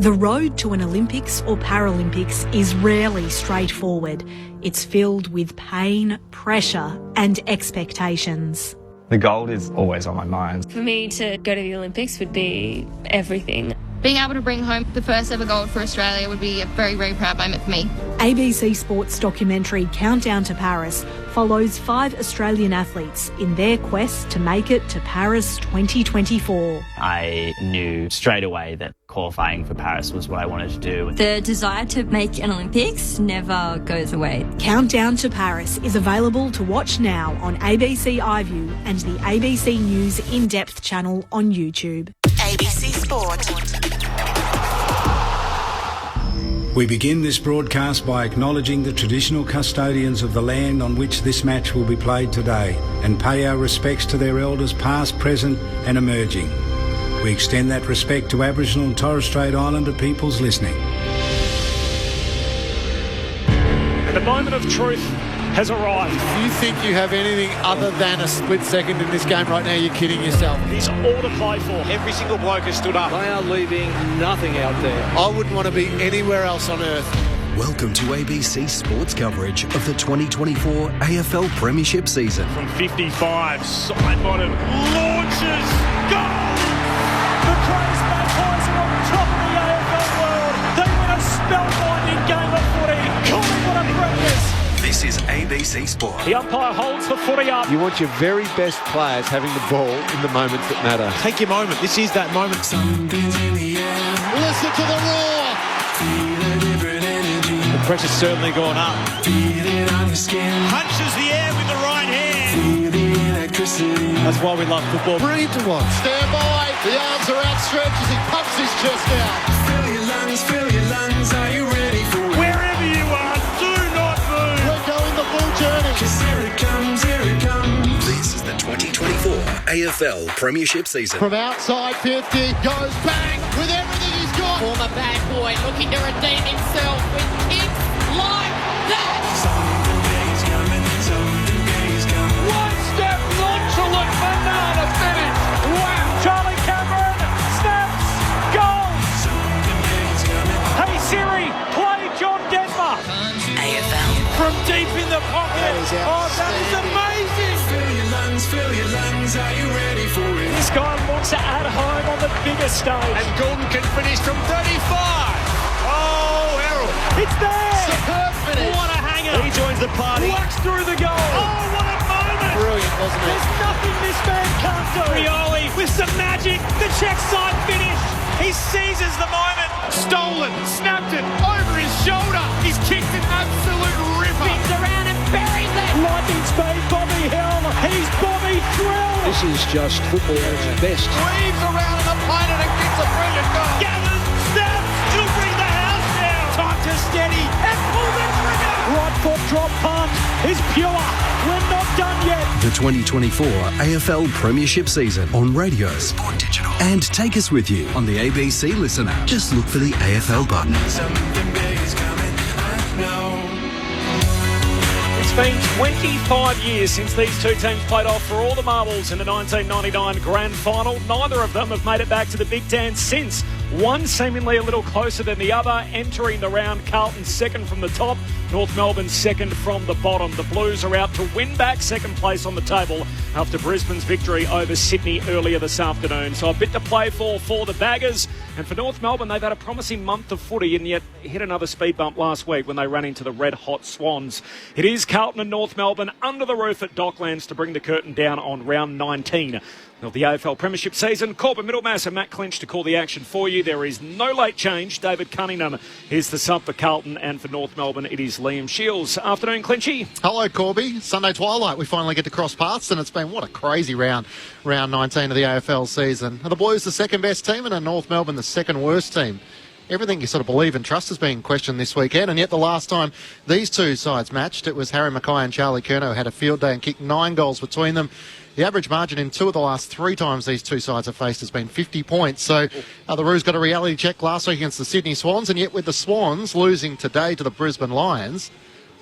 The road to an Olympics or Paralympics is rarely straightforward. It's filled with pain, pressure and expectations. The gold is always on my mind. For me to go to the Olympics would be everything. Being able to bring home the first ever gold for Australia would be a very, very proud moment for me. ABC Sports documentary Countdown to Paris follows 5 Australian athletes in their quest to make it to Paris 2024. I knew straight away that qualifying for Paris was what I wanted to do. The desire to make an Olympics never goes away. Countdown to Paris is available to watch now on ABC iView and the ABC News In-Depth channel on YouTube. ABC Sport. We begin this broadcast by acknowledging the traditional custodians of the land on which this match will be played today and pay our respects to their elders past, present and emerging. We extend that respect to Aboriginal and Torres Strait Islander peoples listening. And the moment of truth has arrived. If you think you have anything other than a split second in this game right now, you're kidding yourself. It's all to play for. Every single bloke has stood up. They are leaving nothing out there. I wouldn't want to be anywhere else on earth. Welcome to ABC Sports coverage of the 2024 AFL Premiership season. From 55, side bottom, launches, goal! The Crows Magpies are on top of the AFL world. They win a spellbinding game of footy. Colin, what a practice! This is ABC Sport. The umpire holds the footy up. You want your very best players having the ball in the moments that matter. Take your moment. This is that moment. Something's in the air. Listen to the roar. Feel a different energy. The pressure's certainly gone up. Feel it on your skin. Punches the air with the right hand. Feel the electricity. That's why we love football. Brilliant to watch. Stand by. The arms are outstretched as he pumps his chest out. Fill your lungs, fill your lungs. Are you ready for it? Wherever you are, do not move. We're going the full journey. 'Cause here it comes, here it comes. This is the 2024 AFL Premiership season. From outside 50, goes bang with everything he's got. Former bad boy looking to redeem himself with kicks like that. Something big is coming, something big is coming. One step nonchalant banana finish. Wow. Charlie Cameron snaps, goal. Something big is coming. Hey Siri, play John Denver. AFL. From deep in the pocket. That is amazing. Fill your lungs, are you ready for it? This guy wants to add home on the biggest stage. And Gordon can finish from 35. Oh, Errol. It's there. Superb finish. What a hanger. He joins the party. Walks through the goal. Oh, what a moment. Brilliant, wasn't it? There's nothing this man can't do. Rioli with some magic. The check side finish. He seizes the moment. Stolen, snapped it over his shoulder. He's kicked an absolute ripper. Spins around and buries it. Lightning speed, Bobby Hill. He's Bobby Thrill. This is just football at its best. Weaves around an opponent and gets a brilliant goal. Gathers, snaps, he'll bring the house down. Time to steady and pull the trigger. Right foot drop punt is pure. We're not done yet. The 2024 AFL Premiership season on radio, Sport Digital, and take us with you on the ABC Listen app. Just look for the AFL button. Something big is coming, I know. It's been 25 years since these two teams played off for all the marbles in the 1999 Grand Final. Neither of them have made it back to the Big Ten since. One seemingly a little closer than the other. Entering the round, Carlton second from the top, North Melbourne second from the bottom. The Blues are out to win back second place on the table after Brisbane's victory over Sydney earlier this afternoon. So a bit to play for the Baggers. And for North Melbourne, they've had a promising month of footy and yet hit another speed bump last week when they ran into the red-hot Swans. It is Carlton and North Melbourne under the roof at Docklands to bring the curtain down on round 19 of the AFL Premiership season. Corbin Middlemass and Matt Clinch to call the action for you. There is no late change. David Cunningham is the sub for Carlton, and for North Melbourne it is Liam Shields. Afternoon, Clinchy. Hello, Corby. Sunday twilight. We finally get to cross paths, and it's been what a crazy round 19 of the AFL season. Are the Blues the second best team, and are North Melbourne the second worst team? Everything you sort of believe and trust is being questioned this weekend, and yet the last time these two sides matched, it was Harry Mackay and Charlie Curnow who had a field day and kicked 9 goals between them. The average margin in 2 of the last 3 times these two sides have faced has been 50 points. So the Roos got a reality check last week against the Sydney Swans, and yet with the Swans losing today to the Brisbane Lions,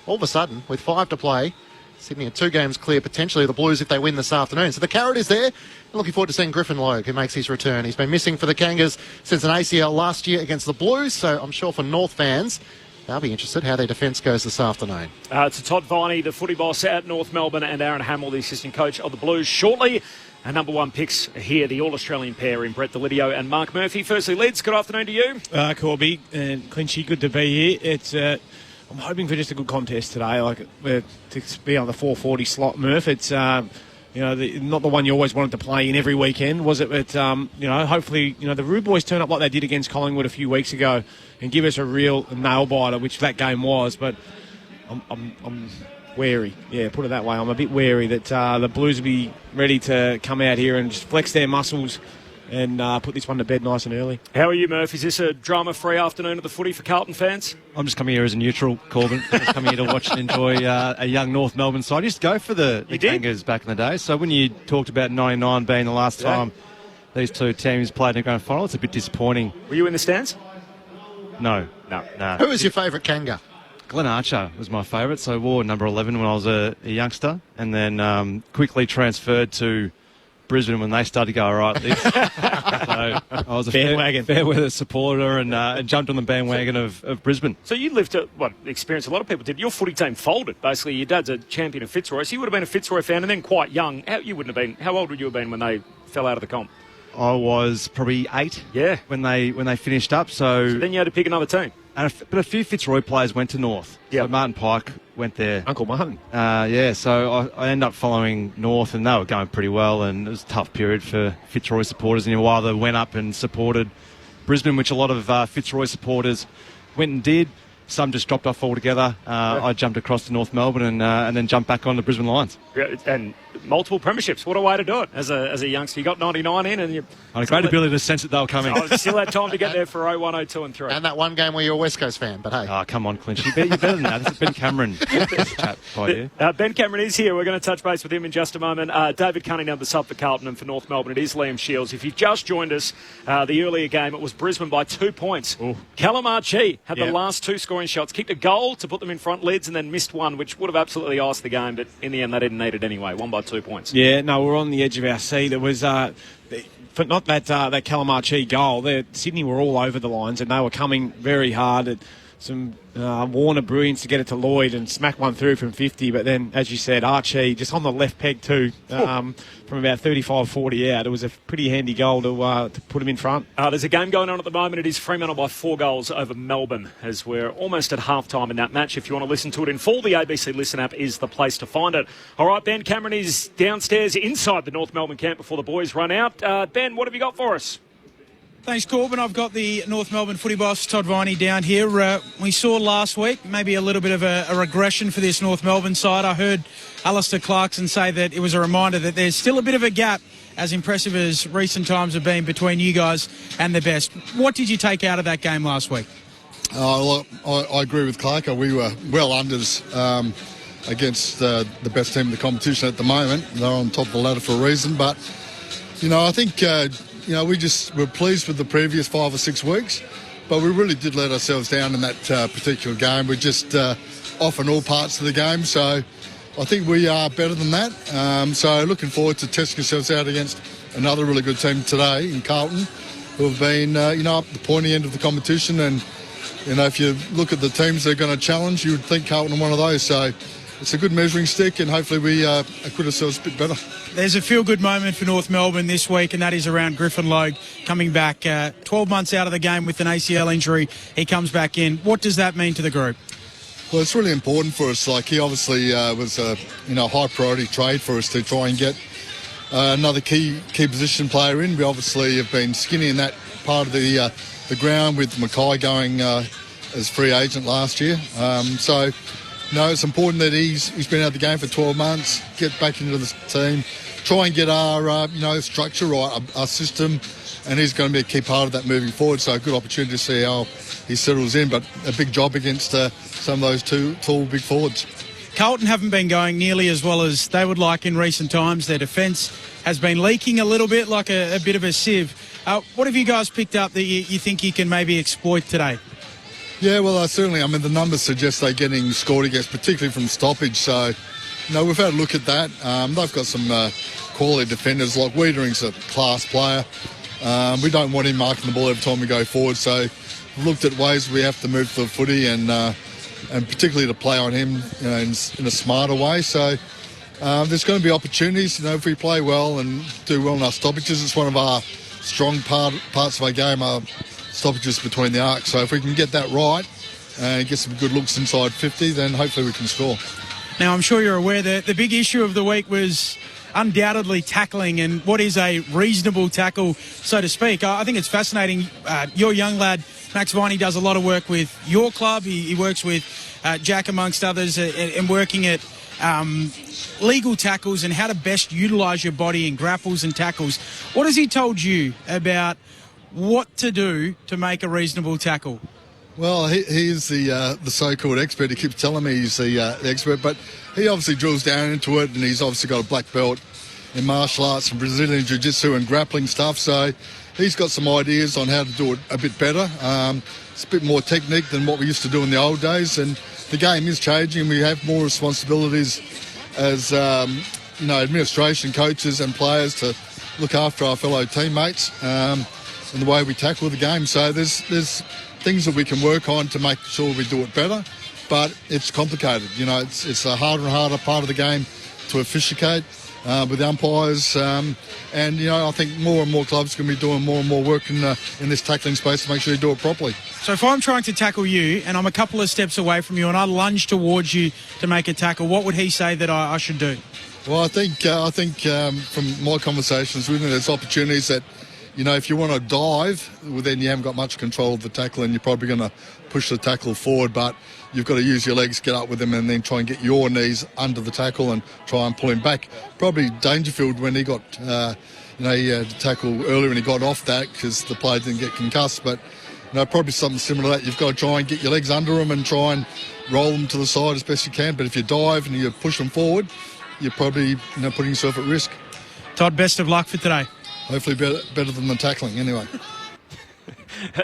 all of a sudden, with 5 to play, Sydney are 2 games clear, potentially, the Blues if they win this afternoon. So the carrot is there. Looking forward to seeing Griffin Logue, who makes his return. He's been missing for the Kangas since an ACL last year against the Blues, so I'm sure for North fans, they'll be interested how their defence goes this afternoon. To Todd Viney, the footy boss at North Melbourne, and Aaron Hamill, the assistant coach of the Blues, shortly. Our number 1 picks here, the All-Australian pair in Brett Delidio and Mark Murphy. Firstly, Lids, good afternoon to you. Corby and Clinchy, good to be here. It's I'm hoping for just a good contest today, to be on the 4:40 slot, Murph. It's not the one you always wanted to play in every weekend, was it? But hopefully, the Rude Boys turn up like they did against Collingwood a few weeks ago and give us a real nail biter, which that game was. But I'm wary. Yeah, put it that way. I'm a bit wary that the Blues will be ready to come out here and just flex their muscles and put this one to bed nice and early. How are you, Murph? Is this a drama-free afternoon of the footy for Carlton fans? I'm just coming here as a neutral, Corbin. Just coming here to watch and enjoy a young North Melbourne side. I used to go for the Kangas back in the day. So when you talked about 99 being the last time these 2 teams played in a grand final, it's a bit disappointing. Were you in the stands? No. Who was your favourite Kanga? Glenn Archer was my favourite. So I wore number 11 when I was a youngster, and then quickly transferred to Brisbane when they started to go all right. So I was a fair weather supporter and jumped on the bandwagon of Brisbane. So you lived experience a lot of people did. Your footy team folded. Basically, your dad's a champion of Fitzroy, so you would have been a Fitzroy fan, and then quite young. How old would you have been when they fell out of the comp? I was probably 8. Yeah. When they finished up. So then you had to pick another team. But a few Fitzroy players went to North. Yeah. So Martin Pike went there. Uncle Martin. So I ended up following North, and they were going pretty well, and it was a tough period for Fitzroy supporters. And while they went up and supported Brisbane, which a lot of Fitzroy supporters went and did, some just dropped off altogether. I jumped across to North Melbourne and then jumped back on the Brisbane Lions. And multiple premierships. What a way to do it as a youngster. You got 99 in, and you had a great ability to sense that they were coming. I still had time to get there for 01, 02 and 3. And that one game where you're a West Coast fan, but hey. Oh, come on, Clinch. You're better than that. This is Ben Cameron. Ben Cameron is here. We're going to touch base with him in just a moment. David Cunningham, the sub for Carlton, and for North Melbourne, it is Liam Shields. If you've just joined us, the earlier game, it was Brisbane by 2 points. Callum Archie had the last 2 scoring shots, kicked a goal to put them in front, Lids, and then missed one, which would have absolutely iced the game, but in the end they didn't need it anyway. 1 by 2 points. Yeah, no, we're on the edge of our seat. It was not that Callum Archie goal. Sydney were all over the lines, and they were coming very hard at some Warner brilliance to get it to Lloyd and smack one through from 50. But then, as you said, Archie just on the left peg too, from about 35-40 out. It was a pretty handy goal to put him in front. There's a game going on at the moment. It is Fremantle by 4 goals over Melbourne, as we're almost at half-time in that match. If you want to listen to it in full, the ABC Listen app is the place to find it. All right, Ben Cameron is downstairs inside the North Melbourne camp before the boys run out. Ben, what have you got for us? Thanks, Corbin. I've got the North Melbourne footy boss, Todd Viney, down here. We saw last week maybe a little bit of a regression for this North Melbourne side. I heard Alistair Clarkson say that it was a reminder that there's still a bit of a gap, as impressive as recent times have been, between you guys and the best. What did you take out of that game last week? I agree with Clark. We were well unders against the best team in the competition at the moment. They're on top of the ladder for a reason. But, I think... we're pleased with the previous 5 or 6 weeks, but we really did let ourselves down in that particular game. We're just off in all parts of the game, so I think we are better than that. So looking forward to testing ourselves out against another really good team today in Carlton, who have been, up the pointy end of the competition. And, if you look at the teams they're going to challenge, you would think Carlton are one of those. So it's a good measuring stick, and hopefully we acquit ourselves a bit better. There's a feel-good moment for North Melbourne this week, and that is around Griffin Logue coming back 12 months out of the game with an ACL injury. He comes back in. What does that mean to the group? Well, it's really important for us. He obviously was a high priority trade for us to try and get another key position player in. We obviously have been skinny in that part of the ground, with Mackay going as free agent last year. It's important that he's been out of the game for 12 months, get back into the team, try and get our structure right, our system, and he's going to be a key part of that moving forward. So a good opportunity to see how he settles in, but a big job against some of those 2 tall, big forwards. Carlton haven't been going nearly as well as they would like in recent times. Their defence has been leaking a little bit, like a bit of a sieve. What have you guys picked up that you think you can maybe exploit today? Yeah, well, certainly. The numbers suggest they're getting scored against, particularly from stoppage. So, we've had a look at that. They've got some quality defenders, like Wiedering's a class player. We don't want him marking the ball every time we go forward, so we've looked at ways we have to move the footy and particularly to play on him in a smarter way. So there's going to be opportunities. If we play well and do well in our stoppages, it's one of our strong parts of our game, our stoppages between the arcs. So if we can get that right and get some good looks inside 50, then hopefully we can score. Now, I'm sure you're aware that the big issue of the week was undoubtedly tackling and what is a reasonable tackle, so to speak. I think it's fascinating. Your young lad, Max Viney, does a lot of work with your club. He works with Jack, amongst others, and working at legal tackles and how to best utilise your body in grapples and tackles. What has he told you about what to do to make a reasonable tackle? Well, he's the so-called expert. He keeps telling me he's the expert, but he obviously drills down into it, and he's obviously got a black belt in martial arts and Brazilian jiu-jitsu and grappling stuff, so he's got some ideas on how to do it a bit better. It's a bit more technique than what we used to do in the old days, and the game is changing. We have more responsibilities as administration, coaches and players to look after our fellow teammates and the way we tackle the game. So there's things that we can work on to make sure we do it better, but it's complicated. It's a harder and harder part of the game to officiate with umpires, and I think more and more clubs are going to be doing more and more work in this tackling space to make sure you do it properly. So if I'm trying to tackle you and I'm a couple of steps away from you and I lunge towards you to make a tackle, what would he say that I should do? Well, I think from my conversations with him, there's opportunities that, if you want to dive, well, then you haven't got much control of the tackle and you're probably going to push the tackle forward, but you've got to use your legs, get up with him, and then try and get your knees under the tackle and try and pull him back. Probably Dangerfield, when he got, he had to tackle earlier and he got off that because the player didn't get concussed, but probably something similar to that. You've got to try and get your legs under him and try and roll them to the side as best you can, but if you dive and you push them forward, you're probably putting yourself at risk. Todd, best of luck for today. Hopefully better than the tackling anyway.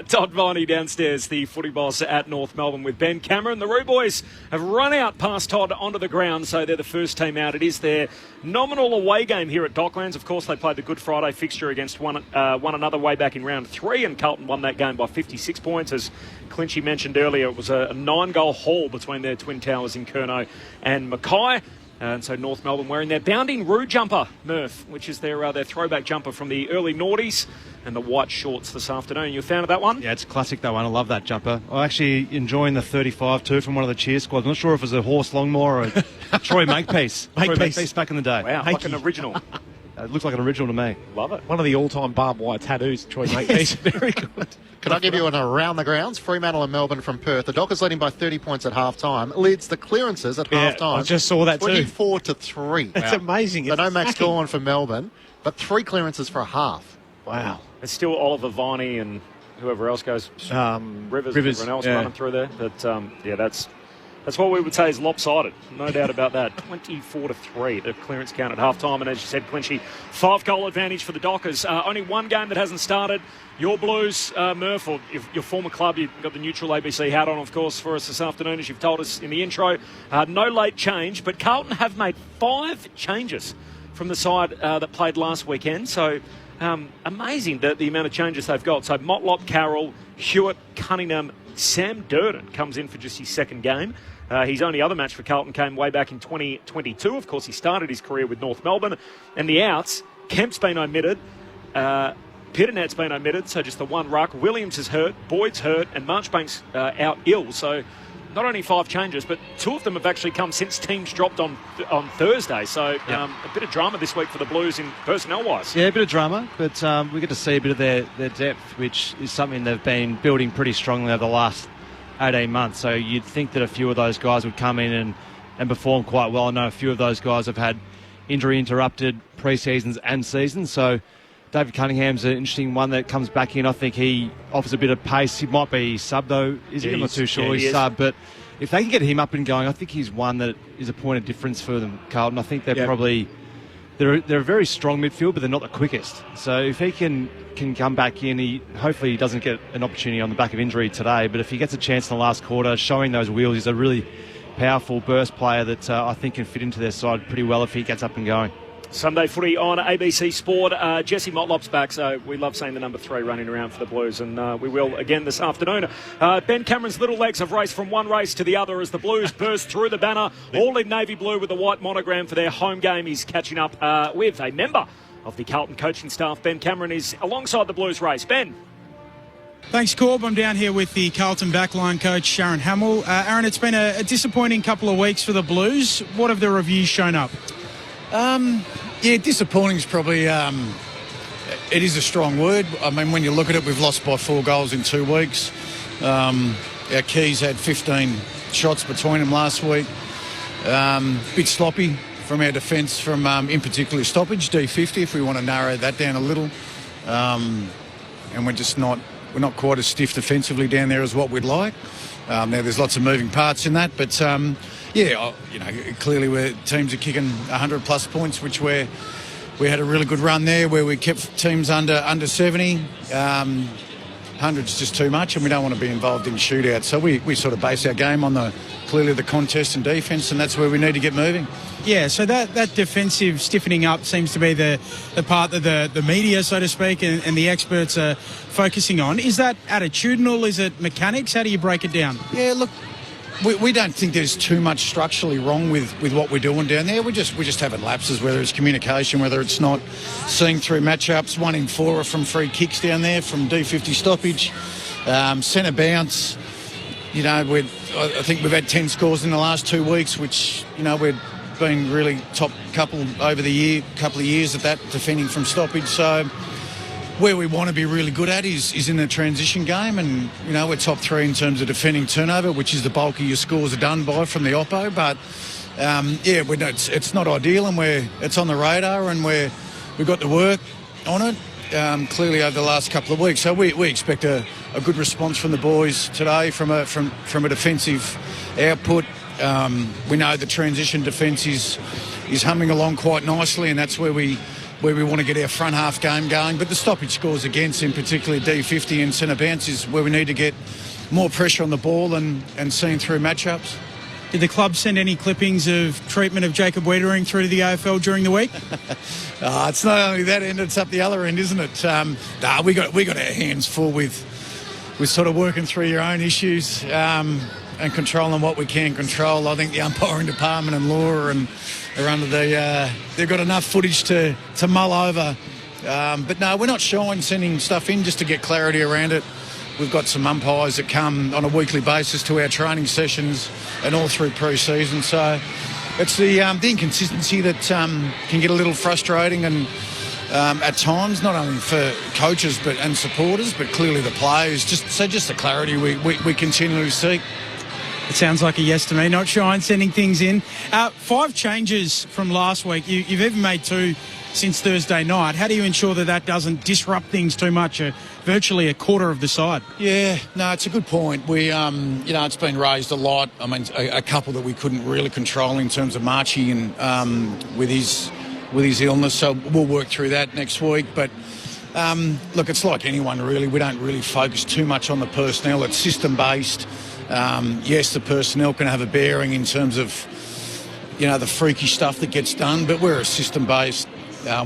Todd Viney downstairs, the footy boss at North Melbourne with Ben Cameron. The Roo Boys have run out past Todd onto the ground, so they're the first team out. It is their nominal away game here at Docklands. Of course, they played the Good Friday fixture against one another way back in round 3, and Carlton won that game by 56 points. As Clinchy mentioned earlier, it was a 9-goal haul between their twin towers in Curnow and Mackay. And so North Melbourne wearing their bounding Roo jumper, Murph, which is their throwback jumper from the early noughties, and the white shorts this afternoon. You a fan of that one? Yeah, it's a classic, that one. I love that jumper. I'm actually enjoying the 35 too from one of the cheer squads. I'm not sure if it was a Horse Longmore or a Troy Makepeace. Makepeace back in the day. Wow, like an original. It looks like an original to me. Love it. One of the all-time barbed wire tattoos, Troy Makepeace. Very good. Can I give you an around the grounds? Fremantle and Melbourne from Perth. The Dockers leading by 30 points at half-time. Leads the clearances at half-time. I just saw that 24-3. That's amazing. So no Max Gorman for Melbourne, but 3 clearances for a half. Wow. It's still Oliver Viney and whoever else goes. Rivers everyone else running through there. But, that's what we would say is lopsided. No doubt about that. 24-3, the clearance count at half-time. And as you said, Clinchy, 5-goal advantage for the Dockers. Only one game that hasn't started. Your Blues, Murph, or your former club, you've got the neutral ABC hat on, of course, for us this afternoon, as you've told us in the intro. No late change, but Carlton have made 5 changes from the side that played last weekend. So amazing the amount of changes they've got. So Motlop, Carroll, Hewitt, Cunningham, Sam Durden comes in for just his second game. His only other match for Carlton came way back in 2022. Of course, he started his career with North Melbourne. And the outs, Kemp's been omitted. Pitternet's been omitted, so just the one ruck. Williams is hurt, Boyd's hurt, and Marchbank's out ill. So not only 5 changes, but 2 of them have actually come since teams dropped on Thursday. So a bit of drama this week for the Blues in personnel-wise. Yeah, a bit of drama, but we get to see a bit of their depth, which is something they've been building pretty strongly over the last 18 months. So you'd think that a few of those guys would come in and perform quite well. I know a few of those guys have had injury-interrupted pre-seasons and seasons, so David Cunningham's an interesting one that comes back in. I think he offers a bit of pace. He might be sub, though. I'm not too sure he's sub, but if they can get him up and going, I think he's one that is a point of difference for them, Carlton. I think they're probably... They're a very strong midfield, but they're not the quickest. So if he can come back in, hopefully he doesn't get an opportunity on the back of injury today, but if he gets a chance in the last quarter, showing those wheels, he's a really powerful burst player that I think can fit into their side pretty well if he gets up and going. Sunday footy on ABC Sport. Jesse Motlop's back, so we love seeing the number 3 running around for the Blues, and we will again this afternoon. Ben Cameron's little legs have raced from one race to the other as the Blues burst through the banner, all in navy blue with the white monogram for their home game. He's catching up with a member of the Carlton coaching staff. Ben Cameron is alongside the Blues race. Ben. Thanks, Corb. I'm down here with the Carlton backline coach, Aaron Hamill. Aaron, it's been a disappointing couple of weeks for the Blues. What have the reviews shown up? Yeah, disappointing is probably, it is a strong word. I mean, when you look at it, we've lost by 4 goals in 2 weeks. Our Keys had 15 shots between them last week. Bit sloppy from our defence, from in particular stoppage, D50, if we want to narrow that down a little. And we're not quite as stiff defensively down there as what we'd like. Now, there's lots of moving parts in that, but clearly teams are kicking 100+ points, which we had a really good run there where we kept teams under 70. 100's just too much, and we don't want to be involved in shootouts. So we sort of base our game on clearly the contest and defence, and that's where we need to get moving. Yeah, so that defensive stiffening up seems to be the part that the media, so to speak, and the experts are focusing on. Is that attitudinal? Is it mechanics? How do you break it down? Yeah, look, we don't think there's too much structurally wrong with what we're doing down there. We're just having lapses, whether it's communication, whether it's not seeing through matchups. 1 in 4 are from free kicks down there, from D50 stoppage. Centre bounce, I think we've had 10 scores in the last 2 weeks, which, we've been really top couple of years at that, defending from stoppage. So where we want to be really good at is in the transition game, and we're top 3 in terms of defending turnover, which is the bulk of your scores are done by from the oppo. But it's not ideal, and it's on the radar, and we've got to work on it clearly over the last couple of weeks. So we expect a good response from the boys today from a defensive output. We know the transition defence is humming along quite nicely, and that's where we want to get our front half game going. But the stoppage scores against, in particular D50 and centre bounce, is where we need to get more pressure on the ball and seeing through matchups. Did the club send any clippings of treatment of Jacob Wiedering through to the AFL during the week? It's not only that end, it's up the other end, isn't it? We got our hands full with sort of working through your own issues and controlling what we can control. I think the umpiring department and law are under they've got enough footage to mull over. But no, we're not shy in sending stuff in just to get clarity around it. We've got some umpires that come on a weekly basis to our training sessions and all through pre-season. So it's the inconsistency that can get a little frustrating and at times, not only for coaches and supporters, but clearly the players. Just the clarity we continually seek. It sounds like a yes to me. Not shy in sending things in. 5 changes from last week. You've even made 2 since Thursday night. How do you ensure that doesn't disrupt things too much? Virtually a quarter of the side. Yeah, no, it's a good point. We, it's been raised a lot. I mean, a couple that we couldn't really control in terms of Marchie and with his illness. So we'll work through that next week. But look, it's like anyone really. We don't really focus too much on the personnel. It's system based. Yes, the personnel can have a bearing in terms of, the freaky stuff that gets done, but we're a system based.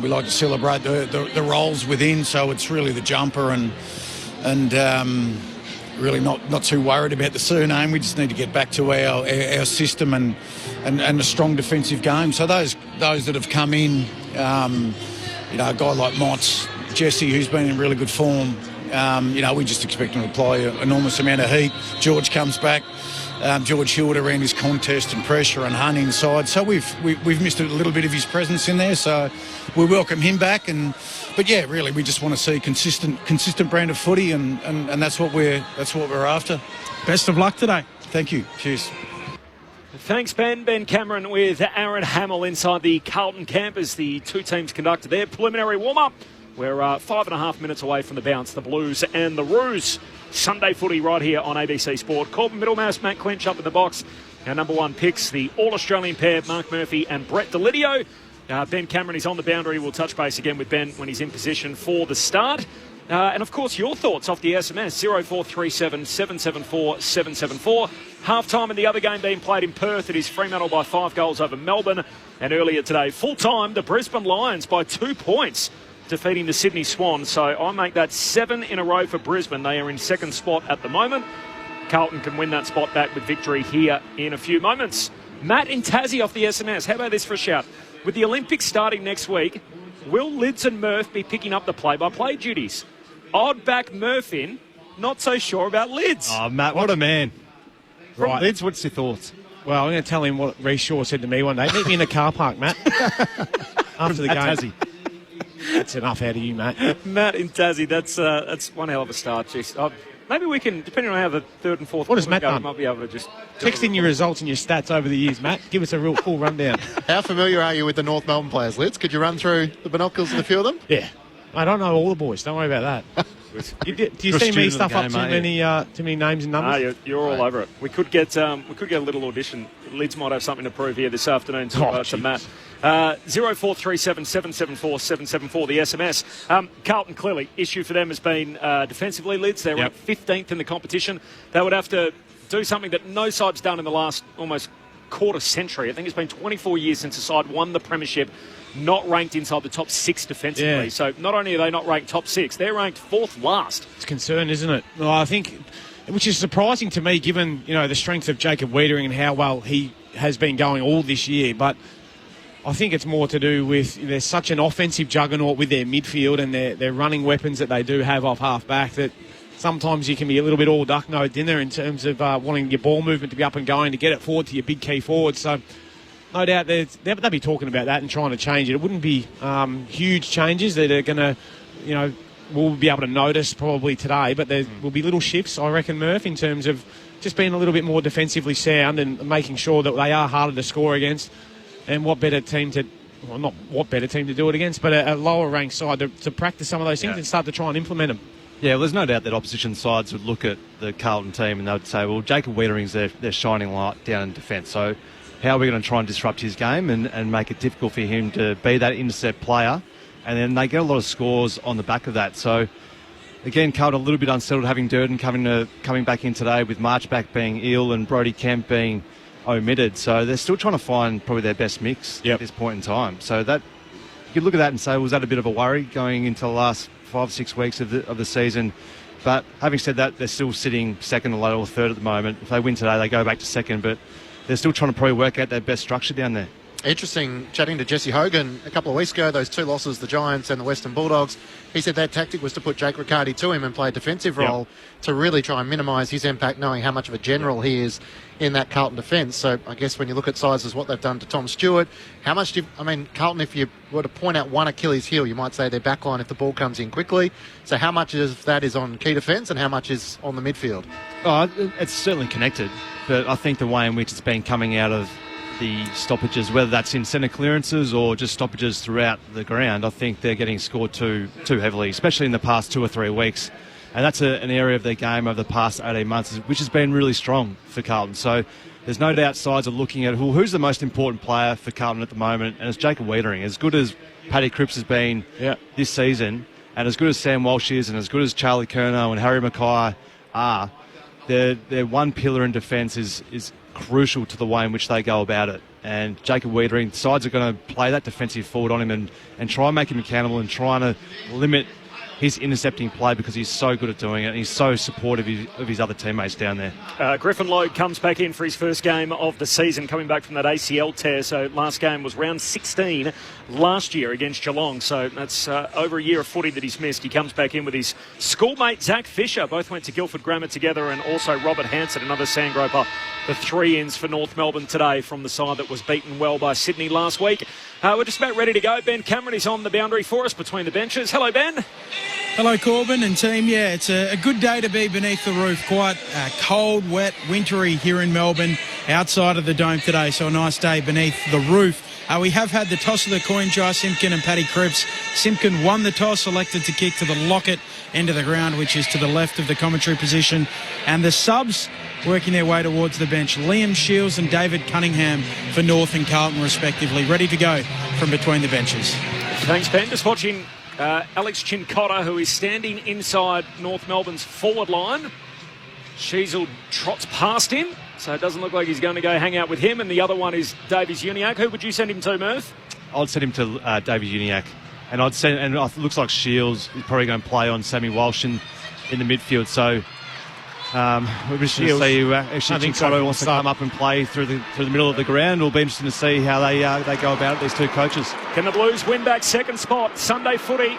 We like to celebrate the roles within, so it's really the jumper and really not too worried about the surname. We just need to get back to our system and a strong defensive game. So those that have come in, a guy like Mott's, Jesse, who's been in really good form, we just expect him to apply an enormous amount of heat. George comes back. George Hewitt around his contest and pressure, and Hunt inside. So we've missed a little bit of his presence in there. So we welcome him back. But yeah, really, we just want to see consistent brand of footy, and that's what we're after. Best of luck today. Thank you. Cheers. Thanks, Ben. Ben Cameron with Aaron Hamill inside the Carlton camp as the 2 teams conducted their preliminary warm-up. We're 5.5 minutes away from the bounce, the Blues and the Roos. Sunday footy right here on ABC Sport. Corbin Middlemass, Matt Clinch up in the box. Our number 1 picks, the All-Australian pair, Mark Murphy and Brett Delidio. Ben Cameron is on the boundary. We'll touch base again with Ben when he's in position for the start. And, of course, your thoughts off the SMS, 0437 774 774. Half-time in the other game being played in Perth. It is Fremantle by 5 goals over Melbourne. And earlier today, full-time, the Brisbane Lions by 2 points, defeating the Sydney Swans. So I make that 7 in a row for Brisbane. They are in second spot at the moment. Carlton can win that spot back with victory here in a few moments. Matt in Tassie off the SMS. How about this for a shout? With the Olympics starting next week, will Lids and Murph be picking up the play-by-play duties? Odd back Murph in. Not so sure about Lids. Oh, Matt, what a man. Right. Lids, what's your thoughts? Well, I'm going to tell him what Reece Shaw said to me one day. Meet me in the car park, Matt. After the game. Tassie. That's enough out of you, Matt. Matt in Tassie, that's one hell of a start. Jeez. Maybe we can, depending on how the third and fourth What has Matt go, done? might be able to just... Text in your results and your stats over the years, Matt. Give us a real full rundown. How familiar are you with the North Melbourne players, Lids? Could you run through the binoculars of a few of them? Yeah. I don't know all the boys. Don't worry about that. Do you see me stuff up too many names and numbers? No, you're all over it. We could get a little audition. Lids might have something to prove here this afternoon to Matt. 0437 774 774, the SMS. Carlton, clearly, issue for them has been defensively, Lids. They're ranked 15th in the competition. They would have to do something that no side's done in the last almost quarter century. I think it's been 24 years since a side won the premiership, not ranked inside the top 6 defensively. Yeah. So not only are they not ranked top 6, they're ranked 4th last. It's a concern, isn't it? Well, I think, which is surprising to me given, the strength of Jacob Wiedering and how well he has been going all this year. But I think it's more to do with there's such an offensive juggernaut with their midfield and their running weapons that they do have off half-back that sometimes you can be a little bit all duck-nosed in there in terms of wanting your ball movement to be up and going to get it forward to your big key forwards. So no doubt they'll be talking about that and trying to change it. It wouldn't be huge changes that are going to, we'll be able to notice probably today, but there will be little shifts, I reckon, Murph, in terms of just being a little bit more defensively sound and making sure that they are harder to score against. And not what better team to do it against, but a lower ranked side to practice some of those things and start to try and implement them. Yeah, well, there's no doubt that opposition sides would look at the Carlton team and they would say, well, Jacob Wiedering's their shining light down in defence. So how are we going to try and disrupt his game and make it difficult for him to be that intercept player? And then they get a lot of scores on the back of that. So, again, Carlton a little bit unsettled, having Durden coming back in today with Marchback being ill and Brodie Kemp being omitted. So they're still trying to find probably their best mix at this point in time. So that you could look at that and say, was that a bit of a worry going into the last 5 or 6 weeks of the season? But having said that, they're still sitting second or third at the moment. If they win today, they go back to second, but they're still trying to probably work out their best structure down there. Interesting, chatting to Jesse Hogan a couple of weeks ago, those 2 losses, the Giants and the Western Bulldogs, he said that tactic was to put Jake Riccardi to him and play a defensive role to really try and minimise his impact, knowing how much of a general he is in that Carlton defence. So I guess when you look at sizes, what they've done to Tom Stewart, how much Carlton, if you were to point out one Achilles heel, you might say their backline if the ball comes in quickly. So how much of that is on key defence and how much is on the midfield? Oh, it's certainly connected, but I think the way in which it's been coming out of the stoppages, whether that's in centre clearances or just stoppages throughout the ground, I think they're getting scored too heavily, especially in the past 2 or 3 weeks. And that's an area of their game over the past 18 months, which has been really strong for Carlton. So there's no doubt sides are looking at who's the most important player for Carlton at the moment, and it's Jacob Wiedering. As good as Paddy Cripps has been this season, and as good as Sam Walsh is, and as good as Charlie Curnow and Harry Mackay are, their one pillar in defence is crucial to the way in which they go about it. And Jacob Wiedering, sides are going to play that defensive forward on him and try and make him accountable and trying to limit his intercepting play because he's so good at doing it and he's so supportive of his other teammates down there. Griffin Logue comes back in for his first game of the season, coming back from that ACL tear. So last game was round 16 last year against Geelong. So that's over a year of footy that he's missed. He comes back in with his schoolmate Zach Fisher. Both went to Guildford Grammar together, and also Robert Hanson, another Sandgroper. The 3 ins for North Melbourne today from the side that was beaten well by Sydney last week. We're just about ready to go. Ben Cameron is on the boundary for us between the benches. Hello, Ben. Hello, Corbin and team. Yeah, it's a good day to be beneath the roof. Quite cold, wet, wintry here in Melbourne outside of the dome today. So a nice day beneath the roof. We have had the toss of the coin, Jai Simpkin and Paddy Cripps. Simpkin won the toss, elected to kick to the Lockett end of the ground, which is to the left of the commentary position. And the subs working their way towards the bench. Liam Shields and David Cunningham for North and Carlton, respectively, ready to go from between the benches. Thanks, Ben. Just watching Alex Chincotta, who is standing inside North Melbourne's forward line. Sheasel trots past him, so it doesn't look like he's going to go hang out with him. And the other one is Davies Uniacke. Who would you send him to, Murph? I'd send him to Davies Uniacke. And it looks like Shields is probably going to play on Sammy Walsh in the midfield. So we're just going to see if Chincotta wants to come up and play through the middle of the ground. It'll be interesting to see how they go about it, these two coaches. Can the Blues win back second spot? Sunday footy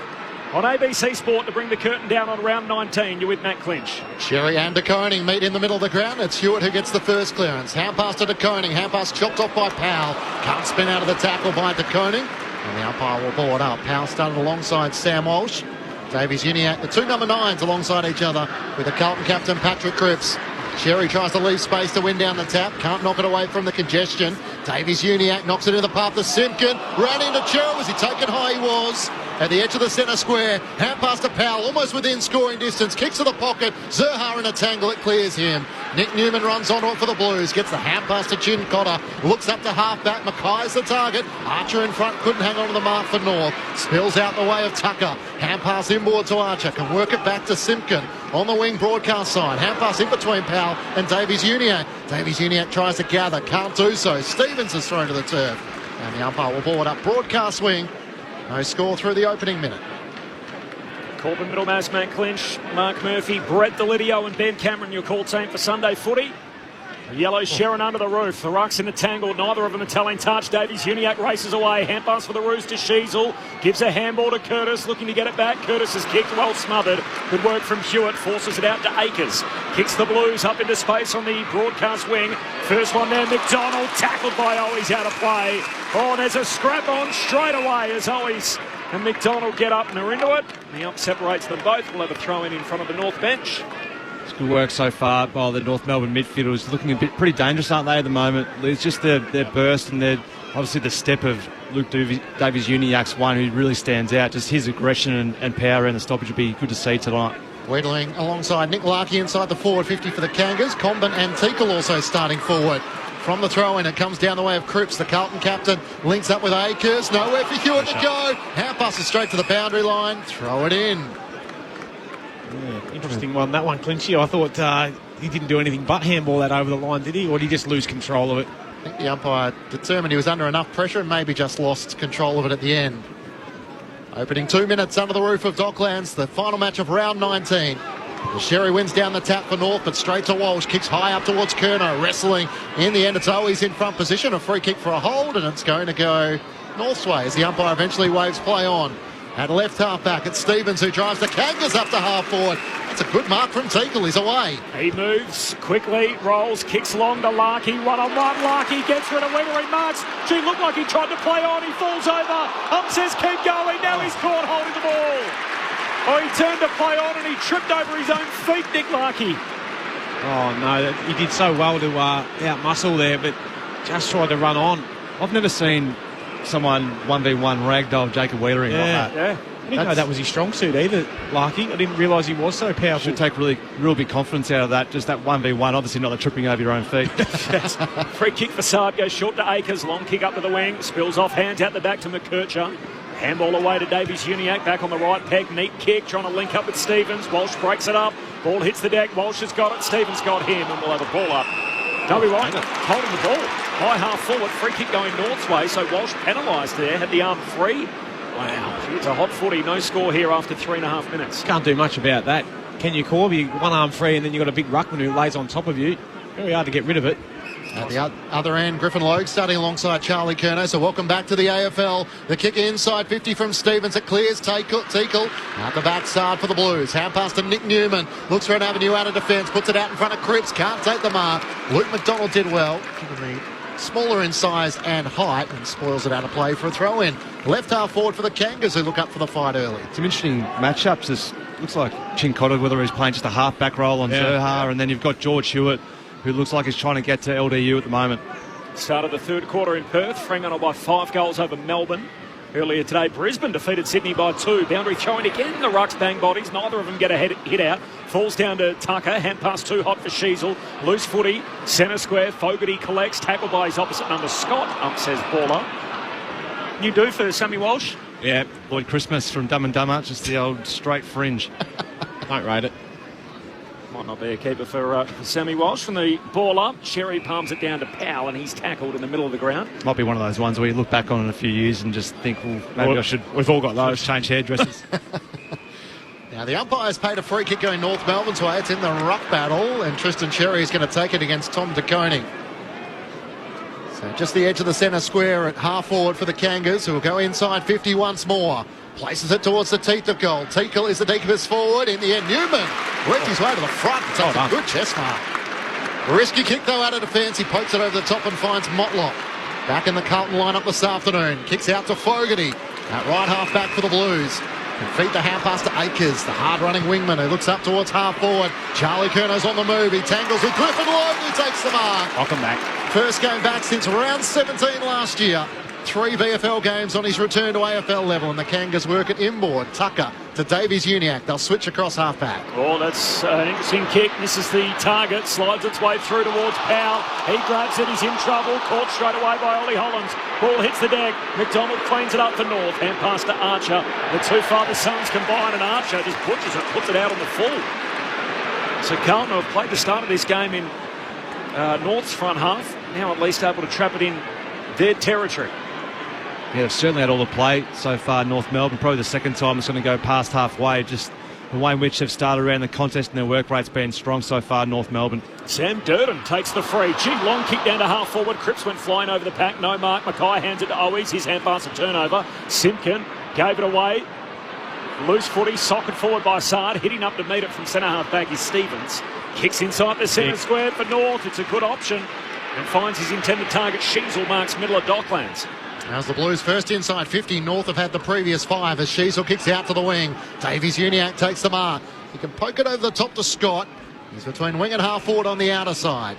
on ABC Sport to bring the curtain down on round 19. You're with Matt Clinch. Sherry and De Koning meet in the middle of the ground. It's Hewitt who gets the first clearance. Hand pass to De Koning. Hand pass chopped off by Powell. Can't spin out of the tackle by De Koning. And the umpire will ball it up. Powell started alongside Sam Walsh. Davies Uniacke, the two number 9s alongside each other with the Carlton captain Patrick Cripps. Sherry tries to leave space to win down the tap. Can't knock it away from the congestion. Davies Uniacke knocks it into the path to Simpkin. Ran into Cheryl. Was he taken high? He was. At the edge of the centre square. Hand pass to Powell. Almost within scoring distance. Kicks to the pocket. Zerha in a tangle. It clears him. Nick Newman runs onto it for the Blues. Gets the hand pass to Chincotta. Looks up to half-back. Mackay's the target. Archer in front. Couldn't hang on to the mark for North. Spills out the way of Tucker. Hand pass inboard to Archer. Can work it back to Simpkin. On the wing broadcast side. Hand pass in between Powell and Davies Uniacke. Davies Uniacke tries to gather. Can't do so. Stevens is thrown to the turf. And the umpire will ball it up. Broadcast wing. No score through the opening minute. Corbin Middlemass, Matt Clinch, Mark Murphy, Brett Delidio and Ben Cameron, your call team for Sunday footy. The yellow Sharon under the roof. The Rucks in a tangle. Neither of them a telling touch. Davies Uniacke races away. Hand pass for the Roos to Sheasel. Gives a handball to Curtis. Looking to get it back. Curtis is kicked. Well smothered. Good work from Hewitt. Forces it out to Akers. Kicks the Blues up into space on the broadcast wing. First one there. McDonald tackled by Owies out of play. Oh, there's a scrap on straight away as Owies and McDonald get up and are into it. The ump separates them both. We'll have a throw in front of the North bench. Good work so far by the North Melbourne midfielders. Looking pretty dangerous, aren't they, at the moment? It's just their burst and obviously the step of Luke Davies Uniacke's one who really stands out. Just his aggression and power and the stoppage would be good to see tonight. Wedling alongside Nick Larkey inside the forward 50 for the Kangas. Comben and Teakle also starting forward. From the throw-in, it comes down the way of Cripps. The Carlton captain links up with Akers. Nowhere for Hewitt to go. Hand passes straight to the boundary line. Throw it in. Yeah, interesting one, that one, Clinchy. I thought he didn't do anything but handball that over the line, did he? Or did he just lose control of it? I think the umpire determined he was under enough pressure and maybe just lost control of it at the end. Opening 2 minutes under the roof of Docklands, the final match of round 19. Sherry wins down the tap for North, but straight to Walsh. Kicks high up towards Curnow. Wrestling. In the end, it's Owies in front position. A free kick for a hold, and it's going to go North's way as the umpire eventually waves play on. At left half back, it's Stevens who drives the Kangas up to half forward. That's a good mark from Teakle. He's away. He moves quickly, rolls, kicks long to Larkey. One-on-one, Larkey gets rid of Winger. He marks. She looked like he tried to play on. He falls over. Ump says keep going. Now he's caught holding the ball. Oh, he turned to play on and he tripped over his own feet, Nick Larkey. Oh, no, he did so well to out-muscle there, but just tried to run on. I've never seen someone 1v1 ragdoll Jacob Wheelering like that. Yeah. I didn't know that was his strong suit either, Larkey. I didn't realise he was so powerful. Should take real big confidence out of that, just that 1v1, obviously not the tripping over your own feet. Yes. Free kick for Saab, goes short to Akers, long kick up to the wing, spills off hands out the back to McKercher. Handball away to Davies Uniacke, back on the right peg, neat kick, trying to link up with Stevens. Walsh breaks it up, ball hits the deck, Walsh has got it, Stevens got him, and we'll have a ball up. WA holding the ball, high half forward, free kick going North's way, so Walsh penalised there, had the arm free. Wow, it's a hot footy, no score here after 3.5 minutes. Can't do much about that. Can you, Corby? One arm free and then you've got a big ruckman who lays on top of you. Very hard to get rid of it. At the other end, Griffin Logue starting alongside Charlie Curnow. So welcome back to the AFL. The kick inside 50 from Stevens. It clears Teakle. Out the backside for the Blues. Hand pass to Nick Newman. Looks for an avenue out of defence. Puts it out in front of Cripps. Can't take the mark. Luke McDonald did well. Given the smaller in size and height, and spoils it out of play for a throw-in. Left half forward for the Kangas, who look up for the fight early. Some interesting matchups. This looks like Chincotta, whether he's playing just a half-back role on Zerha, and then you've got George Hewitt, who looks like he's trying to get to LDU at the moment. Start of the third quarter in Perth. Fremantle by 5 goals over Melbourne. Earlier today, Brisbane defeated Sydney by 2. Boundary throwing again. The Rucks bang bodies. Neither of them get a hit out. Falls down to Tucker. Hand pass too hot for Sheasel. Loose footy. Centre square. Fogarty collects. Tackled by his opposite number, Scott. Ump says baller. You do for Sammy Walsh? Yeah, Lloyd Christmas from Dumb and Dumber, just the old straight fringe. Don't rate it. Might not be a keeper for Sammy Walsh. From the ball up, Sherry palms it down to Powell, and he's tackled in the middle of the ground. Might be one of those ones where you look back on in a few years and just think, well, maybe I should... We've all got those. Change hairdressers. Now, the umpires paid a free kick going North Melbourne's way. It's in the ruck battle, and Tristan Sherry is going to take it against Tom De Koning. So just the edge of the centre square at half forward for the Kangas, who will go inside 50 once more. Places it towards the teeth of goal. Teakle is the deepest forward. In the end, Newman worked his way to the front. Takes a good chest mark. Risky kick, though, out of defence. He pokes it over the top and finds Motlop. Back in the Carlton lineup this afternoon. Kicks out to Fogarty. At right half back for the Blues. Can feed the hand pass to Akers, the hard-running wingman who looks up towards half forward. Charlie Curno's on the move. He tangles with Griffin Logue, who takes the mark. Welcome back. First game back since round 17 last year. 3 VFL games on his return to AFL level, and the Kangas work at inboard. Tucker to Davies Uniacke. They'll switch across half-back. Oh, that's an interesting kick. Misses the target. Slides its way through towards Powell. He grabs it. He's in trouble. Caught straight away by Ollie Hollands. Ball hits the deck. McDonald cleans it up for North. Hand pass to Archer. The two father sons combine, and Archer just puts it out on the full. So Carlton have played the start of this game in North's front half. Now at least able to trap it in their territory. Yeah, they've certainly had all the play so far, North Melbourne. Probably the second time it's going to go past halfway. Just the way in which they've started around the contest and their work rate's been strong so far, North Melbourne. Sam Durden takes the free. Long kick down to half forward. Cripps went flying over the pack. No mark. Mackay hands it to Owies. His hand pass a turnover. Simpkin gave it away. Loose footy, socket forward by Sard. Hitting up to meet it from centre half back is Stevens. Kicks inside the centre square for North. It's a good option. And finds his intended target. Sheasel marks middle of Docklands. As the Blues first inside 50, North have had the previous 5 as Sheasel kicks out to the wing. Davies Uniacke takes the mark. He can poke it over the top to Scott. He's between wing and half forward on the outer side.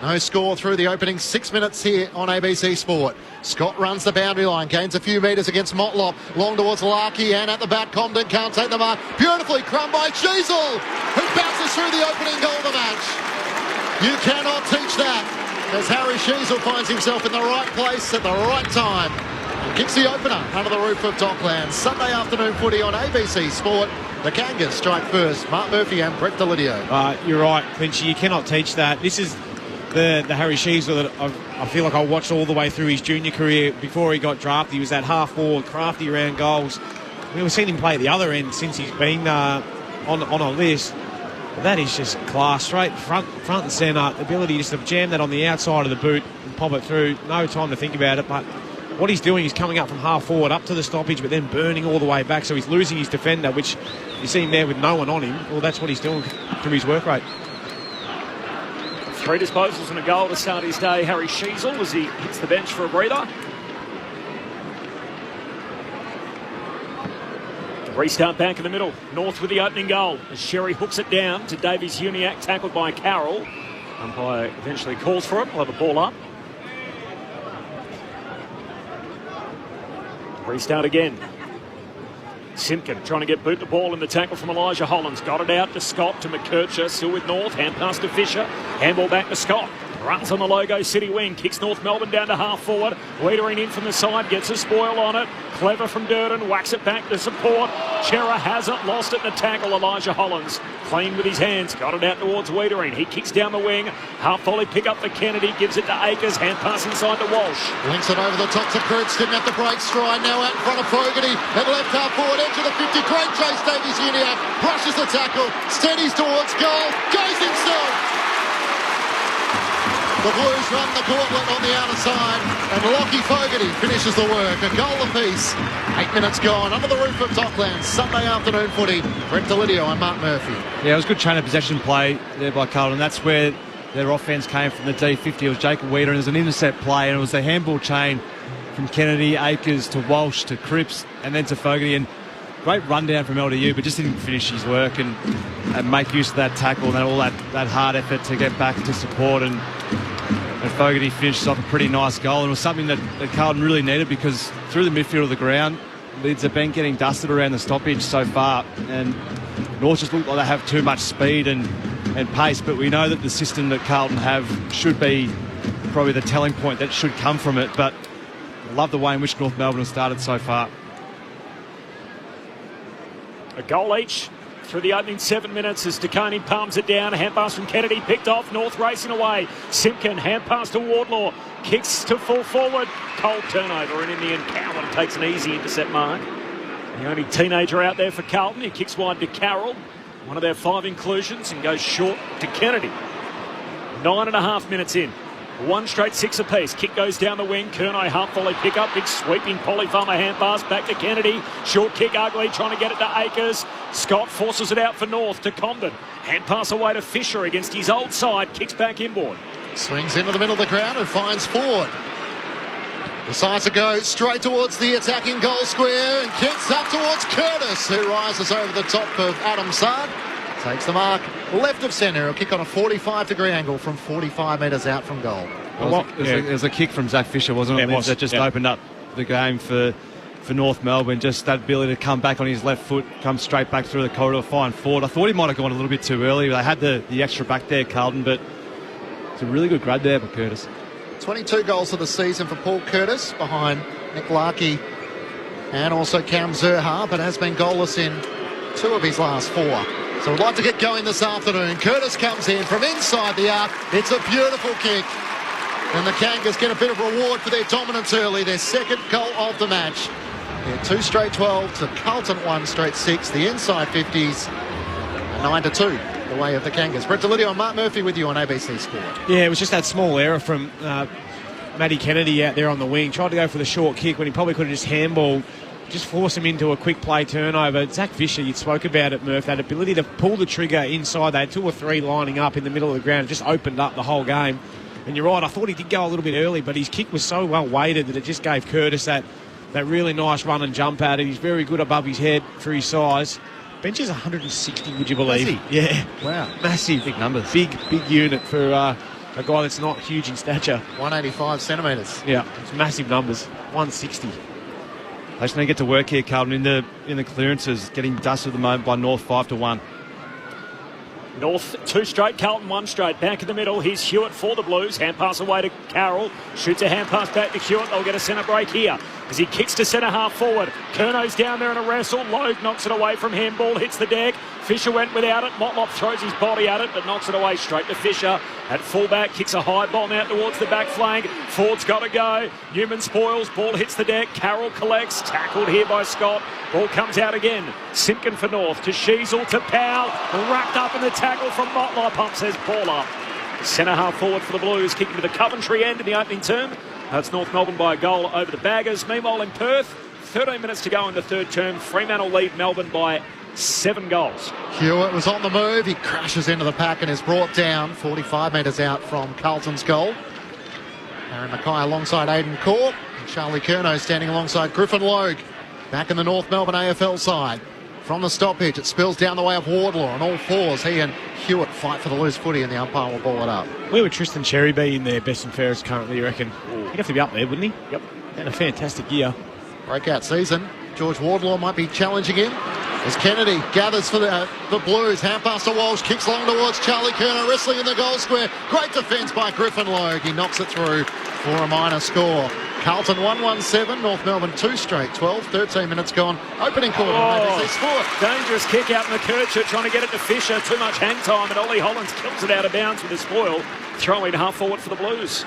No score through the opening 6 minutes here on ABC Sport. Scott runs the boundary line, gains a few metres against Motlop. Long towards Larkey, and at the back, Comden can't take the mark. Beautifully crumbed by Sheasel, who bounces through the opening goal of the match. You cannot teach that. As Harry Sheasel finds himself in the right place at the right time. He kicks the opener under the roof of Docklands. Sunday afternoon footy on ABC Sport. The Kangas strike first. Mark Murphy and Brett Delidio. You're right, Quincy. You cannot teach that. This is the Harry Sheasel that I feel like I watched all the way through his junior career. Before he got drafted, he was that half-forward, crafty around goals. We've seen him play at the other end since he's been on a list. That is just class, straight front and centre. The ability just to jam that on the outside of the boot and pop it through. No time to think about it, but what he's doing is coming up from half forward up to the stoppage, but then burning all the way back. So he's losing his defender, which you see him there with no one on him. Well, that's what he's doing through his work rate. 3 disposals and a goal to start his day. Harry Sheasel as he hits the bench for a breather. Restart back in the middle. North with the opening goal as Sherry hooks it down to Davies Uniacke, tackled by Carroll. Umpire eventually calls for it. We'll have a ball up. Restart again. Simpkin trying to get boot the ball in the tackle from Elijah Hollands. Got it out to Scott, to McKercher, still with North. Hand pass to Fisher. Handball back to Scott. Runs on the Logo City wing. Kicks North Melbourne down to half forward. Wiedering in from the side. Gets a spoil on it. Clever from Durden. Whacks it back to support. Chera has it. Lost it in the tackle. Elijah Hollands clean with his hands. Got it out towards Wiedering. He kicks down the wing. Half volley pick up for Kennedy. Gives it to Akers. Hand pass inside to Walsh. Links it over the top to Kurtz. Didn't have the break stride. Now out in front of Fogarty. At left half forward. Edge of the 50. Great chase. Davies Uniacke. Brushes the tackle. Steadies towards goal. Goes himself. The Blues run the gauntlet on the outer side, and Lockie Fogarty finishes the work. A goal apiece. 8 minutes gone. Under the roof of Docklands. Sunday afternoon footy. Brett Delidio and Mark Murphy. Yeah, it was good chain of possession play there by Carlton. That's where their offense came from the D50. It was Jacob Wiedering. It was an intercept play, and it was the handball chain from Kennedy, Akers to Walsh to Cripps, and then to Fogarty. And great rundown from LDU, but just didn't finish his work and make use of that tackle and all that hard effort to get back to support. And Fogarty finishes off a pretty nice goal, and it was something that Carlton really needed, because through the midfield of the ground, Lids have been getting dusted around the stoppage so far, and North just look like they have too much speed and pace, but we know that the system that Carlton have should be probably the telling point that should come from it. But I love the way in which North Melbourne has started so far. A goal each through the opening 7 minutes as DeConey palms it down. Hand pass from Kennedy, picked off. North racing away. Simpkin, hand pass to Wardlaw. Kicks to full forward. Cold turnover, and in the end, Cowan takes an easy intercept mark. The only teenager out there for Carlton. He kicks wide to Carroll, one of their 5 inclusions, and goes short to Kennedy. 9.5 minutes in. 1 straight 6 apiece. Kick goes down the wing. Curnow half volley pick up. Big sweeping Polyfarmer hand pass back to Kennedy. Short kick ugly, trying to get it to Akers. Scott forces it out for North to Condon. Hand pass away to Fisher against his old side. Kicks back inboard. Swings into the middle of the ground and finds Ford. Decides to go straight towards the attacking goal square and kicks up towards Curtis, who rises over the top of Adam Saad. Takes the mark left of centre. He'll kick on a 45-degree angle from 45 metres out from goal. It was a kick from Zach Fisher, wasn't it? That just opened up the game for North Melbourne. Just that ability to come back on his left foot, come straight back through the corridor, find Ford. I thought he might have gone a little bit too early. They had the extra back there, Carlton, but it's a really good grab there by Curtis. 22 goals of the season for Paul Curtis, behind Nick Larkey and also Cam Zerha, but has been goalless in 2 of his last 4. So we'd like to get going this afternoon. Curtis comes in from inside the arc. It's a beautiful kick. And the Kangas get a bit of reward for their dominance early. Their second goal of the match. They're 2 straight 12 to Carlton 1 straight 6. The inside 50s 9-2 the way of the Kangas. Brett Delidio and Mark Murphy with you on ABC Sport. Yeah, it was just that small error from Matty Kennedy out there on the wing. Tried to go for the short kick when he probably could have just handballed. Just force him into a quick play turnover. Zach Fisher, you spoke about it, Murph, that ability to pull the trigger inside. They had 2 or 3 lining up in the middle of the ground. It just opened up the whole game. And you're right, I thought he did go a little bit early, but his kick was so well weighted that it just gave Curtis that really nice run and jump at it. He's very good above his head for his size. Bench is 160, would you believe? Yeah. Wow. Massive. Big numbers. Big unit for a guy that's not huge in stature. 185 centimetres. Yeah, it's massive numbers. 160. They just need to get to work here, Carlton, in the clearances, getting dusted at the moment by North 5-1. North 2 straight, Carlton 1 straight. Back in the middle, here's Hewitt for the Blues. Hand pass away to Carroll. Shoots a hand pass back to Hewitt. They'll get a centre break here as he kicks to centre half forward. Curnow's down there in a wrestle. Logue knocks it away from him. Ball hits the deck. Fisher went without it. Motlop throws his body at it but knocks it away straight to Fisher. At fullback, kicks a high bomb out towards the back flank. Ford's got to go. Newman spoils. Ball hits the deck. Carroll collects. Tackled here by Scott. Ball comes out again. Simpkin for North to Sheasel to Powell. Wrapped up in the tackle from Motlop. Up says Paula. Centre half forward for the Blues, kicking to the Coventry end in the opening term. That's North Melbourne by a goal over the Baggers. Meanwhile in Perth, 13 minutes to go in the third term. Fremantle lead Melbourne by 7 goals. Hewitt was on the move. He crashes into the pack and is brought down 45 metres out from Carlton's goal. Aaron Mackay alongside Aidan Corp. And Charlie Curnow standing alongside Griffin Logue. Back in the North Melbourne AFL side. From the stoppage, it spills down the way of Wardlaw on all fours. He and Hewitt fight for the loose footy and the umpire will ball it up. Where would Tristan Cherry be in their best and fairest currently, you reckon? He'd have to be up there, wouldn't he? Yep. Had a fantastic year. Breakout season. George Wardlaw might be challenging him. As Kennedy gathers for the Blues. Hand pass to Walsh. Kicks long towards Charlie Curnow. Wrestling in the goal square. Great defence by Griffin Logue. He knocks it through for a minor score. Carlton 1-1-7. North Melbourne 2 straight 12. 13 minutes gone. Opening quarter. ABC Sport. Dangerous kick out McKercher trying to get it to Fisher. Too much hang time, and Ollie Hollands kills it out of bounds with a spoil. Throwing half forward for the Blues.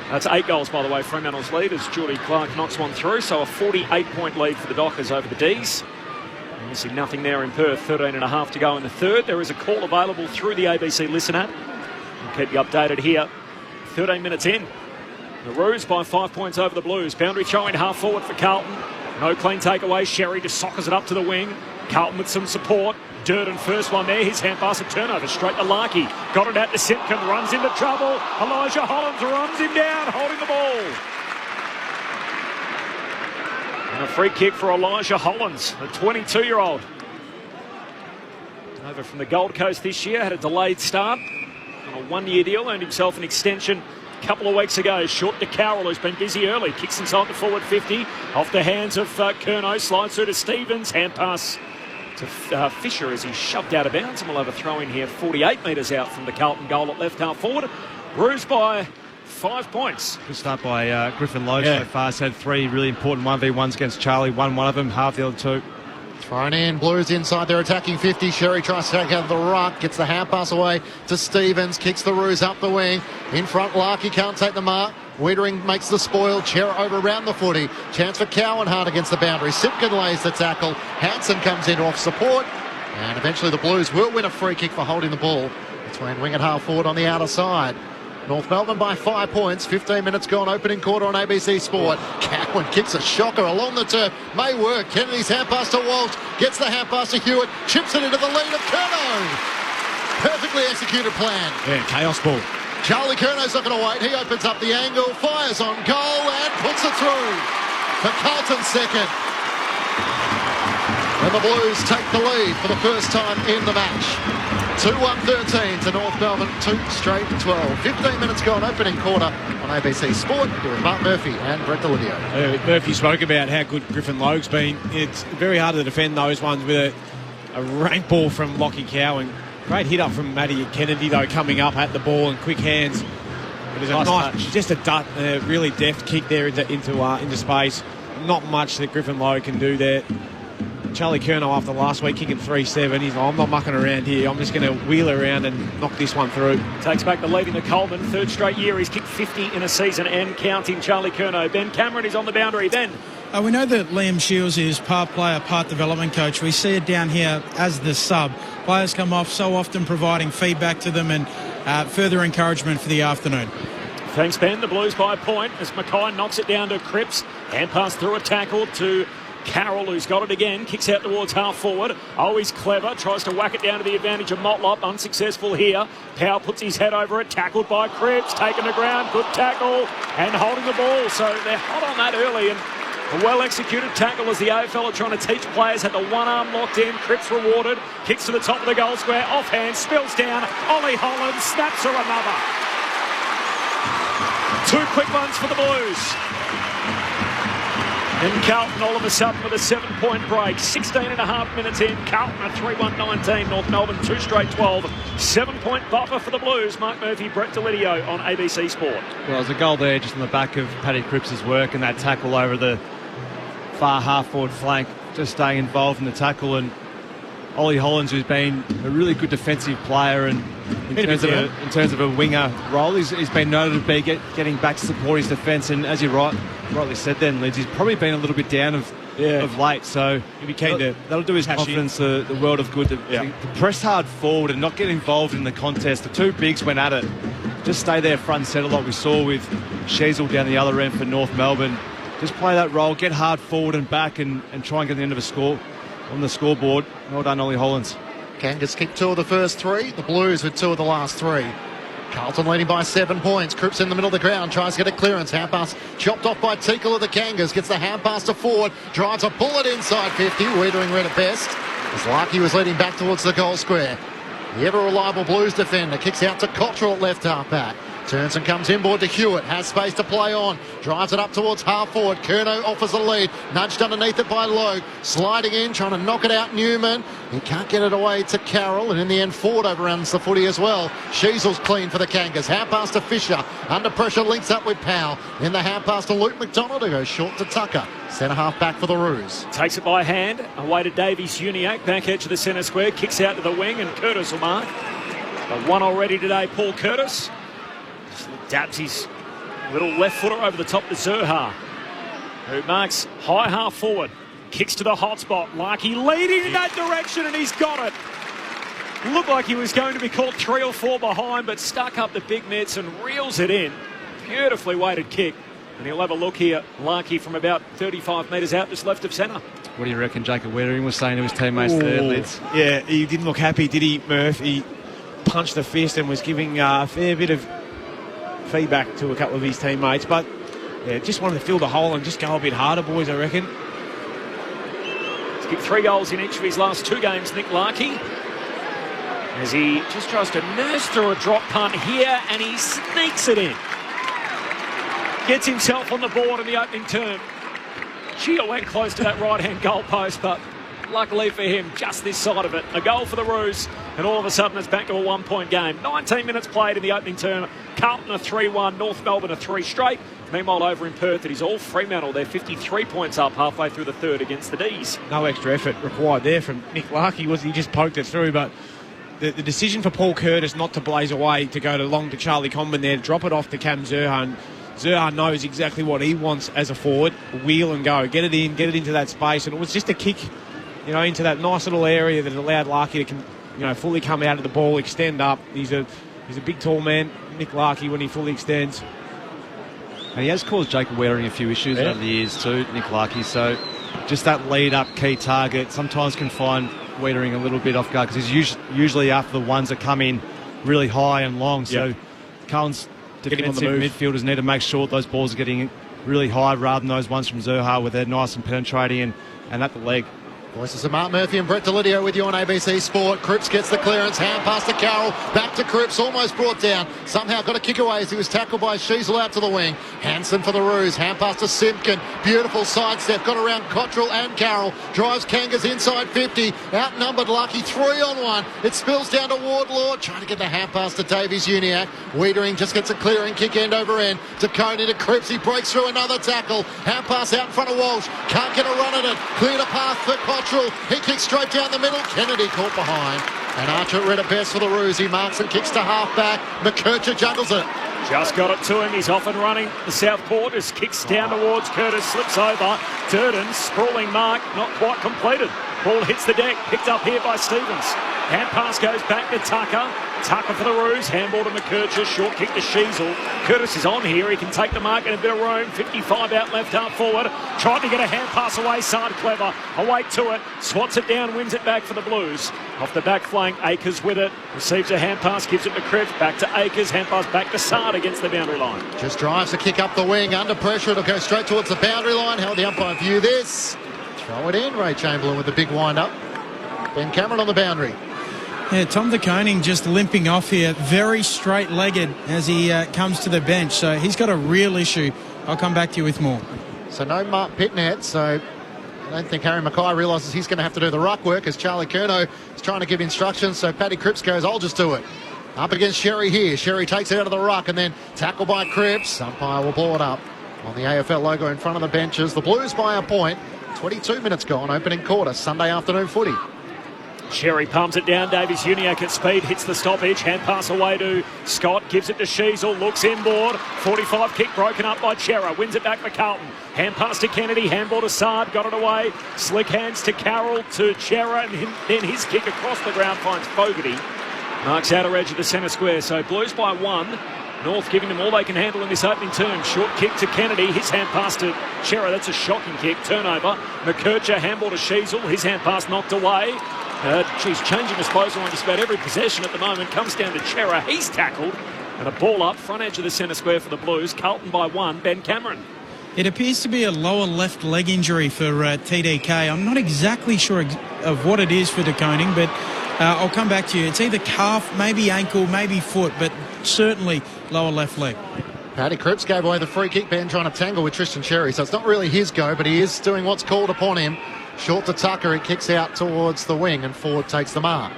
That's 8 goals, by the way, Fremantle's lead as Geordie Clark knocks one through. So a 48-point lead for the Dockers over the D's. Missing nothing there in Perth. 13.5 to go in the third. There is a call available through the ABC Listen app. We'll keep you updated here. 13 minutes in. The Roos by 5 points over the Blues. Boundary throwing half forward for Carlton. No clean takeaway. Sherry just sockers it up to the wing. Carlton with some support. Durden first one there. His hand pass and turnover straight to Larkey. Got it out to Simpkin. Runs into trouble. Elijah Hollands runs him down, holding the ball. And a free kick for Elijah Hollands, the 22-year-old. Over from the Gold Coast this year. Had a delayed start on a 1-year deal. Earned himself an extension a couple of weeks ago. Short to Carroll, who's been busy early. Kicks inside the forward 50. Off the hands of Curnow. Slides through to Stevens. Hand pass to Fisher as he's shoved out of bounds. And we'll have a throw in here 48 metres out from the Carlton goal at left half forward. Roos by 5 points. Good start by Griffin Logue so far. He's had 3 really important 1v1s against Charlie. Won one of them, half the other 2. Thrown in, Blues inside their attacking 50. Sherry tries to take out of the ruck, gets the hand pass away to Stevens, kicks the Roos up the wing. In front, Larkey can't take the mark. Wiedering makes the spoil, Chera over around the footy. Chance for Cowanhart against the boundary. Simpkin lays the tackle. Hansen comes in off support. And eventually the Blues will win a free kick for holding the ball between wing and half forward on the outer side. North Melbourne by 5 points. 15 minutes gone, opening quarter on ABC Sport. Cowan kicks a shocker along the turf. May work. Kennedy's hand pass to Walsh. Gets the hand pass to Hewitt. Chips it into the lead of Curnow. Perfectly executed plan. Yeah, chaos ball. Charlie Curnow's not going to wait. He opens up the angle, fires on goal and puts it through for Carlton's second. And the Blues take the lead for the first time in the match. 2-1-13 to North Melbourne, 2 straight 12. 15 minutes gone, opening quarter on ABC Sport. Here with Mark Murphy and Brett Delidio. Murphy spoke about how good Griffin Logue's been. It's very hard to defend those ones with a rank ball from Lockie Cowan. Great hit up from Matty Kennedy, though, coming up at the ball and quick hands. It was just a really deft kick there into space. Not much that Griffin Logue can do there. Charlie Curnow, after last week, kicking 3-7, he's like, I'm not mucking around here. I'm just going to wheel around and knock this one through. Takes back the lead in the Coleman. Third straight year he's kicked 50 in a season and counting. Charlie Curnow. Ben Cameron is on the boundary. Ben. We know that Liam Shields is part player, part development coach. We see it down here as the sub. Players come off so often, providing feedback to them and further encouragement for the afternoon. Thanks, Ben. The Blues by a point as Mackay knocks it down to Cripps. Hand pass through a tackle to Carroll, who's got it again, kicks out towards half forward. Oh, he's clever, tries to whack it down to the advantage of Motlop, unsuccessful here. Powell puts his head over it, tackled by Cripps, taken to ground, good tackle, and holding the ball. So they're hot on that early, and a well-executed tackle as the AFL are trying to teach players, had the one arm locked in. Cripps rewarded, kicks to the top of the goal square, offhand, spills down. Ollie Holland snaps her another. 2 quick ones for the Blues. And Carlton all of a sudden with a 7-point break. 16 and a half minutes in. Carlton a 3-1-19. North Melbourne 2 straight 12. 7-point buffer for the Blues. Mark Murphy, Brett Delidio on ABC Sport. Well, there's a goal there just on the back of Paddy Cripps' work and that tackle over the far half-forward flank. Just staying involved in the tackle, and Ollie Hollands, who's been a really good defensive player and in terms of a winger role, he's been noted to be getting back to support his defence, and as you rightly said then, Lids, he's probably been a little bit down of late, so that'll do his confidence the world of good to press hard forward and not get involved in the contest. The two bigs went at it. Just stay there front and centre like we saw with Sheasel down the other end for North Melbourne. Just play that role, get hard forward and back and try and get the end of a score on the scoreboard. Well done, Ollie Hollands. Kangas kicked 2 of the first 3. The Blues with 2 of the last 3. Carlton leading by 7 points. Cripps in the middle of the ground, tries to get a clearance. Hand pass chopped off by Tinkle of the Kangas. Gets the hand pass to forward, drives a bullet inside 50. We're doing red at best. As Larkey was leading back towards the goal square. The ever-reliable Blues defender kicks out to Cottrell at left half back. Turns and comes inboard to Hewitt. Has space to play on. Drives it up towards half forward. Curnow offers a lead. Nudged underneath it by Logue. Sliding in, trying to knock it out Newman. He can't get it away to Carroll. And in the end, Ford overruns the footy as well. Sheasel's clean for the Kangas. Hand pass to Fisher. Under pressure, links up with Powell. In the hand pass to Luke McDonald, who goes short to Tucker. Centre half back for the Roos. Takes it by hand. Away to Davies Uniacke. Back edge of the centre square. Kicks out to the wing, and Curtis will mark. But one already today, Paul Curtis. Dabs his little left footer over the top to Zerha, who marks high half forward. Kicks to the hot spot. Larkey leading in that direction, and he's got it. Looked like he was going to be caught 3 or 4 behind, but stuck up the big mitts and reels it in. Beautifully weighted kick. And he'll have a look here. Larkey from about 35 metres out, just left of centre. What do you reckon Jacob Wettering was saying to his teammates there, Lids? Yeah, he didn't look happy, did he, Murph? He punched the fist and was giving a fair bit of feedback to a couple of his teammates, but just wanted to fill the hole and just go a bit harder, boys, I reckon. He's kicked 3 goals in each of his last 2 games, Nick Larkey, as he just tries to nurse through a drop punt here, and he sneaks it in. Gets himself on the board in the opening term. Chia went close to that right-hand goal post, but luckily for him, just this side of it. A goal for the Roos. And all of a sudden it's back to a 1-point game. 19 minutes played in the opening term. Carlton a 3-1, North Melbourne a 3 straight. Meanwhile, over in Perth, it is all Fremantle. They're 53 points up halfway through the third against the D's. No extra effort required there from Nick Larkey. He just poked it through, but the decision for Paul Curtis not to blaze away, to go long to Charlie Comben there, drop it off to Cam Zurhaar. And Zurhaar knows exactly what he wants as a forward. Wheel and go. Get it in, get it into that space. And it was just a kick, into that nice little area that allowed Larkey to fully come out of the ball, extend up. He's a big, tall man, Nick Larkey, when he fully extends. And he has caused Jacob Weitering a few issues over the years too, Nick Larkey. So just that lead-up key target sometimes can find Weitering a little bit off guard, because he's usually after the ones that come in really high and long. So Carlton's defensive midfielders need to make sure those balls are getting really high rather than those ones from Zurhaar where they're nice and penetrating and at the leg. Voices of Mark Murphy and Brett Delidio with you on ABC Sport. Cripps gets the clearance, hand pass to Carroll, back to Cripps, almost brought down. Somehow got a kick away as he was tackled by Sheasel out to the wing. Hansen for the Roos, hand pass to Simpkin. Beautiful sidestep, got around Cottrell and Carroll. Drives Kangas inside 50, outnumbered Lucky, 3-on-1. It spills down to Wardlaw, trying to get the hand pass to Davies-Uniacke. Weitering just gets a clearing kick end over end to Coney to Cripps. He breaks through another tackle. Hand pass out in front of Walsh. Can't get a run at it. Cleared a path for Cottrell. He kicks straight down the middle. Kennedy caught behind. And Archer read it best for the Roos. He marks and kicks to half-back. McKercher juggles it. Just got it to him. He's off and running. The South Quarters kicks down towards Curtis. Slips over. Durden, sprawling mark. Not quite completed. Ball hits the deck. Picked up here by Stevens. Hand pass goes back to Tucker. Tucker for the Roos. Handball to McKercher. Short kick to Sheasel. Curtis is on here. He can take the mark in a bit of room. 55 out left, half forward. Tried to get a hand pass away. Sard clever. Away to it. Swats it down. Wins it back for the Blues. Off the back flank. Akers with it. Receives a hand pass. Gives it to Cripps. Back to Akers. Hand pass back to Sard against the boundary line. Just drives a kick up the wing. Under pressure. It'll go straight towards the boundary line. Held the umpire view this. Throw it in. Ray Chamberlain with the big wind up. Ben Cameron on the boundary. Yeah, Tom de Koning just limping off here, very straight-legged as he comes to the bench. So he's got a real issue. I'll come back to you with more. So no Mark Pitnet, so I don't think Harry Mackay realises he's going to have to do the ruck work as Charlie Curnow is trying to give instructions. So Paddy Cripps goes, I'll just do it. Up against Sherry here. Sherry takes it out of the ruck and then tackled by Cripps. Umpire will blow it up on the AFL logo in front of the benches. The Blues by a point. 22 minutes gone, opening quarter, Sunday afternoon footy. Sherry palms it down. Davies-Uniacke at speed, hits the stoppage. Hand pass away to Scott, gives it to Sheasel, looks inboard. 45 kick broken up by Chera, wins it back for Carlton. Hand pass to Kennedy, handball to Sard, got it away. Slick hands to Carroll, to Chera, and then his kick across the ground finds Fogarty. Marks outer edge of the centre square, so Blues by 1. North giving them all they can handle in this opening term. Short kick to Kennedy, his hand pass to Chera, that's a shocking kick, turnover. McKercher, handball to Sheasel, his hand pass knocked away. She's changing disposal on just about every possession at the moment. Comes down to Chera. He's tackled. And a ball up, front edge of the centre square for the Blues. Carlton by 1. Ben Cameron. It appears to be a lower left leg injury for TDK. I'm not exactly sure of what it is for de Koning, but I'll come back to you. It's either calf, maybe ankle, maybe foot, but certainly lower left leg. Paddy Cripps gave away the free kick, Ben trying to tangle with Tristan Sherry, so it's not really his go, but he is doing what's called upon him. Short to Tucker, it kicks out towards the wing and forward takes the mark.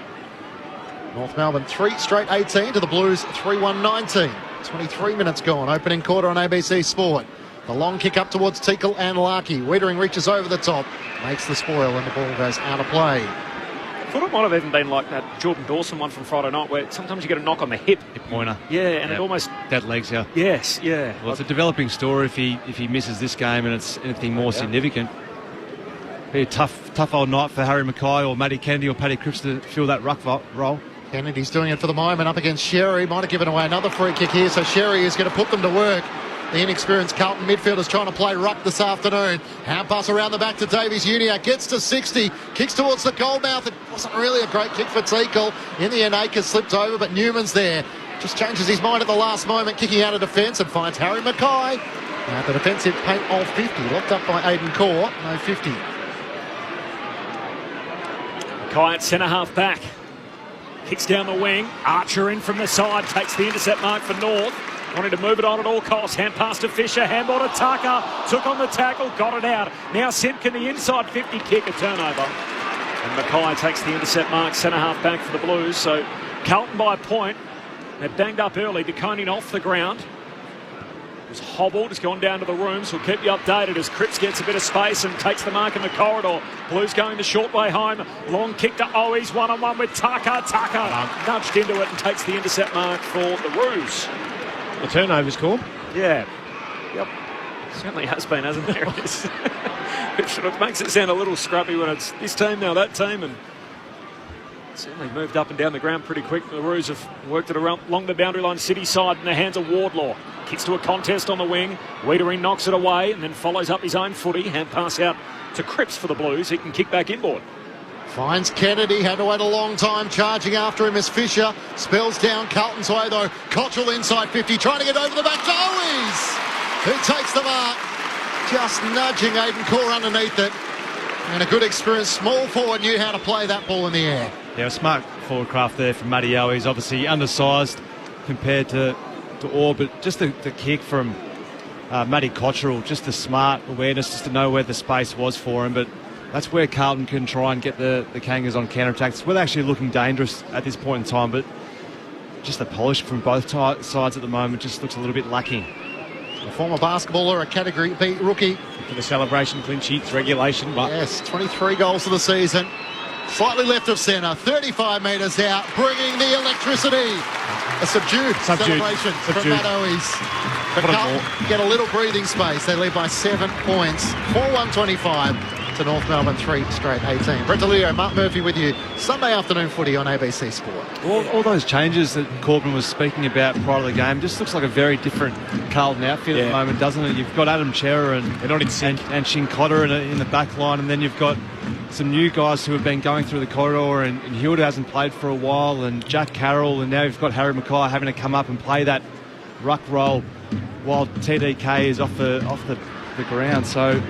North Melbourne 3 straight 18 to the Blues 3-1-19. 23 minutes gone, opening quarter on ABC Sport. The long kick up towards Teakle and Larkey. Weitering reaches over the top, makes the spoil and the ball goes out of play. I thought it might have even been like that Jordan Dawson one from Friday night where sometimes you get a knock on the hip. Hip pointer. Yeah, and it almost... Dead legs, yeah. Yes, yeah. Well, it's a developing story if he misses this game and it's anything more significant. Be a tough old night for Harry Mackay or Matty Kennedy or Paddy Cripps to fill that ruck role. Kennedy's doing it for the moment up against Sherry. Might have given away another free kick here, so Sherry is going to put them to work. The inexperienced Carlton midfielders trying to play ruck this afternoon. Hand pass around the back to Davies-Uniacke. Gets to 60. Kicks towards the goal mouth. It wasn't really a great kick for Teakle. In the end, Akers slipped over, but Newman's there. Just changes his mind at the last moment, kicking out of defence and finds Harry Mackay. Now the defensive paint of 50. Locked up by Aidan Corr. No 50. Mackay at centre half back. Kicks down the wing. Archer in from the side. Takes the intercept mark for North. Wanting to move it on at all costs. Hand pass to Fisher. Handball to Tucker. Took on the tackle. Got it out. Now Simpkin the inside 50 kick. A turnover. And Mackay takes the intercept mark, centre-half back for the Blues. So Carlton by a point. They're banged up early. De Koning off the ground. Was hobbled, has gone down to the rooms. We'll keep you updated as Cripps gets a bit of space and takes the mark in the corridor. Blues going the short way home. Long kick to Owies, one-on-one with Tucker. Tucker nudged into it and takes the intercept mark for the Roos. The turnover's called. Yeah. Yep. Certainly has been, hasn't there? It sort of makes it sound a little scruffy when it's this team, now that team, and certainly moved up and down the ground pretty quick. The Roos have worked it around along the boundary line, City side, in the hands of Wardlaw. Kicks to a contest on the wing. Wiedering knocks it away and then follows up his own footy. Hand pass out to Cripps for the Blues. He can kick back inboard. Finds Kennedy, had to wait a long time. Charging after him is Fisher. Spells down Carlton's way though. Cottrell inside 50, trying to get over the back to Owies, who takes the mark. Just nudging Aiden Core underneath it. And a good experienced small forward knew how to play that ball in the air. Yeah, a smart forward craft there from Matty Owies. Obviously undersized compared to Orr, but just the kick from Matty Cottrell, just the smart awareness, just to know where the space was for him. But that's where Carlton can try and get the Kangas on counter-attacks. We're actually looking dangerous at this point in time, but just the polish from both sides at the moment just looks a little bit lacking. A former basketballer, a Category B rookie. For the celebration, clean sheets, regulation. But yes, 23 goals for the season. Slightly left of centre, 35 metres out, bringing the electricity. A subdued celebration from Matt Owies. But Carlton get a little breathing space. They lead by 7 points, 4-1-25 to North Melbourne, 3 straight 18. Brett DeLeo, Mark Murphy with you. Sunday afternoon footy on ABC Sport. All those changes that Corbin was speaking about prior to the game just looks like a very different Carlton outfit at the moment, doesn't it? You've got Adam Chera and Shinkotta in the back line, and then you've got some new guys who have been going through the corridor, and Hilda hasn't played for a while, and Jack Carroll, and now you've got Harry Mackay having to come up and play that ruck role while TDK is off the ground. So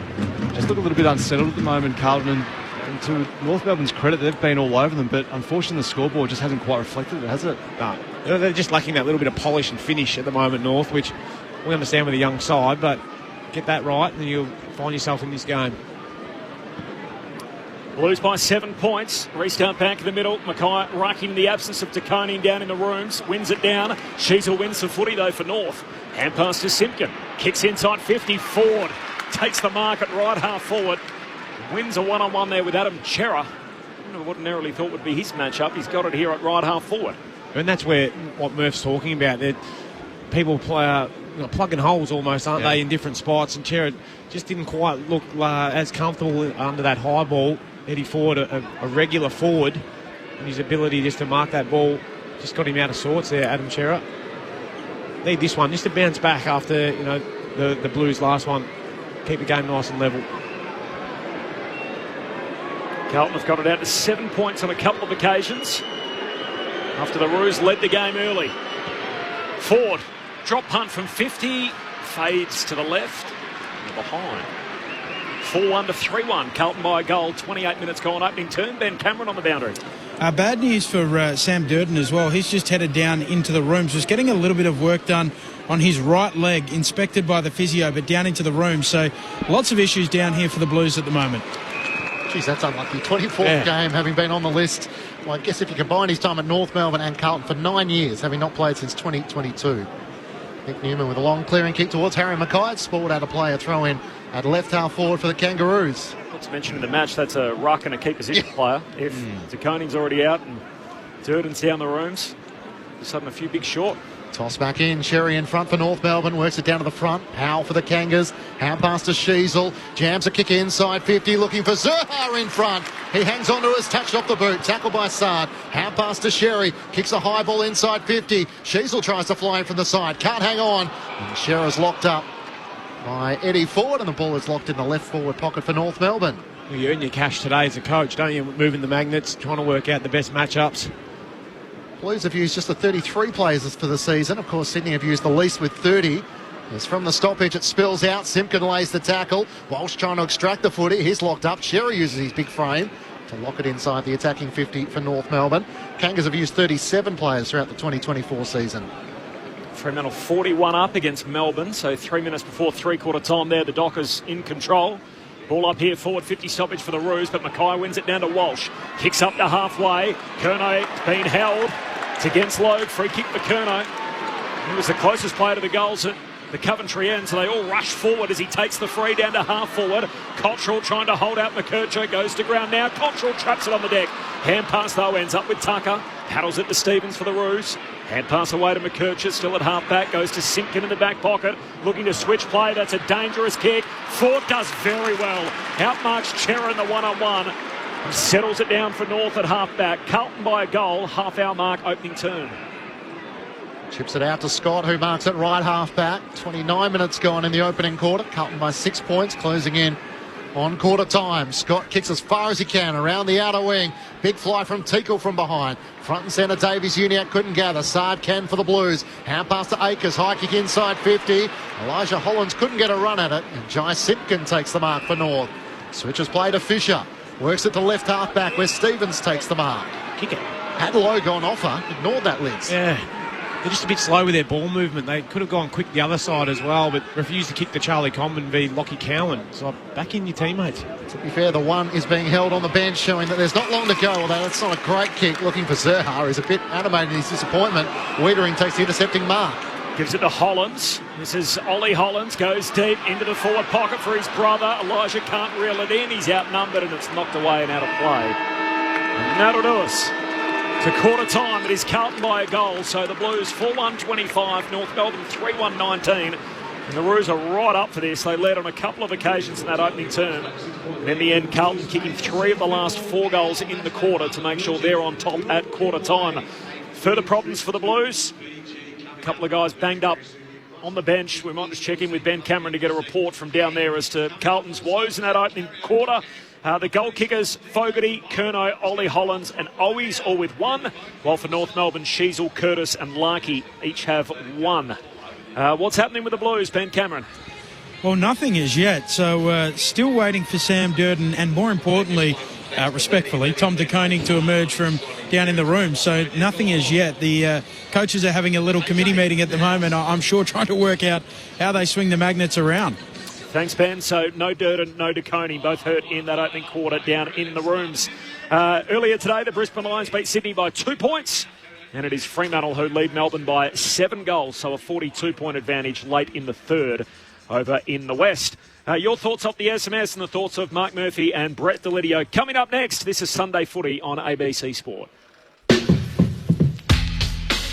just look a little bit unsettled at the moment, Carlton, and to North Melbourne's credit, they've been all over them, but unfortunately the scoreboard just hasn't quite reflected it, has it? No, they're just lacking that little bit of polish and finish at the moment, North, which we understand with a young side, but get that right and you'll find yourself in this game. Blues by 7 points. Restart back in the middle. Mackay rucking in the absence of De Koning down in the rooms. Wins it down. Sheasel wins the footy though for North. Hand pass to Simpkin. Kicks inside 50. Ford takes the mark at right half forward. Wins a one-on-one there with Adam Chera. I ordinarily thought would be his matchup. He's got it here at right half forward. And that's where what Murph's talking about. That people play plugging holes almost, aren't they, in different spots. And Chera just didn't quite look as comfortable under that high ball. Eddie Ford, a regular forward, and his ability just to mark that ball just got him out of sorts there, Adam Chera. Need this one just to bounce back after the Blues' last one. Keep the game nice and level. Carlton have got it out to 7 points on a couple of occasions after the Roos led the game early. Ford, drop punt from 50, fades to the left and behind. 4-1 to 3-1. Carlton by a goal. 28 minutes gone opening turn. Ben Cameron on the boundary. Bad news for Sam Durden as well. He's just headed down into the rooms. Was getting a little bit of work done on his right leg, inspected by the physio, but down into the room. So lots of issues down here for the Blues at the moment. Geez, that's unlucky. 24th game, having been on the list. Well, I guess if you combine his time at North Melbourne and Carlton for 9 years, having not played since 2022. Nick Newman with a long clearing kick towards Harry Mackay. Sport out a play, a throw in at left half forward for the Kangaroos. Let's mention in the match that's a ruck and a key position player. If De Koning's already out and Durden's down the rooms, all of a sudden a few big short. Toss back in, Sherry in front for North Melbourne, works it down to the front. Powell for the Kangas, hand pass to Sheasel, jams a kick inside 50, looking for Zurhar in front. He hangs on to us, touched off the boot, tackled by Saad. Hand pass to Sherry, kicks a high ball inside 50. Sheasel tries to fly in from the side, can't hang on. And Sherrer's locked up by Eddie Ford, and the ball is locked in the left forward pocket for North Melbourne. Well, you earn your cash today as a coach, don't you? Moving the magnets, trying to work out the best matchups. Blues have used just the 33 players for the season. Of course, Sydney have used the least with 30. As from the stoppage, it spills out. Simpkin lays the tackle. Walsh trying to extract the footy. He's locked up. Sherry uses his big frame to lock it inside the attacking 50 for North Melbourne. Kangas have used 37 players throughout the 2024 season. Fremantle 41 up against Melbourne, so 3 minutes before three-quarter time there, the Dockers in control. Ball up here, forward 50 stoppage for the Roos, but Mackay wins it down to Walsh. Kicks up to halfway. Curnow being held. It's against Logue. Free kick for Curnow. He was the closest player to the goals at the Coventry end, so they all rush forward as he takes the free down to half forward. Cottrell trying to hold out McKercher, goes to ground now. Cottrell traps it on the deck. Hand pass though ends up with Tucker. Paddles it to Stevens for the Roos. Hand pass away to McKercher, still at half back. Goes to Simpkin in the back pocket, looking to switch play. That's a dangerous kick. Ford does very well. Outmarks Cherra in the one-on-one. He settles it down for North at half back. Carlton by a goal, half-hour mark, opening turn. Chips it out to Scott, who marks it right half back. 29 minutes gone in the opening quarter. Carlton by 6 points, closing in on quarter time. Scott kicks as far as he can around the outer wing. Big fly from Teakle from behind. Front and centre, Davies Uniac couldn't gather. Saad can for the Blues. Hand pass to Akers, high kick inside 50. Elijah Hollands couldn't get a run at it. And Jai Simpkin takes the mark for North. Switches play to Fisher. Works it to left half back where Stevens takes the mark. Kick it. Had Lowe gone off her, ignored that, Lids. Yeah. They're just a bit slow with their ball movement. They could have gone quick the other side as well, but refused to kick the Charlie Comben v Lockie Cowan. So back in your teammates. To be fair, the one is being held on the bench, showing that there's not long to go, although that's not a great kick. Looking for Zerha, who's a bit animated in his disappointment. Wiedering takes the intercepting mark. Gives it to Hollands. This is Ollie Hollands, goes deep into the forward pocket for his brother. Elijah can't reel it in. He's outnumbered and it's knocked away and out of play. And that'll do us. To quarter time, it is Carlton by a goal. So the Blues 4-1-25, North Melbourne 3-1-19. And the Roos are right up for this. They led on a couple of occasions in that opening term. And in the end, Carlton kicking 3 of the last 4 goals in the quarter to make sure they're on top at quarter time. Further problems for the Blues. A couple of guys banged up on the bench. We might just check in with Ben Cameron to get a report from down there as to Carlton's woes in that opening quarter. The goal kickers, Fogarty, Curnow, Ollie Hollands and Owies all with 1, while for North Melbourne, Sheasel, Curtis and Larkey each have 1. What's happening with the Blues, Ben Cameron? Well, nothing as yet. So still waiting for Sam Durden and, more importantly, respectfully, Tom de Koning to emerge from down in the room. So nothing as yet. The coaches are having a little committee meeting at the moment, I'm sure, trying to work out how they swing the magnets around. Thanks, Ben. So no Durden, no de Koning, both hurt in that opening quarter down in the rooms. Earlier today, the Brisbane Lions beat Sydney by 2 points. And it is Fremantle who lead Melbourne by 7 goals, so a 42-point advantage late in the third over in the West. Your thoughts off the SMS and the thoughts of Mark Murphy and Brett Delidio coming up next. This is Sunday Footy on ABC Sport.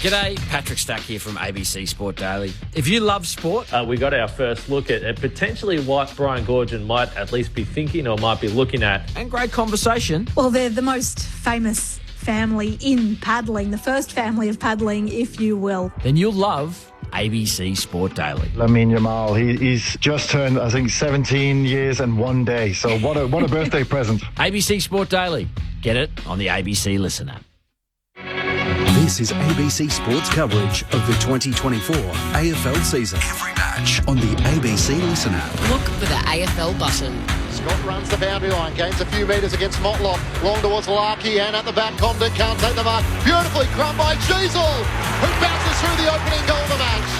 G'day, Patrick Stack here from ABC Sport Daily. If you love sport... we got our first look at potentially what Brian Goorjian might at least be thinking or might be looking at. And great conversation. Well, they're the most famous family in paddling, the first family of paddling, if you will. Then you'll love ABC Sport Daily. Lamine Yamal, he's just turned, I think, 17 years and 1 day. So what a birthday present. ABC Sport Daily. Get it on the ABC Listen app. This is ABC Sports coverage of the 2024 AFL season. Every match on the ABC Listen app. Look for the AFL button. Scott runs the boundary line, gains a few metres against Motlop. Long towards Larkey and at the back, Comden can't take the mark. Beautifully crumbed by Sheasel, who bounces through the opening goal of the match.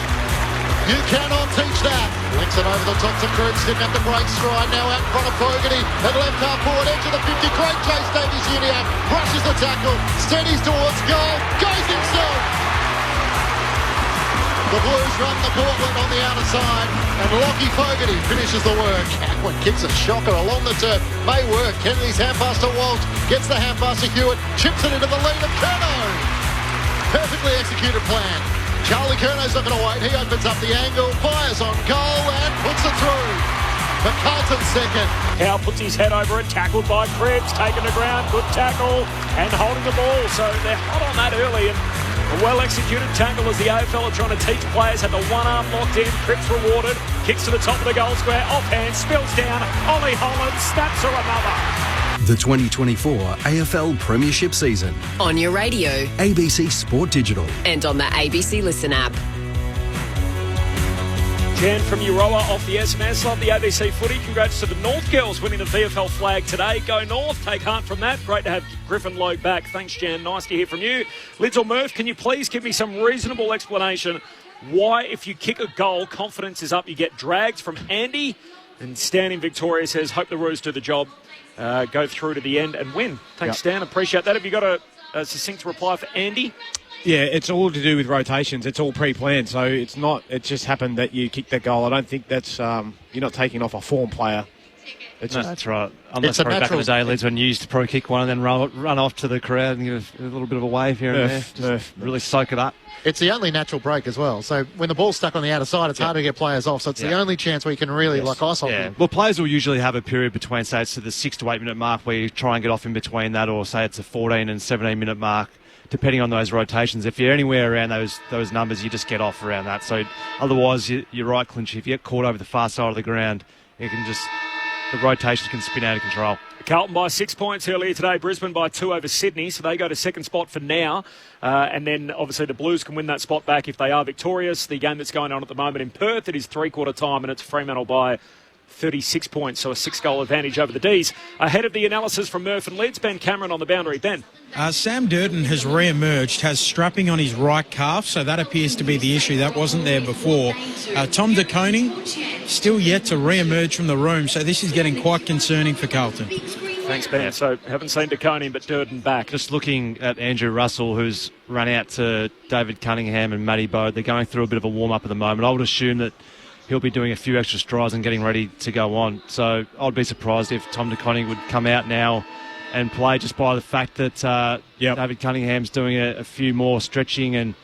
You cannot teach that. Links it over the top to Cruz, didn't have to break stride. Now out in front of Fogarty at left half forward edge of the 50. Great chase, Davies Uniac brushes the tackle, steadies towards goal, goes himself. The Blues run the gauntlet on the outer side, and Lockie Fogarty finishes the work. Atwood kicks a shocker along the turf. May work. Kennedy's hand pass to Walsh, gets the hand pass to Hewitt, chips it into the lead of Curnow. Perfectly executed plan. Charlie Curnow's not going to wait. He opens up the angle, fires on goal and puts it through. For Carlton's second. Howe puts his head over it, tackled by Krebs, taken to ground, good tackle and holding the ball. So they're hot on that early and a well-executed tackle as the AFL are trying to teach players, had the one arm locked in, Cripps rewarded, kicks to the top of the goal square, offhand, spills down, Ollie Holland snaps her another. The 2024 AFL Premiership season. On your radio. ABC Sport Digital. And on the ABC Listen app. Jan from Euroa off the SMS. Love the ABC footy. Congrats to the North girls winning the VFL flag today. Go North. Take heart from that. Great to have Griffin Logue back. Thanks, Jan. Nice to hear from you. Lids or Murph, can you please give me some reasonable explanation why, if you kick a goal, confidence is up? You get dragged from Andy And Stan in Victoria says, hope the Roos do the job, go through to the end and win. Thanks, Stan. Appreciate that. Have you got a succinct reply for Andy? Yeah, it's all to do with rotations. It's all pre-planned, so it's not. It just happened that you kicked that goal. I don't think that's you're not taking off a form player. That's right. Unless probably back in the day, Lids, when you used to pro kick one and then run off to the crowd and give a little bit of a wave here and there. Just really soak it up. It's the only natural break as well. So when the ball's stuck on the outer side, it's hard to get players off. So it's the only chance where you can really, like ice hockey. Yeah. Well, players will usually have a period between, say, it's to the 6 to 8 minute mark where you try and get off in between that, or say it's a 14 and 17 minute mark, depending on those rotations. If you're anywhere around those numbers, you just get off around that. So otherwise, you're right, Clinchy. If you get caught over the far side of the ground, you can just... the rotation can spin out of control. Carlton by 6 points earlier today. Brisbane by 2 over Sydney, so they go to second spot for now. And then, obviously, the Blues can win that spot back if they are victorious. The game that's going on at the moment in Perth, it is three-quarter time, and it's Fremantle by 36 points, so a 6-goal advantage over the D's. Ahead of the analysis from Murph and Leeds, Ben Cameron on the boundary. Ben. Sam Durden has re-emerged, has strapping on his right calf, so that appears to be the issue. That wasn't there before. Tom De Koning still yet to re-emerge from the room, so this is getting quite concerning for Carlton. Thanks, Ben. So, haven't seen De Koning, but Durden back. Just looking at Andrew Russell, who's run out to David Cunningham and Matty Bode. They're going through a bit of a warm-up at the moment. I would assume that he'll be doing a few extra strides and getting ready to go on. So I'd be surprised if Tom De Koning would come out now and play, just by the fact that David Cunningham's doing a few more stretching and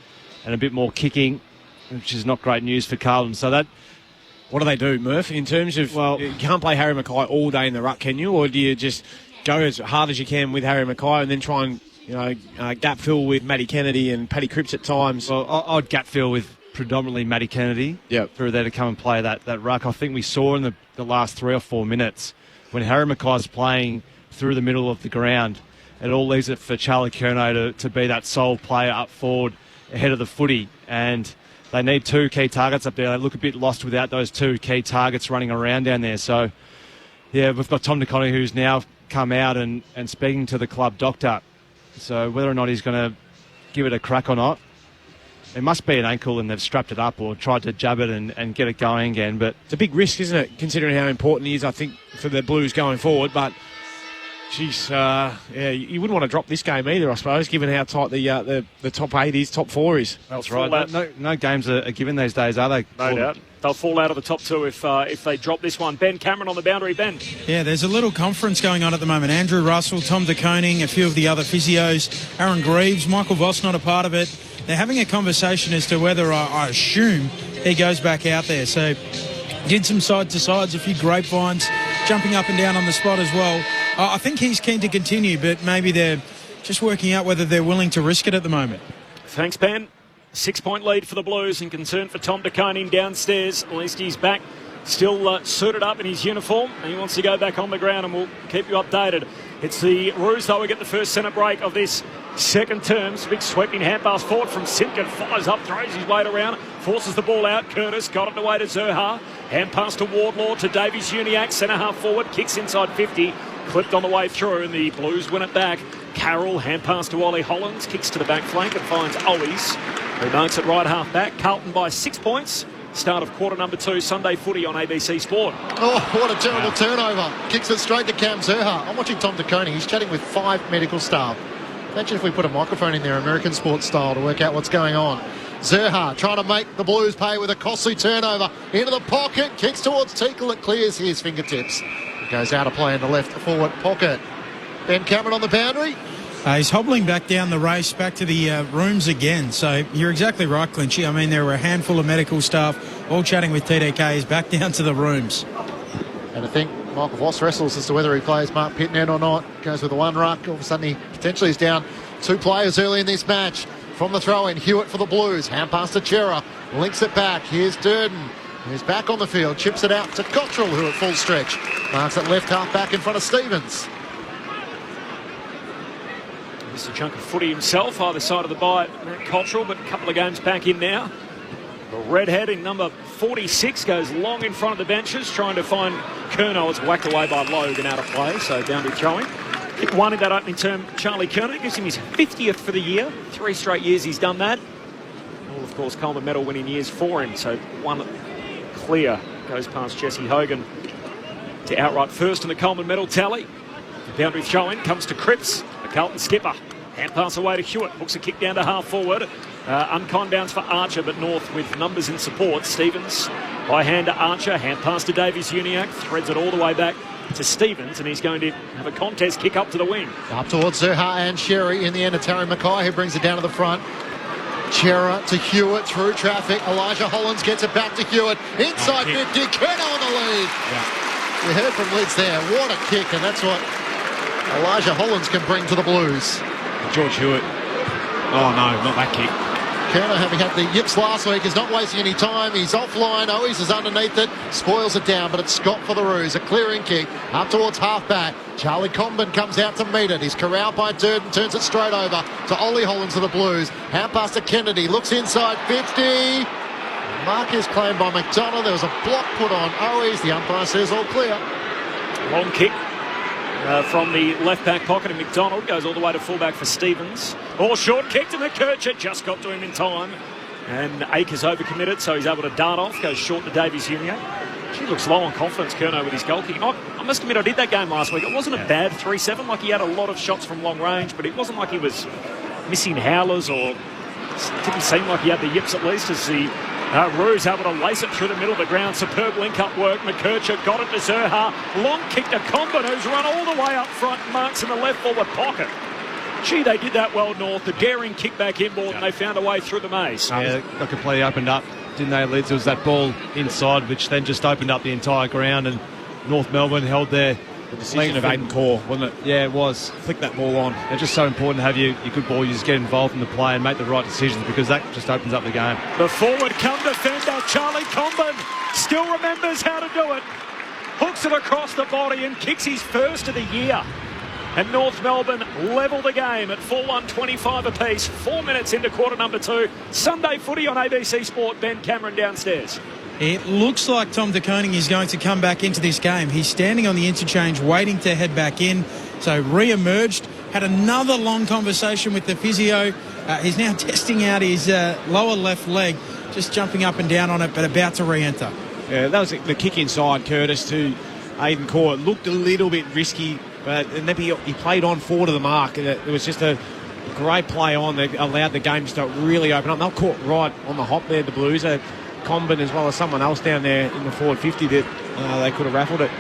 a bit more kicking, which is not great news for Carlton. So that... What do they do, Murph, in terms of... Well, you can't play Harry Mackay all day in the ruck, can you? Or do you just go as hard as you can with Harry Mackay and then try and gap fill with Matty Kennedy and Paddy Cripps at times? Well, I'd gap fill with predominantly Matty Kennedy through there to come and play that ruck. I think we saw in the last 3 or 4 minutes when Harry Mackay's playing through the middle of the ground, it all leaves it for Charlie Curnow to be that sole player up forward ahead of the footy. And they need 2 key targets up there. They look a bit lost without those 2 key targets running around down there. So, yeah, we've got Tom De Koning, who's now come out and speaking to the club doctor. So whether or not he's going to give it a crack or not, it must be an ankle and they've strapped it up or tried to jab it and get it going again. But it's a big risk, isn't it, considering how important he is, I think, for the Blues going forward. But, geez, you wouldn't want to drop this game either, I suppose, given how tight the top 8 is, top 4 is. That's right. No games are given these days, are they? No doubt. They'll fall out of the top 2 if they drop this one. Ben Cameron on the boundary. Ben. Yeah, there's a little conference going on at the moment. Andrew Russell, Tom De Koning, a few of the other physios, Aaron Greaves, Michael Voss not a part of it. They're having a conversation as to whether, I assume, he goes back out there. So did some side-to-sides, a few grapevines, jumping up and down on the spot as well. I think he's keen to continue, but maybe they're just working out whether they're willing to risk it at the moment. Thanks, Ben. 6-point lead for the Blues, and concern for Tom De Koning downstairs. At least he's back, still suited up in his uniform, and he wants to go back on the ground, and we'll keep you updated. It's the Roos, though. We get the first centre break of this second term. It's a big sweeping hand pass forward from Simpkin. Fires up, throws his weight around, forces the ball out. Curtis got it away to Zerha. Hand pass to Wardlaw, to Davies Uniacke. Centre half forward, kicks inside 50. Clipped on the way through, and the Blues win it back. Carroll, hand pass to Ollie Hollins. Kicks to the back flank and finds Owies, who marks it right half back. Carlton by 6 points. Start of quarter number 2, Sunday footy on ABC Sport. Oh, what a terrible turnover. Kicks it straight to Cam Zerha. I'm watching Tom De Koning. He's chatting with 5 medical staff. Imagine if we put a microphone in there, American sports style, to work out what's going on. Zerha trying to make the Blues pay with a costly turnover. Into the pocket, kicks towards Teakle. It clears his fingertips. It goes out of play in the left forward pocket. Ben Cameron on the boundary. He's hobbling back down the race, back to the rooms again. So you're exactly right, Clinchy. I mean, there were a handful of medical staff all chatting with TDK. He's back down to the rooms. And I think Michael Voss wrestles as to whether he plays Mark Pitnet or not. Goes with the one ruck. All of a sudden he potentially is down 2 players early in this match. From the throw-in, Hewitt for the Blues. Hand pass to Chera. Links it back. Here's Durden. He's back on the field. Chips it out to Cottrell, who at full stretch marks it left half back in front of Stevens. Mr. Chunk of footy himself, either side of the bye, Matt Cottrell, but a couple of games back in now. The redhead in number 46 goes long in front of the benches, trying to find Curnow. It's whacked away by Logan out of play, so boundary throwing. Kick 1 in that opening term, Charlie Curnow. Gives him his 50th for the year. 3 straight years he's done that. All, of course, Coleman medal winning years for him, so 1 clear goes past Jesse Hogan. to outright first in the Coleman medal tally. The boundary throw-in comes to Cripps, the Carlton skipper. Hand pass away to Hewitt, hooks a kick down to half forward. Unkind bounce for Archer, but North with numbers in support. Stevens by hand to Archer, hand pass to Davies-Uniacke, threads it all the way back to Stevens, and he's going to have a contest kick up to the wing. Up towards Zerha and Sherry. In the end of Terry Mackay, who brings it down to the front. Chera to Hewitt through traffic. Elijah Hollins gets it back to Hewitt. Inside 50, Kerno on the lead. Yeah. You heard from Lids there. What a kick, and that's what Elijah Hollins can bring to the Blues. George Hewitt. Oh, no, not that kick. Kerno, having had the yips last week, is not wasting any time. He's offline. Owies is underneath it. Spoils it down, but it's Scott for the Roos. A clearing kick up towards half-back. Charlie Comben comes out to meet it. He's corralled by Durden, turns it straight over to Ollie Hollins of the Blues. Hand pass to Kennedy. Looks inside 50. Mark is claimed by McDonough. There was a block put on Owies. The umpire says all clear. Long kick. From the left-back pocket of McDonald, goes all the way to fullback for Stevens. All short kick to McKercher, just got to him in time. And Akers overcommitted, so he's able to dart off, goes short to Davies-Uniacke. She looks low on confidence, Kerno, with his goal kicking. I must admit, I did that game last week. It wasn't a bad 3-7, like he had a lot of shots from long range, but it wasn't like he was missing howlers, or didn't seem like he had the yips at least, as the Roos able to lace it through the middle of the ground. Superb link-up work. McKercher got it to Zerha. Long kick to Comben, who's run all the way up front. Marks in the left forward pocket. Gee, they did that well, North. The daring kick back inboard, and they found a way through the maze. Yeah, got completely opened up, didn't they, Lids? It was that ball inside, which then just opened up the entire ground, and North Melbourne held their decision of Aiden Core, wasn't it? Yeah, it was. Flick that ball on. It's just so important to have your good ball users get involved in the play and make the right decisions, because that just opens up the game. The forward come defender, Charlie Comben, still remembers how to do it. Hooks it across the body and kicks his first of the year. And North Melbourne level the game at 4-1-25 apiece. 4 minutes into quarter number 2. Sunday footy on ABC Sport. Ben Cameron downstairs. It looks like Tom De Koning is going to come back into this game. He's standing on the interchange waiting to head back in. So re-emerged, had another long conversation with the physio. He's now testing out his lower left leg, just jumping up and down on it, but about to re-enter. Yeah, that was the kick inside, Curtis, to Aiden Core. It looked a little bit risky, but then he played on forward of the mark. It was just a great play on. They allowed the game to really open up. They were caught right on the hop there, the Blues. Comben as well as someone else down there in the forward 50 that they could have raffled it.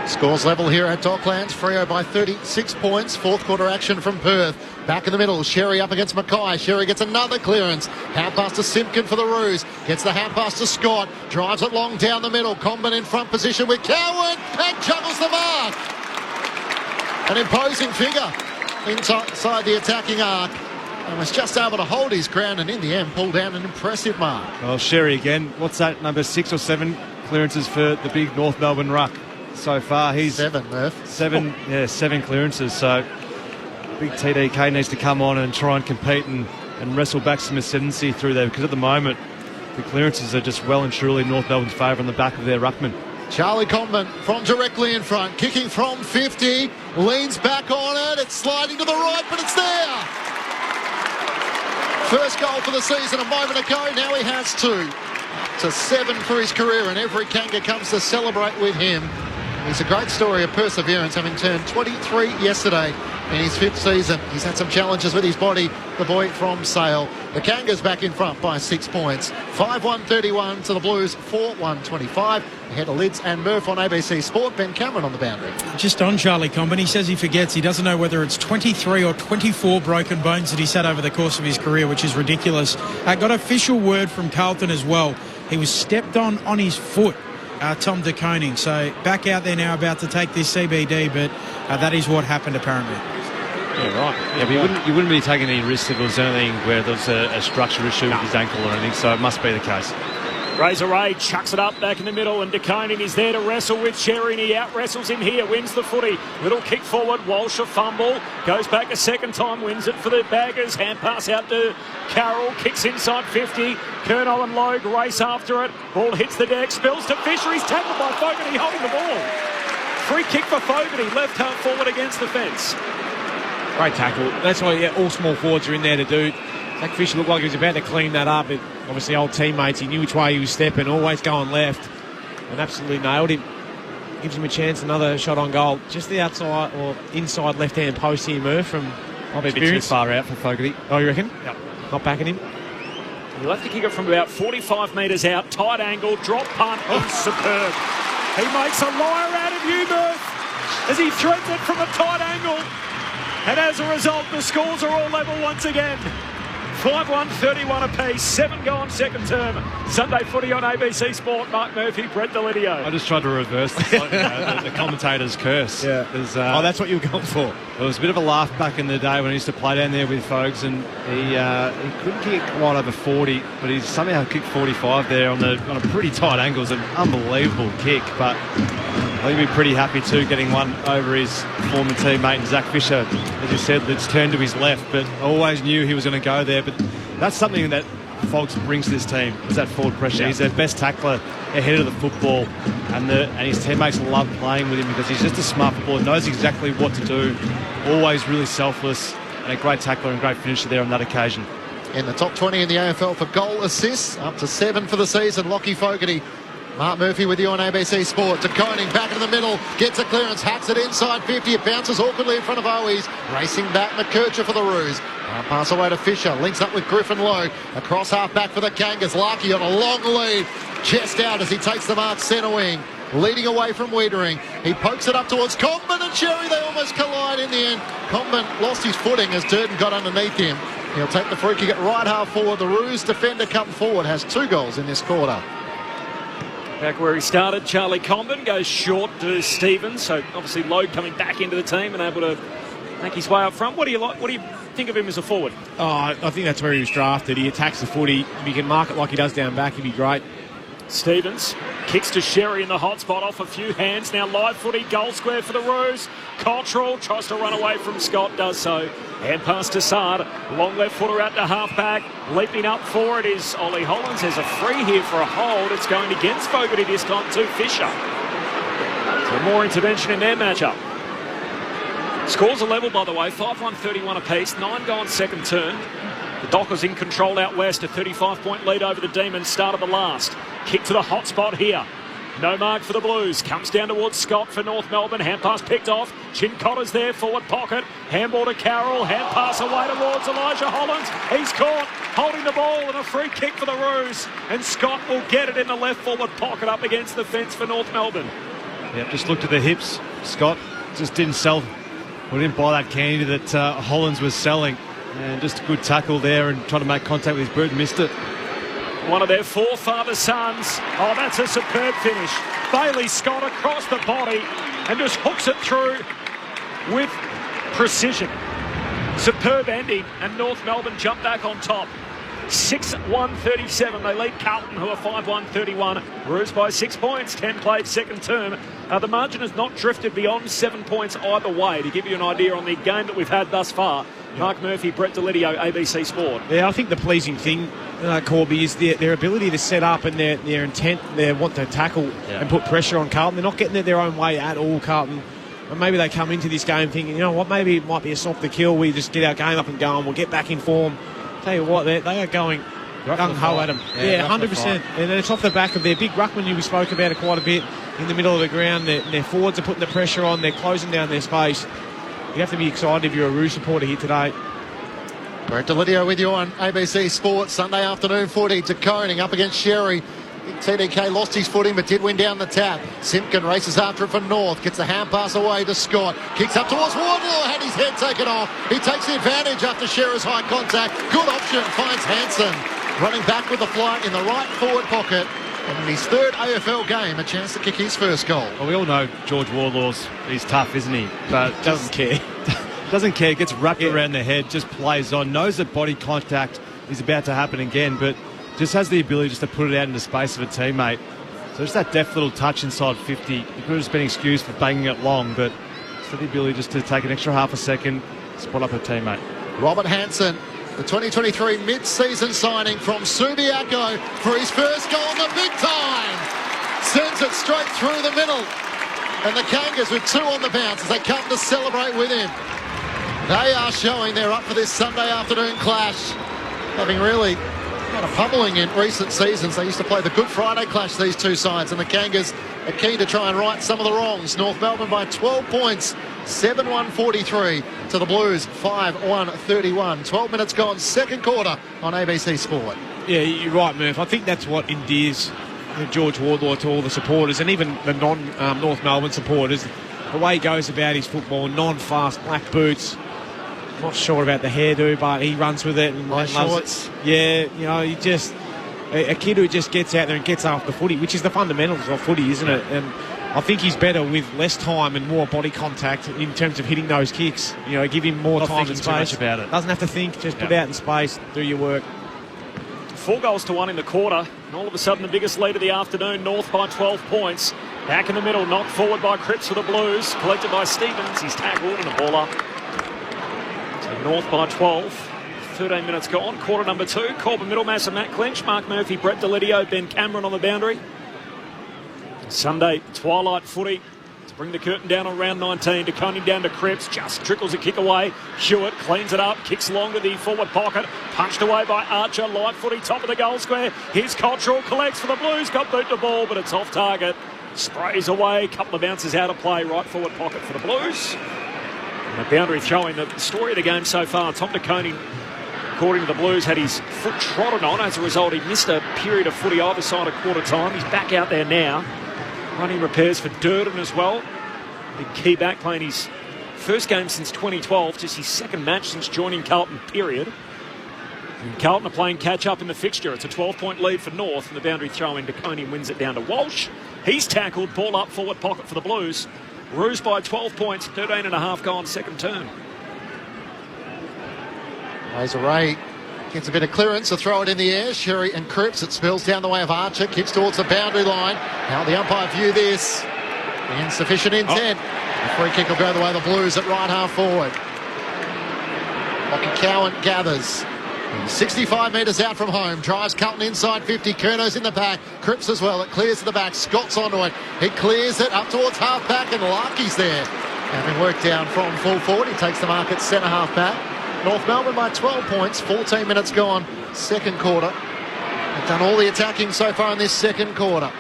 Scores level here at Docklands. Freo by 36 points. Fourth quarter action from Perth. Back in the middle, Sherry up against Mackay. Sherry gets another clearance. Hand pass to Simpkin for the Roos. Gets the hand pass to Scott. Drives it long down the middle. Comben in front position with Cowan and juggles the mark. An imposing figure inside the attacking arc. And was just able to hold his ground and in the end pull down an impressive mark. Well, Sherry again. What's that, number 6 or 7 clearances for the big North Melbourne ruck so far? He's 7, Murph. 7, yeah, 7 clearances. So big TDK needs to come on and try and compete and wrestle back some ascendancy through there, because at the moment the clearances are just well and truly North Melbourne's favour on the back of their ruckman. Charlie Comben from directly in front, kicking from 50, leans back on it. It's sliding to the right, but it's there. First goal for the season a moment ago. Now he has 2. Up to 7 for his career, and every Kanga comes to celebrate with him. He's a great story of perseverance, having turned 23 yesterday in his 5th season. He's had some challenges with his body, the boy from Sale. The Kangas back in front by 6 points. 5-1-31 to the Blues, 4-1-25. Ahead of Lids and Murph on ABC Sport. Ben Cameron on the boundary. Just on Charlie Comben, he says he forgets. He doesn't know whether it's 23 or 24 broken bones that he's had over the course of his career, which is ridiculous. Got official word from Carlton as well. He was stepped on his foot, Tom De Koning. So back out there now, about to take this CBD, but that is what happened apparently. Yeah, right. Yeah, but you wouldn't be taking any risks if there was anything where there was a structural issue with his ankle or anything, so it must be the case. Razor Ray chucks it up back in the middle, and De Koning is there to wrestle with Sherry, and he out-wrestles him here, wins the footy. Little kick forward, Walsh a fumble, goes back a second time, wins it for the Baggers. Hand pass out to Carroll, kicks inside 50. Kerno and Logue race after it. Ball hits the deck, spills to Fisher. He's tackled by Fogarty holding the ball. Free kick for Fogarty, left half forward against the fence. Great tackle. That's why all small forwards are in there to do. Zach Fisher looked like he was about to clean that up, but obviously old teammates, he knew which way he was stepping, always going left, and absolutely nailed him. gives him a chance, another shot on goal. Just the outside or inside left-hand post here, Murph, from Might be a bit too far out for Fogarty. Oh, you reckon? Yep. Not backing him? He'll have to kick it from about 45 metres out. Tight angle, drop punt. Oh, superb. He makes a liar out of you, Murph, as he threads it from a tight angle. And as a result, the scores are all level once again. 5-1, 31 apiece, 7 gone second term. Sunday footy on ABC Sport. Mark Murphy, Brett Delidio. I just tried to reverse the commentator's curse. Yeah. That's what you were going for. It was a bit of a laugh back in the day when I used to play down there with folks, and he couldn't kick quite over 40, but he somehow kicked 45 there on a pretty tight angle. It was an unbelievable kick, but I think he'd be pretty happy too, getting one over his former teammate Zach Fisher. As you said, it's turned to his left, but I always knew he was going to go there. But that's something that Fox brings to this team, is that forward pressure. Yeah. He's their best tackler ahead of the football, and his teammates love playing with him because he's just a smart footballer, knows exactly what to do, always really selfless, and a great tackler and great finisher there on that occasion. In the top 20 in the AFL for goal assists, up to 7 for the season. Lockie Fogarty. Mark Murphy with you on ABC Sport. De Koning back in the middle, gets a clearance, hacks it inside 50, it bounces awkwardly in front of Owies, racing back McKercher for the Roos. Pass away to Fisher, links up with Griffin Lowe, across half back for the Kangas. Larkey on a long lead, chest out as he takes the mark centre wing, leading away from Wiedering. He pokes it up towards Comben and Cherry, they almost collide in the end. Comben lost his footing as Durden got underneath him. He'll take the free kick at right half forward. The Roos defender come forward, has 2 goals in this quarter. Back where he started, Charlie Comben goes short to Stevens. So obviously Logue coming back into the team and able to make his way up front. What do you think of him as a forward? Oh, I think that's where he was drafted. He attacks the footy. If he can mark it like he does down back, he'd be great. Stevens kicks to Sherry in the hot spot off a few hands. Now live footy, goal square for the Roos. Cottrell tries to run away from Scott, does so. Hand pass to Sard. Long left footer out to half back. Leaping up forward is Ollie Hollands. There's a free here for a hold. It's going against Fogarty this time to Fisher. So more intervention in their matchup. Scores are level, by the way. 5-1, 31 apiece. 9 gone second turn. The Dockers in control out west. A 35-point lead over the Demons. Start of the last. Kick to the hot spot here. No mark for the Blues. Comes down towards Scott for North Melbourne. Hand pass picked off. Chincotter's there. Forward pocket. Handball to Carroll. Hand pass away towards Elijah Hollands. He's caught holding the ball and a free kick for the Roos. And Scott will get it in the left forward pocket up against the fence for North Melbourne. Yep, just looked at the hips. Scott just didn't buy that candy that Hollands was selling. And just a good tackle there and trying to make contact with his boot and missed it. One of their forefather sons. Oh, that's a superb finish. Bailey Scott across the body and just hooks it through with precision. Superb ending, and North Melbourne jump back on top. 6-1-37. They lead Carlton, who are 5-1-31. Roos by 6 points. 10 played second term. The margin has not drifted beyond 7 points either way. To give you an idea on the game that we've had thus far, Mark Murphy, Brett Delidio, ABC Sport. Yeah, I think the pleasing thing, Corby, is their ability to set up and their intent, their want to tackle and put pressure on Carlton. They're not getting it their own way at all, Carlton. And maybe they come into this game thinking, you know what, maybe it might be a softer kill. We just get our game up and go and we'll get back in form. Tell you what, they are going gung-ho at them. Yeah, 100%. And it's off the back of their big ruckman we spoke about it quite a bit in the middle of the ground. Their forwards are putting the pressure on. They're closing down their space. You have to be excited if you're a Roos supporter here today. Brett Delidio with you on ABC Sports. Sunday afternoon footy. De Koning up against Sherry. TDK lost his footing but did win down the tap. Simpkin races after it for North. Gets the hand pass away to Scott. Kicks up towards Wardlaw. Had his head taken off. He takes the advantage after Sherry's high contact. Good option. Finds Hansen. Running back with the flight in the right forward pocket. And in his third AFL game, a chance to kick his first goal. Well, we all know George Wardlaw's, he's tough, isn't he? But doesn't care. Doesn't care, gets wrapped around the head, just plays on, knows that body contact is about to happen again, but just has the ability just to put it out into space of a teammate. So just that deft little touch inside 50. He could have just been excused for banging it long, but just the ability just to take an extra half a second, spot up a teammate. Robert Hansen, the 2023 mid-season signing from Subiaco for his first goal in the big time. Sends it straight through the middle. And the Kangas with 2 on the bounce as they come to celebrate with him. They are showing they're up for this Sunday afternoon clash, having really Not a pummeling in recent seasons. They used to play the Good Friday clash, these two sides, and the Kangas are keen to try and right some of the wrongs. North Melbourne by 12 points, 7-1-43 to the Blues, 5-1-31. 12 minutes gone, second quarter on ABC Sport. Yeah, you're right, Murph. I think that's what endears George Wardlaw to all the supporters and even the non-North Melbourne supporters. The way he goes about his football, non-fast, black boots. Not sure about the hairdo, but he runs with it and loves shorts. it. Yeah, he just a kid who just gets out there and gets after footy, which is the fundamentals of footy, isn't it? And I think he's better with less time and more body contact in terms of hitting those kicks. Give him more time and space. Too much about it. Doesn't have to think, just put it out in space, do your work. 4-1 in the quarter, and all of a sudden the biggest lead of the afternoon, North by 12 points. Back in the middle, knocked forward by Cripps for the Blues, collected by Stevens. He's tackled and a ball up. So North by 12. 13 minutes gone, quarter number 2. Corbin Middlemass and Matt Clinch, Mark Murphy, Brett Delidio, Ben Cameron on the boundary. Sunday, twilight footy. To bring the curtain down on round 19. DeConing down to Cripps, just trickles a kick away. Hewitt cleans it up, kicks long to the forward pocket. Punched away by Archer, light footy, top of the goal square. Here's Cottrell, collects for the Blues, got boot the ball, but it's off target. Sprays away, couple of bounces out of play, right forward pocket for the Blues. And a boundary throwing the story of the game so far. Tom DeConing, according to the Blues, had his foot trodden on. As a result, he missed a period of footy either side of quarter time. He's back out there now. Running repairs for Durden as well. Big key back, playing his first game since 2012, just his second match since joining Carlton, period. And Carlton are playing catch-up in the fixture. It's a 12-point lead for North, and the boundary throw in DeConing wins it down to Walsh. He's tackled, ball up, forward pocket for the Blues. Roos by 12 points, 13 and a half gone, second turn. Laser Ray gets a bit of clearance to throw it in the air. Sherry and Cripps, it spills down the way of Archer, kicks towards the boundary line. How the umpire view this? Insufficient intent. The free kick will go the way of the Blues at right half forward. Lockie Cowan gathers. 65 metres out from home, drives Carlton inside 50, Curno's in the back, Cripps as well, it clears to the back, Scott's onto it, he clears it up towards half back and Larky's there. Having worked down from full forward, he takes the mark at centre half back. North Melbourne by 12 points, 14 minutes gone, second quarter. They've done all the attacking so far in this second quarter.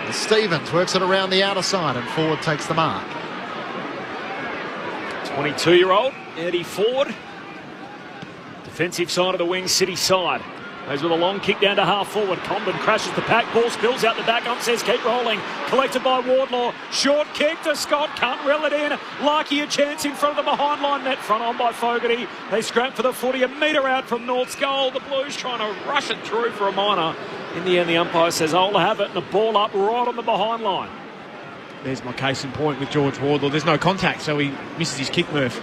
And Stevens works it around the outer side and forward takes the mark. 22-year-old Eddie Ford. Defensive side of the wing, City side. Goes with a long kick down to half forward. Comben crashes the pack. Ball spills out the back. Ump says keep rolling. Collected by Wardlaw. Short kick to Scott. Can't reel it in. Larky a chance in front of the behind line net. Front on by Fogarty. They scrap for the footy. A metre out from North's goal. The Blues trying to rush it through for a minor. In the end, the umpire says I'll have it. And the ball up right on the behind line. There's my case in point with George Wardlaw. There's no contact, so he misses his kick, Murph.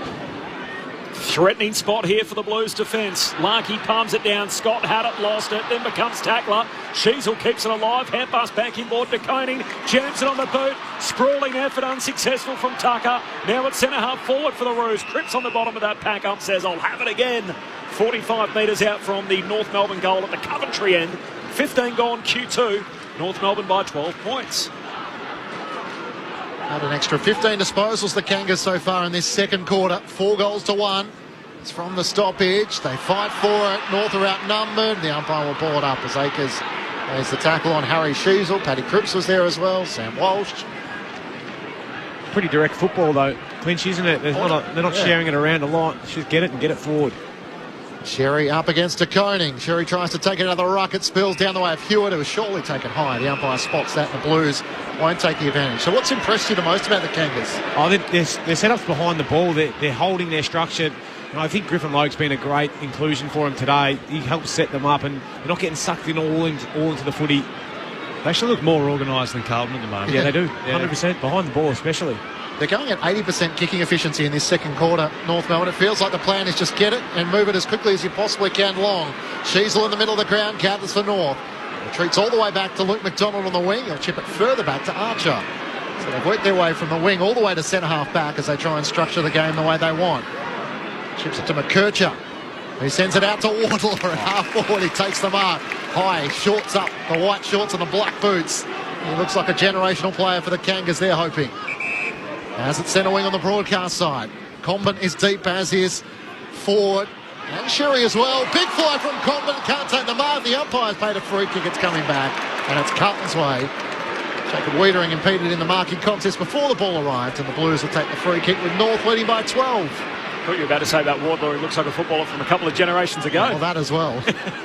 Threatening spot here for the Blues defence. Larky palms it down. Scott had it, lost it, then becomes tackler. Sheasel keeps it alive. Hand pass back inboard to Koning. Jams it on the boot. Sprawling effort unsuccessful from Tucker. Now it's centre half forward for the Roos. Cripps on the bottom of that pack up says I'll have it again. 45 metres out from the North Melbourne goal at the Coventry end. 15 gone Q2. North Melbourne by 12 points. Had an extra 15 disposals, the Kangas, so far in this second quarter. 4-1. It's from the stoppage. They fight for it. North are outnumbered. The umpire will ball it up as Akers lays the tackle on Harry Sheasel. Paddy Cripps was there as well. Sam Walsh. Pretty direct football, though, Clinch, isn't it? They're not sharing it around a lot. Just get it and get it forward. Sherry up against DeConing. Sherry tries to take another ruck. It spills down the way of Hewitt, who was surely taken high. The umpire spots that, and the Blues won't take the advantage. So what's impressed you the most about the Kangas? Oh, their setups behind the ball. They're holding their structure. And I think Griffin Logue's been a great inclusion for him today. He helps set them up, and they're not getting sucked in all into the footy. They actually look more organised than Carlton at the moment. Yeah, they do. 100% behind the ball, especially. They're going at 80% kicking efficiency in this second quarter, North Melbourne. It feels like the plan is just get it and move it as quickly as you possibly can long. Sheasel in the middle of the ground, gathers for North. Retreats all the way back to Luke McDonald on the wing. He'll chip it further back to Archer. So they've worked their way from the wing all the way to centre half back as they try and structure the game the way they want. Chips it to McKercher, who sends it out to Wardlaw at half forward. He takes the mark. High, shorts up, the white shorts and the black boots. He looks like a generational player for the Kangas, they're hoping. As it's centre wing on the broadcast side. Comben is deep, as is Ford. And Sherry as well. Big fly from Coleman. Can't take the mark. The umpire's paid a free kick. It's coming back. And it's Carlton's way. Jacob Wiedering impeded in the marking contest before the ball arrived. And the Blues will take the free kick with North leading by 12. I thought you were about to say about Wardlaw. He looks like a footballer from a couple of generations ago. Well, that as well.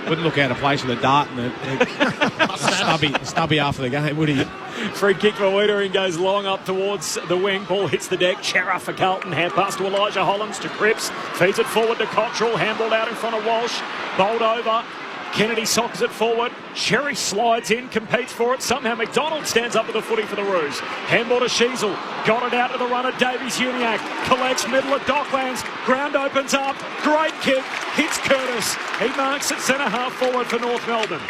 Wouldn't look out of place with a dart and a stubby after the game, would he? Free kick for Wiedering goes long up towards the wing. Ball hits the deck. Chera for Carlton. Hand pass to Elijah Hollands to Cripps. Feeds it forward to Cottrell. Handball out in front of Walsh. Bowled over. Kennedy sockers it forward. Sherry slides in, competes for it. Somehow McDonald stands up with the footy for the Roos. Handball to Sheasel. Got it out to the runner, Davies-Uniacke. Collects middle at Docklands. Ground opens up. Great kick. Hits Curtis. He marks at centre half forward for North Melbourne.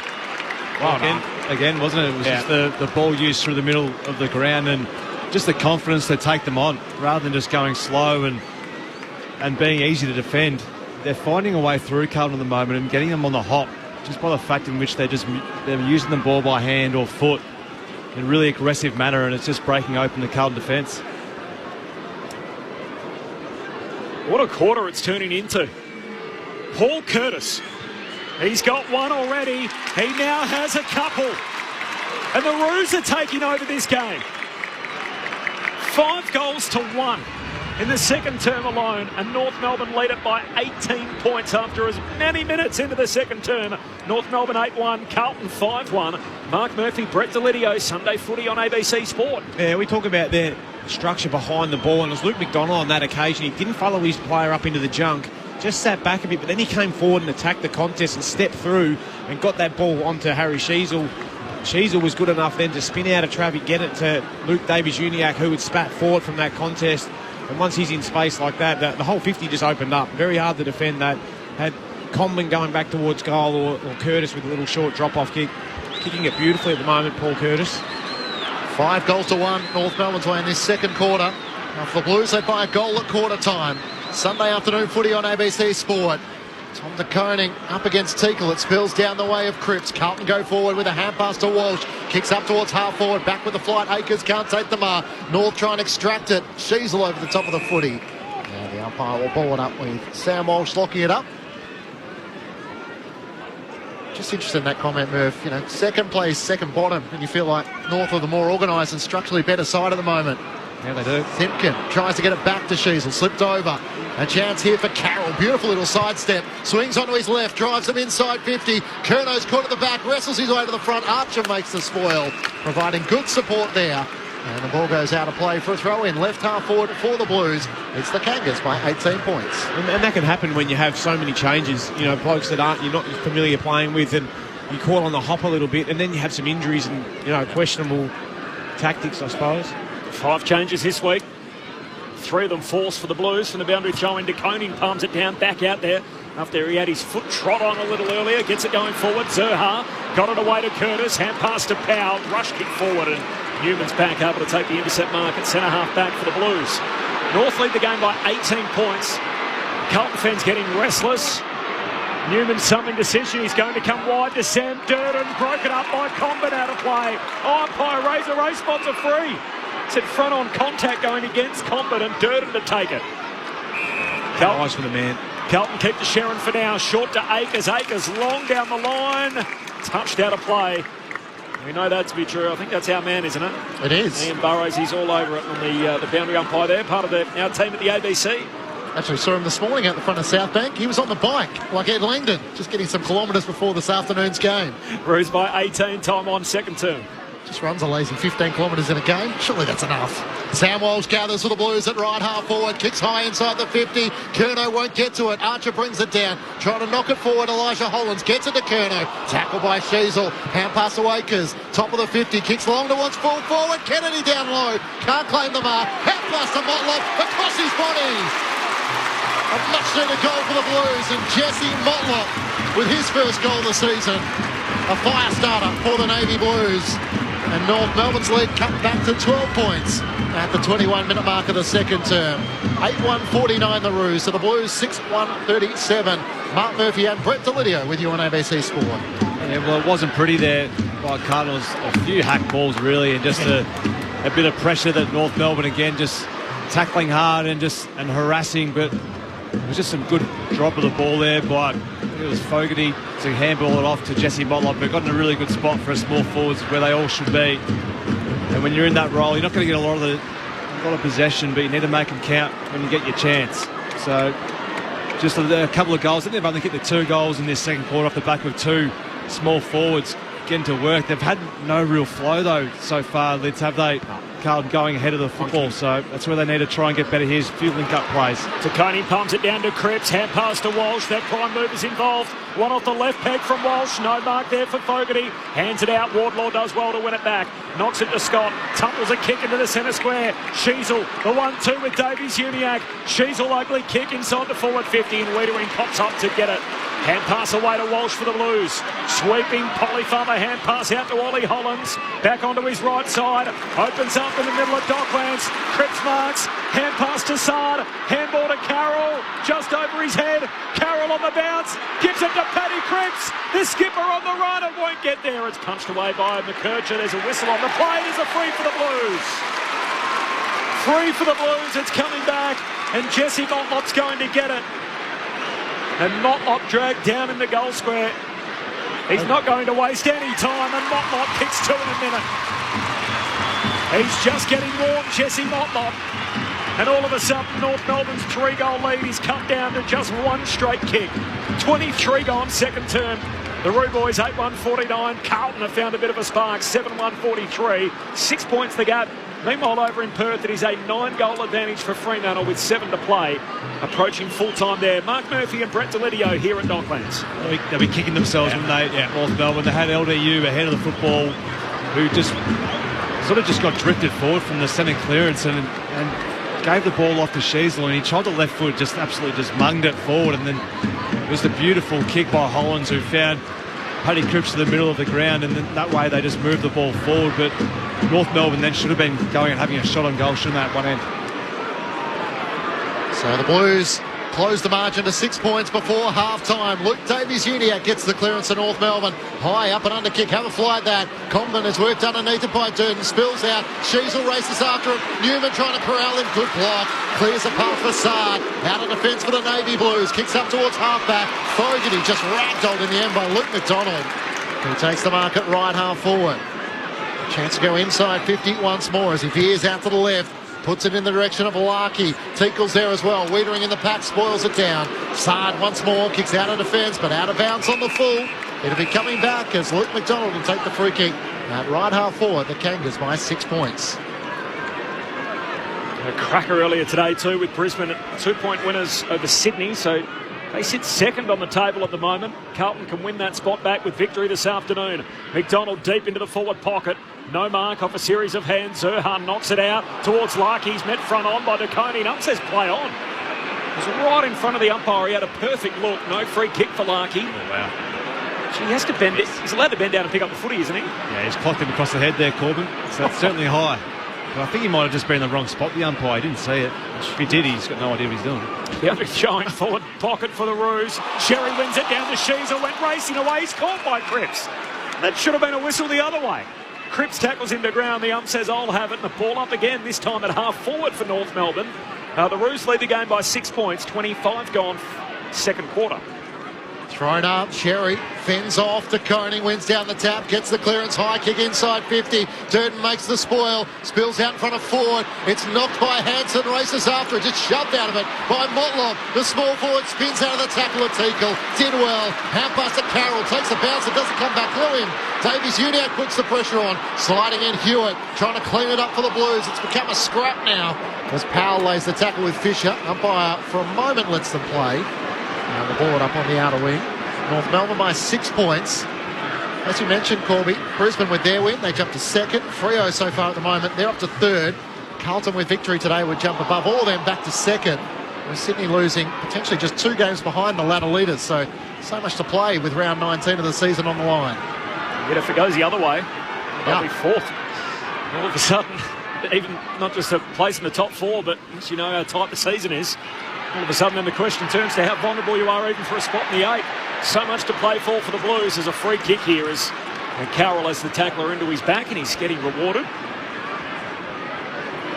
Well, again, wasn't it? It was just the ball used through the middle of the ground and just the confidence to take them on rather than just going slow and being easy to defend. They're finding a way through Carlton at the moment and getting them on the hop just by the fact in which they're using the ball by hand or foot in a really aggressive manner, and it's just breaking open the Carlton defence. What a quarter it's turning into. Paul Curtis. He's got one already. He now has a couple. And the Roos are taking over this game. 5 goals to 1 in the second term alone. And North Melbourne lead it by 18 points after as many minutes into the second term. North Melbourne 8-1, Carlton 5-1. Mark Murphy, Brett Delidio, Sunday Footy on ABC Sport. Yeah, we talk about their structure behind the ball. And it was Luke McDonald on that occasion. He didn't follow his player up into the junk. Just sat back a bit, but then he came forward and attacked the contest and stepped through and got that ball onto Harry Sheasel. Sheasel was good enough then to spin out of traffic, get it to Luke Davies-Uniacke, who would spat forward from that contest. And once he's in space like that, the whole 50 just opened up. Very hard to defend that. Had Comben going back towards goal or Curtis with a little short drop-off kick. Kicking it beautifully at the moment, Paul Curtis. 5 goals to 1, North Melbourne's way in this second quarter. Now for the Blues, they buy a goal at quarter time. Sunday afternoon footy on ABC Sport. Tom de Koning up against Teakle. It spills down the way of Cripps. Carlton go forward with a hand pass to Walsh. Kicks up towards half forward. Back with the flight. Akers can't take the mark. North try and extract it. Sheasel over the top of the footy. Now the umpire will ball it up with Sam Walsh locking it up. Just interested in that comment, Murph. You know, second place, second bottom, and you feel like North are the more organised and structurally better side at the moment. Yeah, they do. Simpkin tries to get it back to Sheasel. Slipped over. A chance here for Carroll. Beautiful little sidestep. Swings onto his left. Drives him inside 50. Curno's caught at the back. Wrestles his way to the front. Archer makes the spoil. Providing good support there. And the ball goes out of play for a throw-in. Left half forward for the Blues. It's the Kangas by 18 points. And that can happen when you have so many changes. You know, blokes that you're not familiar playing with, and you caught on the hop a little bit, and then you have some injuries and, you know, questionable tactics, I suppose. 5 changes this week. 3 of them forced for the Blues from the boundary throw in. De Koning palms it down, back out there. After he had his foot trot on a little earlier, gets it going forward. Zerha got it away to Curtis. Hand pass to Powell. Rush kick forward, and Newman's back able to take the intercept mark at centre half back for the Blues. North lead the game by 18 points. Carlton fans getting restless. Newman's something decision. He's going to come wide to Sam Durden. Broken up by Comben out of play. Umpire Razor Ray spots are free. It's in front on contact going against Comben, and Durden to take it. Carlton, nice for the man. Carlton keep to Sharon for now. Short to Akers. Akers long down the line. Touched out of play. We know that to be true. I think that's our man, isn't it? It is. Ian Burrows, he's all over it on the boundary umpire there. Part of our team at the ABC. Actually saw him this morning out the front of South Bank. He was on the bike, like Ed Langdon, just getting some kilometres before this afternoon's game. Roos by 18, time on second term. Just runs a lazy 15 kilometres in a game. Surely that's enough. Sam Walsh gathers for the Blues at right half forward. Kicks high inside the 50. Curnow won't get to it. Archer brings it down. Trying to knock it forward. Elijah Hollands gets it to Curnow. Tackled by Sheasel. Hand pass to Akers. Top of the 50. Kicks long towards full forward. Kennedy down low. Can't claim the mark. Hand pass to Motlop across his body. A much-needed goal for the Blues. And Jesse Motlop with his first goal of the season. A fire starter for the Navy Blues. And North Melbourne's lead cut back to 12 points at the 21-minute mark of the second term. 8-1-49 the Roos. So the Blues 6-1-37. Mark Murphy and Brett Delidio with you on ABC Sport. Yeah, well, it wasn't pretty there by Cardinals. A few hack balls, really, and just a bit of pressure that North Melbourne, again, just tackling hard and harassing. But It was just some good drop of the ball there by, I think it was Fogarty, to handball it off to Jesse Motlop, but got in a really good spot for a small forwards where they all should be. And when you're in that role, you're not going to get a lot of possession, but you need to make them count when you get your chance. So just a couple of goals. I think they've only kicked the 2 goals in this second quarter off the back of 2 small forwards getting to work. They've had no real flow, though, so far, Lids, have they? Carlton going ahead of the football, so that's where they need to try and get better. Here's a few link-up plays. Taccone pumps it down to Cripps, hand pass to Walsh. Their prime movers involved. One off the left peg from Walsh. No mark there for Fogarty. Hands it out. Wardlaw does well to win it back. Knocks it to Scott. Tumbles a kick into the centre square. Sheasel, the 1-2 with Davies-Uniacke. Sheasel, ugly kick inside the forward 50, and Wiedering pops up to get it. Hand pass away to Walsh for the Blues. Sweeping Polyfarmer, hand pass out to Ollie Hollins. Back onto his right side. Opens up in the middle of Docklands. Cripps marks. Hand pass to Sard. Handball to Carroll. Just over his head. Carroll on the bounce. Gives it to Paddy Cripps. The skipper on the run and won't get there. It's punched away by McKercher. There's a whistle on the play. There's a free for the Blues. Free for the Blues. It's coming back. And Jesse Motlop's going to get it. And Motlop dragged down in the goal square. He's not going to waste any time, and Motlop kicks 2 in a minute. He's just getting warm, Jesse Motlop. And all of a sudden, North Melbourne's 3-goal lead is cut down to just 1 straight kick. 23 gone, second term. The Roo Boys 8-1-49. Carlton have found a bit of a spark, 7-1-43. 6 points the gap. Meanwhile, over in Perth, it is a 9-goal advantage for Fremantle with 7 to play. Approaching full-time there. Mark Murphy and Brett Delidio here at Docklands. They'll be kicking themselves when they, North Melbourne, they had LDU ahead of the football, who just sort of just got drifted forward from the centre clearance and gave the ball off to Sheasel, and he tried the left foot, just absolutely just munged it forward, and then it was the beautiful kick by Hollins, who found Paddy Cripps to the middle of the ground, and then that way they just moved the ball forward. But North Melbourne then should have been going and having a shot on goal, shouldn't they, at one end? So the Blues close the margin to 6 points before half-time. Luke Davies-Uniacke gets the clearance to North Melbourne. High up and under kick, have a fly at that. Comben has worked underneath it by Durden, spills out. Sheasel races after him. Newman trying to corral him, good block. Clears a path for Sard. Out of defence for the Navy Blues. Kicks up towards half-back. Fogarty just ragdolled in the end by Luke McDonald, who takes the mark at right half forward. Chance to go inside 50 once more as he veers out to the left. Puts it in the direction of Larkey. Tinkle's there as well. Wiedering in the pack, spoils it down. Sard once more, kicks out of defence, but out of bounds on the full. It'll be coming back as Luke McDonald will take the free kick at right half forward. The Kangas by 6 points. A cracker earlier today too with Brisbane, 2-point winners over Sydney, so they sit second on the table at the moment. Carlton can win that spot back with victory this afternoon. McDonald deep into the forward pocket. No mark off a series of hands. Zerhan knocks it out towards Larkey. He's met front on by Taccone. And ump says play on. It was right in front of the umpire. He had a perfect look. No free kick for Larkey. Oh, wow. He has to bend it. He's allowed to bend down and pick up the footy, isn't he? Yeah, he's clocked him across the head there, Corbin. So that's certainly high. But I think he might have just been in the wrong spot, the umpire. He didn't see it. If he did, he's got no idea what he's doing. The other showing forward pocket for the Roos. Sherry wins it down to Sheasel. Went racing away. He's caught by Cripps. That should have been a whistle the other way. Cripps tackles him to ground. The ump says, I'll have it. And the ball up again, this time at half forward for North Melbourne. The Roos lead the game by 6 points. 25 gone, second quarter. Thrown up, Sherry fends off. Taccone wins down the tap, gets the clearance, high kick inside 50. Durden makes the spoil, spills out in front of forward. It's knocked by Hanson, races after it, just shoved out of it by Motlop. The small forward spins out of the tackle at Teakle. Did well, hand pass to Carroll, takes a bounce, it doesn't come back through him. Davies-Uniacke puts the pressure on, sliding in Hewitt, trying to clean it up for the Blues. It's become a scrap now as Powell lays the tackle with Fisher. Umpire for a moment lets them play. And the ball up on the outer wing. North Melbourne by 6 points. As you mentioned, Corby, Brisbane with their win, they jump to second. Freo so far at the moment, they're up to third. Carlton with victory today would jump above all of them back to second. With Sydney losing potentially just 2 games behind the ladder leaders. So much to play with round 19 of the season on the line. Yet if it goes the other way, they'll be fourth. All of a sudden, even not just a place in the top 4, but as you know how tight the season is, all of a sudden then the question turns to how vulnerable you are even for a spot in the 8. So much to play for the Blues. There's a free kick here as Carroll has the tackler into his back and he's getting rewarded.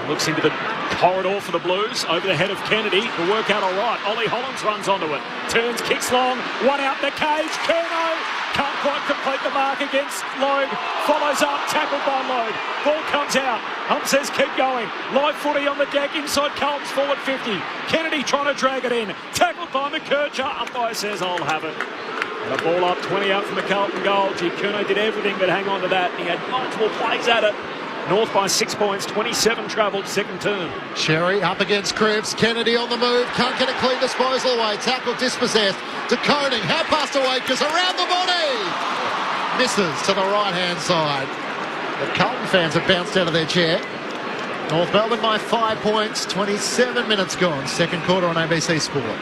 Looks into the Corridor for the Blues, over the head of Kennedy. The work out all right. Ollie Hollins runs onto it. Turns, kicks long. One out the cage. Curnow can't quite complete the mark against Logue. Follows up, tackled by Logue. Ball comes out. Hunt says keep going. Live footy on the deck inside Carlton's forward 50. Kennedy trying to drag it in. Tackled by McKercher. Umpire says I'll have it. And the ball up, 20 out from the Carlton goal. Curnow did everything but hang on to that. He had multiple plays at it. North by 6 points, 27 travelled, second term. Sherry up against Cribs. Kennedy on the move. Can't get a clean disposal away. Tackle dispossessed. To Koning. Half past away because around the body. Misses to the right-hand side. The Carlton fans have bounced out of their chair. North Melbourne by 5 points, 27 minutes gone. Second quarter on ABC Sport.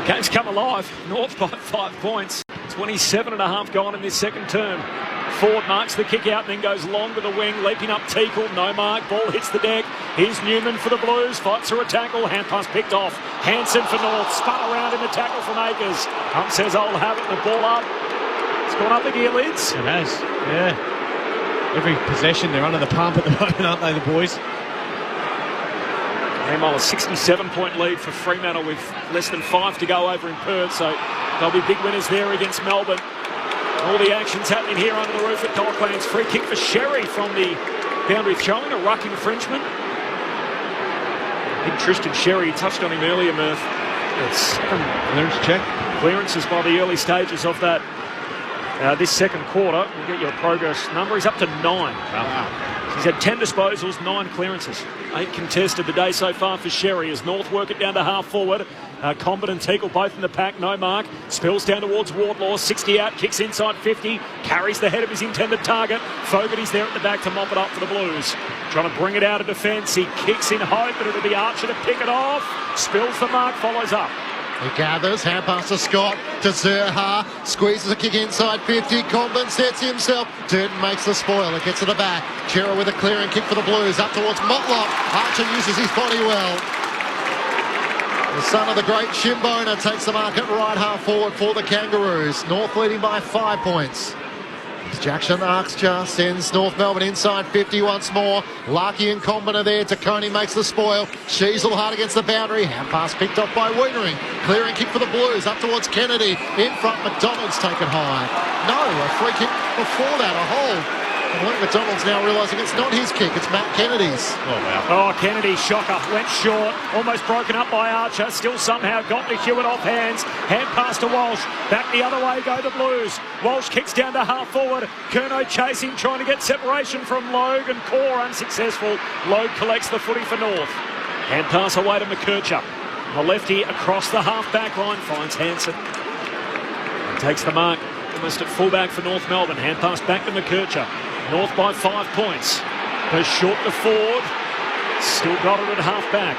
Game's come alive. North by 5 points. 27 and a half gone in this second term. Ford marks the kick out and then goes long with the wing, leaping up Teakle. No mark. Ball hits the deck. Here's Newman for the Blues. Fights through a tackle. Hand pass picked off. Hansen for North. Spun around in the tackle from Akers. Hunt says I'll have it. The ball up. It's gone up the gear lids. It has. Yeah. Every possession they're under the pump at the moment, aren't they, the boys? Meanwhile, a 67-point lead for Fremantle with less than 5 to go over in Perth, so they'll be big winners there against Melbourne. All the action's happening here under the roof at Docklands. Free kick for Sherry from the boundary throwing, a ruck infringement. Big Tristan Sherry, you touched on him earlier, Murph. It's clearance check. Clearances by the early stages of that. This second quarter, we'll get you a progress number. He's up to 9. Wow. He's had 10 disposals, 9 clearances. 8 contested the day so far for Sherry as North work it down to half forward. Combat and Teakle both in the pack, no mark. Spills down towards Wardlaw, 60 out, kicks inside 50, carries the head of his intended target. Fogarty's there at the back to mop it up for the Blues. Trying to bring it out of defence. He kicks in hope, but it'll be Archer to pick it off. Spills the mark, follows up. He gathers, hand pass to Scott, to Zerha, squeezes a kick inside 50, Comban sets himself, Durden makes the spoil, it gets to the back, Chera with a clearing kick for the Blues, up towards Motlop, Archer uses his body well. The son of the great Shimbona takes the mark at right half forward for the Kangaroos, North leading by 5 points. Jackson Arksja sends North Melbourne inside 50 once more. Larkey and Comban are there. Taccone makes the spoil. Sheasel hard against the boundary. Hand pass picked off by Wienering. Clearing kick for the Blues. Up towards Kennedy. In front, McDonald's taken high. No, a free kick before that. A hold. I think McDonald's now realising it's not his kick, it's Matt Kennedy's. Oh, wow. Oh, Kennedy, shocker. Went short. Almost broken up by Archer. Still somehow got to Hewitt off hands. Hand pass to Walsh. Back the other way go the Blues. Walsh kicks down to half forward. Curnow chasing, trying to get separation from Logue and Core unsuccessful. Logue collects the footy for North. Hand pass away to McKercher. The lefty across the half-back line finds Hansen. He takes the mark almost at fullback for North Melbourne. Hand pass back to McKercher. North by 5 points. Goes short to Ford. Still got it at half-back.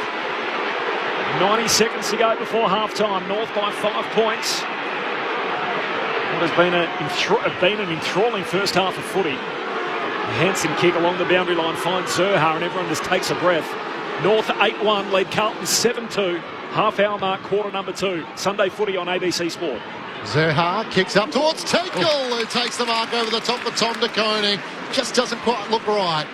90 seconds to go before half-time. North by 5 points. What has been an enthralling first half of footy. A Hansen kick along the boundary line finds Zerha and everyone just takes a breath. North 8-1, lead Carlton 7-2. Half-hour mark, quarter number 2. Sunday footy on ABC Sport. Zerha kicks up towards Teakle, who takes the mark over the top for Tom Taccone. Just doesn't quite look right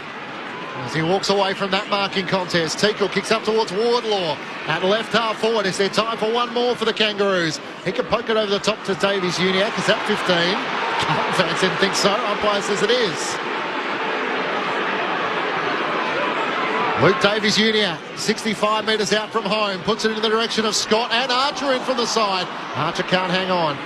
as he walks away from that marking contest. Teakle kicks up towards Wardlaw at left half forward. Is there time for one more for the Kangaroos? He can poke it over the top to Davies-Uniacke. Is that 15? Carlton fans didn't think so. Umpire says it is. Luke Davies-Uniacke, 65 metres out from home, puts it in the direction of Scott and Archer in from the side. Archer can't hang on.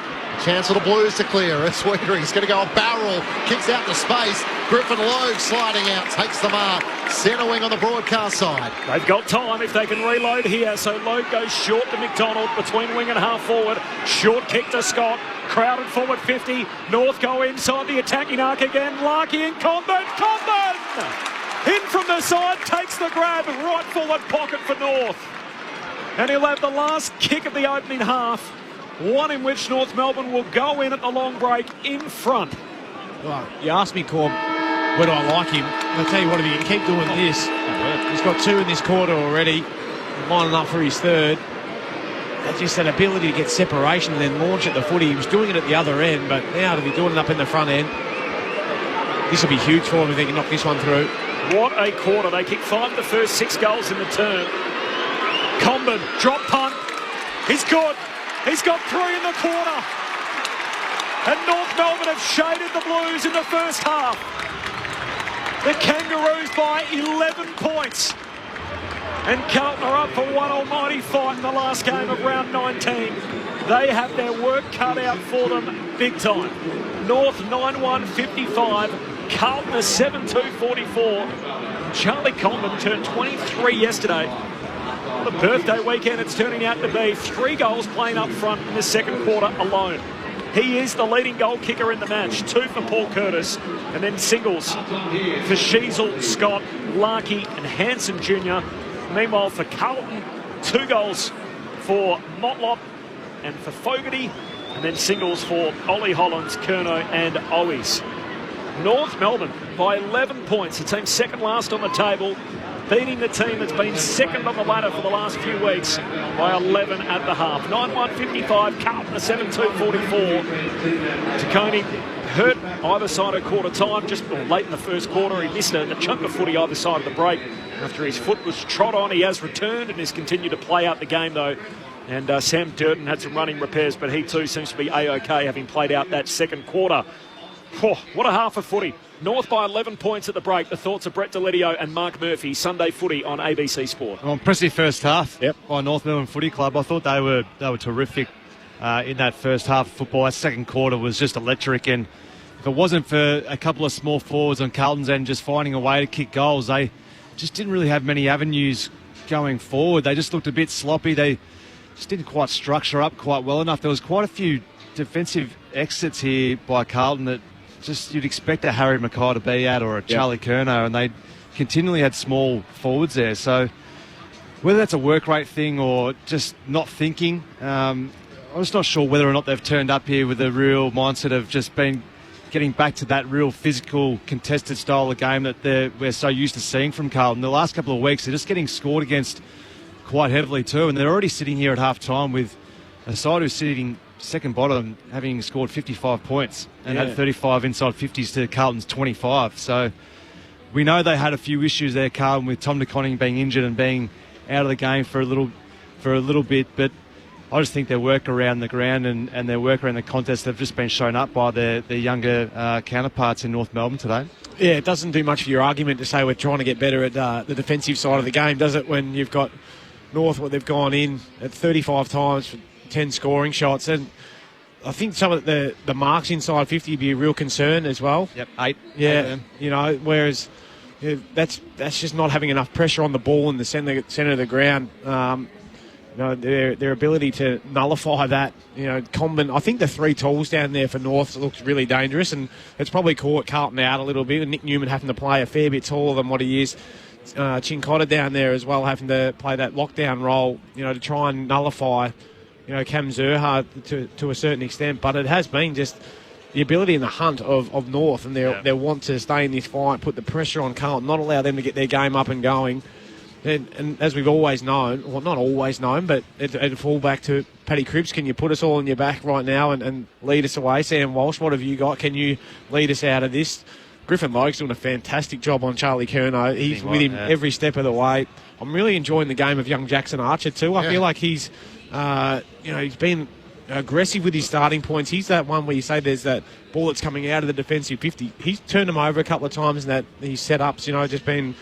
Chance for the Blues to clear. It's Wienering. He's going to go a barrel. Kicks out to space. Griffin Logue sliding out. Takes the mark. Centre wing on the broadcast side. They've got time if they can reload here. So Logue goes short to McDonald between wing and half forward. Short kick to Scott. Crowded forward 50. North go inside the attacking arc again. Larkey and Comban. In from the side. Takes the grab. Right forward pocket for North. And he'll have the last kick of the opening half. One in which North Melbourne will go in at the long break in front. Well, you asked me, Corb, whether I like him. I'll tell you what, if he can keep doing this, he's got 2 in this quarter already, lining up for his 3rd. That's just that ability to get separation and then launch at the footy. He was doing it at the other end, but now to be doing it up in the front end, this will be huge for him if he can knock this one through. What a quarter. They kicked 5 of the first 6 goals in the term. Comben, drop punt. He's good. He's got 3 in the quarter. And North Melbourne have shaded the Blues in the first half. The Kangaroos by 11 points. And Carlton are up for one almighty fight in the last game of round 19. They have their work cut out for them big time. North 9-1-55. Carlton a 7-2-44. Charlie Comben turned 23 yesterday. What a birthday weekend it's turning out to be. 3 goals playing up front in the second quarter alone. He is the leading goal kicker in the match. 2 for Paul Curtis. And then singles for Sheasel, Scott, Larkey and Hanson Jr. Meanwhile for Carlton, 2 goals for Motlop and for Fogarty. And then singles for Ollie Hollands, Kerno and Owies. North Melbourne by 11 points. The team second last on the table, beating the team that's been second on the ladder for the last few weeks by 11 at the half. 9-1-55, Carlton a 7-2-44. Taccone hurt either side of quarter time, just late in the first quarter. He missed a chunk of footy either side of the break after his foot was trod on. He has returned and has continued to play out the game though. And Sam Durden had some running repairs, but he too seems to be A-OK, having played out that second quarter. Oh, what a half of footy. North by 11 points at the break. The thoughts of Brett Deledio and Mark Murphy. Sunday footy on ABC Sport. Well, impressive first half by North Melbourne Footy Club. I thought they were terrific in that first half of football. That second quarter was just electric, and if it wasn't for a couple of small forwards on Carlton's end just finding a way to kick goals, they just didn't really have many avenues going forward. They just looked a bit sloppy. They just didn't quite structure up quite well enough. There was quite a few defensive exits here by Carlton that just you'd expect a Harry Mackay to be at or a Charlie Kerno, and they continually had small forwards there. So whether that's a work rate thing or just not thinking, I'm just not sure whether or not they've turned up here with a real mindset of just getting back to that real physical, contested style of game that we're so used to seeing from Carlton. The last couple of weeks, they're just getting scored against quite heavily too, and they're already sitting here at half-time with a side who's sitting second bottom, having scored 55 points and had 35 inside 50s to Carlton's 25. So we know they had a few issues there, Carlton, with Tom DeConning being injured and being out of the game for a little bit, but I just think their work around the ground and their work around the contest have just been shown up by their younger counterparts in North Melbourne today. Yeah, it doesn't do much for your argument to say we're trying to get better at the defensive side of the game, does it, when you've got North, what they've gone in at 35 times for 10 scoring shots. And I think some of the marks inside 50 would be a real concern as well. Yep, 8. Yeah, whereas that's just not having enough pressure on the ball in the centre of the ground. Their ability to nullify that. Comben, I think the 3 tools down there for North looks really dangerous, and it's probably caught Carlton out a little bit. Nick Newman having to play a fair bit taller than what he is. Chincotta down there as well, having to play that lockdown role, to try and nullify, Cam Zerha to a certain extent. But it has been just the ability and the hunt of North and their want to stay in this fight, put the pressure on Carlton, not allow them to get their game up and going. And as we've always known, well, not always known, but it'd fall back to Paddy Cripps. Can you put us all on your back right now and lead us away? Sam Walsh, what have you got? Can you lead us out of this? Griffin Logue's doing a fantastic job on Charlie Kerno. He's with him every step of the way. I'm really enjoying the game of young Jackson Archer too. I feel like he's been aggressive with his starting points. He's that one where you say there's that ball that's coming out of the defensive 50. He's turned them over a couple of times in that his setups, just been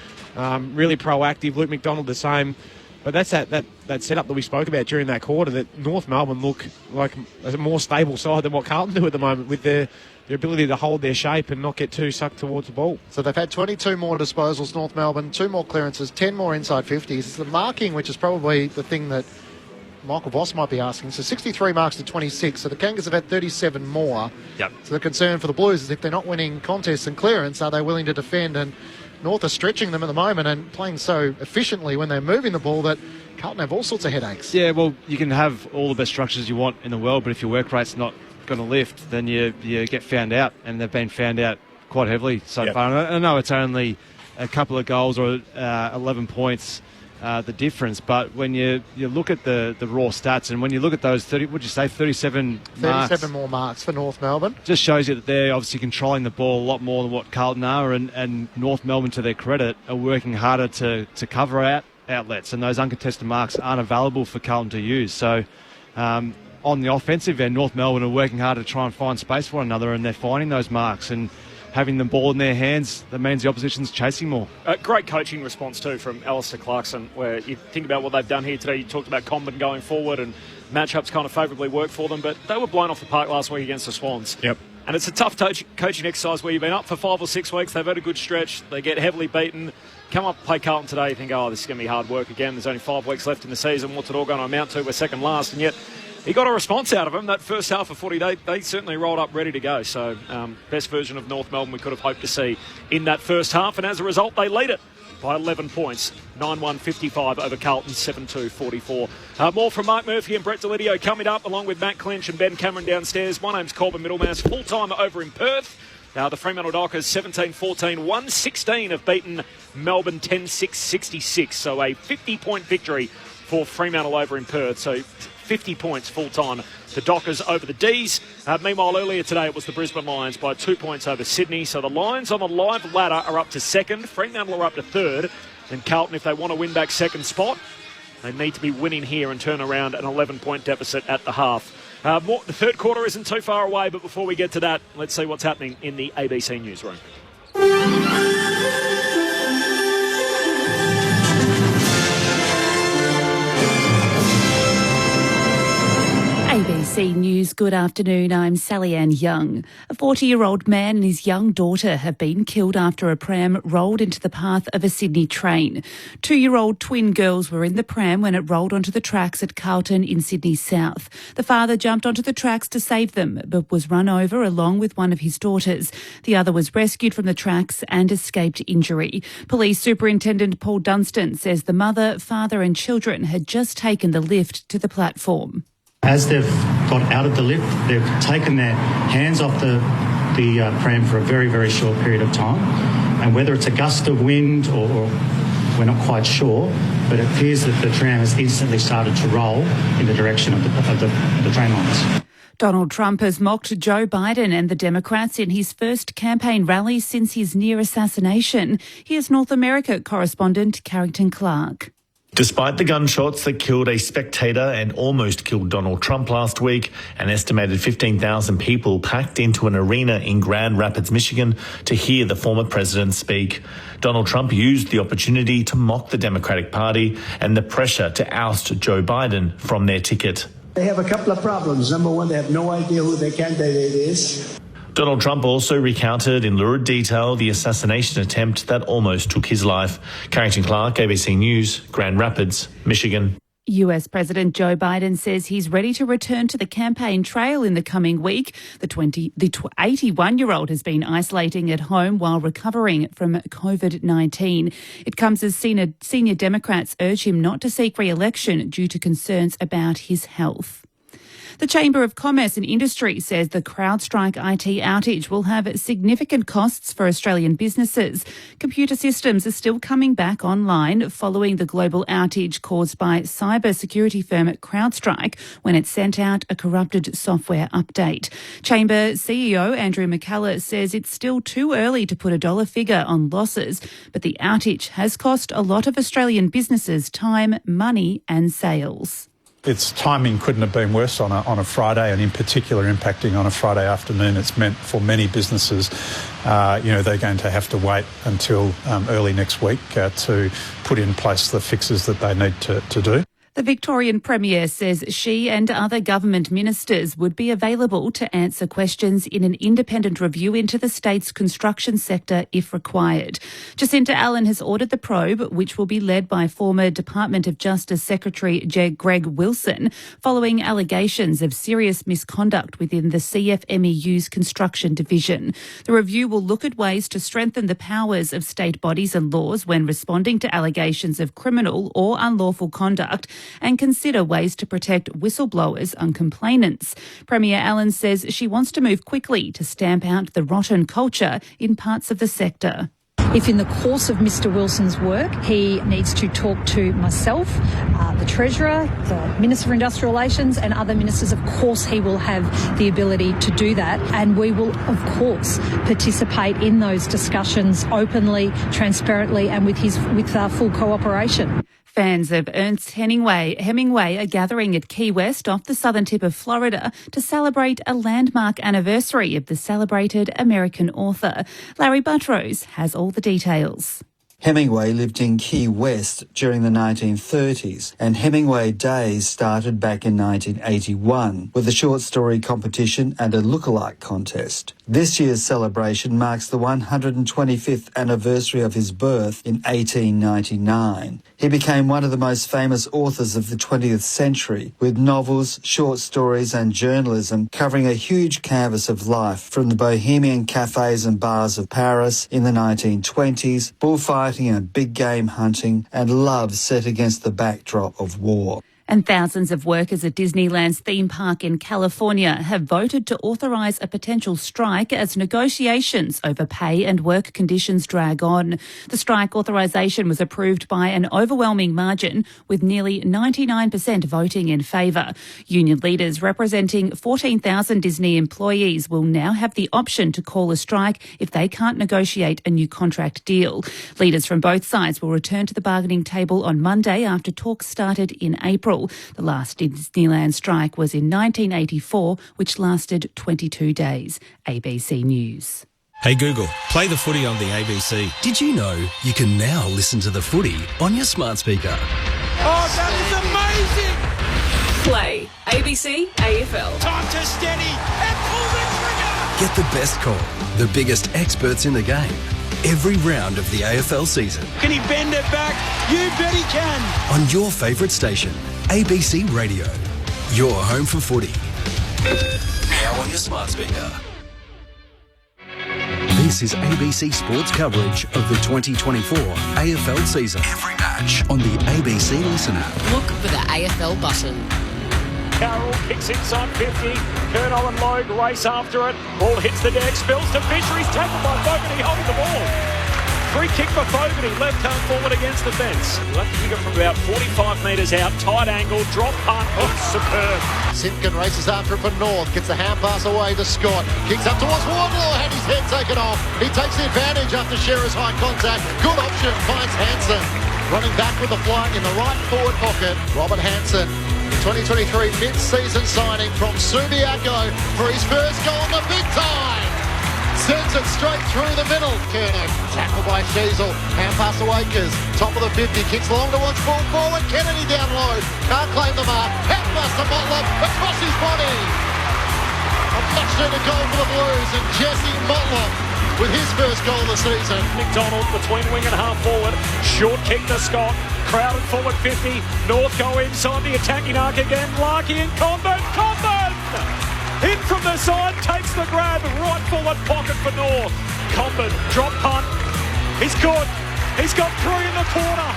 really proactive. Luke McDonald the same. But that's that setup that we spoke about during that quarter, that North Melbourne look like a more stable side than what Carlton do at the moment, with their ability to hold their shape and not get too sucked towards the ball. So they've had 22 more disposals, North Melbourne, 2 more clearances, 10 more inside 50s. It's the marking, which is probably the thing that Michael Voss might be asking. So 63 marks to 26. So the Kangas have had 37 more. Yep. So the concern for the Blues is if they're not winning contests and clearance, are they willing to defend? And North are stretching them at the moment and playing so efficiently when they're moving the ball that Carlton have all sorts of headaches. Yeah, well, you can have all the best structures you want in the world, but if your work rate's not going to lift, then you get found out, and they've been found out quite heavily so far. And I know it's only a couple of goals or 11 points the difference. But when you look at the raw stats, and when you look at those 37 marks, 37 more marks for North Melbourne. just shows you that they're obviously controlling the ball a lot more than what Carlton are, and North Melbourne, to their credit, are working harder to cover out outlets, and those uncontested marks aren't available for Carlton to use. So on the offensive end, North Melbourne are working hard to try and find space for one another, and they're finding those marks, and having the ball in their hands, that means the opposition's chasing more. Great coaching response too from Alistair Clarkson, where you think about what they've done here today. You talked about Comben going forward and matchups kind of favourably worked for them, but they were blown off the park last week against the Swans. Yep. And it's a tough coaching exercise where you've been up for 5 or 6 weeks, they've had a good stretch, they get heavily beaten, come up and play Carlton today, you think, oh, this is going to be hard work again, there's only 5 weeks left in the season, what's it all going to amount to? We're second last, and yet he got a response out of him. That first half of footy, they certainly rolled up ready to go. So best version of North Melbourne we could have hoped to see in that first half. And as a result, they lead it by 11 points. 9-1-55 over Carlton, 7-2-44. More from Mark Murphy and Brett Delidio coming up, along with Matt Clinch and Ben Cameron downstairs. My name's Corbin Middlemass, full-time over in Perth. The Fremantle Dockers 17-14, 1-16 have beaten Melbourne 10-6-66. So a 50-point victory for Fremantle over in Perth. So 50 points full-time. The Dockers over the D's. Meanwhile, earlier today it was the Brisbane Lions by 2 points over Sydney. So the Lions on the live ladder are up to second. Fremantle are up to third. And Carlton, if they want to win back second spot, they need to be winning here and turn around an 11-point deficit at the half. The third quarter isn't too far away, but before we get to that, let's see what's happening in the ABC newsroom. ABC News, good afternoon. I'm Sally Ann Young. A 40-year-old man and his young daughter have been killed after a pram rolled into the path of a Sydney train. 2-year-old twin girls were in the pram when it rolled onto the tracks at Carlton in Sydney South. The father jumped onto the tracks to save them, but was run over along with one of his daughters. The other was rescued from the tracks and escaped injury. Police Superintendent Paul Dunstan says the mother, father and children had just taken the lift to the platform. As they've got out of the lift, they've taken their hands off the pram for a very, very short period of time. And whether it's a gust of wind or we're not quite sure, but it appears that the tram has instantly started to roll in the direction of the train lines. Donald Trump has mocked Joe Biden and the Democrats in his first campaign rally since his near assassination. Here's North America correspondent Carrington Clark. Despite the gunshots that killed a spectator and almost killed Donald Trump last week, an estimated 15,000 people packed into an arena in Grand Rapids, Michigan to hear the former president speak. Donald Trump used the opportunity to mock the Democratic Party and the pressure to oust Joe Biden from their ticket. They have a couple of problems. Number one, they have no idea who their candidate is. Donald Trump also recounted in lurid detail the assassination attempt that almost took his life. Carrington Clark, ABC News, Grand Rapids, Michigan. US President Joe Biden says he's ready to return to the campaign trail in the coming week. The 81-year-old has been isolating at home while recovering from COVID-19. It comes as senior Democrats urge him not to seek re-election due to concerns about his health. The Chamber of Commerce and Industry says the CrowdStrike IT outage will have significant costs for Australian businesses. Computer systems are still coming back online following the global outage caused by cyber security firm CrowdStrike when it sent out a corrupted software update. Chamber CEO Andrew McCullough says it's still too early to put a dollar figure on losses, but the outage has cost a lot of Australian businesses time, money and sales. Its timing couldn't have been worse on a Friday, and in particular impacting on a Friday afternoon. It's meant for many businesses, they're going to have to wait until early next week to put in place the fixes that they need to do. The Victorian Premier says she and other government ministers would be available to answer questions in an independent review into the state's construction sector if required. Jacinta Allen has ordered the probe, which will be led by former Department of Justice Secretary Greg Wilson, following allegations of serious misconduct within the CFMEU's construction division. The review will look at ways to strengthen the powers of state bodies and laws when responding to allegations of criminal or unlawful conduct, and consider ways to protect whistleblowers and complainants. Premier Allen says she wants to move quickly to stamp out the rotten culture in parts of the sector. If in the course of Mr Wilson's work he needs to talk to myself, the Treasurer, the Minister for Industrial Relations and other ministers, of course he will have the ability to do that, and we will of course participate in those discussions openly, transparently and with full cooperation. Fans of Ernest Hemingway are gathering at Key West off the southern tip of Florida to celebrate a landmark anniversary of the celebrated American author. Larry Buttrose has all the details. Hemingway lived in Key West during the 1930s, and Hemingway Days started back in 1981 with a short story competition and a lookalike contest. This year's celebration marks the 125th anniversary of his birth in 1899. He became one of the most famous authors of the 20th century, with novels, short stories and journalism covering a huge canvas of life, from the bohemian cafes and bars of Paris in the 1920s, bullfighting and big game hunting, and love set against the backdrop of war. And thousands of workers at Disneyland's theme park in California have voted to authorise a potential strike as negotiations over pay and work conditions drag on. The strike authorisation was approved by an overwhelming margin, with nearly 99% voting in favour. Union leaders representing 14,000 Disney employees will now have the option to call a strike if they can't negotiate a new contract deal. Leaders from both sides will return to the bargaining table on Monday after talks started in April. The last Disneyland strike was in 1984, which lasted 22 days. ABC News. Hey Google, play the footy on the ABC. Did you know you can now listen to the footy on your smart speaker? Oh, that is amazing! Play ABC AFL. Time to steady and pull the trigger! Get the best call, the biggest experts in the game, every round of the AFL season. Can he bend it back? You bet he can! On your favourite station, ABC Radio. Your home for footy. Now on your smart speaker. This is ABC Sports coverage of the 2024 AFL season. Every match on the ABC Listen app. Look for the AFL button. Carroll kicks inside 50. Colonel and Logue race after it. Ball hits the deck, spills to Fisher. He's tackled by Fogarty holding the ball. Free kick for Fogarty, left hand forward against the fence. Left kick from about 45 metres out, tight angle, drop punt, superb. Simpkin races after it for North, gets the hand pass away to Scott, kicks up towards Wardlaw, had his head taken off. He takes the advantage after Shearer's high contact. Good option, finds Hansen. Running back with the flight in the right forward pocket, Robert Hansen. 2023 mid-season signing from Subiaco for his first goal in the big time. Sends it straight through the middle. Kerno tackled by Sheasel. Hand pass to Akers. Top of the 50. Kicks long towards full forward. Kennedy down low. Can't claim the mark. Head pass to Butler. Across his body. A much-needed goal for the Blues. And Jesse Butler with his first goal of the season. McDonald between wing and half forward. Short kick to Scott. Crowded forward 50. North go inside the attacking arc again. Larky and Condon. In from the side, takes the grab, right forward pocket for North. Comben, drop punt. He's good. He's got three in the corner.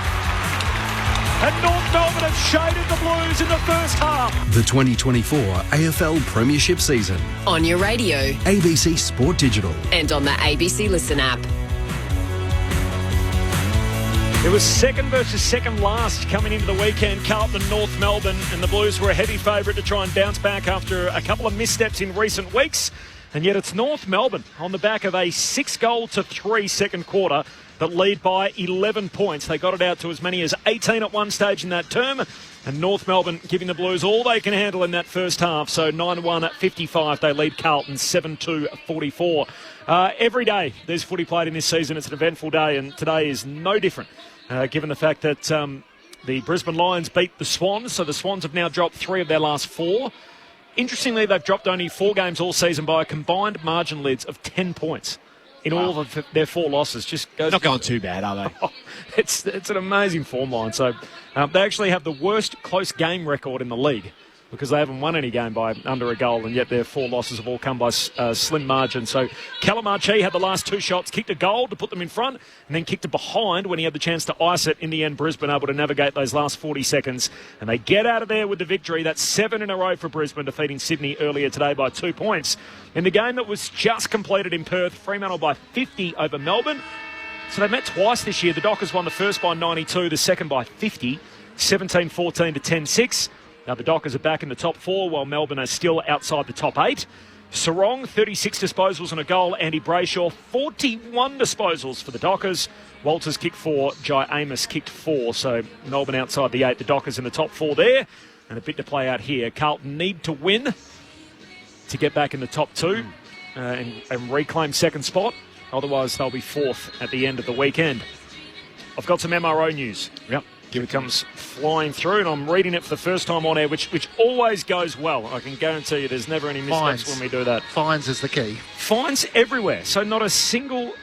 And North Melbourne have shaded the Blues in the first half. The 2024 AFL Premiership season. On your radio. ABC Sport Digital. And on the ABC Listen app. It was second versus second last coming into the weekend, Carlton and North Melbourne, and the Blues were a heavy favourite to try and bounce back after a couple of missteps in recent weeks. And yet it's North Melbourne on the back of a 6-3 second quarter that lead by 11 points. They got it out to as many as 18 at one stage in that term, and North Melbourne giving the Blues all they can handle in that first half. So 9-1 at 55, they lead Carlton 7-2-44. Every day there's footy played in this season. It's an eventful day, and today is no different. Given the fact that the Brisbane Lions beat the Swans, so the Swans have now dropped 3 of their last 4. Interestingly, they've dropped only 4 games all season by a combined margin leads of 10 points in all of their 4 losses. Just goes not going too bad, are they? It's an amazing form line. So they actually have the worst close game record in the league, because they haven't won any game by under a goal, and yet their 4 losses have all come by slim margin. So Callum Archie had the last 2 shots, kicked a goal to put them in front, and then kicked it behind when he had the chance to ice it. In the end, Brisbane able to navigate those last 40 seconds, and they get out of there with the victory. That's 7 in a row for Brisbane, defeating Sydney earlier today by 2 points. In the game that was just completed in Perth, Fremantle by 50 over Melbourne. So they met twice this year. The Dockers won the first by 92, the second by 50, 17-14 to 10-6. Now the Dockers are back in the top 4 while Melbourne are still outside the top 8. Sarong, 36 disposals and a goal. Andy Brayshaw, 41 disposals for the Dockers. Walters kicked 4, Jai Amos kicked 4. So Melbourne outside the 8, the Dockers in the top 4 there. And a bit to play out here. Carlton need to win to get back in the top 2 and reclaim second spot. Otherwise, they'll be 4th at the end of the weekend. I've got some MRO news. Yep. It comes flying through, and I'm reading it for the first time on air, which always goes well. I can guarantee you there's never any missteps when we do that. Fines is the key. Fines everywhere. So not a single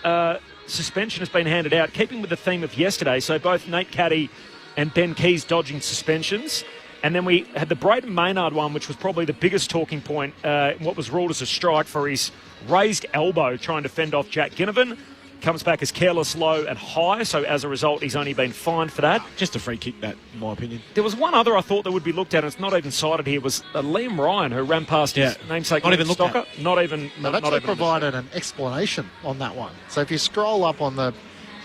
suspension has been handed out, keeping with the theme of yesterday. So both Nate Caddy and Ben Keys dodging suspensions. And then we had the Braden Maynard one, which was probably the biggest talking point, what was ruled as a strike for his raised elbow trying to fend off Jack Ginnivan. Comes back as careless, low and high, so as a result he's only been fined for that. Just a free kick, that, in my opinion. There was one other I thought that would be looked at, and it's not even cited here, was Liam Ryan, who ran past his namesake. Not even looked Stocker. at. Not even. They've actually provided an explanation on that one. So if you scroll up on the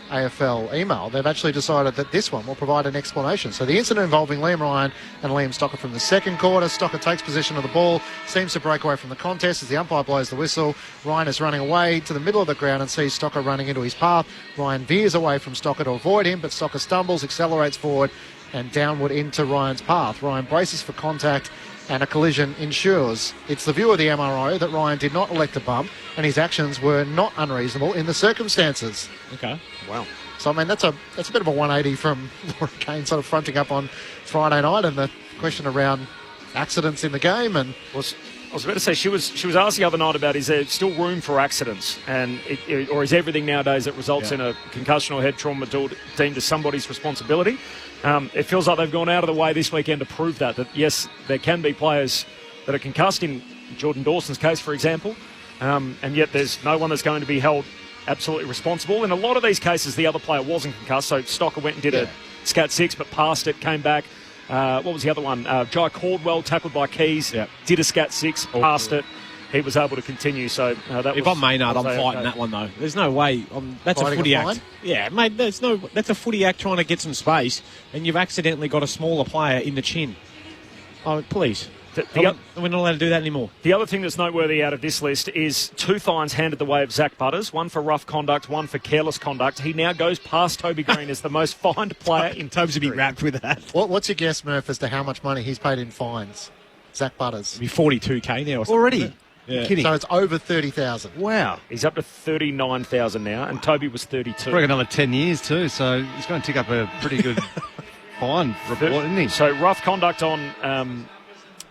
AFL email, they've actually decided that this one will provide an explanation. So the incident involving Liam Ryan and Liam Stocker from the second quarter. Stocker takes possession of the ball, seems to break away from the contest as the umpire blows the whistle. Ryan is running away to the middle of the ground and sees Stocker running into his path. Ryan veers away from Stocker to avoid him, but Stocker stumbles, accelerates forward and downward into Ryan's path. Ryan braces for contact and a collision ensures. It's the view of the MRO that Ryan did not elect a bump and his actions were not unreasonable in the circumstances. Okay. Wow. So, I mean, that's a bit of a 180 from Laura Kane sort of fronting up on Friday night, and the question around accidents in the game. And I was about to say, she was asked the other night about, is there still room for accidents, and or is everything nowadays that results in a concussion or head trauma deemed as somebody's responsibility? It feels like they've gone out of the way this weekend to prove that yes, there can be players that are concussed, in Jordan Dawson's case, for example, and yet there's no one that's going to be held absolutely responsible. In a lot of these cases, the other player wasn't concussed, so Stocker went and did a Scat 6, but passed it, came back. What was the other one? Jai Caldwell, tackled by Keys, did a Scat 6, passed it. He was able to continue. So that if I'm Maynard, I'm fighting that one though. There's no way. That's fighting a footy a act. Yeah, mate. That's a footy act trying to get some space, and you've accidentally got a smaller player in the chin. Oh, please. We're not allowed to do that anymore. The other thing that's noteworthy out of this list is 2 fines handed the way of Zach Butters, one for rough conduct, one for careless conduct. He now goes past Toby Green as the most fined player in Tobes would be wrapped with that. What's your guess, Murph, as to how much money he's paid in fines? Zach Butters. It'd be 42k now or something. Already? Yeah. Kidding. So it's over 30,000. Wow. He's up to 39,000 now, and Toby was 32. Probably another 10 years too, so he's going to tick up a pretty good fine report, isn't he? So rough conduct on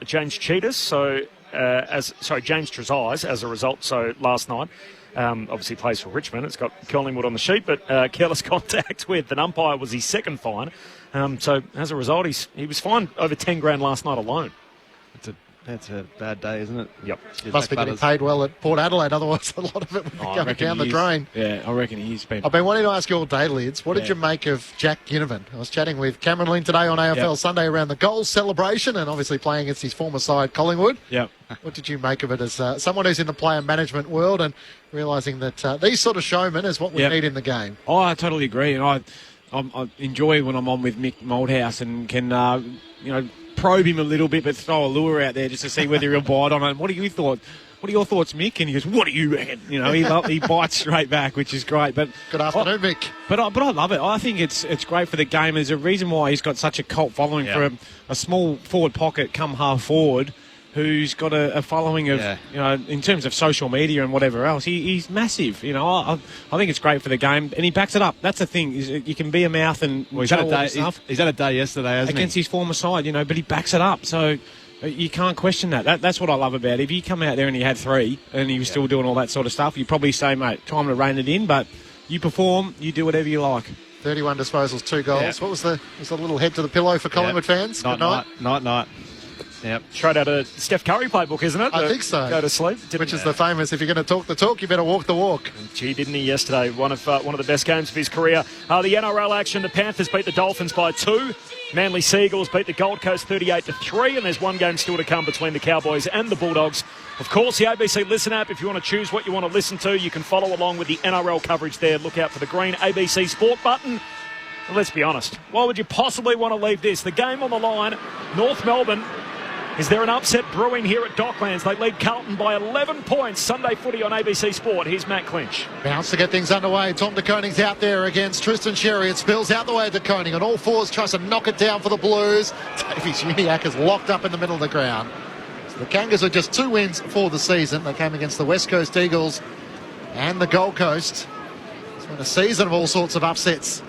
James Cheetahs, James Trezise as a result. So last night, obviously plays for Richmond. It's got Collingwood on the sheet, but careless contact with an umpire was his second fine. So as a result, he was fined over 10 grand last night alone. That's a bad day, isn't it? Yep. Must be getting paid well at Port Adelaide, otherwise a lot of it would be going down the drain. Yeah, I reckon he's been... I've been wanting to ask you all day, Lids, what did you make of Jack Ginnivan? I was chatting with Cameron Lynn today on AFL Sunday around the goal celebration and obviously playing against his former side, Collingwood. Yep. What did you make of it as someone who's in the player management world and realising that these sort of showmen is what we need in the game? Oh, I totally agree. And I enjoy when I'm on with Mick Moldhouse and can, probe him a little bit, but throw a lure out there just to see whether he'll bite on it. What are your thoughts, Mick? And he goes, "What do you reckon?" He bites straight back, which is great. But good afternoon, Mick. But I love it. I think it's great for the game. There's a reason why he's got such a cult following for a small forward pocket, come half forward, who's got a following of, in terms of social media and whatever else, he's massive. I think it's great for the game, and he backs it up. That's the thing, is you can be a mouth and he's had a day yesterday, hasn't against his former side, but he backs it up. So you can't question that. That's what I love about it. If you come out there and he had 3 and he was still doing all that sort of stuff, you'd probably say, mate, time to rein it in, but you perform, you do whatever you like. 31 disposals, 2 goals. Yeah. What was the little head to the pillow for Collingwood fans? Good night. Yep. Straight out of Steph Curry playbook, isn't it? I think so. Go to sleep. Which is the famous, if you're going to talk the talk, you better walk the walk. And gee, didn't he yesterday? One of the best games of his career. The NRL action, the Panthers beat the Dolphins by 2. Manly Seagulls beat the Gold Coast 38-3, and there's one game still to come between the Cowboys and the Bulldogs. Of course, the ABC Listen app, if you want to choose what you want to listen to, you can follow along with the NRL coverage there. Look out for the green ABC Sport button. Well, let's be honest. Why would you possibly want to leave this? The game on the line, North Melbourne. Is there an upset brewing here at Docklands? They lead Carlton by 11 points. Sunday footy on ABC Sport. Here's Matt Clinch. Bounce to get things underway. Tom De Koning's out there against Tristan Sherry. It spills out the way of De Koning on all fours, tries to knock it down for the Blues. Davies Uniacke is locked up in the middle of the ground. So the Kangas are just 2 wins for the season. They came against the West Coast Eagles and the Gold Coast. It's been a season of all sorts of upsets.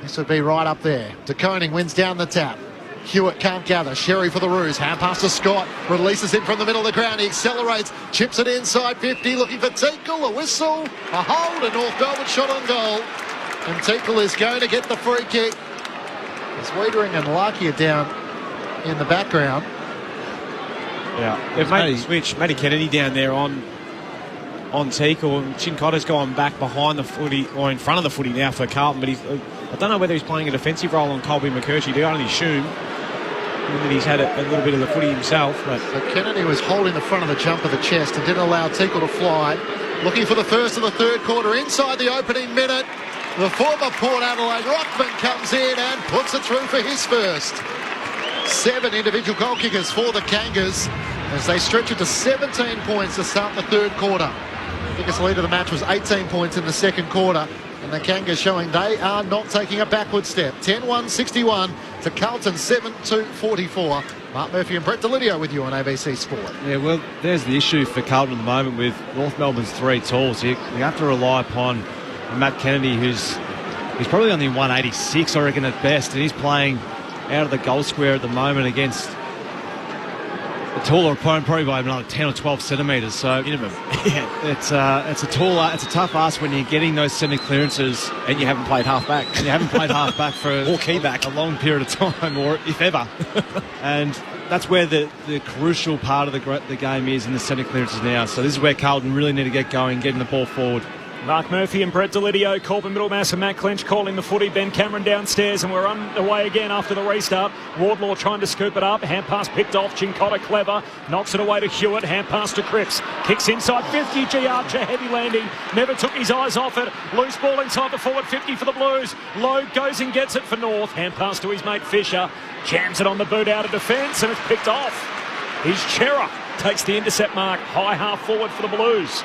This would be right up there. De Koning wins down the tap. Hewitt can't gather. Sherry for the Roos. Hand pass to Scott. Releases him from the middle of the ground. He accelerates. Chips it inside 50. Looking for Teakle. A whistle. A hold. A North Melbourne shot on goal. And Teakle is going to get the free kick. As Wiedering and Larky are down in the background. Yeah. They've made the switch. Matty Kennedy down there on Teakle. And Chincotter's gone back behind the footy, or in front of the footy now for Carlton. But I don't know whether he's playing a defensive role on Colby McCurchie. I only assume that he's had a little bit of the footy himself. But so Kennedy was holding the front of the jump of the chest and didn't allow Teakle to fly. Looking for the first of the third quarter inside the opening minute. The former Port Adelaide Rockman comes in and puts it through for his first. 7 individual goal kickers for the Kangas as they stretch it to 17 points to start the third quarter. The biggest lead of the match was 18 points in the second quarter. And the Kangas showing they are not taking a backward step. 10-1-61 to Carlton 7-2-44. Mark Murphy and Brett Delidio with you on ABC Sport. Yeah, well, there's the issue for Carlton at the moment with North Melbourne's 3 talls. You have to rely upon Matt Kennedy, he's probably only 186, I reckon, at best. And he's playing out of the goal square at the moment against a taller opponent, probably by another 10 or 12 centimetres. So minimum. Yeah, it's a tough ask when you're getting those centre clearances and you haven't played half back. And you haven't played half back for or key back a long period of time, or if ever. And that's where the crucial part of the game is in the centre clearances now. So this is where Carlton really need to get going, getting the ball forward. Mark Murphy and Brett Delidio, Corbin Middlemass and Matt Clinch calling the footy. Ben Cameron downstairs, and we're underway again after the restart. Wardlaw trying to scoop it up. Hand pass picked off. Cincotta clever. Knocks it away to Hewitt. Hand pass to Cripps. Kicks inside 50. G. Archer, heavy landing. Never took his eyes off it. Loose ball inside the forward 50 for the Blues. Lowe goes and gets it for North. Hand pass to his mate Fisher. Jams it on the boot out of defence, and it's picked off. He's Chera. Takes the intercept mark. High half forward for the Blues.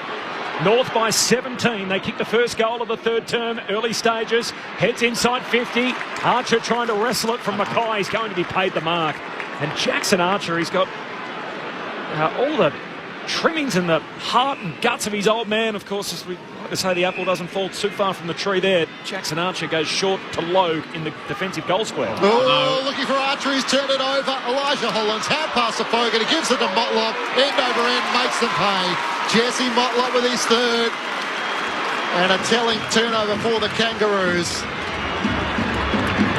North by 17. They kick the first goal of the third term, early stages. Heads inside 50. Archer trying to wrestle it from Mackay. He's going to be paid the mark. And Jackson Archer, he's got all the trimmings and the heart and guts of his old man. Of course, as we like to say, the apple doesn't fall too far from the tree there. Jackson Archer goes short to low in the defensive goal square. Oh, looking for Archer. He's turned it over. Elijah Hollands, hand pass to Fogarty. Gives it to Motlop. End over end, makes them pay. Jesse Motlop with his third. And a telling turnover for the Kangaroos.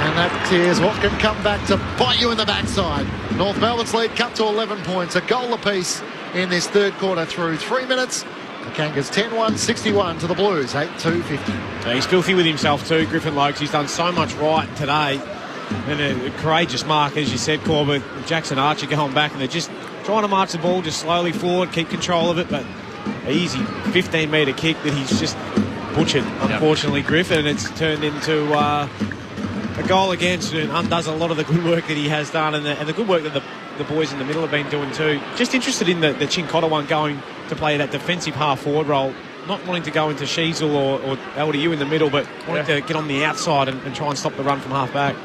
And that is what can come back to bite you in the backside. North Melbourne's lead cut to 11 points. A goal apiece in this third quarter through 3 minutes. The Kangas 10-1-61 to the Blues, 8-2-50. He's filthy with himself too, Griffin Lokes. He's done so much right today. And a courageous mark, as you said, Corbett. Jackson Archer going back, and they're just trying to march the ball just slowly forward, keep control of it. But easy 15-metre kick that he's just butchered, unfortunately, Griffin. And it's turned into a goal against, and undoes a lot of the good work that he has done, and the good work that the boys in the middle have been doing too. Just interested in the Cincotta one going to play that defensive half-forward role, not wanting to go into Sheasel or LDU in the middle, but wanting to get on the outside and try and stop the run from half-back.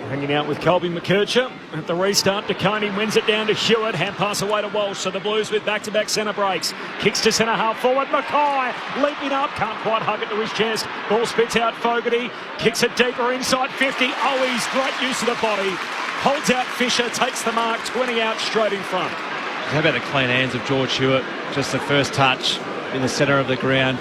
Hanging out with Colby McCurcher at the restart. De Koning wins it down to Hewitt. Hand pass away to Walsh. So the Blues with back-to-back centre breaks. Kicks to centre half forward. Mackay leaping up. Can't quite hug it to his chest. Ball spits out Fogarty. Kicks it deeper inside 50. Owies, great use of the body. Holds out Fisher. Takes the mark. 20 out straight in front. How about the clean hands of George Hewitt? Just the first touch in the centre of the ground.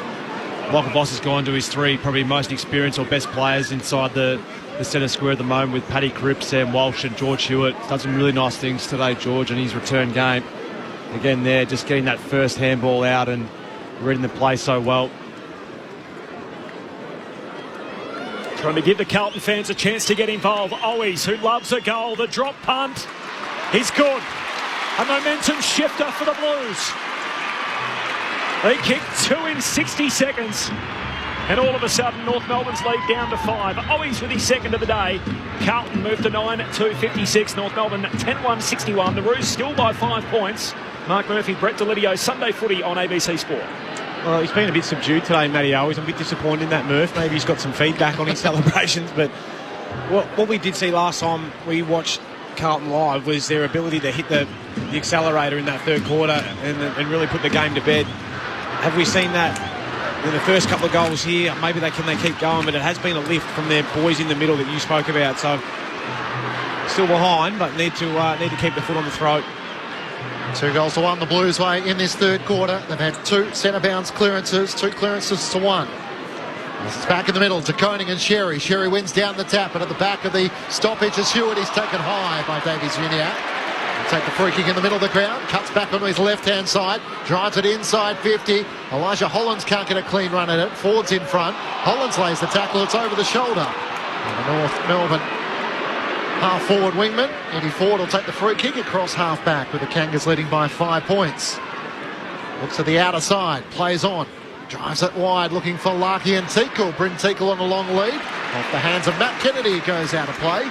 Michael Voss has gone to his 3 probably most experienced or best players inside the centre square at the moment, with Paddy Cripps, Sam Walsh and George Hewitt. Done some really nice things today, George, in his return game. Again there, just getting that first handball out and reading the play so well. Trying to give the Carlton fans a chance to get involved. Owies, who loves a goal. The drop punt is good. A momentum shifter for the Blues. They kicked 2 in 60 seconds. And all of a sudden, North Melbourne's lead down to 5. Owies with his second of the day. Carlton moved to 9-2-56. North Melbourne 10-1-61. The Roos still by 5 points. Mark Murphy, Brett Delidio, Sunday Footy on ABC Sport. Well, he's been a bit subdued today, Matty Owies. I'm a bit disappointed in that, Murph. Maybe he's got some feedback on his celebrations. But what we did see last time we watched Carlton live was their ability to hit the accelerator in that third quarter and really put the game to bed. Have we seen that in the first couple of goals here? Maybe they keep going, but it has been a lift from their boys in the middle that you spoke about. So still behind, but need to keep the foot on the throat. 2-1 the Blues way in this third quarter. They've had 2 centre-bounce clearances, 2 clearances to 1. This is back in the middle to Koning and Sherry. Sherry wins down the tap, and at the back of the stoppage is Hewitt. He's taken high by Davies-Uniacke. Take the free kick in the middle of the ground, cuts back onto his left-hand side, drives it inside 50. Elijah Hollands can't get a clean run at it. Ford's in front. Hollands lays the tackle. It's over the shoulder. And the North Melbourne half-forward wingman, Eddie Ford, will take the free kick across half-back with the Kangas leading by 5 points. Looks at the outer side, plays on, drives it wide, looking for Larky and Teakle. Bryn Teakle on a long lead. Off the hands of Matt Kennedy, goes out of play.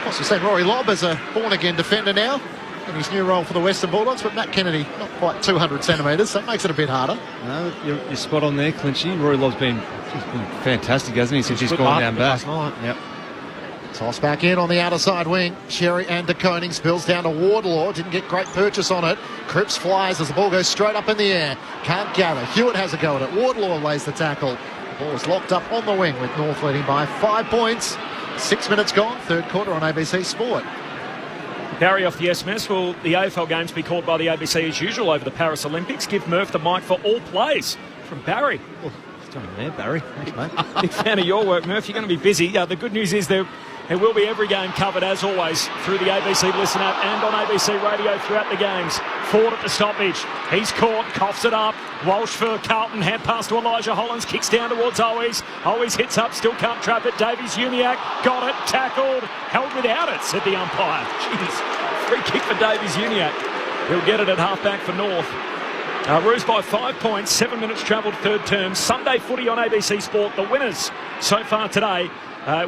Also seen Rory Lobb as a born-again defender now in his new role for the Western Bulldogs, but Matt Kennedy not quite 200 centimetres, so it makes it a bit harder. No, you're spot on there, Clinchy. Rory Lobb's been fantastic, hasn't he, since he's gone down back. Yep. Toss back in on the outer side wing. Sherry and de Koning spills down to Wardlaw. Didn't get great purchase on it. Cripps flies as the ball goes straight up in the air. Can't gather. Hewitt has a go at it. Wardlaw lays the tackle. The ball is locked up on the wing with North leading by 5 points. 6 minutes gone. Third quarter on ABC Sport. Barry off the SMS. Will the AFL games be called by the ABC as usual over the Paris Olympics? Give Murph the mic for all plays. From Barry. Oh, it's done there, Barry. Thanks, mate. Big fan of your work, Murph. You're going to be busy. The good news is there will be every game covered, as always, through the ABC Listen app and on ABC Radio throughout the games. Ford at the stoppage. He's caught, coughs it up. Walsh for Carlton, hand pass to Elijah Hollands, kicks down towards Owies. Owies hits up, still can't trap it. Davies-Uniacke got it, tackled, held without it, said the umpire. Jeez, free kick for Davies-Uniacke. He'll get it at half-back for North. Roos by 5 points, 7 minutes travelled third term. Sunday Footy on ABC Sport. The winners so far today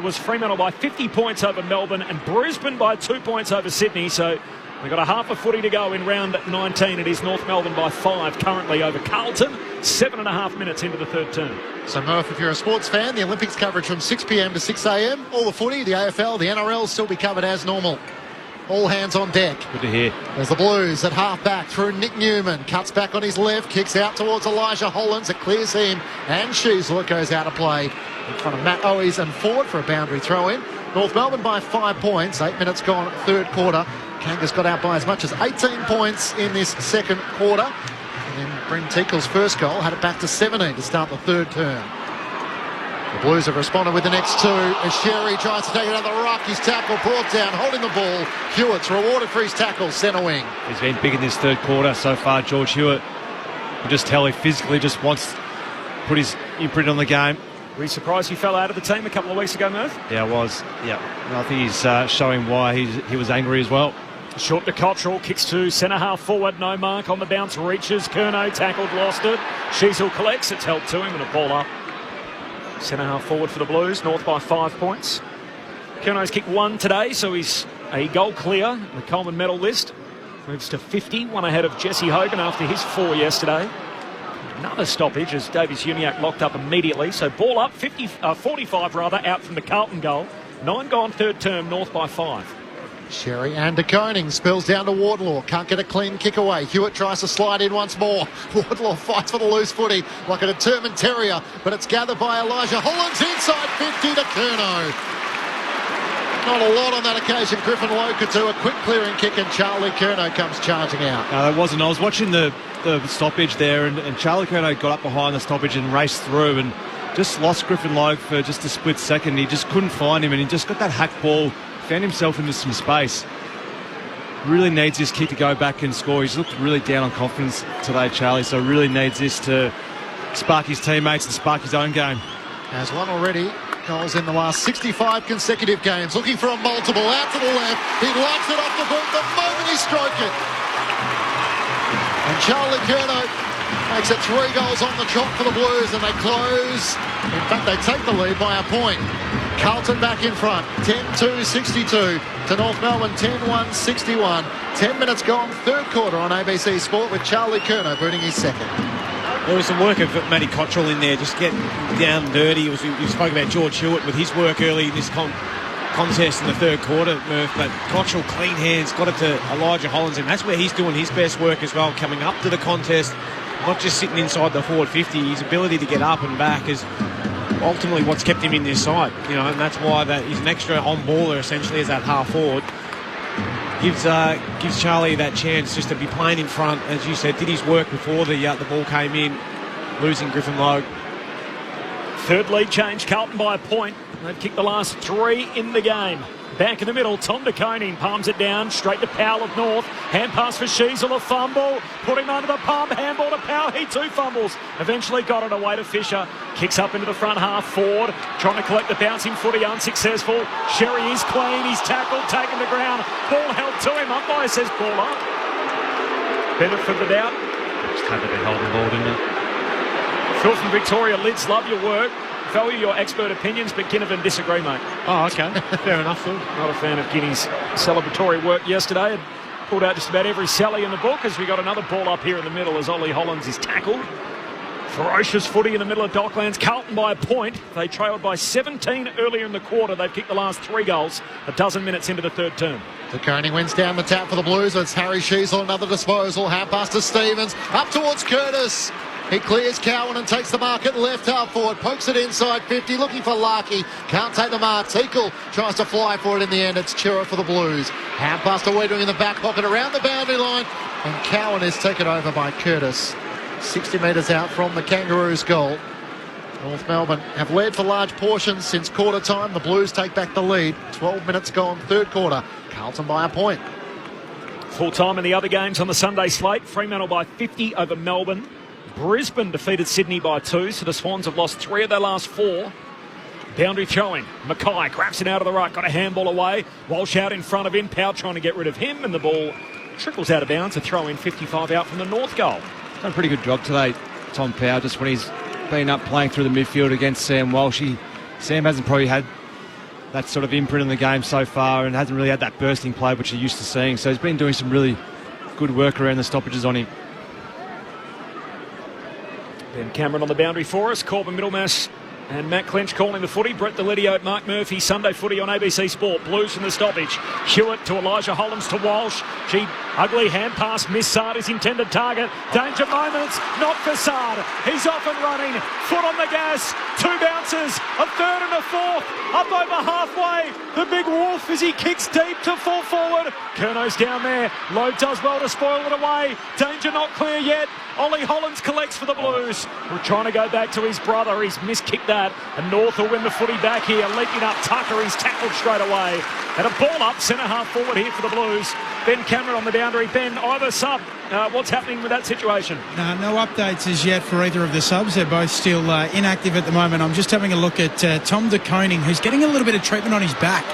was Fremantle by 50 points over Melbourne and Brisbane by 2 points over Sydney. So we've got a half a footy to go in round 19. It is North Melbourne by 5 currently over Carlton. 7.5 minutes into the third term. So Murph, if you're a sports fan, the Olympics coverage from 6 p.m. to 6 a.m. All the footy, the AFL, the NRL still be covered as normal. All hands on deck. Good to hear. There's the Blues at half-back through Nick Newman. Cuts back on his left, kicks out towards Elijah Hollands. It clears him, and Sheasler goes out of play in front of Matt Owies and Ford for a boundary throw-in. North Melbourne by 5 points. 8 minutes gone, third quarter. Kangas got out by as much as 18 points in this second quarter. And then Bryn Teakle's first goal had it back to 17 to start the third term. The Blues have responded with the next 2 as Sherry tries to take it out of the ruck. His tackle brought down, holding the ball. Hewitt's rewarded for his tackle, centre wing. He's been big in this third quarter so far, George Hewitt. You can just tell he physically just wants to put his imprint on the game. Were you surprised he fell out of the team a couple of weeks ago, Murph? Yeah, I was. Yeah, and I think he's showing why he was angry as well. Short to Cottrell, kicks to centre half forward, no mark on the bounce, reaches, Curnow tackled, lost it. Sheasel collects, it's held to him and a ball up. Centre half forward for the Blues, North by 5 points. Curnow's kicked 1 today, so he's a goal clear. The Coleman medal list moves to 50, one ahead of Jesse Hogan after his 4 yesterday. Another stoppage as Davies-Uniacke locked up immediately, so ball up, 45 out from the Carlton goal. 9 gone third term, North by 5. Sherry and de Koning spills down to Wardlaw. Can't get a clean kick away. Hewitt tries to slide in once more. Wardlaw fights for the loose footy like a determined terrier, but it's gathered by Elijah Hollands inside 50 to Curnow. Not a lot on that occasion. Griffin Lowe could do a quick clearing kick and Charlie Curnow comes charging out. No, that wasn't. I was watching the stoppage there and Charlie Curnow got up behind the stoppage and raced through and just lost Griffin Lowe for just a split second. He just couldn't find him and he just got that hack ball. Found himself into some space. Really needs this kick to go back and score. He's looked really down on confidence today, Charlie, so really needs this to spark his teammates and spark his own game. Has one already. Goals in the last 65 consecutive games. Looking for a multiple out to the left. He locks it off the boot the moment he struck it. And Charlie Curnow makes it 3 goals on the trot for the Blues, and they close. In fact, they take the lead by a point. Carlton back in front, 10-2-62 to North Melbourne, 10-1-61. 10 minutes gone, third quarter on ABC Sport with Charlie Curnow booting his second. There was some work of Matty Cottrell in there, just getting down dirty. You spoke about George Hewitt with his work early in this contest in the third quarter, Murph, but Cottrell, clean hands, got it to Elijah Hollands, and that's where he's doing his best work as well, coming up to the contest, not just sitting inside the forward 50. His ability to get up and back is ultimately what's kept him in this side, and that's why he's an extra on-baller essentially as that half forward. Gives Charlie that chance just to be playing in front, as you said, did his work before the ball came in, losing Griffin Logue. Third lead change, Carlton by a point. They've kicked the last 3 in the game. Back in the middle, Tom De Koning palms it down, straight to Powell of North. Hand pass for Sheasel, a fumble. Put him under the pump, handball to Powell, he too fumbles. Eventually got it away to Fisher. Kicks up into the front half, Ford. Trying to collect the bouncing footy, unsuccessful. Sherry is clean, he's tackled, taken to ground. Ball held to him, umpire says ball up. Benefit of the doubt. Just had to be holding the ball, didn't it? Phil from Victoria, Lids, love your work. Value your expert opinions, but Ginnivan disagree, mate. Oh, okay. Fair enough, Phil. Not a fan of Guinea's celebratory work yesterday. It pulled out just about every Sally in the book as we got another ball up here in the middle as Ollie Hollands is tackled. Ferocious footy in the middle of Docklands. Carlton by a point. They trailed by 17 earlier in the quarter. They've kicked the last 3 goals, a dozen minutes into the third term. De Koning wins down the tap for the Blues. It's Harry Sheasel, another disposal. Hand pass to Stevens. Up towards Curtis. He clears Cowan and takes the mark at left half forward. Pokes it inside 50, looking for Larkey. Can't take the mark. Teakle tries to fly for it in the end. It's Chira for the Blues. Hand pass to Wedring in the back pocket around the boundary line. And Cowan is taken over by Curtis. 60 metres out from the Kangaroos' goal. North Melbourne have led for large portions since quarter time. The Blues take back the lead. 12 minutes gone, third quarter. Carlton by a point. Full time in the other games on the Sunday slate. Fremantle by 50 over Melbourne. Brisbane defeated Sydney by 2, so the Swans have lost 3 of their last 4. Boundary throw-in. Mackay grabs it out of the right, got a handball away. Walsh out in front of him. Powell trying to get rid of him, and the ball trickles out of bounds. A throw-in 55 out from the North goal. Done a pretty good job today, Tom Powell, just when he's been up playing through the midfield against Sam Walsh. Sam hasn't probably had that sort of imprint in the game so far and hasn't really had that bursting play which you're used to seeing. So he's been doing some really good work around the stoppages on him. Ben Cameron on the boundary for us. Corbin Middlemass and Matt Clinch calling the footy. Brett Delidio, Mark Murphy, Sunday footy on ABC Sport. Blues from the stoppage. Hewitt to Elijah Hollands to Walsh. Ugly hand pass. Miss Sard, his intended target. Danger moments. Not for Sard. He's off and running. Foot on the gas. 2 bounces. A third and a fourth. Up over halfway. The big wolf as he kicks deep to full forward. Curnow's down there. Loeb does well to spoil it away. Danger not clear yet. Ollie Hollands collects for the Blues. We're trying to go back to his brother. He's miskicked that. And North will win the footy back here. Leaking up Tucker. He's tackled straight away. And a ball up centre half forward here for the Blues. Ben Cameron on the boundary. Ben, either sub. What's happening with that situation? No updates as yet for either of the subs. They're both still inactive at the moment. I'm just having a look at Tom De Koning, who's getting a little bit of treatment on his back.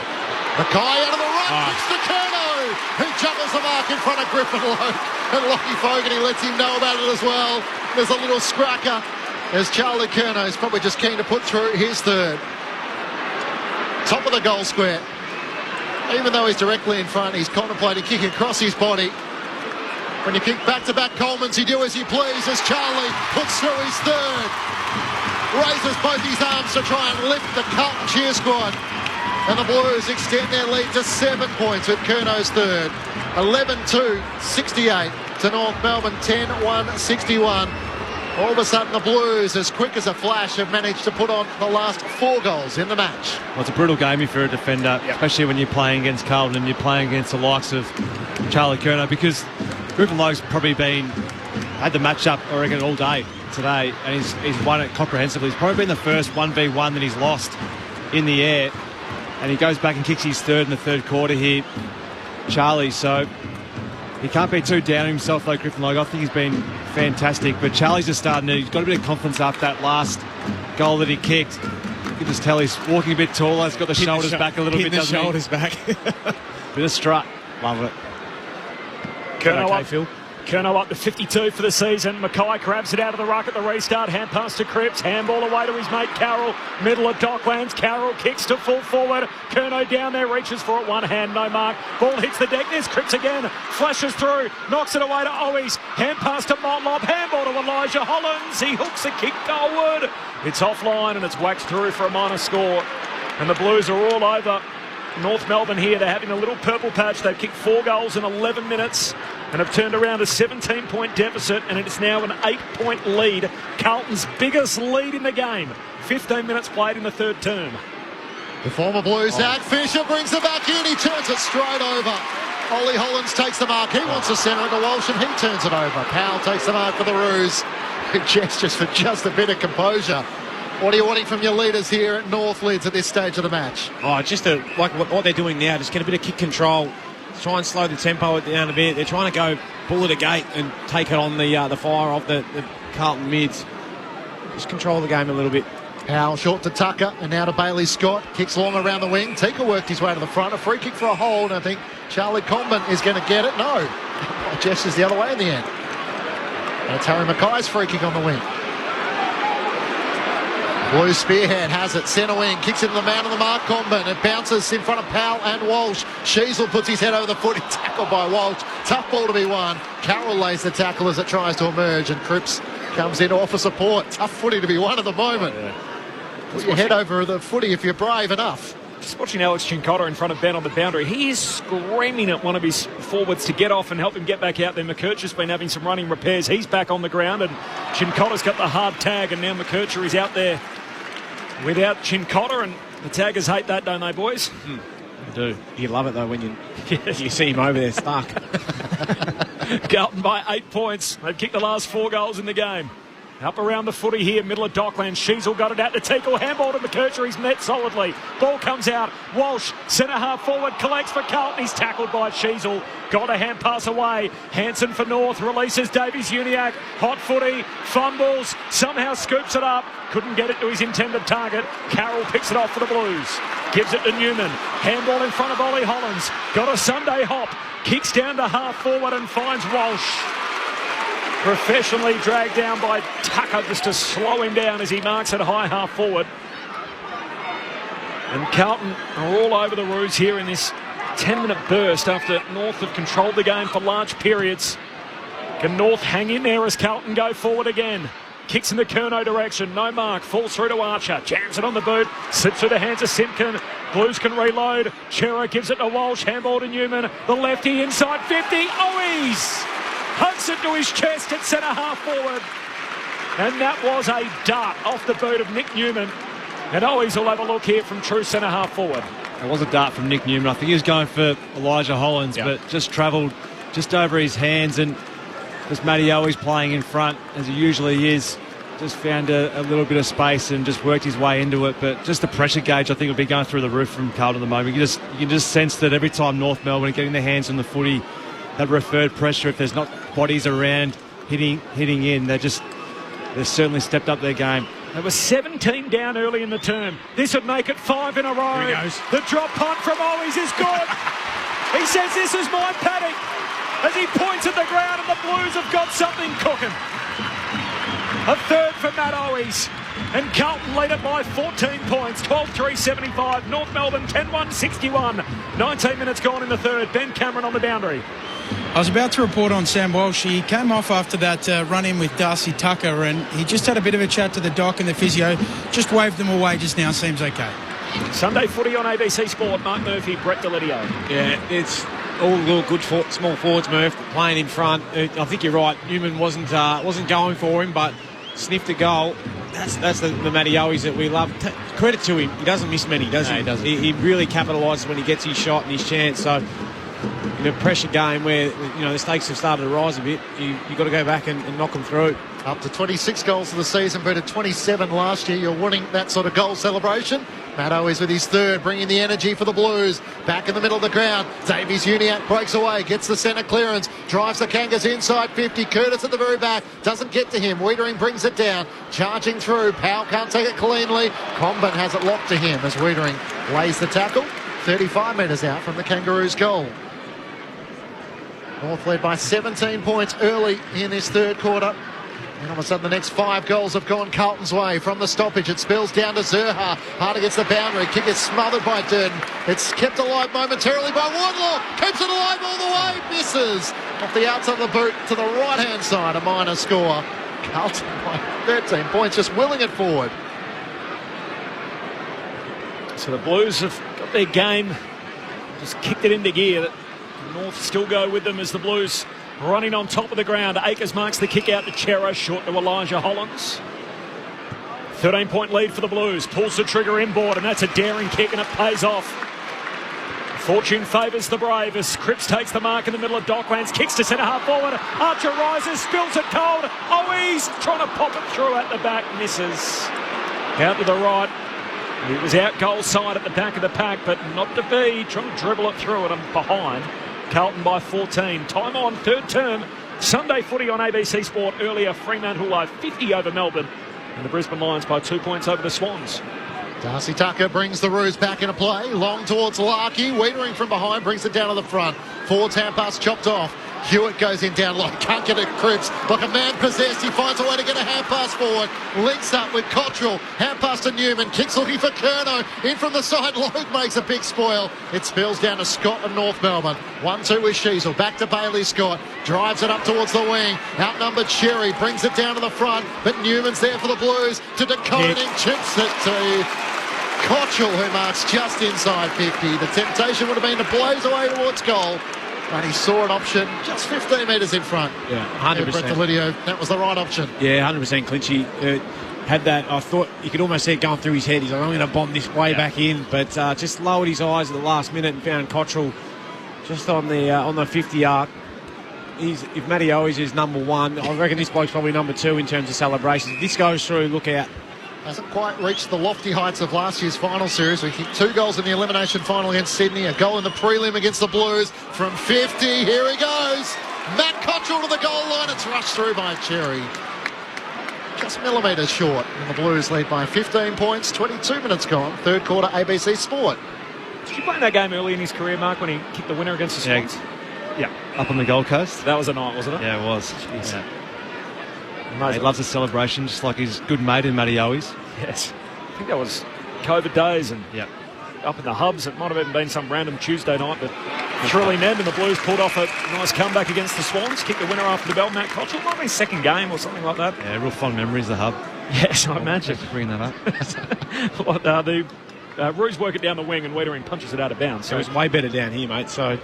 Mackay out of the run. Kicks to Curnow, who juggles the mark in front of Griffin Logue. And Lockie Fogarty lets him know about it as well. There's a little scracker as Charlie Curnow is probably just keen to put through his third. Top of the goal square. Even though he's directly in front, he's contemplating kicking across his body. When you kick back-to-back Colemans, he do as he please as Charlie puts through his third. Raises both his arms to try and lift the Carlton cheer squad. And the Blues extend their lead to 7 points with Curnow's third. 11-2-68 to North Melbourne, 10-1-61. All of a sudden the Blues, as quick as a flash, have managed to put on the last 4 goals in the match. Well, it's a brutal game if you're a defender, especially when you're playing against Carlton and you're playing against the likes of Charlie Curnow, because Griffin Logue's probably had the match up, I reckon, all day today, and he's won it comprehensively. He's probably been the first 1v1 that he's lost in the air, and he goes back and kicks his third in the third quarter here, Charlie. So he can't be too down on himself though, Griffin Logue. I think he's been fantastic, but Charlie's just starting to, he's got a bit of confidence after that last goal that he kicked. You can just tell he's walking a bit taller. He's got the shoulders back a little bit, doesn't he? Shoulders back. Bit of strut. Love it. Curnow up to 52 for the season. Mackay grabs it out of the ruck at the restart. Hand pass to Cripps. Handball away to his mate Carroll. Middle of Docklands. Carroll kicks to full forward. Curnow down there, reaches for it. One hand, no mark. Ball hits the deck. There's Cripps again. Flashes through. Knocks it away to Owies. Hand pass to Motlop. Handball to Elijah Hollins. He hooks a kick goalward. It's offline and it's waxed through for a minor score. And the Blues are all over North Melbourne here. They're having a little purple patch. They've kicked 4 goals in 11 minutes and have turned around a 17-point deficit, and it is now an 8-point lead. Carlton's biggest lead in the game. 15 minutes played in the third term. The former Blues, Zach Fisher brings it back in. He turns it straight over. Ollie Hollins takes the mark. He wants to centre it to Walsh, and he turns it over. Powell takes the mark for the Roos. Good gestures for just a bit of composure. What are you wanting from your leaders here at North Leeds at this stage of the match? Just like what they're doing now, just get a bit of kick control, try and slow the tempo down a bit. They're trying to go bullet a gate and take it on the fire of the Carlton mids. Just control the game a little bit. Powell short to Tucker and now to Bailey Scott. Kicks long around the wing. Tika worked his way to the front. A free kick for a hold. I think Charlie Comben is going to get it. No. Gestures the other way in the end. That's Harry Mackay's free kick on the wing. Blue spearhead has it, centre wing, kicks it to the man on the mark, Comben. It bounces in front of Powell and Walsh. Sheasel puts his head over the footy, tackled by Walsh. Tough ball to be won. Carroll lays the tackle as it tries to emerge, and Cripps comes in to offer support. Tough footy to be won at the moment. Put your head over the footy if you're brave enough. Just watching Alex Chincotta in front of Ben on the boundary. He is screaming at one of his forwards to get off and help him get back out there. McKercher's been having some running repairs. He's back on the ground, and Chincotta's got the hard tag, and now McKercher is out there without Chincotta, and the taggers hate that, don't they, boys? They do. You love it, though, when you see him over there stuck. Carlton by 8 points. They've kicked the last 4 goals in the game. Up around the footy here, middle of Docklands. Sheasel got it out to Teakle. Handball to McKercher. He's met solidly. Ball comes out. Walsh, centre half forward, collects for Carlton. He's tackled by Sheasel. Got a hand pass away. Hanson for North. Releases Davies Uniacke. Hot footy. Fumbles. Somehow scoops it up. Couldn't get it to his intended target. Carroll picks it off for the Blues. Gives it to Newman. Handball in front of Ollie Hollins. Got a Sunday hop. Kicks down to half forward and finds Walsh. Professionally dragged down by Tucker just to slow him down as he marks it high half forward. And Carlton are all over the Roos here in this 10-minute burst after North have controlled the game for large periods. Can North hang in there as Carlton go forward again? Kicks in the Curnow direction, no mark, falls through to Archer, jams it on the boot, slips through the hands of Simpkin. Blues can reload. Chera gives it to Walsh, handball to Newman. The lefty inside 50, Owies! Hugs it to his chest at centre half forward. And that was a dart off the boot of Nick Newman. And Owies will have a look here from true centre half forward. It was a dart from Nick Newman. I think he was going for Elijah Hollins, but just travelled just over his hands, and just Matty Owies playing in front as he usually is. Just found a little bit of space and just worked his way into it. But just the pressure gauge, I think, will be going through the roof from Carlton at the moment. You can just sense that every time North Melbourne are getting their hands on the footy, that referred pressure, if there's not bodies around hitting in, they've certainly stepped up their game. They were 17 down early in the term. This would make it 5 in a row. Here he goes. The drop punt from Owies is good. He says, "This is my paddock," as he points at the ground, and the Blues have got something cooking. A third for Matt Owies. And Carlton lead it by 14 points, 12-3-75. North Melbourne 10-1-61. 19 minutes gone in the third. Ben Cameron on the boundary. I was about to report on Sam Walsh. He came off after that run-in with Darcy Tucker, and he just had a bit of a chat to the doc and the physio. Just waved them away just now. Seems okay. Sunday footy on ABC Sport. Mark Murphy, Brett Delidio. Yeah, it's all good small forwards, Murph, playing in front. I think you're right. Newman wasn't going for him, but sniffed a goal. That's the Matty Owies that we love. Credit to him. He doesn't miss many, does he? No, he doesn't. He really capitalises when he gets his shot and his chance. So in a pressure game where the stakes have started to rise a bit, you've got to go back and knock them through. Up to 26 goals for the season, but at 27 last year. You're wanting that sort of goal celebration. Matt Owies with his third, bringing the energy for the Blues. Back in the middle of the ground. Davies Uniacke breaks away, gets the centre clearance, drives the Kangas inside 50. Curtis at the very back, doesn't get to him. Wiedering brings it down, charging through. Powell can't take it cleanly. Comben has it locked to him as Wiedering lays the tackle. 35 metres out from the Kangaroos' goal. North led by 17 points early in this third quarter. And all of a sudden the next 5 goals have gone Carlton's way. From the stoppage it spills down to Zerha. Hard against the boundary. Kick is smothered by Durden. It's kept alive momentarily by Wardlaw. Keeps it alive all the way. Misses off the outside of the boot to the right hand side. A minor score. Carlton by 13 points, just willing it forward. So the Blues have got their game, just kicked it into gear. The North still go with them as the Blues running on top of the ground. Akers marks the kick out to Chera, short to Elijah Hollins. 13-point lead for the Blues. Pulls the trigger inboard, and that's a daring kick, and it pays off. Fortune favours the Brave as Cripps takes the mark in the middle of Docklands, kicks to centre half forward. Archer rises, spills it cold. Oh, he's trying to pop it through at the back, misses. Out to the right. It was out goal side at the back of the pack, but not to be. Trying to dribble it through it and behind. Carlton by 14. Time on third term. Sunday footy on ABC Sport earlier. Fremantle live 50 over Melbourne. And the Brisbane Lions by 2 points over the Swans. Darcy Tucker brings the Roos back into play. Long towards Larkey. Wiedering from behind brings it down to the front. Forwards hand pass chopped off. Hewitt goes in down low. Can't get it. Cripps like a man possessed. He finds a way to get a hand pass forward. Links up with Cottrell. Hand pass to Newman. Kicks looking for Curnow. In from the side. Logue makes a big spoil. It spills down to Scott and North Melbourne. 1-2 with Sheasel. Back to Bailey Scott. Drives it up towards the wing. Outnumbered Cherry. Brings it down to the front. But Newman's there for the Blues. To DeConing. Chips it to Cottrell, who marks just inside 50. The temptation would have been to blaze away towards goal. And he saw an option just 15 metres in front. Yeah, 100%. Brett Delidio, that was the right option. Yeah, 100% Clinchy. Had that, I thought you could almost see it going through his head. He's like, I'm going to bomb this way back in. But just lowered his eyes at the last minute and found Cottrell just on the 50 arc. If Matty Owies is number one, I reckon this bloke's probably number 2 in terms of celebrations. If this goes through, look out. Hasn't quite reached the lofty heights of last year's final series. We kicked 2 goals in the elimination final against Sydney, a goal in the prelim against the Blues. From 50, here he goes. Matt Cottrell to the goal line. It's rushed through by Cherry. Just millimetres short. And the Blues lead by 15 points, 22 minutes gone. Third quarter, ABC Sport. Did you play in that game early in his career, Mark, when he kicked the winner against the Swans? Yeah, up on the Gold Coast. That was a night, wasn't it? Yeah, it was. Jeez. Yeah. He loves a celebration, just like his good mate in Matty Owies. Yes. I think that was COVID days and up in the hubs. It might have even been some random Tuesday night, but Shirley Ned and the Blues pulled off a nice comeback against the Swans, kicked the winner after the bell. Matt Cottrell, might have been second game or something like that. Yeah, real fond memories, the hub. Yes, I imagine. To bring that up. The Roos work it down the wing and Wiedering punches it out of bounds. So it was way better down here, mate. So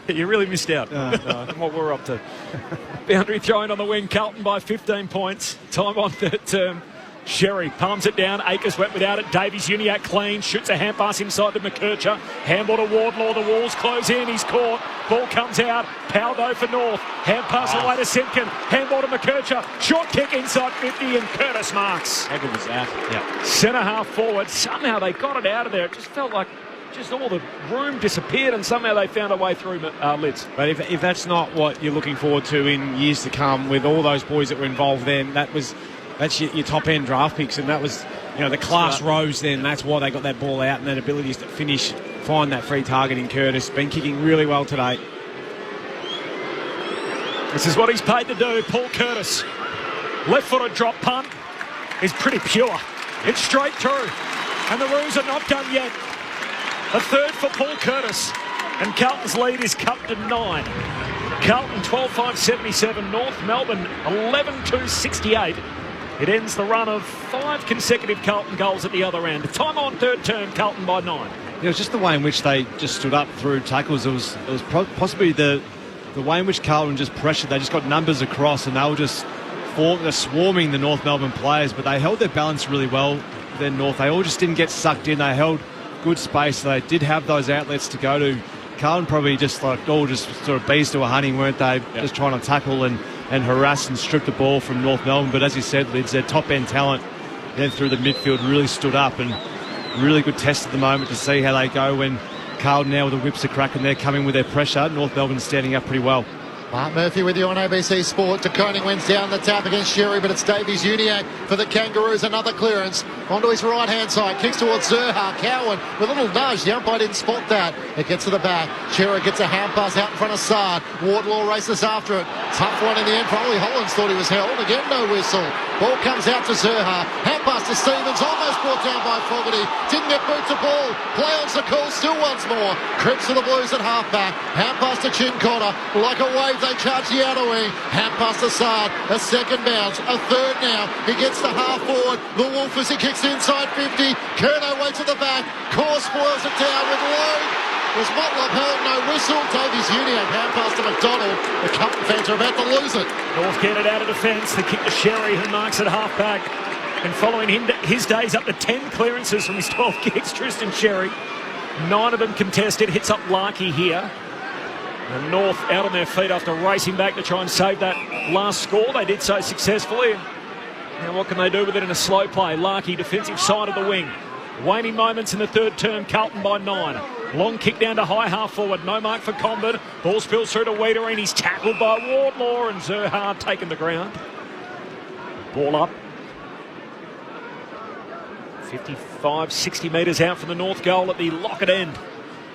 you really missed out on what we're up to. Boundary thrown on the wing. Carlton by 15 points. Time on third term. Sherry palms it down. Akers went without it. Davies Uniac clean. Shoots a hand pass inside to McKercher. Handball to Wardlaw. The walls close in. He's caught. Ball comes out. Powell though for North. Hand pass away to Simpkin. Handball to McKercher. Short kick inside 50 and Curtis marks. How good was that? Yeah. Centre half forward. Somehow they got it out of there. It just felt like just all the room disappeared and somehow they found a way through Lids. But if that's not what you're looking forward to in years to come with all those boys that were involved then, that's your top-end draft picks, and that was, the class rose then. That's why they got that ball out and that ability to finish, find that free target in Curtis. Been kicking really well today. This is what he's paid to do, Paul Curtis. Left-footed drop punt is pretty pure. It's straight through, and the Roos are not done yet. A third for Paul Curtis, and Carlton's lead is cut to 9. Carlton 12-5-77, North Melbourne 11-2-68. It ends the run of 5 consecutive Carlton goals at the other end. Time on third term, Carlton by 9. It was just the way in which they just stood up through tackles. It was possibly the way in which Carlton just pressured. They just got numbers across and they were just swarming the North Melbourne players, but they held their balance really well. Then North, they all just didn't get sucked in. They held good space. So they did have those outlets to go to. Carlton probably just sort of bees to a honey, weren't they? Yep. Just trying to tackle and harass and strip the ball from North Melbourne. But as you said, Lids, their top-end talent then through the midfield really stood up, and really good test at the moment to see how they go when Carlton now with the whips are cracking. They're coming with their pressure. North Melbourne standing up pretty well. Mark Murphy with you on ABC Sport. De Koning wins down the tap against Sherry, but it's Davies Uniacke for the Kangaroos. Another clearance onto his right-hand side. Kicks towards Zerha. Cowan with a little nudge. The umpire didn't spot that. It gets to the back. Sherry gets a hand pass out in front of Sard. Wardlaw races after it. Tough one in the end for Ollie Hollins. Thought he was held. Again, no whistle. Ball comes out to Zerha. Hand pass to Stevens. Almost brought down by Fogarty. Didn't get boot to ball. Play on the call still once more. Cripps to the Blues at halfback. Hand pass to Chincotta. Like a wave, they charge the outer wing. Hand pass to Sard. A second bounce. A third now. He gets to half forward. The Wolf as he kicks inside 50. Curnow waits at the back. Core spoils it down with load. Was Motlop held, no whistle. Davies Uniacke hand pass to McDonald. The Carlton fans are about to lose it. North get it out of defence. The kick to Sherry, who marks at half-back. And following his days up to 10 clearances from his 12 kicks, Tristan Sherry. 9 of them contested. Hits up Larkey here. And North out on their feet after racing back to try and save that last score. They did so successfully. Now what can they do with it in a slow play? Larkey, defensive side of the wing. Waning moments in the third term. Carlton by 9. Long kick down to high half forward. No mark for Comben. Ball spills through to Wiedering. He's tackled by Wardlaw and Zerha taking the ground. Ball up. 55, 60 metres out from the North goal at the Lockett end.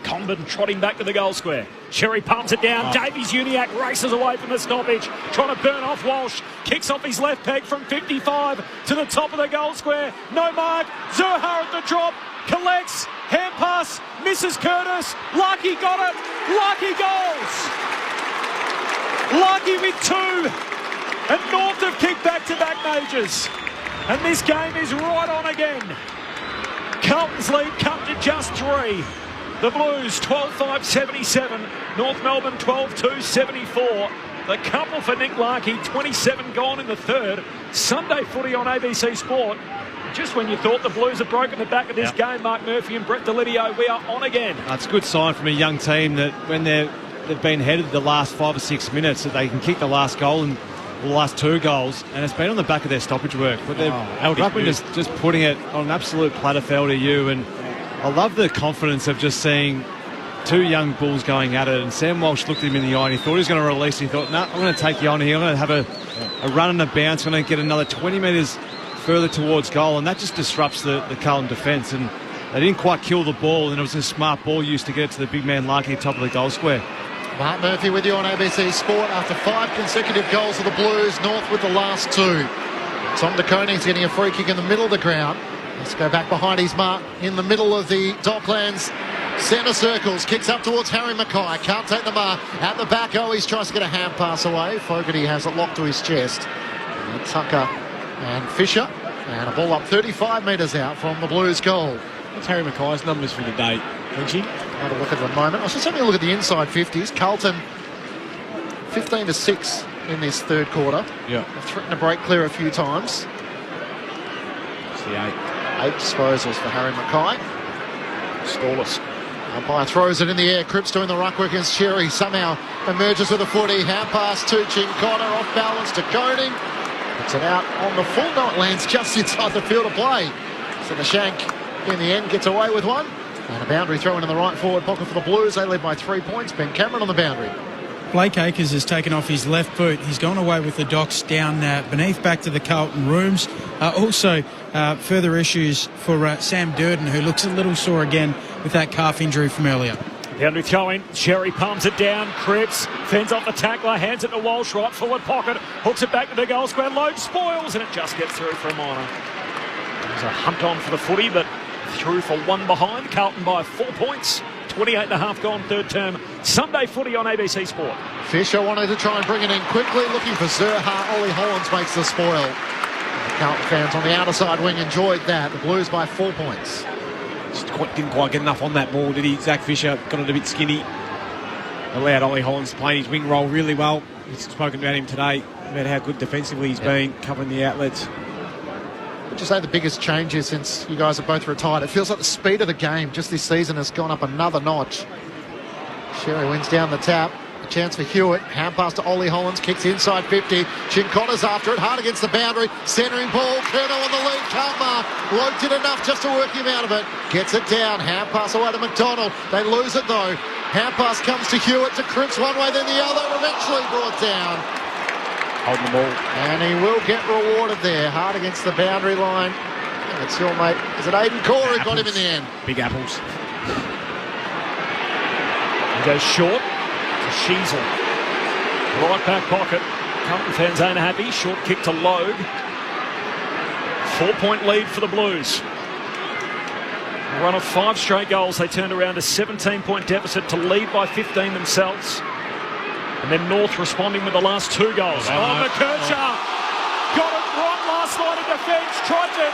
Comben trotting back to the goal square. Sherry pumps it down. Davies Uniacke races away from the stoppage. Trying to burn off Walsh. Kicks off his left peg from 55 to the top of the goal square. No mark. Zerha at the drop. Collects. Hand pass. Misses Curtis. Larkey got it. Larkey goals. Larkey with 2. And North have kicked back-to-back majors. And this game is right on again. Carlton's lead come to just 3. The Blues 12-5-77. North Melbourne 12-2-74. The couple for Nick Larkey, 27 gone in the third. Sunday footy on ABC Sport. Just when you thought the Blues had broken the back of this game, Mark Murphy and Brett Delidio, we are on again. It's a good sign from a young team that when they've been headed the last 5 or 6 minutes, that they can kick the last goal and the last 2 goals, and it's been on the back of their stoppage work. But they're just putting it on an absolute platter for LDU, and I love the confidence of just seeing 2 young bulls going at it. And Sam Walsh looked at him in the eye and he thought he was going to release. He thought, no, I'm going to take you on here. I'm going to have a run and a bounce. I'm going to get another 20 metres further towards goal, and that just disrupts the Carlton defence. And they didn't quite kill the ball, and it was a smart ball used to get it to the big man Larkey top of the goal square. Mark Murphy with you on ABC Sport. After 5 consecutive goals of the Blues, North with the last 2. Tom De Koning's getting a free kick in the middle of the ground. Let's go back behind his mark in the middle of the Docklands centre circles. Kicks up towards Harry Mackay. Can't take the mark. At the back, he tries to get a hand pass away. Fogarty has it locked to his chest. And Tucker and Fisher. And a ball up 35 metres out from the Blues goal. What's Harry Mackay's numbers for the day, Frenchie? Have a look at the moment. I was just having a look at the inside 50s. Carlton 15-6 in this third quarter. Yeah. They've threatened to break clear a few times. It's the 8 disposals for Harry Mackay. Scoreless. Umpire throws it in the air. Cripps doing the ruck work against Sherry. Somehow emerges with a footy. Hand pass to Chincotta. Off balance to Koning. Puts it out on the full. No, it lands just inside the field of play. So the shank in the end gets away with one. And a boundary throw in the right forward pocket for the Blues. They lead by 3 points. Ben Cameron on the boundary. Blake Acres has taken off his left boot. He's gone away with the Docks down beneath, back to the Carlton rooms. Also, further issues for Sam Durden, who looks a little sore again with that calf injury from earlier. Boundary throw in. Sherry palms it down. Cripps fends off the tackler, hands it to Walsh, right forward pocket, hooks it back to the goal square. Load spoils, and it just gets through for a minor. There's a hunt on for the footy, but through for 1 behind. Carlton by 4 points. 28.5 gone third term. Sunday footy on ABC Sport. Fisher wanted to try and bring it in quickly, looking for Zerha. Ollie Hollins makes the spoil. The Carlton fans on the outer side wing enjoyed that. The Blues by 4 points. Just didn't quite get enough on that ball, did he? Zach Fisher got it a bit skinny. Allowed Ollie Hollins to play his wing role really well. We've spoken about him today, about how good defensively he's been, covering the outlets. Would you say the biggest changes since you guys are both retired? It feels like the speed of the game just this season has gone up another notch. Sherry wins down the tap. A chance for Hewitt. Hand pass to Ollie Hollins. Kicks inside 50. Chincotta's after it. Hard against the boundary. Centering ball. Curnow on the lead. Can't mark. Logue did enough just to work him out of it. Gets it down. Hand pass away to McDonald. They lose it though. Hand pass comes to Hewitt, to Cripps one way, then the other, eventually brought down. Holding the ball. And he will get rewarded there. Hard against the boundary line. And it's your mate. Is it Aiden Core who got him in the end? Big apples. He goes short to Sheasel. Right back pocket. Carlton fans ain't happy. Short kick to Logue. 4-point lead for the Blues. A run of 5 straight goals. They turned around a 17-point deficit to lead by 15 themselves. And then North responding with the last 2 goals. McKercher got it wrong last night in defence. Tried to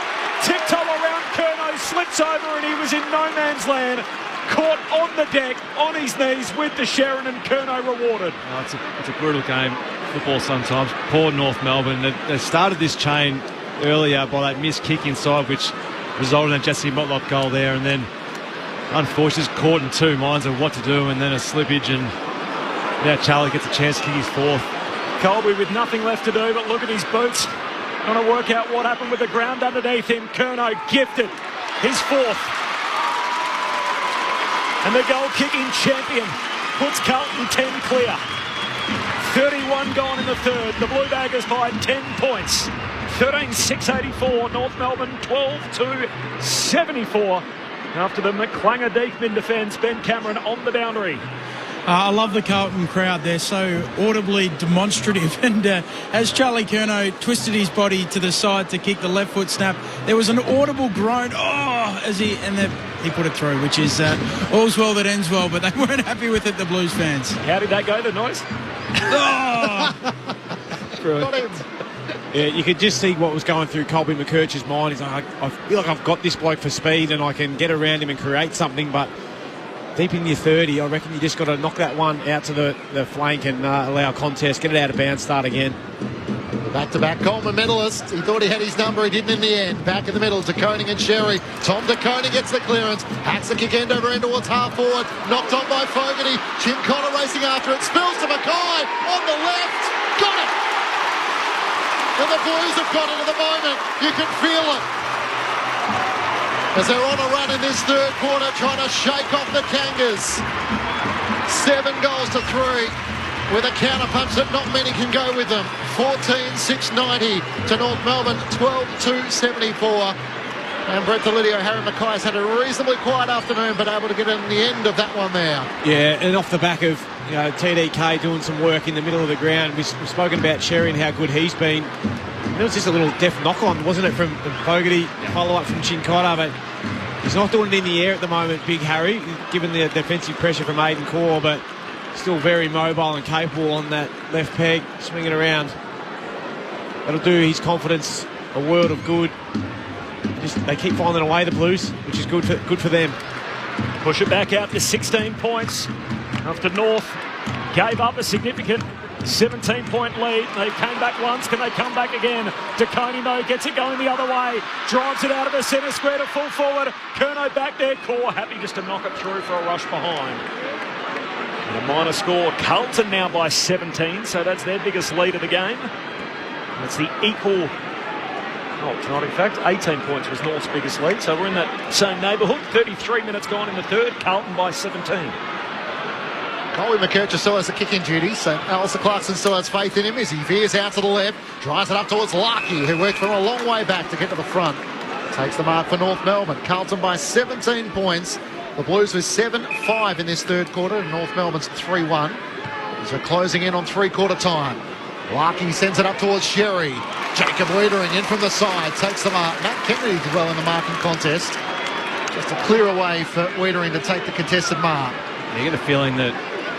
tiptoe around Curnow, slips over, and he was in no man's land. Caught on the deck, on his knees with the Sharon, and Curnow rewarded. Oh, it's a brutal game, football sometimes. Poor North Melbourne. They started this chain earlier by that missed kick inside, which resulted in a Jesse Motlop goal there, and then unfortunately just caught in 2 minds of what to do, and then a slippage, and now Charlie gets a chance to kick his 4th. Colby with nothing left to do but look at his boots. Trying to work out what happened with the ground underneath him. Curnow gifted his 4th. And the goal-kicking champion puts Carlton 10 clear. 31 gone in the third. The Blue Baggers by 10 points. 13-6-84. North Melbourne 12-74. After the McClanger deep in defence, Ben Cameron on the boundary. I love the Carlton crowd. They're so audibly demonstrative. And as Charlie Curnow twisted his body to the side to kick the left foot snap, there was an audible groan. As he put it through, which is all's well that ends well. But they weren't happy with it, the Blues fans. How did that go, the noise? Got him. Yeah, you could just see what was going through Colby McKercher's mind. He's like, I feel like I've got this bloke for speed and I can get around him and create something, but deep in your 30, I reckon you just got to knock that one out to the flank and allow contest, get it out of bounds, start again. Back-to-back Coleman medalist. He thought he had his number. He didn't in the end. Back in the middle to Koning and Sherry. Tom de Koning gets the clearance. Hacks the kick end over end towards half forward. Knocked on by Fogarty. Jim Connor racing after it. Spills to Mackay on the left. Got it! And the Blues have got it at the moment. You can feel it. As they're on a run in this third quarter, trying to shake off the Kangas. 7 goals to 3. With a counter-punch that not many can go with them. 14-6-90 to North Melbourne, 12-2-74. And Brett Delidio, Harry Mackay has had a reasonably quiet afternoon, but able to get in the end of that one there. Yeah, and off the back of TDK doing some work in the middle of the ground. We've spoken about Sherry and how good he's been. And it was just a little deft knock-on, wasn't it, from Fogarty, follow-up from Chincotta, but he's not doing it in the air at the moment, Big Harry, given the defensive pressure from Aiden Core, but still very mobile and capable on that left peg, swinging around. That'll do his confidence a world of good. They keep finding a way, the Blues, which is good for them. Push it back out to 16 points after North gave up a significant 17-point lead. They came back once. Can they come back again? DeConey, though, gets it going the other way. Drives it out of the centre square to full forward. Curnow back there. Core happy just to knock it through for a rush behind. And a minor score. Carlton now by 17, so that's their biggest lead of the game. That's the equal... Oh, it's not in fact. 18 points was North's biggest lead, so we're in that same neighbourhood. 33 minutes gone in the third. Carlton by 17. Colby McKercher still has the kicking duty, so Alistair Clarkson still has faith in him as he veers out to the left, drives it up towards Larkey, who worked from a long way back to get to the front. Takes the mark for North Melbourne. Carlton by 17 points. The Blues with 7-5 in this third quarter, and North Melbourne's 3-1. As we're closing in on three-quarter time. Larkey sends it up towards Sherry. Jacob Wiedering in from the side, takes the mark. Matt Kennedy did well in the marking contest. Just a clear away for Wiedering to take the contested mark. You get a feeling that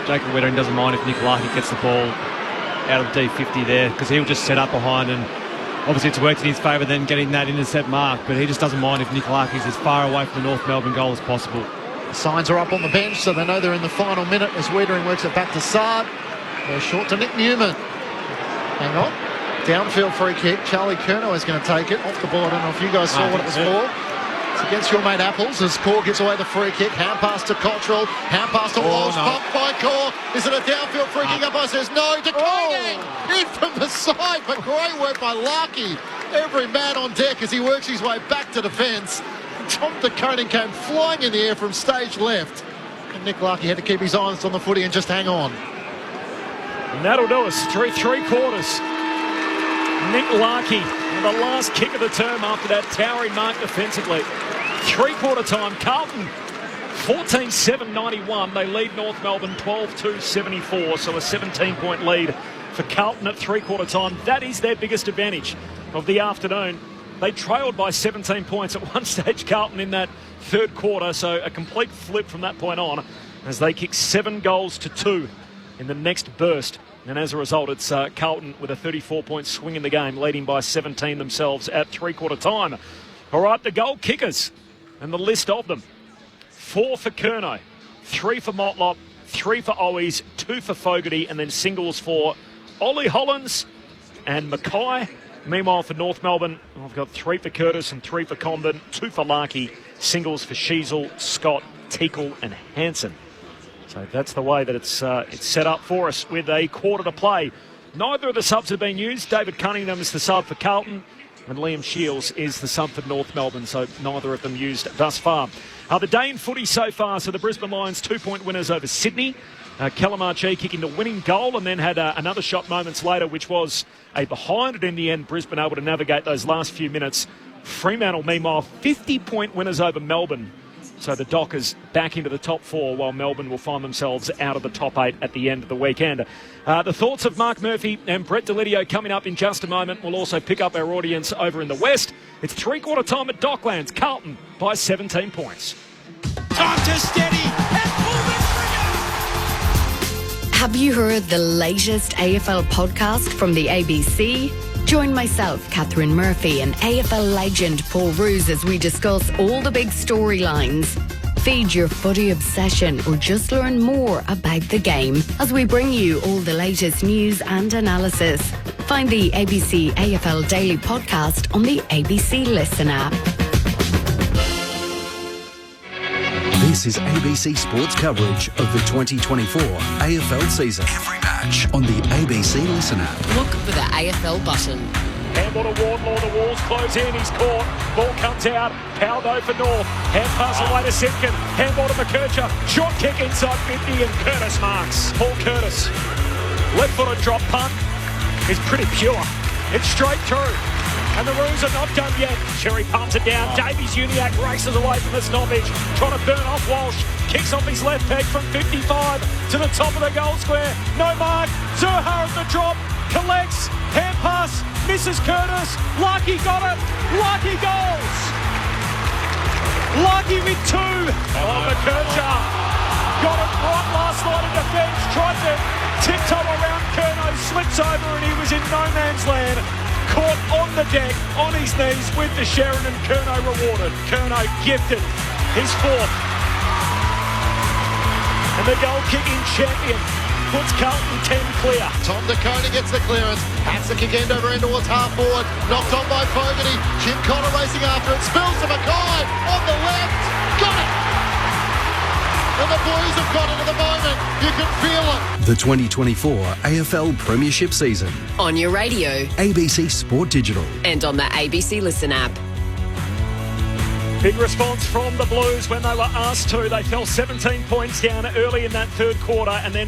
Jacob Wiedering doesn't mind if Nick Larkey gets the ball out of D50 there, because he'll just set up behind, and obviously it's worked in his favour then getting that intercept mark, but he just doesn't mind if Nick Larkey's as far away from the North Melbourne goal as possible. The signs are up on the bench, so they know they're in the final minute as Wiedering works it back to Saad. They're short to Nick Newman. Hang on. Downfield free kick. Charlie Curnow is going to take it off the ball. I don't know if you guys saw what it was for. It's against your mate Apples as Core gets away the free kick. Hand pass to Cottrell. Hand pass to Walsh. Pumped by Core. Is it a downfield free kick? Umpire says no. De Koning in from the side, but great work by Larkey. Every man on deck as he works his way back to defence. Tom de Koning came flying in the air from stage left. And Nick Larkey had to keep his eyes on the footy and just hang on. And that'll do us. Three quarters. Nick Larkey, the last kick of the term after that towering mark defensively. 3-quarter time, Carlton 14-7-91. They lead North Melbourne 12-2-74, so a 17-point lead for Carlton at 3-quarter time. That is their biggest advantage of the afternoon. They trailed by 17 points at one stage, Carlton, in that third quarter, so a complete flip from that point on as they kick 7 goals to 2 in the next burst. And as a result, it's Carlton with a 34-point swing in the game, leading by 17 themselves at 3-quarter time. All right, the goal kickers and the list of them. 4 for Curnow, 3 for Motlop, 3 for Owies, 2 for Fogarty, and then singles for Ollie Hollins and Mackay. Meanwhile, for North Melbourne, I've got 3 for Curtis and 3 for Condon, 2 for Larkey, singles for Sheasel, Scott, Teakle and Hansen. So that's the way that it's set up for us with a quarter to play. Neither of the subs have been used. David Cunningham is the sub for Carlton and Liam Shields is the sub for North Melbourne, so neither of them used thus far. The day in footy so far, so the Brisbane Lions 2-point winners over Sydney. Callum Archie kicking the winning goal and then had another shot moments later, which was a behind, and in the end Brisbane able to navigate those last few minutes. Fremantle, meanwhile, 50-point winners over Melbourne. So the Dockers back into the top 4, while Melbourne will find themselves out of the top 8 at the end of the weekend. The thoughts of Mark Murphy and Brett Delidio coming up in just a moment. We'll also pick up our audience over in the West. It's 3-quarter time at Docklands. Carlton by 17 points. Time to steady and pull the trigger. Have you heard the latest AFL podcast from the ABC? Join myself, Catherine Murphy, and AFL legend Paul Roos as we discuss all the big storylines. Feed your footy obsession or just learn more about the game as we bring you all the latest news and analysis. Find the ABC AFL Daily Podcast on the ABC Listen app. This is ABC Sports coverage of the 2024 AFL season. Every match on the ABC Listen app. Look for the AFL button. Handball to Wardlaw, the walls close in, he's caught. Ball comes out, power though for North. Hand pass away to Simpkin. Handball to McKercher. Short kick inside 50 and Curtis marks. Paul Curtis. Left-footed drop punt is pretty pure. It's straight through. And the Roos are not done yet. Cherry pumps it down. Davies Uniac races away from the stoppage. Trying to burn off Walsh. Kicks off his left peg from 55 to the top of the goal square. No mark. Zurha at the drop. Collects. Hand pass. Misses Curtis. Larkey got it. Larkey goals. Larkey with 2. Oh, McKercher got it right last night in defence. Tried to tiptoe around Curnow. Slips over and he was in no man's land. Caught on the deck, on his knees with the Sharon, and Curnow rewarded. Curnow gifted his 4th. And the goal-kicking champion puts Carlton 10 clear. Tom DeConey gets the clearance. Hats the kick end over end towards half forward. Knocked on by Fogarty. Jim Connor racing after it. Spills to Mackay on the left. Got it! And the Blues have got it at the moment. You can feel it. The 2024 AFL Premiership season. On your radio. ABC Sport Digital. And on the ABC Listen app. Big response from the Blues when they were asked to. They fell 17 points down early in that third quarter and then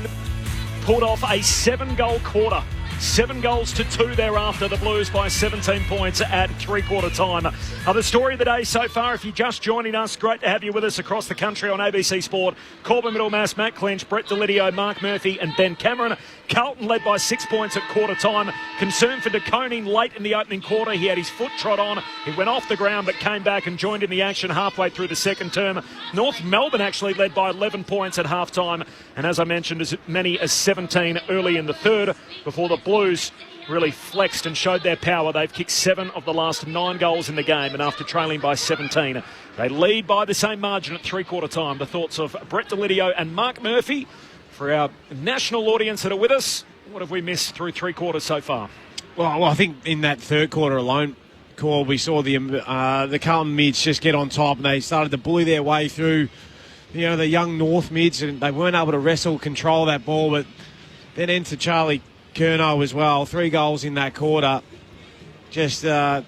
pulled off a 7-goal quarter. 7 goals to 2 thereafter. The Blues by 17 points at 3-quarter time. The story of the day so far, if you're just joining us, great to have you with us across the country on ABC Sport. Corbin Middlemass, Matt Clinch, Brett Delidio, Mark Murphy and Ben Cameron. Carlton led by 6 points at quarter time. Concern for DeConey late in the opening quarter. He had his foot trod on. He went off the ground but came back and joined in the action halfway through the second term. North Melbourne actually led by 11 points at half time. And as I mentioned, as many as 17 early in the third before the Blues really flexed and showed their power. They've kicked 7 of the last 9 goals in the game, and after trailing by 17, they lead by the same margin at 3-quarter time. The thoughts of Brett Delidio and Mark Murphy. For our national audience that are with us, what have we missed through 3 quarters so far? Well, I think in that third quarter alone, Cole, we saw the Carlton mids just get on top, and they started to bully their way through, the young North mids, and they weren't able to control that ball. But then enter Charlie Curnow as well. 3 goals in that quarter. Just got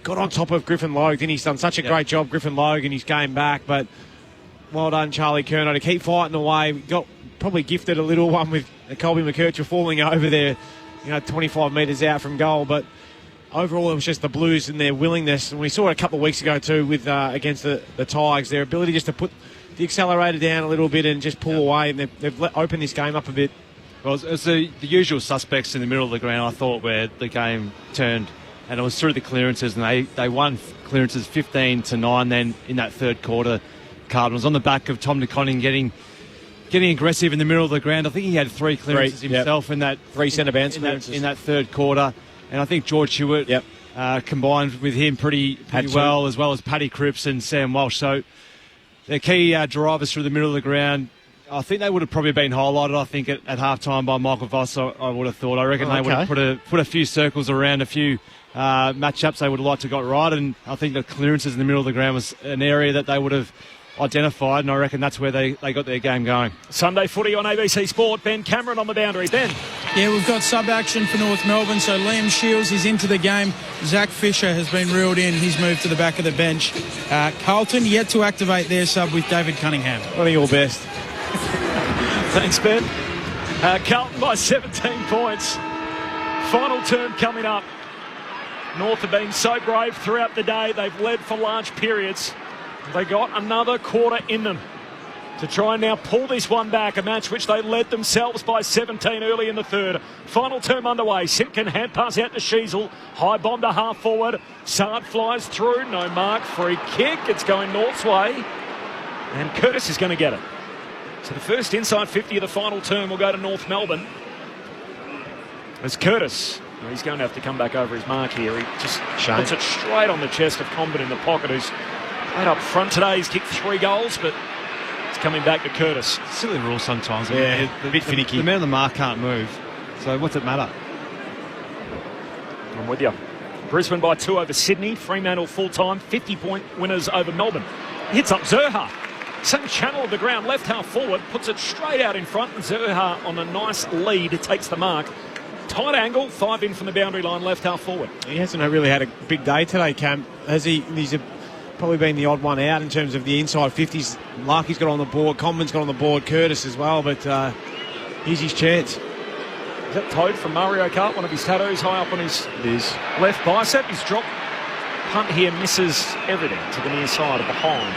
on top of Griffin Logue. Then he's done such a great job, Griffin Logue, in his game back. But well done, Charlie Curnow, to keep fighting away. Got probably gifted a little one with Colby McKercher falling over there, 25 metres out from goal. But overall, it was just the Blues and their willingness. And we saw it a couple of weeks ago too with against the Tigers, their ability just to put the accelerator down a little bit and just pull away. And they've opened this game up a bit. Well, it's the usual suspects in the middle of the ground, I thought, where the game turned. And it was through the clearances, and they won clearances 15-9 then in that third quarter. Carlton was on the back of Tom DeConning getting aggressive in the middle of the ground. I think he had 3 clearances himself in that 3 centre bounce in that third quarter. And I think George Hewitt combined with him pretty well as Paddy Cripps and Sam Walsh. So the key drivers through the middle of the ground, I think they would have probably been highlighted, I think, at half-time by Michael Voss, I would have thought. I reckon they would have put a few circles around a few matchups they would have liked to got right, and I think the clearances in the middle of the ground was an area that they would have identified, and I reckon that's where they got their game going. Sunday footy on ABC Sport. Ben Cameron on the boundary. Ben. Yeah, we've got sub-action for North Melbourne, so Liam Shields is into the game. Zach Fisher has been reeled in. He's moved to the back of the bench. Carlton yet to activate their sub with David Cunningham. I think all best. Thanks, Ben. Carlton by 17 points. Final term coming up. North have been so brave throughout the day. They've led for large periods. They got another quarter in them to try and now pull this one back, a match which they led themselves by 17 early in the third. Final term underway. Simpkin hand pass out to Sheasel. High bomb to half forward. Sard flies through. No mark. Free kick. It's going North's way. And Curtis is going to get it. So the first inside 50 of the final term will go to North Melbourne. As Curtis, he's going to have to come back over his mark here. He just puts it straight on the chest of Comben in the pocket, who's played up front today. He's kicked 3 goals, but it's coming back to Curtis. Silly rule sometimes. Yeah, a bit finicky. The man on the mark can't move, so what's it matter? I'm with you. Brisbane by 2 over Sydney. Fremantle full-time, 50-point winners over Melbourne. Hits up Zerha. Same channel of the ground, left half forward, puts it straight out in front. Zerha on a nice lead takes the mark. Tight angle, 5 in from the boundary line, left half forward. He hasn't really had a big day today, Cam. Has he? He's probably been the odd one out in terms of the inside 50s. Larky's got on the board, Comben's got on the board, Curtis as well, but here's his chance. Is that Toad from Mario Kart? One of his tattoos high up on his left bicep. He's dropped. Punt here misses everything to the near side of behind.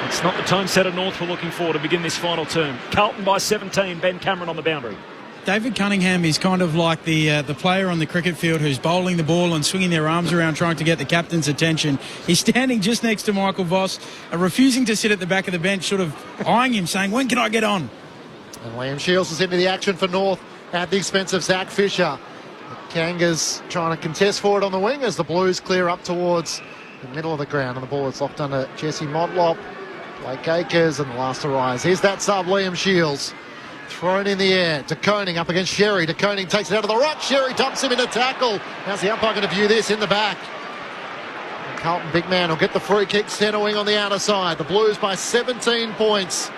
It's not the tone setter North were looking for to begin this final term. Carlton by 17, Ben Cameron on the boundary. David Cunningham is kind of like the player on the cricket field who's bowling the ball and swinging their arms around trying to get the captain's attention. He's standing just next to Michael Voss, refusing to sit at the back of the bench, sort of eyeing him, saying, when can I get on? And Liam Shields is into the action for North at the expense of Zach Fisher. The Kangas trying to contest for it on the wing as the Blues clear up towards the middle of the ground, and the ball is locked under Jesse Motlop. Blake Akers, and the last to rise. Here's that sub, Liam Shields. Thrown in the air. De Koning up against Sherry. De Koning takes it out of the ruck. Sherry dumps him in a tackle. How's the umpire going to view this in the back? And Carlton big man will get the free kick, centre wing on the outer side. The Blues by 17 points.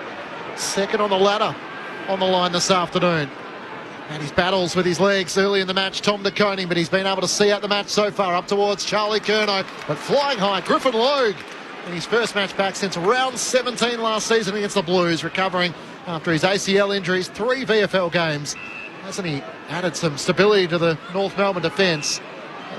Second on the ladder on the line this afternoon. And his battles with his legs early in the match, Tom De Koning, but he's been able to see out the match so far, up towards Charlie Curnow. But flying high, Griffin Logue in his first match back since round 17 last season against the Blues, recovering after his ACL injuries, 3 VFL games. Hasn't he added some stability to the North Melbourne defence?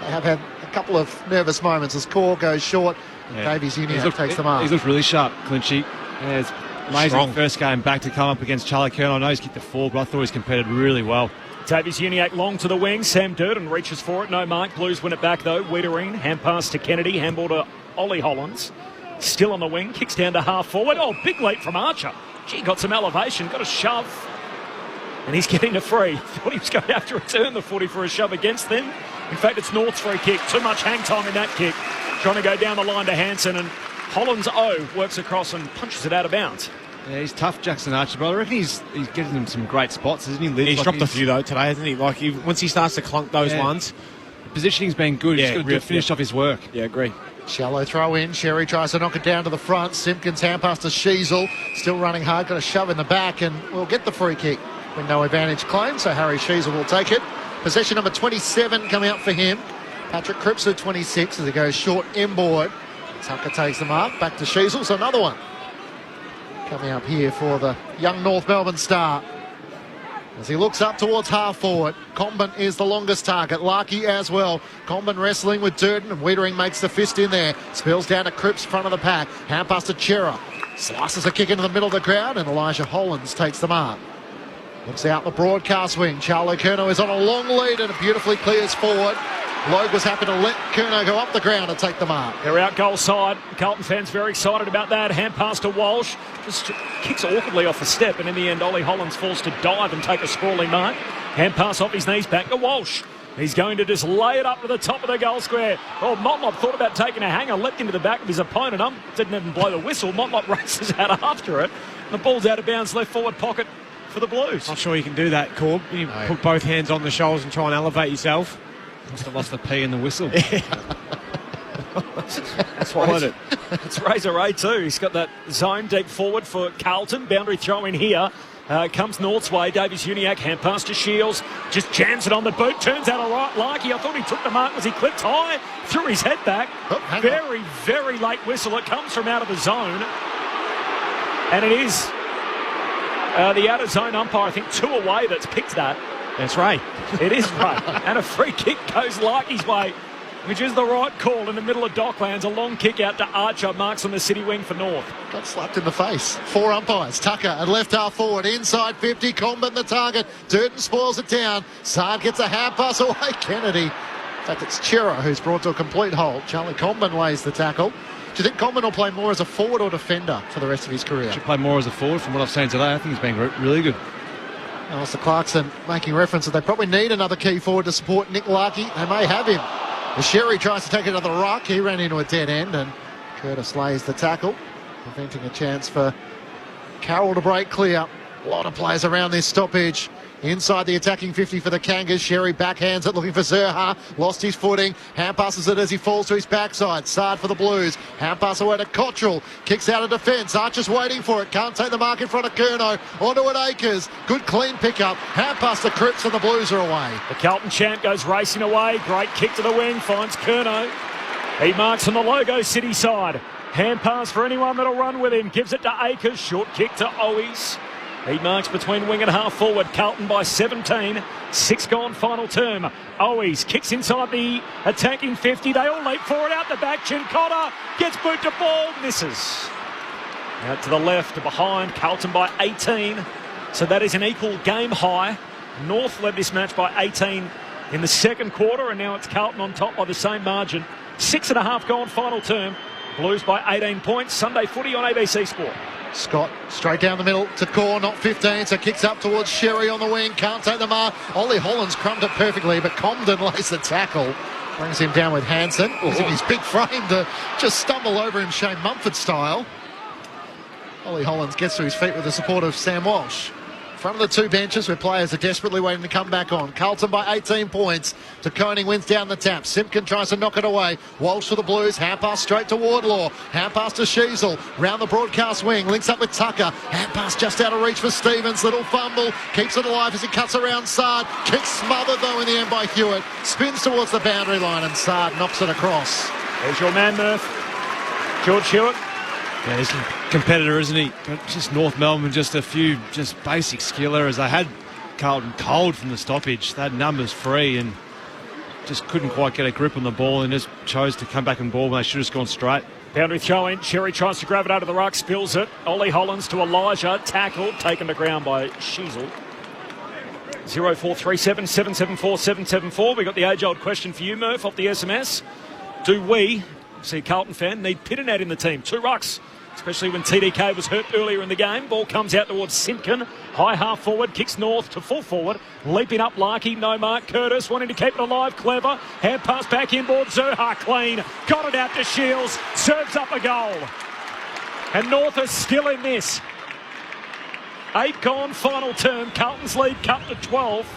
They have had a couple of nervous moments as Core goes short and Davies Uniacke takes the mark. He's looked really sharp, Clinchy. Yeah, it's amazing first game back to come up against Charlie Curnow. I know he's kicked the 4, but I thought he's competed really well. Davies Uniacke long to the wing. Sam Durden reaches for it. No mark. Blues win it back though. Wiedering, hand pass to Kennedy. Handball to Ollie Hollands. Still on the wing. Kicks down to half forward. Oh, big leap from Archer. Gee, got some elevation. Got a shove. And he's getting a free. Thought he was going to have to return the footy for a shove against them. In fact, it's North's free kick. Too much hang time in that kick. Trying to go down the line to Hansen. And Hollands works across and punches it out of bounds. Yeah, he's tough, Jackson Archer, but I reckon he's getting him some great spots, isn't he, Liv? He's dropped a few, though, today, hasn't he? Like, once he starts to clunk those ones. The positioning's been good. He's got to finish off his work. Yeah, agree. Shallow throw in. Sherry tries to knock it down to the front. Simpkins hand pass to Sheasel. Still running hard. Got a shove in the back and will get the free kick with no advantage claim. So Harry Sheasel will take it. Possession number 27 coming out for him. Patrick Cripps at 26 as he goes short inboard. Tucker takes the mark. Back to Sheasel. So another one. coming up here for the young North Melbourne star. As he looks up towards half forward, Comben is the longest target, Larkey as well. Comben wrestling with Durden, and Wiedering makes the fist in there. Spills down to Cripps, front of the pack. Hand pass to Chera. Slices a kick into the middle of the crowd, and Elijah Hollands takes the mark. Looks out the broadcast wing. Charlo Curnow is on a long lead and it beautifully clears forward. Logue was happy to let Curnow go up the ground and take the mark. They're out goal side. Carlton fans very excited about that. Hand pass to Walsh. Just kicks awkwardly off the step, and in the end, Ollie Hollands falls to dive and take a sprawling mark. Hand pass off his knees back to Walsh. He's going to just lay it up to the top of the goal square. Oh, Motlop thought about taking a hanger, leapt into the back of his opponent. Didn't even blow the whistle. Motlop races out after it. The ball's out of bounds, left forward pocket for the Blues. Not sure you can do that, Corb. You put both hands on the shoulders and try and elevate yourself. Must have lost the P in the whistle. That's why it's Razor Ray too. He's got that zone deep forward for Carlton. Boundary throw in here. Comes North's way. Davies Uniacke, hand pass to Shields. Just jams it on the boot. Turns out a right Larkey. I thought he took the mark. Was he clipped high? Threw his head back. Very, very late whistle. It comes from out of the zone. And it is the out of zone umpire, I think 2 away, that's picked that. That's right. It is right. And a free kick goes Larkey's way, which is the right call in the middle of Docklands. A long kick out to Archer, marks on the city wing for North. Got slapped in the face. 4 umpires. Tucker at left half forward. Inside 50. Comben the target. Durden spoils it down. Saad gets a hand pass away. Kennedy. In fact, it's Chera who's brought to a complete halt. Charlie Comben lays the tackle. Do you think Comben will play more as a forward or defender for the rest of his career? Should play more as a forward from what I've seen today. I think he's been really good. Alistair Clarkson making reference that they probably need another key forward to support Nick Larkey. They may have him. As Sherry tries to take it to the ruck, he ran into a dead end and Curtis lays the tackle, preventing a chance for Carroll to break clear. A lot of players around this stoppage. Inside the attacking 50 for the Kangas. Sherry backhands it, looking for Zerha. Lost his footing. Hand passes it as he falls to his backside. Sard for the Blues. Hand pass away to Cottrell. Kicks out of defence. Archer's waiting for it. Can't take the mark in front of Curnow. Onto it Akers. Good clean pickup. Hand pass to Cripps and the Blues are away. The Carlton champ goes racing away. Great kick to the wing. Finds Curnow. He marks on the Logo City side. Hand pass for anyone that'll run with him. Gives it to Akers. Short kick to Owies. He marks between wing and half forward. Carlton by 17. 6 gone final term. Owies kicks inside the attacking 50. They all leap forward out the back. Chincotta gets boot to ball. Misses. Out to the left, behind. Carlton by 18. So that is an equal game high. North led this match by 18 in the second quarter, and now it's Carlton on top by the same margin. 6.5 gone final term. Blues by 18 points. Sunday footy on ABC Sport. Scott straight down the middle to Core, not 15, so kicks up towards Sherry on the wing, can't take the mark. Ollie Hollands crumbed it perfectly, but Comben lays the tackle, brings him down with Hansen, using his big frame to just stumble over him Shane Mumford style. Ollie Hollands gets to his feet with the support of Sam Walsh. Front of the 2 benches where players are desperately waiting to come back on. Carlton by 18 points. De Koning wins down the tap. Simpkin tries to knock it away. Walsh for the Blues. Hand pass straight to Wardlaw. Hand pass to Sheasel. Round the broadcast wing. Links up with Tucker. Hand pass just out of reach for Stevens. Little fumble. Keeps it alive as he cuts around Sard. Kick smothered though in the end by Hewitt. Spins towards the boundary line and Sard knocks it across. There's your man, Murph. George Hewitt. Yeah, he's a competitor, isn't he? Just North Melbourne, just a few just basic skill errors. They had Carlton cold from the stoppage. They had numbers free and just couldn't quite get a grip on the ball and just chose to come back and ball when they should have just gone straight. Boundary throw in. Sherry tries to grab it out of the ruck, spills it. Ollie Hollands to Elijah. Tackled, taken to ground by Sheasel. 0437 774 774. We got the age-old question for you, Murph, off the SMS. Do we, see a Carlton fan, need Pitternet in the team? 2 rucks. Especially when TDK was hurt earlier in the game. Ball comes out towards Simpkin. High half forward, kicks North to full forward. Leaping up Larkey, no mark. Curtis wanting to keep it alive, clever. Hand pass back inboard, Zerha clean. Got it out to Shields, serves up a goal. And North is still in this. 8 gone final term. Carlton's lead cut to 12.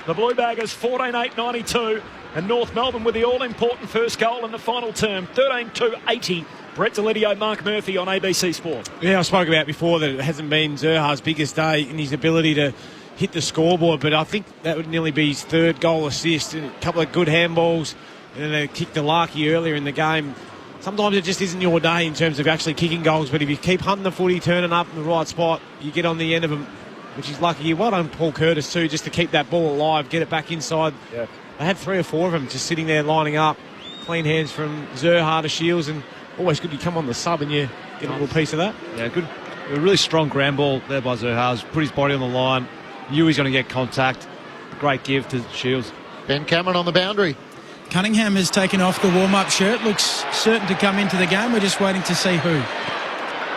The Blue Baggers 14-8-92. And North Melbourne with the all-important first goal in the final term. 13-2-80. Brett Delidio, Mark Murphy on ABC Sport. Yeah, I spoke about before that it hasn't been Zerha's biggest day in his ability to hit the scoreboard, but I think that would nearly be his 3rd goal assist and a couple of good handballs and then a kick to Larkey earlier in the game. sometimes it just isn't your day in terms of actually kicking goals, but if you keep hunting the footy, turning up in the right spot, you get on the end of them, which is lucky. Well done, Paul Curtis, too, just to keep that ball alive, get it back inside. Yeah. They had 3 or 4 of them just sitting there lining up. Clean hands from Zerha to Shields, and always good you come on the sub and you get a little piece of that. Yeah, good. A really strong ground ball there by Zerha. Put his body on the line. Knew he's going to get contact. Great give to Shields. Ben Cameron on the boundary. Cunningham has taken off the warm-up shirt. Looks certain to come into the game. We're just waiting to see who.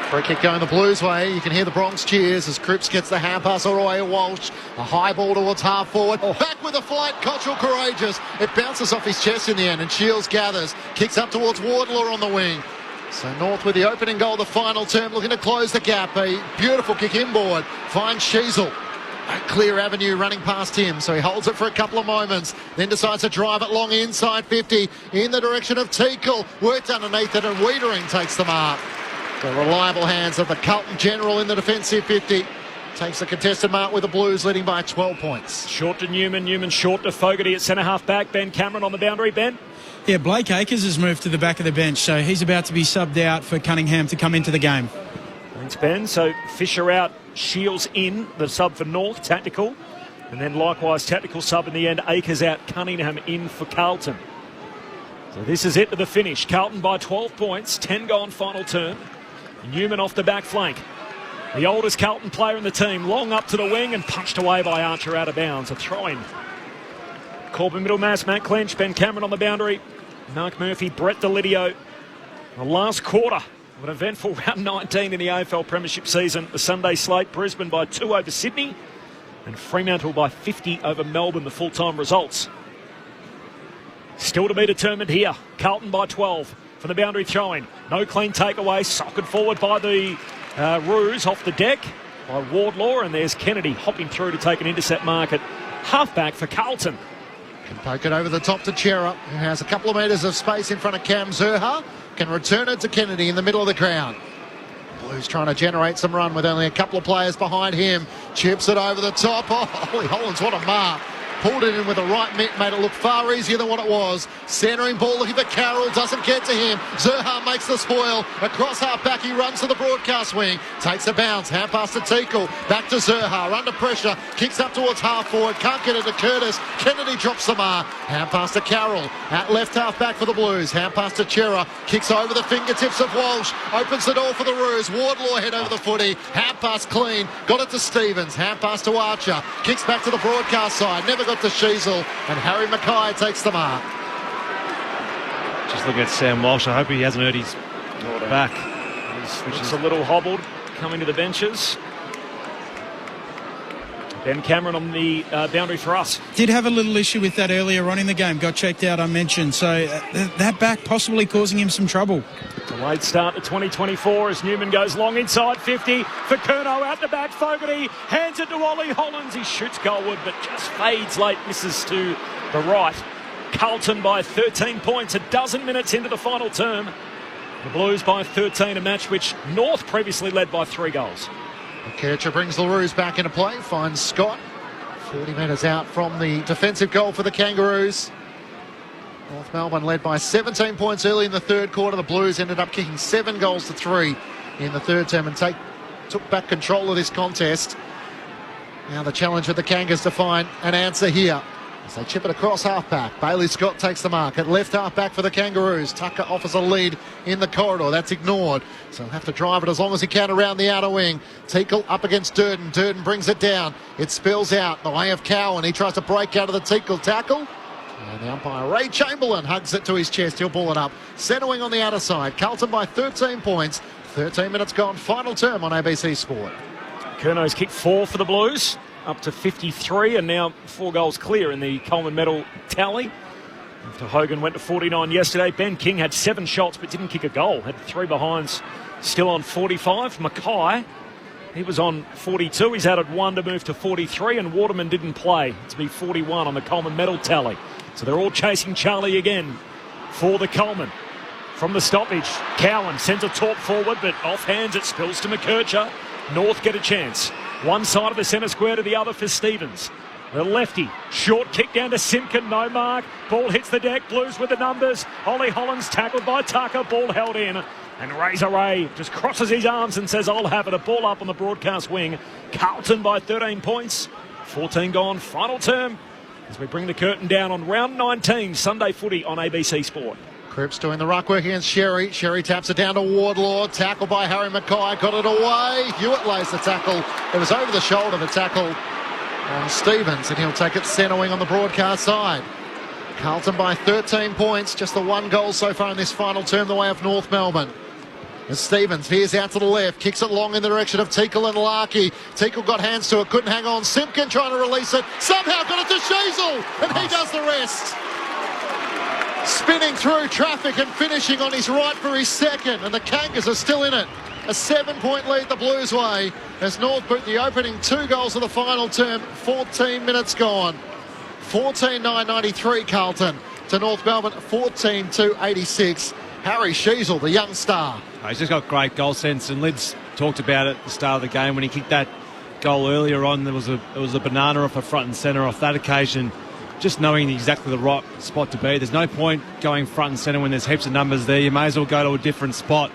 Free kick going the Blues way. You can hear the Bronx cheers as Cripps gets the hand pass all the way to Walsh. A high ball towards half forward. Back with a flight. Cottrell courageous. It bounces off his chest in the end and Shields gathers. Kicks up towards Wardlaw on the wing. So North with the opening goal, the final term, looking to close the gap. A beautiful kick inboard. Finds Sheasel. A clear avenue running past him, so he holds it for a couple of moments, then decides to drive it long inside 50 in the direction of Teakle. Worked underneath it and Wiedering takes the mark. The reliable hands of the Carlton General in the defensive 50. Takes the contested mark with the Blues leading by 12 points. Short to Newman, Newman short to Fogarty at centre-half back. Ben Cameron on the boundary. Ben? Yeah, Blake Acres has moved to the back of the bench, so he's about to be subbed out for Cunningham to come into the game. Thanks, Ben. So Fisher out, Shields in, the sub for North, tactical. And then likewise tactical sub in the end, Acres out, Cunningham in for Carlton. So this is it to the finish. Carlton by 12 points, 10 gone final term. Newman off the back flank. The oldest Carlton player in the team, long up to the wing and punched away by Archer out of bounds. A throw-in. Corbin Middlemass, Matt Clench, Ben Cameron on the boundary. Mark Murphy, Brett Delidio. The last quarter of an eventful round 19 in the AFL Premiership season. The Sunday slate, Brisbane by 2 over Sydney and Fremantle by 50 over Melbourne, the full-time results. Still to be determined here. Carlton by 12 from the boundary throwing. No clean takeaway. Socked forward by the Roos off the deck by Wardlaw. And there's Kennedy hopping through to take an intercept mark at halfback for Carlton. Can poke it over the top to Chera, who has a couple of metres of space in front of Cam Zerha. Can return it to Kennedy in the middle of the ground. Blues trying to generate some run with only a couple of players behind him. Chips it over the top. Oh, Ollie Hollands, what a mark. Pulled it in with the right mitt, made it look far easier than what it was. Centering ball looking for Carroll, doesn't get to him. Zerha makes the spoil. Across half back, he runs to the broadcast wing. Takes a bounce, hand pass to Teakle. Back to Zerha, under pressure. Kicks up towards half forward, can't get it to Curtis. Kennedy drops the mark. Hand pass to Carroll. At left half back for the Blues. Hand pass to Chera. Kicks over the fingertips of Walsh. Opens the door for the Roos. Wardlaw head over the footy. Hand pass clean. Got it to Stevens. Hand pass to Archer. Kicks back to the broadcast side. Never got to Sheasel, and Harry Mackay takes the mark. Just looking at Sam Walsh, I hope he hasn't hurt his back. Which is a little hobbled coming to the benches. Ben Cameron on the boundary for us. Did have a little issue with that earlier on in the game. Got checked out, I mentioned. So that back possibly causing him some trouble. Delayed start to 2024 as Newman goes long inside 50 for Curnow out the back. Fogarty hands it to Ollie Hollands. He shoots goalward but just fades late, misses to the right. Carlton by 13 points, a dozen minutes into the final term. The Blues by 13, a match which North previously led by 3 goals. Kircher brings the Roos back into play, finds Scott 40 metres out from the defensive goal for the Kangaroos. North Melbourne led by 17 points early in the third quarter. The Blues ended up kicking 7 goals to 3 in the third term and took back control of this contest. Now the challenge of the Kangas to find an answer here as they chip it across half-back. Bailey Scott takes the mark at left half-back for the Kangaroos. Tucker offers a lead in the corridor. That's ignored. So he'll have to drive it as long as he can around the outer wing. Teakle up against Durden. Durden brings it down. It spills out the way of Cowan. He tries to break out of the Teakle tackle. And the umpire, Ray Chamberlain, hugs it to his chest. He'll pull it up. Centering on the outer side. Carlton by 13 points. 13 minutes gone. Final term on ABC Sport. Curnow's kicked 4 for the Blues, up to 53, and now 4 goals clear in the Coleman medal tally. After Hogan went to 49 yesterday, Ben King had 7 shots but didn't kick a goal. Had 3 behinds, still on 45. Mackay, he was on 42. He's added 1 to move to 43, and Waterman didn't play to be 41 on the Coleman medal tally. So they're all chasing Charlie again for the Coleman. From the stoppage, Cowan sends a talk forward, but off hands it spills to McKercher. North get a chance. One side of the centre square to the other for Stevens. The lefty, short kick down to Simpkin, no mark. Ball hits the deck, Blues with the numbers. Ollie Hollands tackled by Tucker, ball held in. And Razor Ray just crosses his arms and says, I'll have it. A ball up on the broadcast wing. Carlton by 13 points. 14 gone, final term. As we bring the curtain down on round 19, Sunday footy on ABC Sport. Cripps doing the ruck work against Sherry. Sherry taps it down to Wardlaw. Tackle by Harry Mackay. Got it away. Hewitt lays the tackle. It was over the shoulder, the tackle on Stevens, and he'll take it centre wing on the broadcast side. Carlton by 13 points. Just the one goal so far in this final term, the way of North Melbourne. As Stevens veers out to the left, kicks it long in the direction of Teakle and Larkey. Teakle got hands to it, couldn't hang on. Simpkin trying to release it, somehow got it to Sheasel, and he does the rest. Spinning through traffic and finishing on his right for his second, and the Kangas are still in it. A 7-point lead the Blues way as North boot the opening 2 goals of the final term. 14 minutes gone. 14-9-93 Carlton to North Melbourne, 14-86. Harry Sheasel, the young star. He's just got great goal sense, and Lids talked about it at the start of the game when he kicked that goal earlier on. There was a banana off the front and centre off that occasion. Just knowing exactly the right spot to be. There's no point going front and centre when there's heaps of numbers there. You may as well go to a different spot,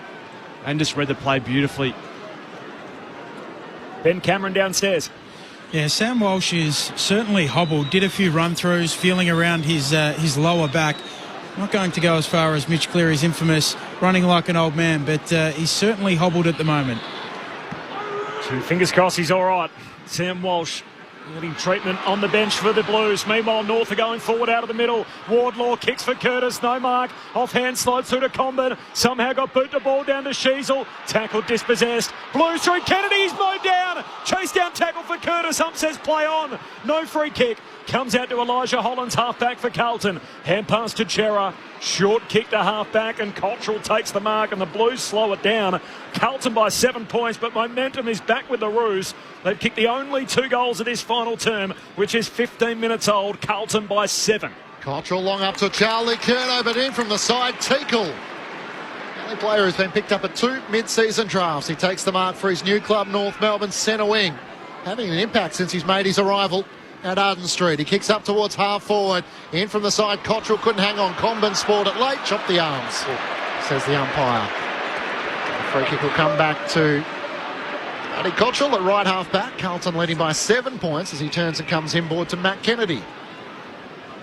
and just read the play beautifully. Ben Cameron downstairs. Yeah, Sam Walsh is certainly hobbled. Did a few run-throughs, feeling around his lower back. Not going to go as far as Mitch Cleary's infamous running like an old man, but he's certainly hobbled at the moment. Fingers crossed he's all right. Sam Walsh getting treatment on the bench for the Blues. Meanwhile, North are going forward out of the middle. Wardlaw kicks for Curtis, no mark. Offhand slides through to Comben. Somehow got boot the ball down to Sheasel. Tackled, dispossessed. Blues through Kennedy's mowed down. Chase down tackle for Curtis. Ump says play on. No free kick. Comes out to Elijah Hollands, half-back for Carlton. Hand pass to Chera. Short kick to half-back, and Cottrell takes the mark, and the Blues slow it down. Carlton by 7 points, but momentum is back with the Roos. They've kicked the only 2 goals of this final term, which is 15 minutes old. Carlton by 7. Cottrell long up to Charlie Curnow, but in from the side, Teakle. The only player who's been picked up at 2 mid-season drafts. He takes the mark for his new club, North Melbourne, centre wing. Having an impact since he's made his arrival at Arden Street. He kicks up towards half forward. In from the side, Cottrell couldn't hang on. Comben spoiled it late, chopped the arms, says the umpire. The free kick will come back to Paddy Cottrell at right half back. Carlton leading by 7 points as he turns and comes inboard to Matt Kennedy.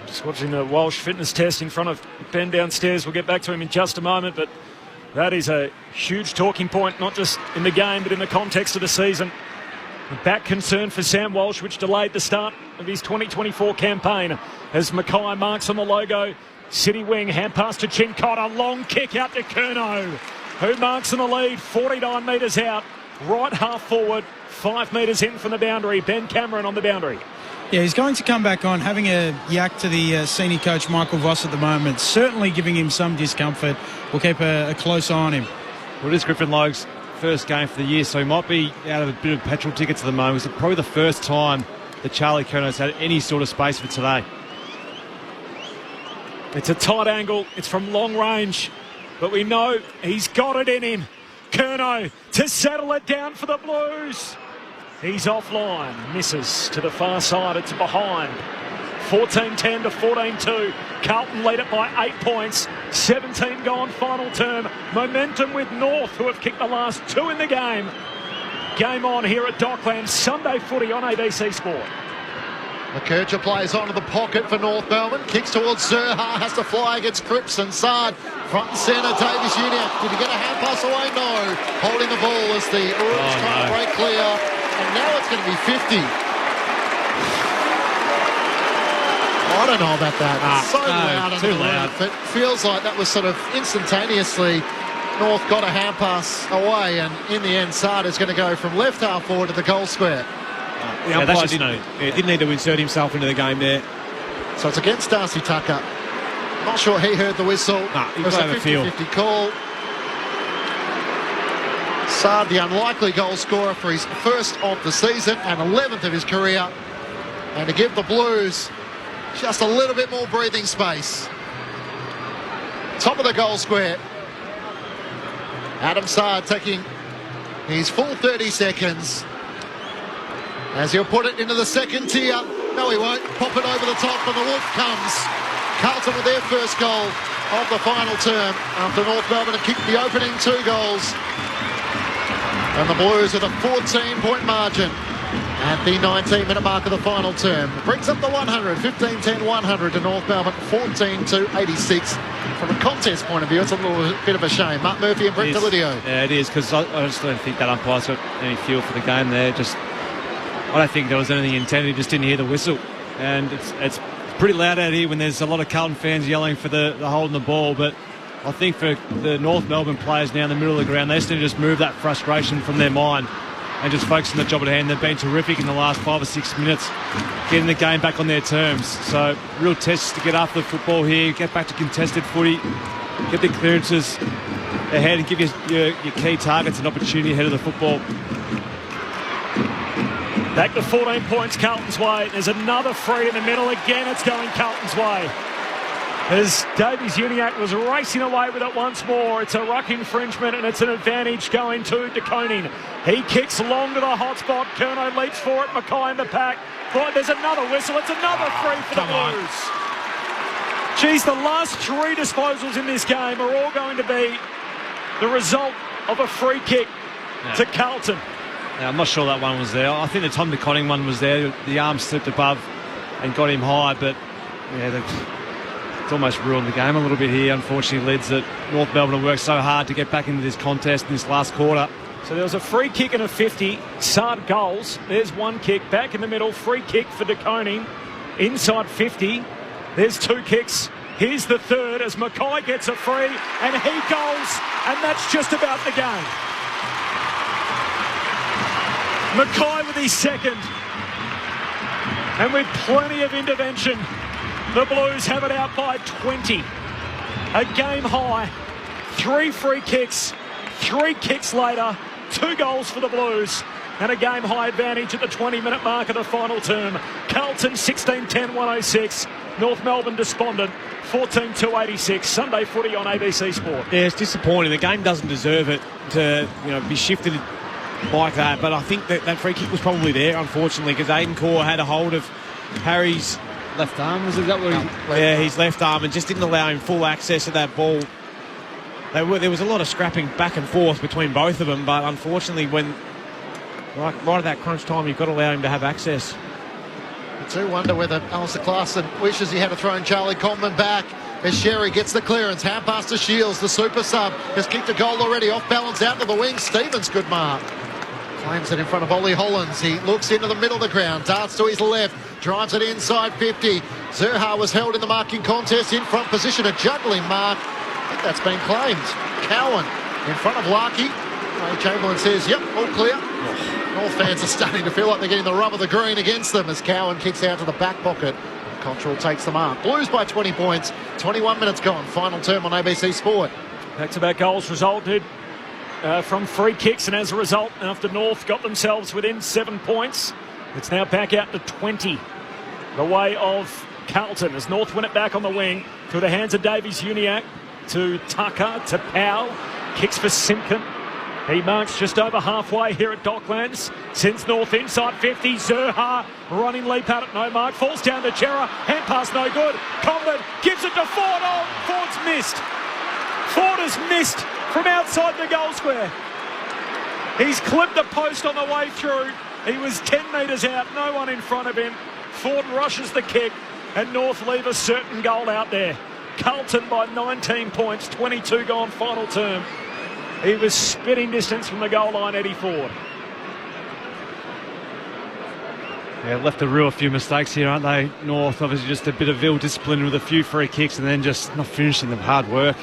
Just watching the Walsh fitness test in front of Ben downstairs. We'll get back to him in just a moment, but that is a huge talking point, not just in the game, but in the context of the season. A back concern for Sam Walsh, which delayed the start of his 2024 campaign. As Mackay marks on the logo, City wing, hand pass to Chincott, a long kick out to Curnow, who marks in the lead, 49 metres out, right half forward, 5 metres in from the boundary. Ben Cameron on the boundary. Yeah, he's going to come back on, having a yak to the senior coach Michael Voss at the moment, certainly giving him some discomfort. We'll keep a close eye on him. Well, it is Griffin Logue's first game for the year, so he might be out of a bit of petrol tickets at the moment. It's probably the first time that Charlie Curnow's had any sort of space for today. It's a tight angle, it's from long range, but we know he's got it in him. Curnow to settle it down for the Blues. He's offline, misses to the far side, it's behind. 14-10 to 14-2. Carlton lead it by 8 points. 17 gone final term. Momentum with North, who have kicked the last 2 in the game. Game on here at Docklands. Sunday footy on ABC Sport. McKercher plays onto the pocket for North Melbourne. Kicks towards Zerha. Has to fly against Cripps and Sard. Front and centre, Davis Uniacke. Did he get a hand pass away? No. Holding the ball as the Roos trying to break clear. And now it's going to be 50. I don't know about that. It's so loud. Too loud. It feels like that was sort of instantaneously. North got a hand pass away, and in the end, Sard is going to go from left half forward to the goal square. The umpire didn't need to insert himself into the game there. So it's against Darcy Tucker. Not sure he heard the whistle. It was a 50-50 call. Sard, the unlikely goal scorer for his first of the season and 11th of his career. And to give the Blues just a little bit more breathing space. Top of the goal square. Adam Sard taking his full 30 seconds as he'll put it into the second tier No, he won't. Pop it over the top, and the Wolf comes. Carlton with their first goal of the final term after North Melbourne had kicked the opening 2 goals. And the Blues with a 14-point margin at the 19-minute mark of the final term. Brings up the 100, 15-10-100 to North Melbourne, 14-86. From a contest point of view, it's a little bit of a shame. Mark Murphy and Brett Delidio. Yeah, it is, because I just don't think that umpire's got any feel for the game there. I don't think there was anything intended. He just didn't hear the whistle. And it's pretty loud out here when there's a lot of Carlton fans yelling for the holding the ball, but I think for the North Melbourne players now in the middle of the ground, they just need to just move that frustration from their mind and just focus on the job at hand. They've been terrific in the last 5 or 6 minutes, getting the game back on their terms. So real tests to get after the football here, get back to contested footy, get the clearances ahead and give your key targets an opportunity ahead of the football. Back to 14 points Carlton's way. There's another free in the middle. Again, it's going Carlton's way. As Davies-Uniacke was racing away with it once more. It's a ruck infringement and it's an advantage going to De Koning. He kicks long to the hot spot. Curnow leaps for it. Mackay in the pack. Boy, there's another whistle. It's another free for the Blues. Geez, the last 3 disposals in this game are all going to be the result of a free kick to Carlton. Yeah, I'm not sure that one was there. I think the Tom De Koning one was there. The arm slipped above and got him high, but yeah, it's almost ruined the game a little bit here. Unfortunately, leads that North Melbourne have worked so hard to get back into this contest in this last quarter. So there was a free kick and a 50. Sard goals. There's one kick back in the middle. Free kick for De Koning. Inside 50. There's 2 kicks. Here's the third as Mackay gets a free and he goes, and that's just about the game. Mackay with his second. And with plenty of intervention, the Blues have it out by 20. A game high. 3 free kicks. 3 kicks later. 2 goals for the Blues. And a game high advantage at the 20-minute mark of the final term. Carlton 16-10-106. North Melbourne despondent 14-2-86. Sunday footy on ABC Sport. Yeah, it's disappointing. The game doesn't deserve it to be shifted like that. But I think that free kick was probably there, unfortunately, because Aiden Core had a hold of Harry's left arm, was it that what his left arm, and just didn't allow him full access to that ball. There was a lot of scrapping back and forth between both of them, but unfortunately, when right at that crunch time, you've got to allow him to have access. I do wonder whether Alistair Clarkson wishes he had to throw Charlie Coleman back as Sherry gets the clearance. Hand pass to Shields, the super sub, has kicked a goal already, off balance out to the wing. Stevens, good mark. Claims it in front of Ollie Hollands. He looks into the middle of the ground, darts to his left, drives it inside 50. Zerha was held in the marking contest, in front position, a juggling mark. I think that's been claimed. Cowan in front of Larkey. Ray Chamberlain says, yep, all clear. North fans are starting to feel like they're getting the rub of the green against them as Cowan kicks out to the back pocket. Cottrell takes the mark. Blues by 20 points. 21 minutes gone. Final term on ABC Sport. Back-to-back goals resulted from free kicks, and as a result, after North got themselves within 7 points, it's now back out to 20. The way of Carlton as North win it back on the wing through the hands of Davies-Uniacke to Tucker to Powell. Kicks for Simpkin. He marks just over halfway here at Docklands. Sends North inside 50. Zerha running leap at it. No mark. Falls down to Chera. Hand pass no good. Combat gives it to Ford. Oh, Ford's missed. Ford has missed from outside the goal square. He's clipped the post on the way through. He was 10 metres out. No one in front of him. Ford rushes the kick and North leave a certain goal out there. Carlton by 19 points. 22 gone final term. He was spitting distance from the goal line, Eddie Ford. Yeah, left a real few mistakes here, aren't they? North, obviously just a bit of ill discipline with a few free kicks and then just not finishing the hard work.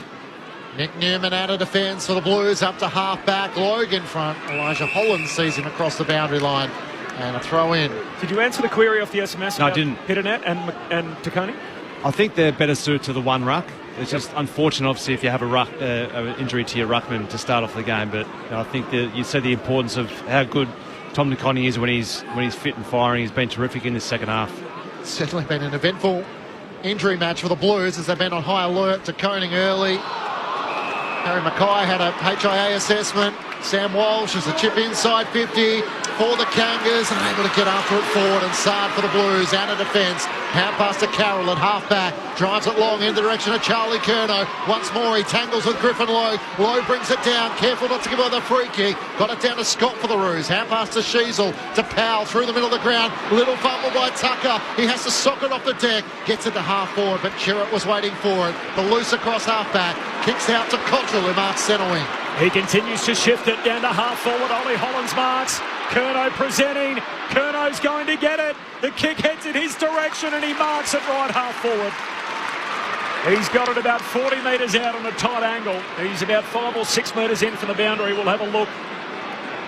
Nick Newman out of defence for the Blues, up to half-back. Logue in front. Elijah Hollands sees him across the boundary line. And a throw in. Did you answer the query off the SMS? No, I didn't. Pitternet and De Koning? I think they're better suited to the one ruck. It's just unfortunate, obviously, if you have an injury to your ruckman to start off the game. But I think that you said the importance of how good Tom De Koning is when he's fit and firing. He's been terrific in the second half. It's certainly been an eventful injury match for the Blues as they've been on high alert. De Koning early. Harry Mackay had a HIA assessment. Sam Walsh has a chip inside 50. for the Kangas and able to get after it forward, and Sard for the Blues out of defence. Hand pass to Carroll at half-back, drives it long in the direction of Charlie Curnow. Once more he tangles with Griffin Lowe. Lowe brings it down, careful not to give away the free kick. Got it down to Scott for the Roos. Hand pass to Sheasel, to Powell through the middle of the ground. Little fumble by Tucker. He has to sock it off the deck. Gets it to half-forward, but Chirrut was waiting for it. The loose across half-back, kicks out to Cottrell, who marks centre wing. He continues to shift it down to half-forward. Ollie Hollands marks. Curnow presenting. Curnow's going to get it. The kick heads in his direction and he marks it right half-forward. He's got it about 40 metres out on a tight angle. He's about 5 or 6 metres in from the boundary. We'll have a look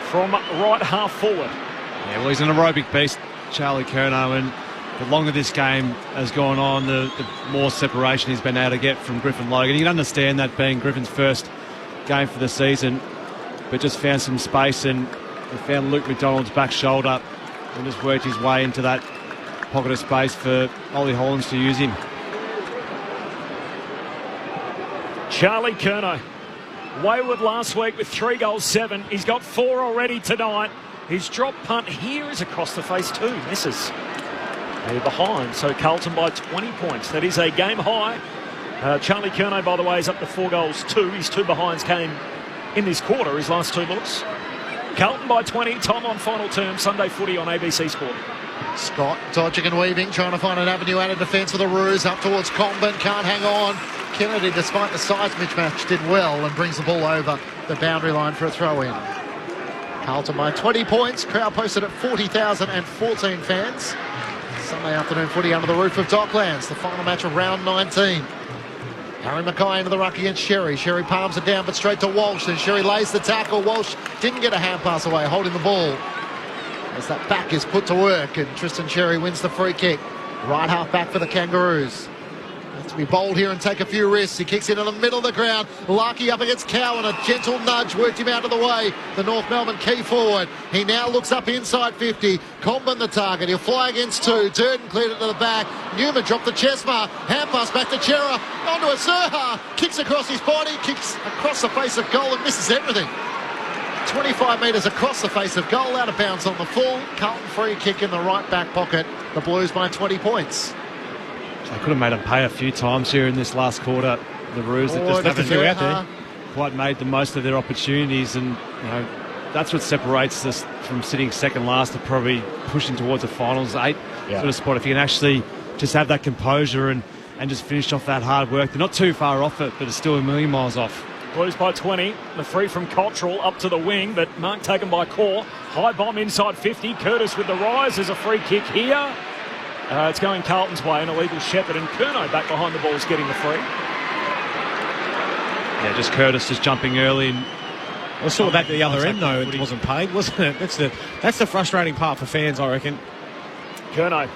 from right half-forward. Yeah, well, he's an aerobic beast, Charlie Curnow, and the longer this game has gone on, the more separation he's been able to get from Griffin Logan. You can understand that being Griffin's first game for the season, but just found some space and found Luke McDonald's back shoulder and just worked his way into that pocket of space for Ollie Hollands to use him. Charlie Curnow, wayward last week with 3 goals, 7. He's got 4 already tonight. His drop punt here is across the face too. Misses. They're behind, so Carlton by 20 points. That is a game high. Charlie Curnow, by the way, is up to 4 goals, 2. His 2 behinds came in this quarter, his last 2 looks. Carlton by 20, time on final term, Sunday footy on ABC Sport. Scott dodging and weaving, trying to find an avenue out of defence for the Roos, up towards Comben, can't hang on. Kennedy, despite the size mismatch, did well and brings the ball over the boundary line for a throw-in. Carlton by 20 points, crowd posted at 40,014 fans. Sunday afternoon footy under the roof of Docklands, the final match of round 19. Harry Mackay into the ruck against Sherry. Sherry palms it down, but straight to Walsh. Then Sherry lays the tackle. Walsh didn't get a hand pass away, holding the ball. As that back is put to work, and Tristan Sherry wins the free kick. Right half back for the Kangaroos. Has to be bold here and take a few risks. He kicks it in the middle of the ground. Larkey up against Cowan. A gentle nudge worked him out of the way. The North Melbourne key forward. He now looks up inside 50. Comben the target. He'll fly against 2. Durden cleared it to the back. Newman dropped the chest mark. Hand pass back to Chera. Onto a Zerha. Kicks across his body. Kicks across the face of goal and misses everything. 25 metres across the face of goal. Out of bounds on the full. Carlton free kick in the right back pocket. The Blues by 20 points. They could have made them pay a few times here in this last quarter. The Roos that just haven't quite made the most of their opportunities, and that's what separates us from sitting second last to probably pushing towards a finals 8 sort of spot. If you can actually just have that composure and just finish off that hard work. They're not too far off it, but it's still a million miles off. Blues by 20. The free from Cottrell up to the wing, but mark taken by Core. High bomb inside 50. Curtis with the rise. There's a free kick here. It's going Carlton's way, an illegal Shepherd, and Curnow back behind the ball is getting the free. Yeah, just Curtis just jumping early. And I saw that at the other end, though. It wasn't paid, wasn't it? That's the frustrating part for fans, I reckon. Curnow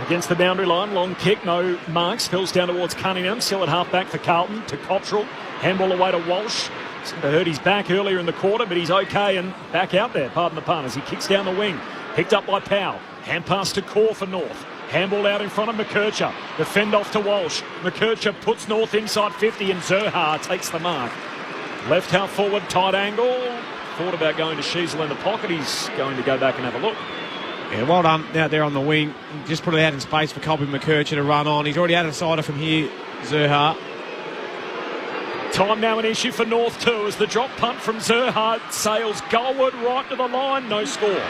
against the boundary line. Long kick, no mark. Spills down towards Cunningham. Still at half-back for Carlton to Cottrell. Handball away to Walsh. Seemed to hurt his back earlier in the quarter, but he's okay and back out there, pardon the pun, as he kicks down the wing. Picked up by Powell. Hand pass to Core for North. Handball out in front of McKercher. The fend off to Walsh. McKercher puts North inside 50 and Zerha takes the mark. Left half forward, tight angle. Thought about going to Sheasel in the pocket. He's going to go back and have a look. Yeah, well done out there on the wing. Just put it out in space for Colby McKercher to run on. He's already out of sider from here, Zerha. Time now an issue for North too as the drop punt from Zerha sails goalward right to the line. No score.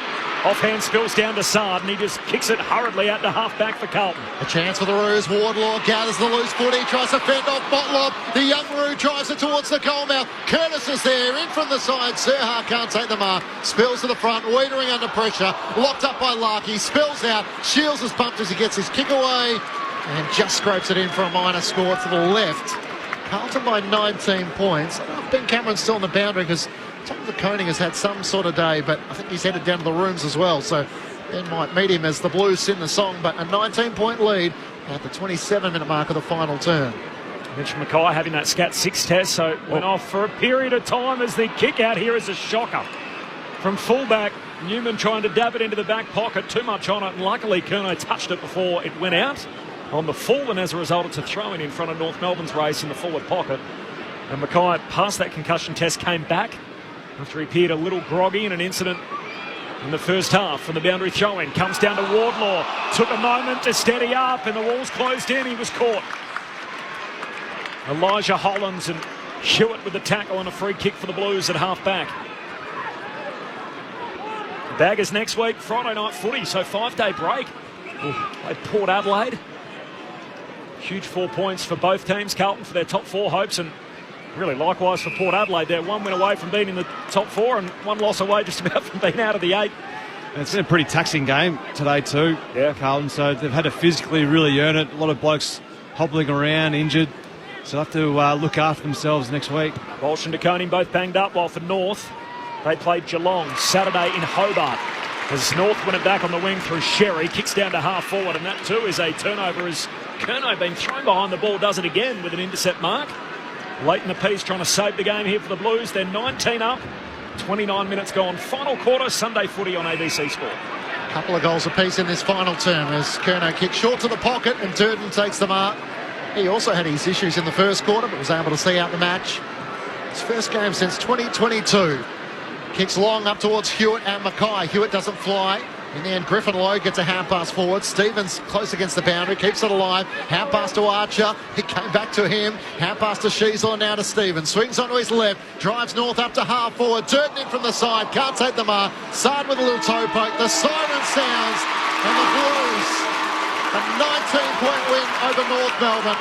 Offhand spills down to Sard and he just kicks it hurriedly out to half-back for Carlton. A chance for the Roos. Wardlaw gathers the loose footy, tries to fend off Motlop. The young Roo drives it towards the goal mouth. Curtis is there, in from the side. Zerha can't take the mark. Spills to the front, Wiedering under pressure. Locked up by Larkey. Spills out. Shields is bumped as he gets his kick away. And just scrapes it in for a minor score to the left. Carlton by 19 points. I don't know if Ben Cameron's still on the boundary because Tom the Koning has had some sort of day, but I think he's headed down to the rooms as well. So Ben might meet him as the Blues sing the song, but a 19-point lead at the 27-minute mark of the final turn. Mitch Mackay having that Scat 6 test, so it went off for a period of time as the kick out here is a shocker. From fullback, Newman trying to dab it into the back pocket, too much on it, and luckily Curnow touched it before it went out on the full, and as a result it's a throw-in in front of North Melbourne's race in the forward pocket. And Mackay passed that concussion test, came back after he appeared a little groggy in an incident in the first half from the boundary throw-in. Comes down to Wardlaw. Took a moment to steady up and the wall's closed in. He was caught. Elijah Hollins and Hewitt with the tackle and a free kick for the Blues at half-back. Baggers next week, Friday night footy, so 5-day break. Played Port Adelaide. Huge 4 points for both teams. Carlton for their top 4 hopes, and really likewise for Port Adelaide. They're 1 win away from being in the top 4 and 1 loss away just about from being out of the 8. And it's been a pretty taxing game today too, Carlton. So they've had to physically really earn it. A lot of blokes hobbling around, injured. So they'll have to look after themselves next week. Walsh and DeConing both banged up, while for North, they played Geelong Saturday in Hobart. As North win it back on the wing through Sherry, kicks down to half forward, and that too is a turnover as Curnow being thrown behind the ball, does it again with an intercept mark. Late in the piece trying to save the game here for the Blues. They're 19 up, 29 minutes gone. Final quarter, Sunday footy on ABC Sport. Couple of goals apiece in this final term as Curnow kicks short to the pocket and Durden takes the mark. He also had his issues in the first quarter but was able to see out the match. His first game since 2022. Kicks long up towards Hewitt and Mackay. Hewitt doesn't fly. In the end, Griffin Lowe gets a hand pass forward. Stevens close against the boundary, keeps it alive. Hand pass to Archer. It came back to him. Hand pass to Sheasel, now to Stevens. Swings onto his left. Drives North up to half forward. Durden in from the side. Can't take the mark. Side with a little toe poke. The siren sounds. And the Blues, a 19-point win over North Melbourne.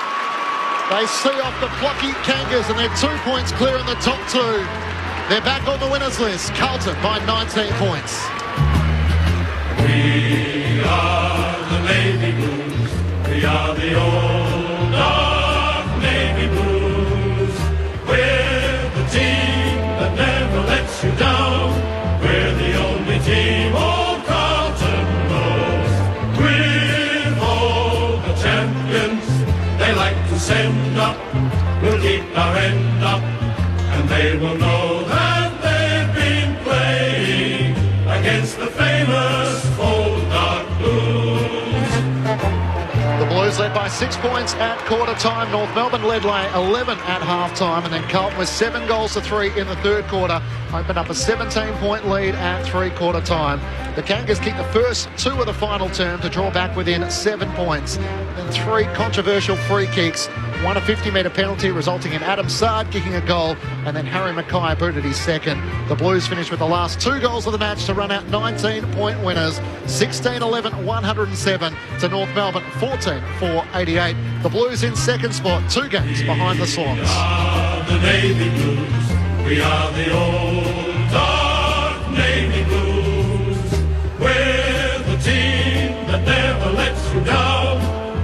They see off the plucky Kangas and they're 2 points clear in the top 2. They're back on the winners list. Carlton by 19 points. We are the Navy Blues. We are the old dark Navy Blues. We're the team that never lets you down. We're the only team old Carlton knows. With all the champions they like to send up, we'll keep our end up, and they will know that they've been playing against the famous old dark Blues. The Blues led by 6 points at quarter time. North Melbourne led by 11 at half time, and then Carlton with 7 goals to 3 in the third quarter opened up a 17-point lead at three-quarter time. The Kangas kicked the first 2 of the final term to draw back within 7 points. Then 3 controversial free kicks, 1 a 50-metre penalty resulting in Adam Sard kicking a goal, and then Harry Mackay booted his second. The Blues finished with the last 2 goals of the match to run out 19-point winners, 16-11, 107 to North Melbourne, 14-4, 88. The Blues in second spot, 2 games behind the Swans. We are the Navy Blues. We are the old dark Navy Blues. We're the team that never lets you down.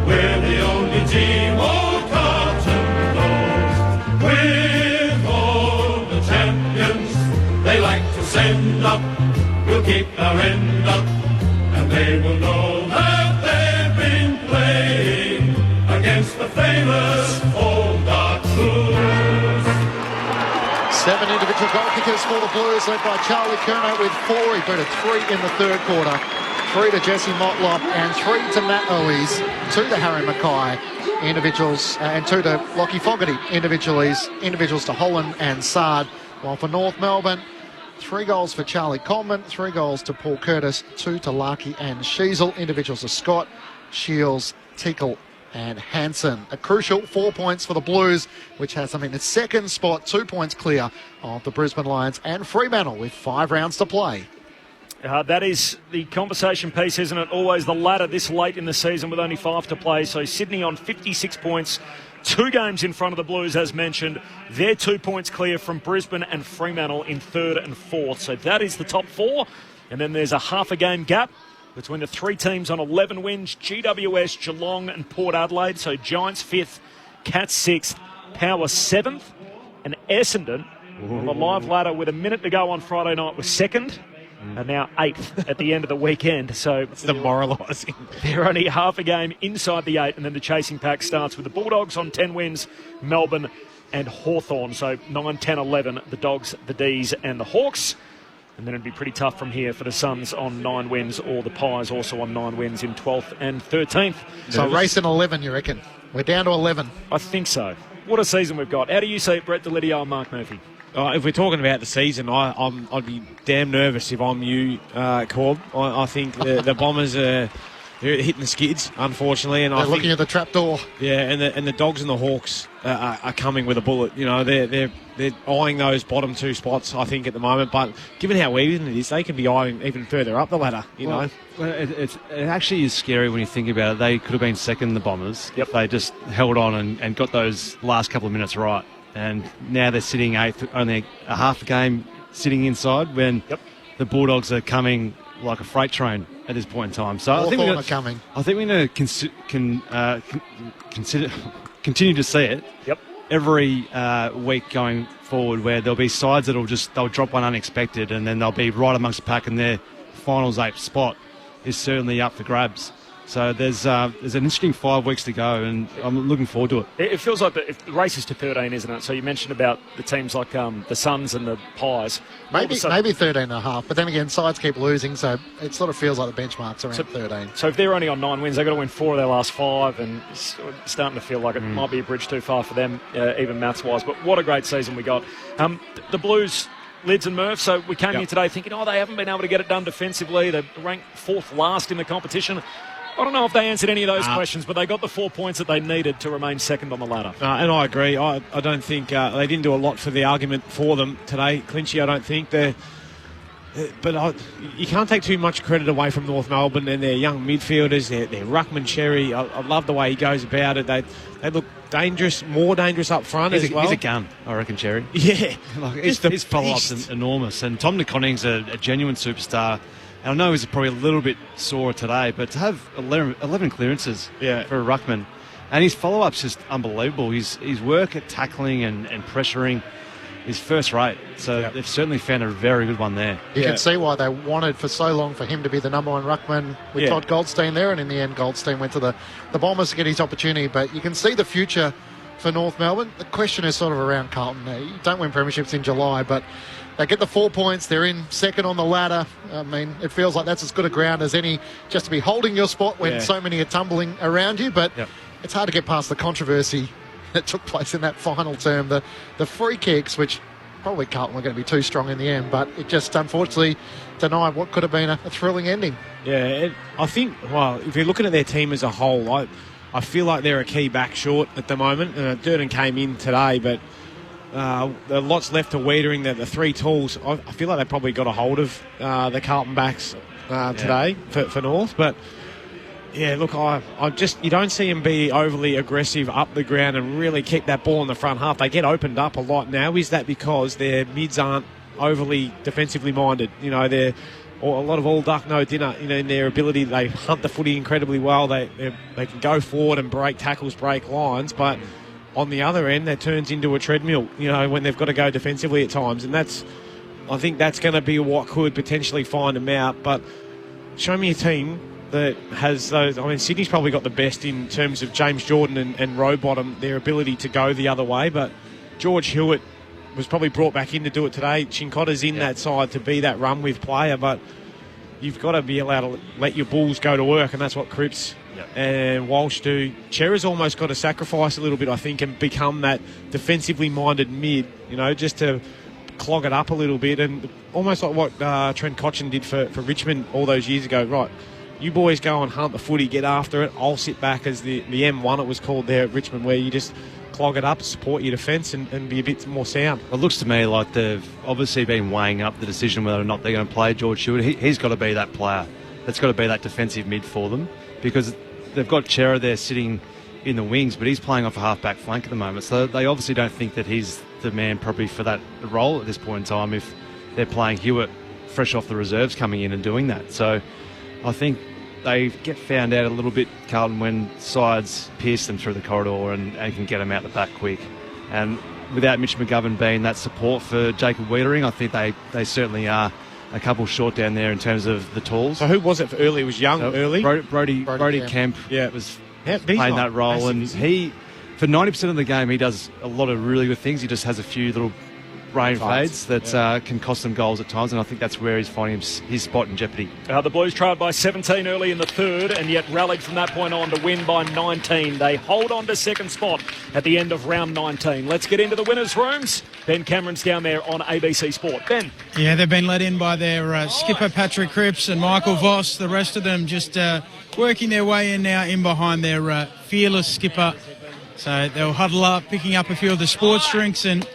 We're the only team old Carlton knows. With all the champions they like to send up, we'll keep our end up, and they will know that they've been playing against the famous old dark Blues. 7 individual goal kickers for the Blues, led by Charlie Curnow with 4. He booted 3 in the third quarter. 3 to Jesse Motlop and 3 to Matt Owies, 2 to Harry Mackay individuals, and 2 to Lockie Fogarty individuals to Holland and Sard. While for North Melbourne, 3 goals for Charlie Coleman, 3 goals to Paul Curtis, 2 to Larkey and Sheasel, individuals to Scott, Shields, Tickle and Hansen. A crucial 4 points for the Blues, which has them in the second spot, 2 points clear of the Brisbane Lions and Fremantle with 5 rounds to play. That is the conversation piece, isn't it? Always the ladder this late in the season with only 5 to play. So Sydney on 56 points, 2 games in front of the Blues, as mentioned. They're 2 points clear from Brisbane and Fremantle in third and fourth. So that is the top 4. And then there's a half a game gap between the 3 teams on 11 wins, GWS, Geelong and Port Adelaide. So Giants 5th, Cats 6th, Power 7th, and Essendon on the live ladder with a minute to go on Friday night was 2nd. And now 8th at the end of the weekend. So it's demoralising. They're only half a game inside the 8, and then the chasing pack starts with the Bulldogs on 10 wins, Melbourne and Hawthorn. So 9, 10, 11, the Dogs, the D's and the Hawks. And then it'd be pretty tough from here for the Suns on 9 wins, or the Pies also on 9 wins in 12th and 13th. So race in 11, you reckon? We're down to 11. I think so. What a season we've got. How do you see it, Brett Delidio and Mark Murphy? if we're talking about the season, I'd be damn nervous if I'm you, Corb. I think the Bombers are hitting the skids, unfortunately, and they're looking at the trapdoor. Yeah, and the Dogs and the Hawks are coming with a bullet. You know, they're eyeing those bottom two spots, I think, at the moment. But given how even it is, they can be eyeing even further up the ladder. You know, it actually is scary when you think about it. They could have been second, the Bombers, if they just held on and got those last couple of minutes right. And now they're sitting eighth, only a half a game sitting inside when the Bulldogs are coming like a freight train at this point in time. So I think we're going to continue to see it every week going forward, where there'll be sides they'll drop one unexpected, and then they'll be right amongst the pack, and their finals 8th spot is certainly up for grabs. So there's an interesting 5 weeks to go, and I'm looking forward to it. It feels like the race is to 13, isn't it? So you mentioned about the teams like the Suns and the Pies. Maybe 13.5, but then again, sides keep losing, so it sort of feels like the benchmark's around 13. So if they're only on 9 wins, they've got to win 4 of their last 5, and it's starting to feel like it might be a bridge too far for them, even maths-wise. But what a great season we got. The Blues... Lids and Murph, so we came here today thinking, they haven't been able to get it done defensively. They're ranked 4th last in the competition. I don't know if they answered any of those questions, but they got the 4 points that they needed to remain second on the ladder. And I agree. I don't think they didn't do a lot for the argument for them today, Clinchy. I don't think but you can't take too much credit away from North Melbourne and their young midfielders, their ruckman Cherry. I love the way he goes about it. They look dangerous, more dangerous up front as well. He's a gun, I reckon, Cherry. Yeah. His follow-up's enormous. And Tom Nikoning's a genuine superstar. And I know he's probably a little bit sore today, but to have 11 clearances for a ruckman, and his follow-up's just unbelievable. His work at tackling and pressuring is first rate. So they've certainly found a very good one there. You can see why they wanted for so long for him to be the number 1 ruckman with Todd Goldstein there, and in the end Goldstein went to the Bombers to get his opportunity. But you can see the future for North Melbourne. The question is sort of around Carlton. You don't win premierships in July, but they get the 4 points. They're in second on the ladder. I mean, it feels like that's as good a ground as any just to be holding your spot when so many are tumbling around you. But it's hard to get past the controversy that took place in that final term. The free kicks, which probably Carlton were going to be too strong in the end, but it just unfortunately denied what could have been a thrilling ending. Yeah, I think, if you're looking at their team as a whole, I feel like they're a key back short at the moment. Durden came in today, but the lots left to Wiedering, the 3 tools. I feel like they probably got a hold of the Carlton backs today for North. But yeah, look, you don't see them be overly aggressive up the ground and really keep that ball in the front half. They get opened up a lot now. Is that because their mids aren't overly defensively minded? You know, they're a lot of all duck, no dinner. You know, in their ability, they hunt the footy incredibly well. They can go forward and break tackles, break lines, but on the other end, that turns into a treadmill, you know, when they've got to go defensively at times. And I think that's going to be what could potentially find them out. But show me a team that has those. I mean, Sydney's probably got the best in terms of James Jordan and Rowbottom, their ability to go the other way. But George Hewitt was probably brought back in to do it today. Chincotta's in that side to be that run-with player, but you've got to be allowed to let your Bulls go to work, and that's what Cripps and Walsh do. Cherry's almost got to sacrifice a little bit, I think, and become that defensively minded mid, you know, just to clog it up a little bit, and almost like what Trent Cotchin did for Richmond all those years ago. Right, you boys go and hunt the footy, get after it. I'll sit back as the M1, it was called there at Richmond, where you just clog it up, support your defence and be a bit more sound. It looks to me like they've obviously been weighing up the decision whether or not they're going to play George Hewitt. He's got to be that player. That's got to be that defensive mid for them, because they've got Chera there sitting in the wings, but he's playing off a half-back flank at the moment. So they obviously don't think that he's the man probably for that role at this point in time if they're playing Hewitt fresh off the reserves coming in and doing that. So I think they get found out a little bit, Carlton, when sides pierce them through the corridor and can get them out the back quick. And without Mitch McGovern being that support for Jacob Wiedering, I think they certainly are a couple short down there in terms of the tools. So who was it for early? It was Young early? Brody Kemp was playing that role. And he, for 90% of the game, he does a lot of really good things. He just has a few little rain fades that can cost them goals at times, and I think that's where he's finding his spot in jeopardy. The Blues trailed by 17 early in the third and yet rallied from that point on to win by 19. They hold on to second spot at the end of round 19. Let's get into the winners' rooms. Ben Cameron's down there on ABC Sport. Ben. Yeah, they've been let in by their skipper Patrick Cripps and Michael Voss. The rest of them just working their way in now in behind their fearless skipper. So they'll huddle up, picking up a few of the sports drinks and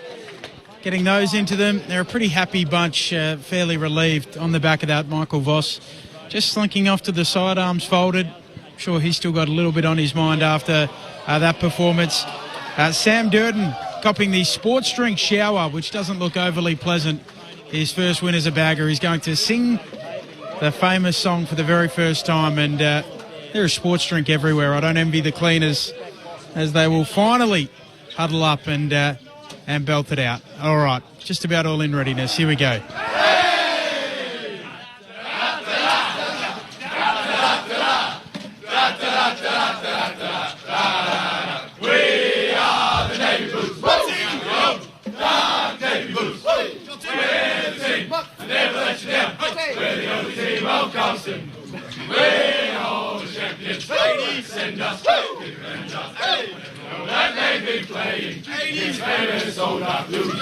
getting those into them. They're a pretty happy bunch, fairly relieved on the back of that. Michael Voss just slinking off to the side, arms folded. I'm sure he's still got a little bit on his mind after that performance. Sam Durden copping the sports drink shower, which doesn't look overly pleasant. His first win as a bagger. He's going to sing the famous song for the very first time, and there's sports drink everywhere. I don't envy the cleaners as they will finally huddle up and belt it out. All right, just about all in readiness. Here we go. We are the Navy Blues. Navy Blues. We're the team that never let you down. We're the only team of Carlton. We're all the champions. Ladies, send us. That they've been playing. 80s famous old blues.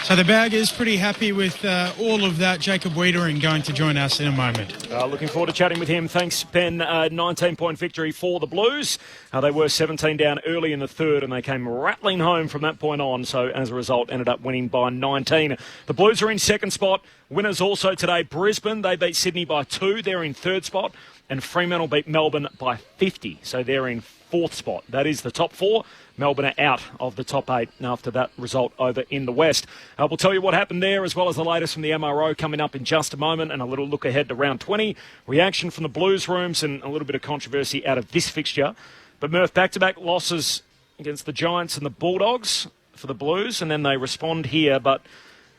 So the Baggers pretty happy with all of that. Jacob Wiedering going to join us in a moment. Looking forward to chatting with him. Thanks, Ben. 19-point victory for the Blues. They were 17 down early in the third and they came rattling home from that point on. So as a result, ended up winning by 19. The Blues are in second spot. Winners also today, Brisbane. They beat Sydney by 2. They're in third spot. And Fremantle beat Melbourne by 50. So they're in fourth spot. That is the top 4. Melbourne are out of the top 8 after that result over in the West. We'll tell you what happened there as well as the latest from the MRO coming up in just a moment and a little look ahead to round 20. Reaction from the Blues rooms and a little bit of controversy out of this fixture. But Murph, back-to-back losses against the Giants and the Bulldogs for the Blues, and then they respond here, but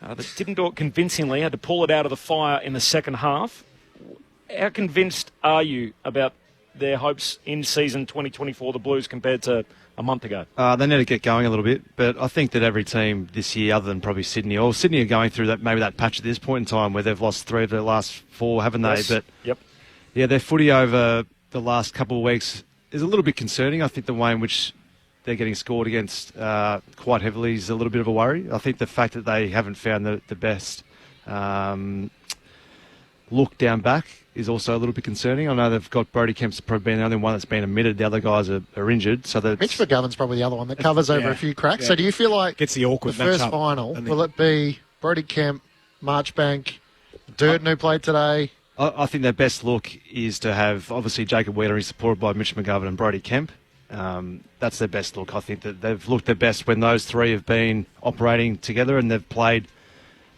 they didn't do it convincingly, had to pull it out of the fire in the second half. How convinced are you about their hopes in season 2024, the Blues, compared to a month ago? They need to get going a little bit, but I think that every team this year, other than probably Sydney, or Sydney are going through that patch at this point in time where they've lost 3 of their last 4, haven't they? Yes. But yep. Yeah, their footy over the last couple of weeks is a little bit concerning. I think the way in which they're getting scored against quite heavily is a little bit of a worry. I think the fact that they haven't found the best look down back is also a little bit concerning. I know they've got Brody Kemp's probably been the only one that's been admitted. The other guys are injured. So Mitch McGovern's probably the other one that covers over a few cracks. Yeah. So do you feel like gets the awkward first final, will it be Brody Kemp, Marchbank, Durden who played today? I think their best look is to have, obviously, Jacob Wiedering supported by Mitch McGovern and Brody Kemp. That's their best look. I think that they've looked their best when those 3 have been operating together and they've played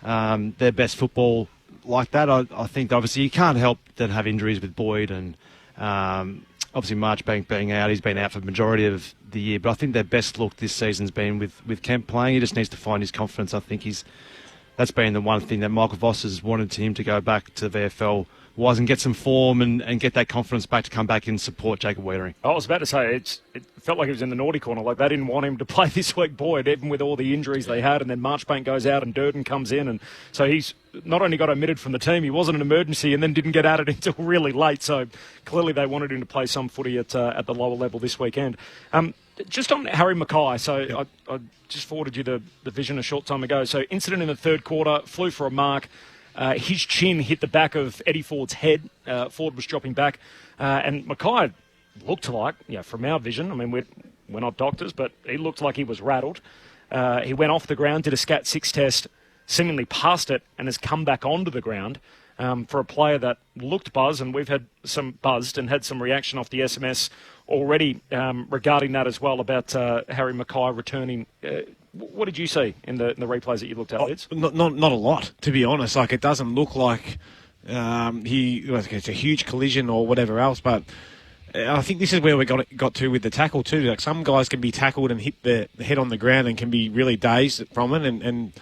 their best football like that. I think, obviously, you can't help that have injuries with Boyd and obviously Marchbank being out. He's been out for the majority of the year. But I think their best look this season's been with Kemp playing. He just needs to find his confidence. I think that's been the one thing that Michael Voss has wanted him to go back to the VFL was and get some form and get that confidence back to come back and support Jacob Wiedering. I was about to say, it felt like he was in the naughty corner. Like they didn't want him to play this week, Boyd, even with all the injuries they had. And then Marchbank goes out and Durden comes in. And so he's not only got omitted from the team, he wasn't an emergency and then didn't get added until really late. So clearly they wanted him to play some footy at the lower level this weekend. Just on Harry Mackay, so I just forwarded you the vision a short time ago. So incident in the third quarter, flew for a mark. His chin hit the back of Eddie Ford's head. Ford was dropping back. And Mackay looked like, from our vision, I mean, we're not doctors, but he looked like he was rattled. He went off the ground, did a SCAT-6 test, seemingly passed it, and has come back onto the ground for a player that looked buzzed. And we've had some buzzed and had some reaction off the SMS already regarding that as well, about Harry Mackay returning. What did you see in the replays that you looked at, Lids? Not a lot, to be honest. Like, it doesn't look like it's a huge collision or whatever else, but I think this is where we got to with the tackle too. Like, some guys can be tackled and hit the head on the ground and can be really dazed from it and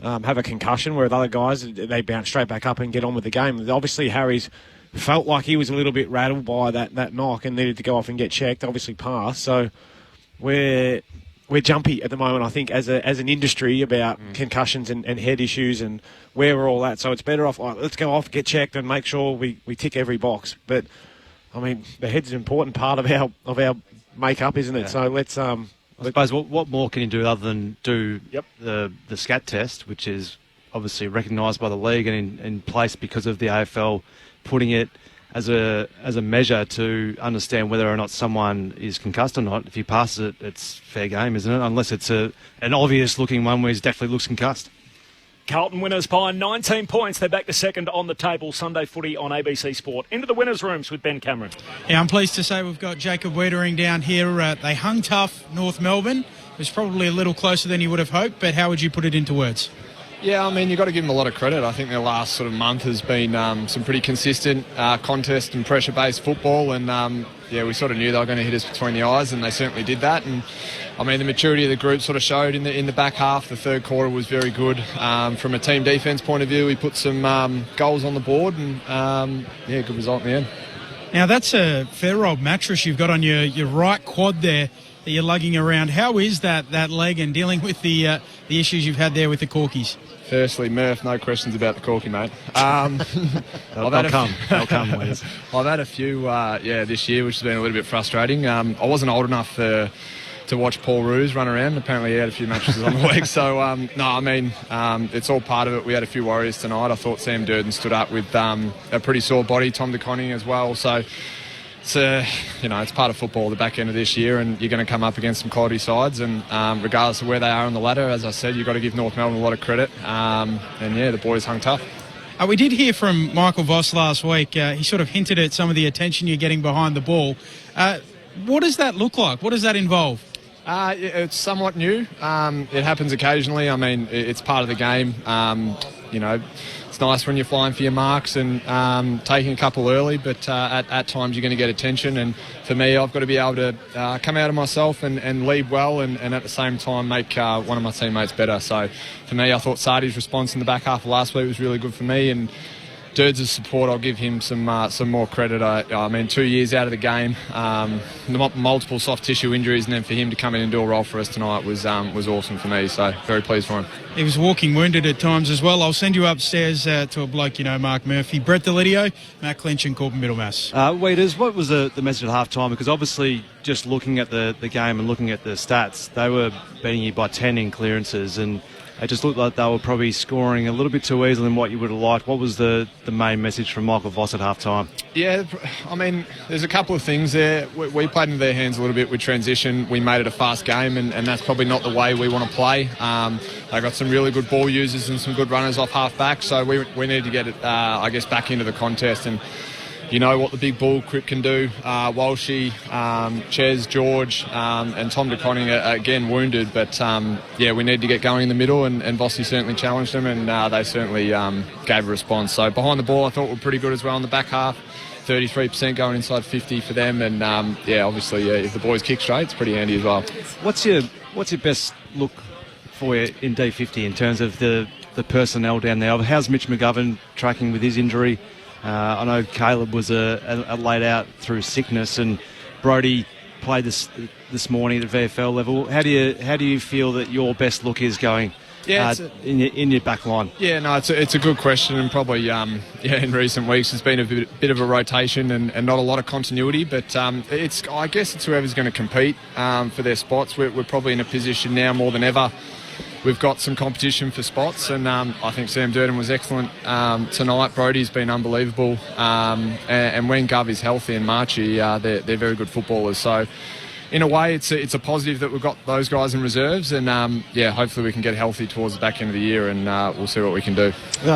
have a concussion, where other guys, they bounce straight back up and get on with the game. Obviously, Harry's felt like he was a little bit rattled by that knock and needed to go off and get checked, obviously passed. So we're we're jumpy at the moment, I think, as an industry about concussions and head issues and where we're all at. So it's better off, let's go off, get checked and make sure we tick every box. But, I mean, the head's an important part of our makeup, isn't it? Yeah. So let's... I suppose what more can you do other than do the SCAT test, which is obviously recognised by the league and in place because of the AFL putting it as a measure to understand whether or not someone is concussed or not. If he passes it, it's fair game, isn't it? Unless it's an obvious looking one where he definitely looks concussed. Carlton winners by 19 points. They're back to second on the table. Sunday footy on ABC Sport. Into the winners' rooms with Ben Cameron. Yeah, I'm pleased to say we've got Jacob Wiedering down here. They hung tough, North Melbourne. It was probably a little closer than you would have hoped, but how would you put it into words? Yeah, I mean, you've got to give them a lot of credit. I think their last sort of month has been some pretty consistent contest and pressure-based football, and we sort of knew they were going to hit us between the eyes, and they certainly did that. And I mean, the maturity of the group sort of showed in the back half. The third quarter was very good. From a team defence point of view, we put some goals on the board, and good result in the end. Now, that's a fair old mattress you've got on your right quad there that you're lugging around. How is that leg and dealing with the issues you've had there with the corkies? Firstly, Murph, no questions about the corky, mate. They'll come, Wes. I've had a few, this year, which has been a little bit frustrating. I wasn't old enough to watch Paul Roos run around. Apparently he had a few mattresses on the leg. So, it's all part of it. We had a few worries tonight. I thought Sam Durden stood up with a pretty sore body, Tom DeConning as well. So, it's part of football, the back end of this year, and you're going to come up against some quality sides, and regardless of where they are on the ladder, as I said, you've got to give North Melbourne a lot of credit, the boys hung tough. We did hear from Michael Voss last week. He sort of hinted at some of the attention you're getting behind the ball. What does that look like? What does that involve? It's somewhat new. It happens occasionally. I mean, it's part of the game. It's nice when you're flying for your marks and taking a couple early, but at times you're going to get attention. And for me, I've got to be able to come out of myself and lead well and at the same time make one of my teammates better. So for me, I thought Sardi's response in the back half of last week was really good for me. And Dirds' support, I'll give him some more credit. I mean, 2 years out of the game, multiple soft tissue injuries, and then for him to come in and do a role for us tonight was awesome for me. So very pleased for him. He was walking wounded at times as well. I'll send you upstairs to a bloke you know, Mark Murphy, Brett Delidio, Matt Clinch and Corbin Middlemass. Weeders, what was the message at half time? Because obviously just looking at the game and looking at the stats, they were beating you by 10 in clearances, and it just looked like they were probably scoring a little bit too easily than what you would have liked. What was the main message from Michael Voss at half-time? Yeah, I mean, there's a couple of things there. We played into their hands a little bit with transition. We made it a fast game, and that's probably not the way we want to play. They got some really good ball users and some good runners off half-back, so we need to get it, back into the contest. And you know what the big bull Crip can do. Walshy, Ches, George, and Tom DeConning are again wounded, but we need to get going in the middle, and Vossi certainly challenged them, and they certainly gave a response. So behind the ball, I thought were pretty good as well in the back half. 33% going inside 50 for them, and obviously if the boys kick straight, it's pretty handy as well. What's your best look for you in D50 in terms of the personnel down there? How's Mitch McGovern tracking with his injury? I know Caleb was a laid out through sickness, and Brodie played this morning at VFL level. How do you feel that your best look is going? In your back line? Yeah, no, it's a good question, and probably in recent weeks there's been a bit of a rotation and not a lot of continuity, but I guess it's whoever's going to compete for their spots. We're probably in a position now more than ever. We've got some competition for spots, and I think Sam Durden was excellent tonight. Brodie's been unbelievable, and when Gov is healthy and Marchie, they're very good footballers. So in a way, it's a positive that we've got those guys in reserves, and hopefully we can get healthy towards the back end of the year, and we'll see what we can do.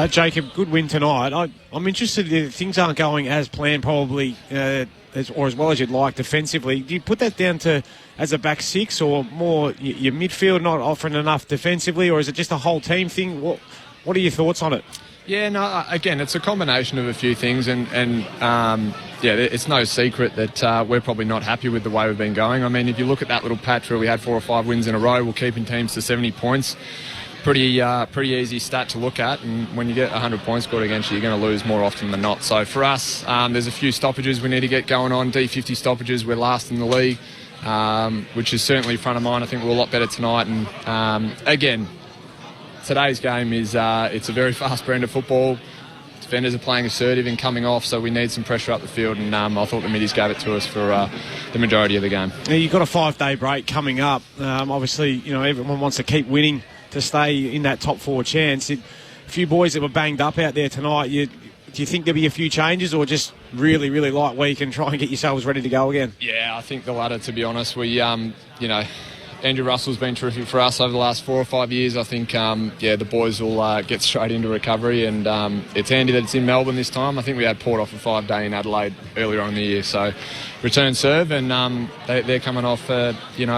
Jacob, good win tonight. I'm interested if things aren't going as planned, probably, or as well as you'd like defensively. Do you put that down to as a back six, or more your midfield not offering enough defensively, or is it just a whole team thing? What are your thoughts on it? Yeah, no, again, it's a combination of a few things, and it's no secret that we're probably not happy with the way we've been going. I mean, if you look at that little patch where we had 4 or 5 wins in a row, we're keeping teams to 70 points. Pretty easy stat to look at, and when you get 100 points scored against you, you're going to lose more often than not. So for us, there's a few stoppages we need to get going on. D50 stoppages, we're last in the league. which is certainly front of mind. I think we're a lot better tonight. And again, today's game is it's a very fast brand of football. Defenders are playing assertive and coming off, so we need some pressure up the field, and I thought the middies gave it to us for the majority of the game. Yeah, you've got a 5-day break coming up. Obviously, everyone wants to keep winning to stay in that top 4 chance. A few boys that were banged up out there tonight, do you think there'll be a few changes, or just really, really light week and try and get yourselves ready to go again? Yeah, I think the latter, to be honest. We, Andrew Russell's been terrific for us over the last 4 or 5 years. I think, the boys will get straight into recovery, and it's handy that it's in Melbourne this time. I think we had Port off a 5-day in Adelaide earlier on in the year, so return serve, and they're coming off a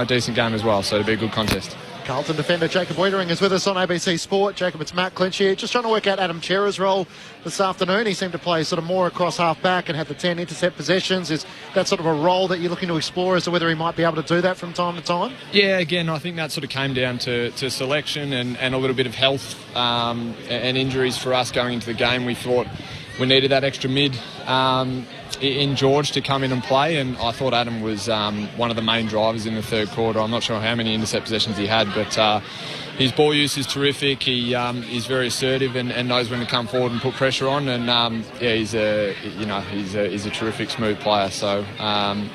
decent game as well, so it'll be a good contest. Carlton defender Jacob Wiedering is with us on ABC Sport. Jacob, it's Matt Clinch here. Just trying to work out Adam Chera's role this afternoon. He seemed to play sort of more across half-back and had the 10 intercept possessions. Is that sort of a role that you're looking to explore as to whether he might be able to do that from time to time? Yeah, again, I think that sort of came down to selection and a little bit of health and injuries for us going into the game. We thought we needed that extra mid in George to come in and play, and I thought Adam was one of the main drivers in the third quarter. I'm not sure how many intercept possessions he had, but his ball use is terrific. He is very assertive and knows when to come forward and put pressure on, and he's a terrific smooth player. So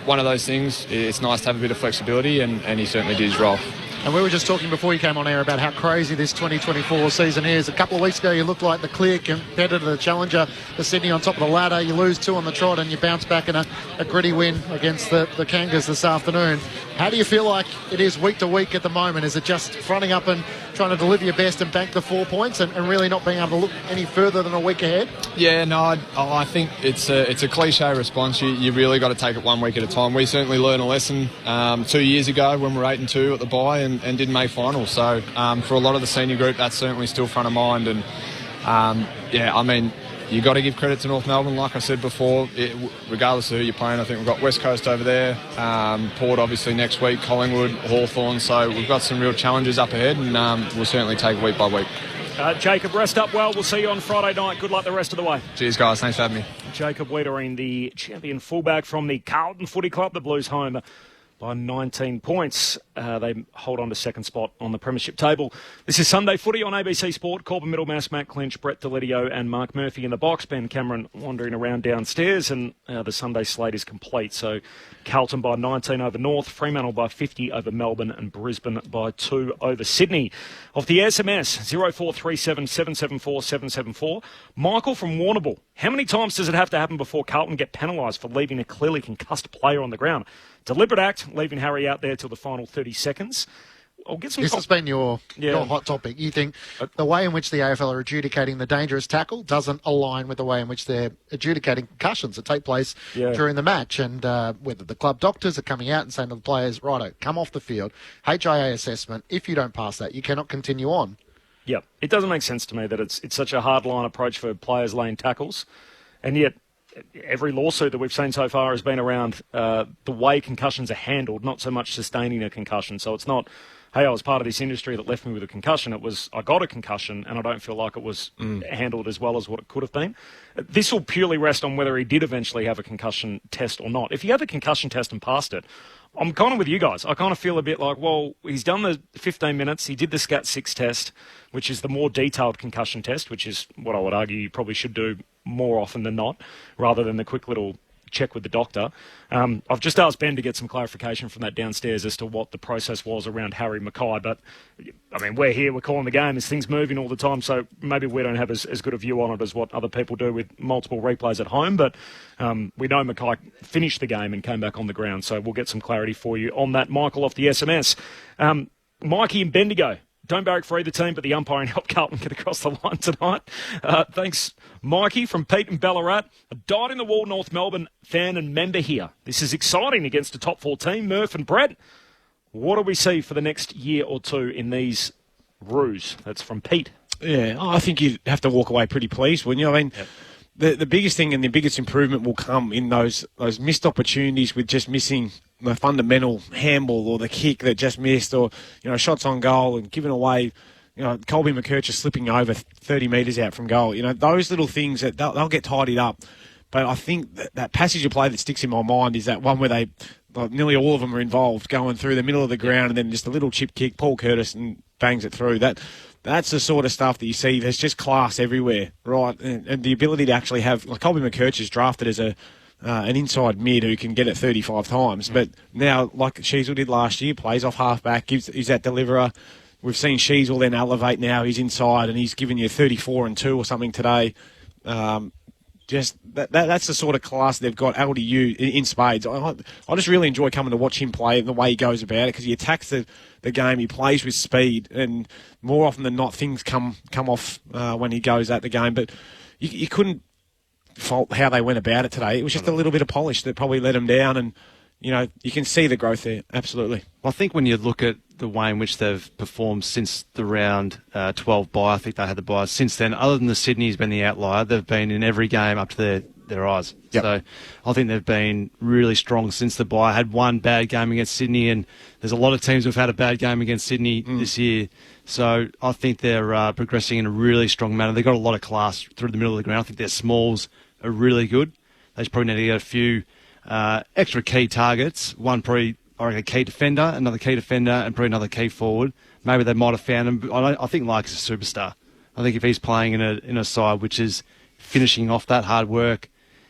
one of those things, it's nice to have a bit of flexibility, and he certainly did his role. And we were just talking before you came on air about how crazy this 2024 season is. A couple of weeks ago, you looked like the clear competitor, the challenger, the Sydney on top of the ladder. You lose 2 on the trot and you bounce back in a gritty win against the Kangas this afternoon. How do you feel like it is week to week at the moment? Is it just fronting up and trying to deliver your best and bank the 4 points and really not being able to look any further than a week ahead? Yeah, no, I think it's a cliche response. You really got to take it 1 week at a time. We certainly learned a lesson 2 years ago when we were 8-2 at the bye and didn't make finals. So for a lot of the senior group, that's certainly still front of mind. And you got to give credit to North Melbourne, like I said before, regardless of who you're playing. I think we've got West Coast over there, Port obviously next week, Collingwood, Hawthorn. So we've got some real challenges up ahead, and we'll certainly take week by week. Jacob, rest up well. We'll see you on Friday night. Good luck the rest of the way. Cheers, guys. Thanks for having me. Jacob Wiedering, the champion fullback from the Carlton Footy Club. The Blues home by 19 points. They hold on to second spot on the premiership table. This is Sunday Footy on ABC Sport. Corbin Middlemass, Matt Clinch, Brett Delidio and Mark Murphy in the box. Ben Cameron wandering around downstairs, and the Sunday slate is complete. So Carlton by 19 over North, Fremantle by 50 over Melbourne, and Brisbane by 2 over Sydney. Off the SMS, 0437 774 774. Michael from Warrnambool. How many times does it have to happen before Carlton get penalised for leaving a clearly concussed player on the ground? Deliberate act, leaving Harry out there till the final 30 seconds. I'll get some. This has been your hot topic. You think the way in which the AFL are adjudicating the dangerous tackle doesn't align with the way in which they're adjudicating concussions that take place during the match, and whether the club doctors are coming out and saying to the players, righto, come off the field, HIA assessment, if you don't pass that, you cannot continue on. Yeah, it doesn't make sense to me that it's such a hard-line approach for players laying tackles, and yet every lawsuit that we've seen so far has been around the way concussions are handled, not so much sustaining a concussion. So it's not, hey, I was part of this industry that left me with a concussion. It was, I got a concussion and I don't feel like it was handled as well as what it could have been. This will purely rest on whether he did eventually have a concussion test or not. If he had a concussion test and passed it, I'm kind of with you guys. I kind of feel a bit like, well, he's done the 15 minutes. He did the SCAT-6 test, which is the more detailed concussion test, which is what I would argue you probably should do more often than not, rather than the quick little check with the doctor. I've just asked Ben to get some clarification from that downstairs as to what the process was around Harry Mackay, but I mean, we're here, we're calling the game, there's things moving all the time, so maybe we don't have as good a view on it as what other people do with multiple replays at home, but we know Mackay finished the game and came back on the ground, so we'll get some clarity for you on that. Michael off the SMS. Mikey in Bendigo. Don't barrack for either team, but the umpiring helped Carlton get across the line tonight. Thanks, Mikey from Pete and Ballarat. A dyed-in-the-wall North Melbourne fan and member here. This is exciting against a top 4 team, Murph and Brett. What do we see for the next year or two in these Roos? That's from Pete. Yeah, I think you'd have to walk away pretty pleased, wouldn't you? I mean, the biggest thing and the biggest improvement will come in those missed opportunities with just missing the fundamental handball or the kick that just missed, or shots on goal and giving away. Colby McKercher slipping over 30 metres out from goal. Those little things that they'll get tidied up. But I think that passage of play that sticks in my mind is that one where nearly all of them are involved, going through the middle of the ground and then just a little chip kick, Paul Curtis, and bangs it through. That's the sort of stuff that you see. There's just class everywhere, right? And the ability to actually have, like Colby McKerch is drafted as an inside mid who can get it 35 times. But now, like Sheasel did last year, plays off half-back, he's that deliverer. We've seen Sheasel then elevate now. He's inside and he's given you 34 and 2 or something today. Just that's the sort of class they've got, LDU, in spades. I just really enjoy coming to watch him play and the way he goes about it, because he attacks the game, he plays with speed, and more often than not, things come off when he goes at the game. But you couldn't fault how they went about it today. It was just a little bit of polish that probably let them down, and you can see the growth there, absolutely. I think when you look at the way in which they've performed since the round 12 bye, I think they had the bye since then, other than the Sydney's been the outlier, they've been in every game up to their eyes. Yep. So I think they've been really strong since the bye. Had one bad game against Sydney, and there's a lot of teams who've had a bad game against Sydney this year. So I think they're progressing in a really strong manner. They've got a lot of class through the middle of the ground. I think their smalls are really good. They probably need to get a few extra key targets. One probably, I reckon, a key defender, another key defender, and probably another key forward. Maybe they might have found him. I think Like's a superstar. I think if he's playing in a side which is finishing off that hard work,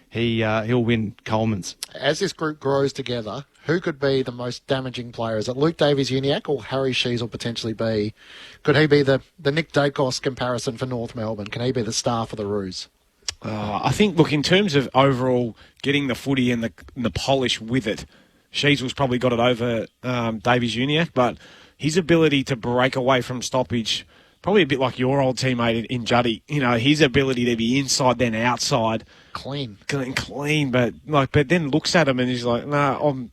he'll win Coleman's. As this group grows together, who could be the most damaging player? Is it Luke Davies-Uniacke or Harry Sheasel potentially be? Could he be the Nick Dacos comparison for North Melbourne? Can he be the star for the Roos? I think, look, in terms of overall getting the footy and the polish with it, Sheasel's probably got it over Davies-Uniacke, but his ability to break away from stoppage, probably a bit like your old teammate in Juddy, his ability to be inside then outside. Clean, but then looks at him and he's like, and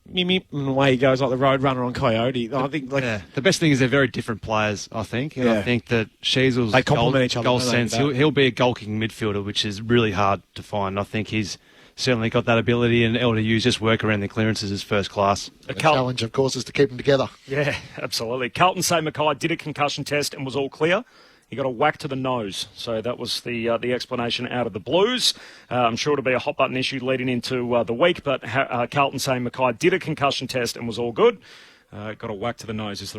away he goes like the Roadrunner on Coyote. I think the best thing is they're very different players, I think. And I think that Sheasel's they complement each other, goal sense, he'll be a goal-kicking midfielder, which is really hard to find. I think he's certainly got that ability, and LDU's just work around the clearances is first class. The challenge, of course, is to keep them together. Yeah, absolutely. Carlton Say Mackay did a concussion test and was all clear. He got a whack to the nose. So that was the explanation out of the Blues. I'm sure it'll be a hot-button issue leading into the week, but Carlton Say Mackay did a concussion test and was all good. Got a whack to the nose is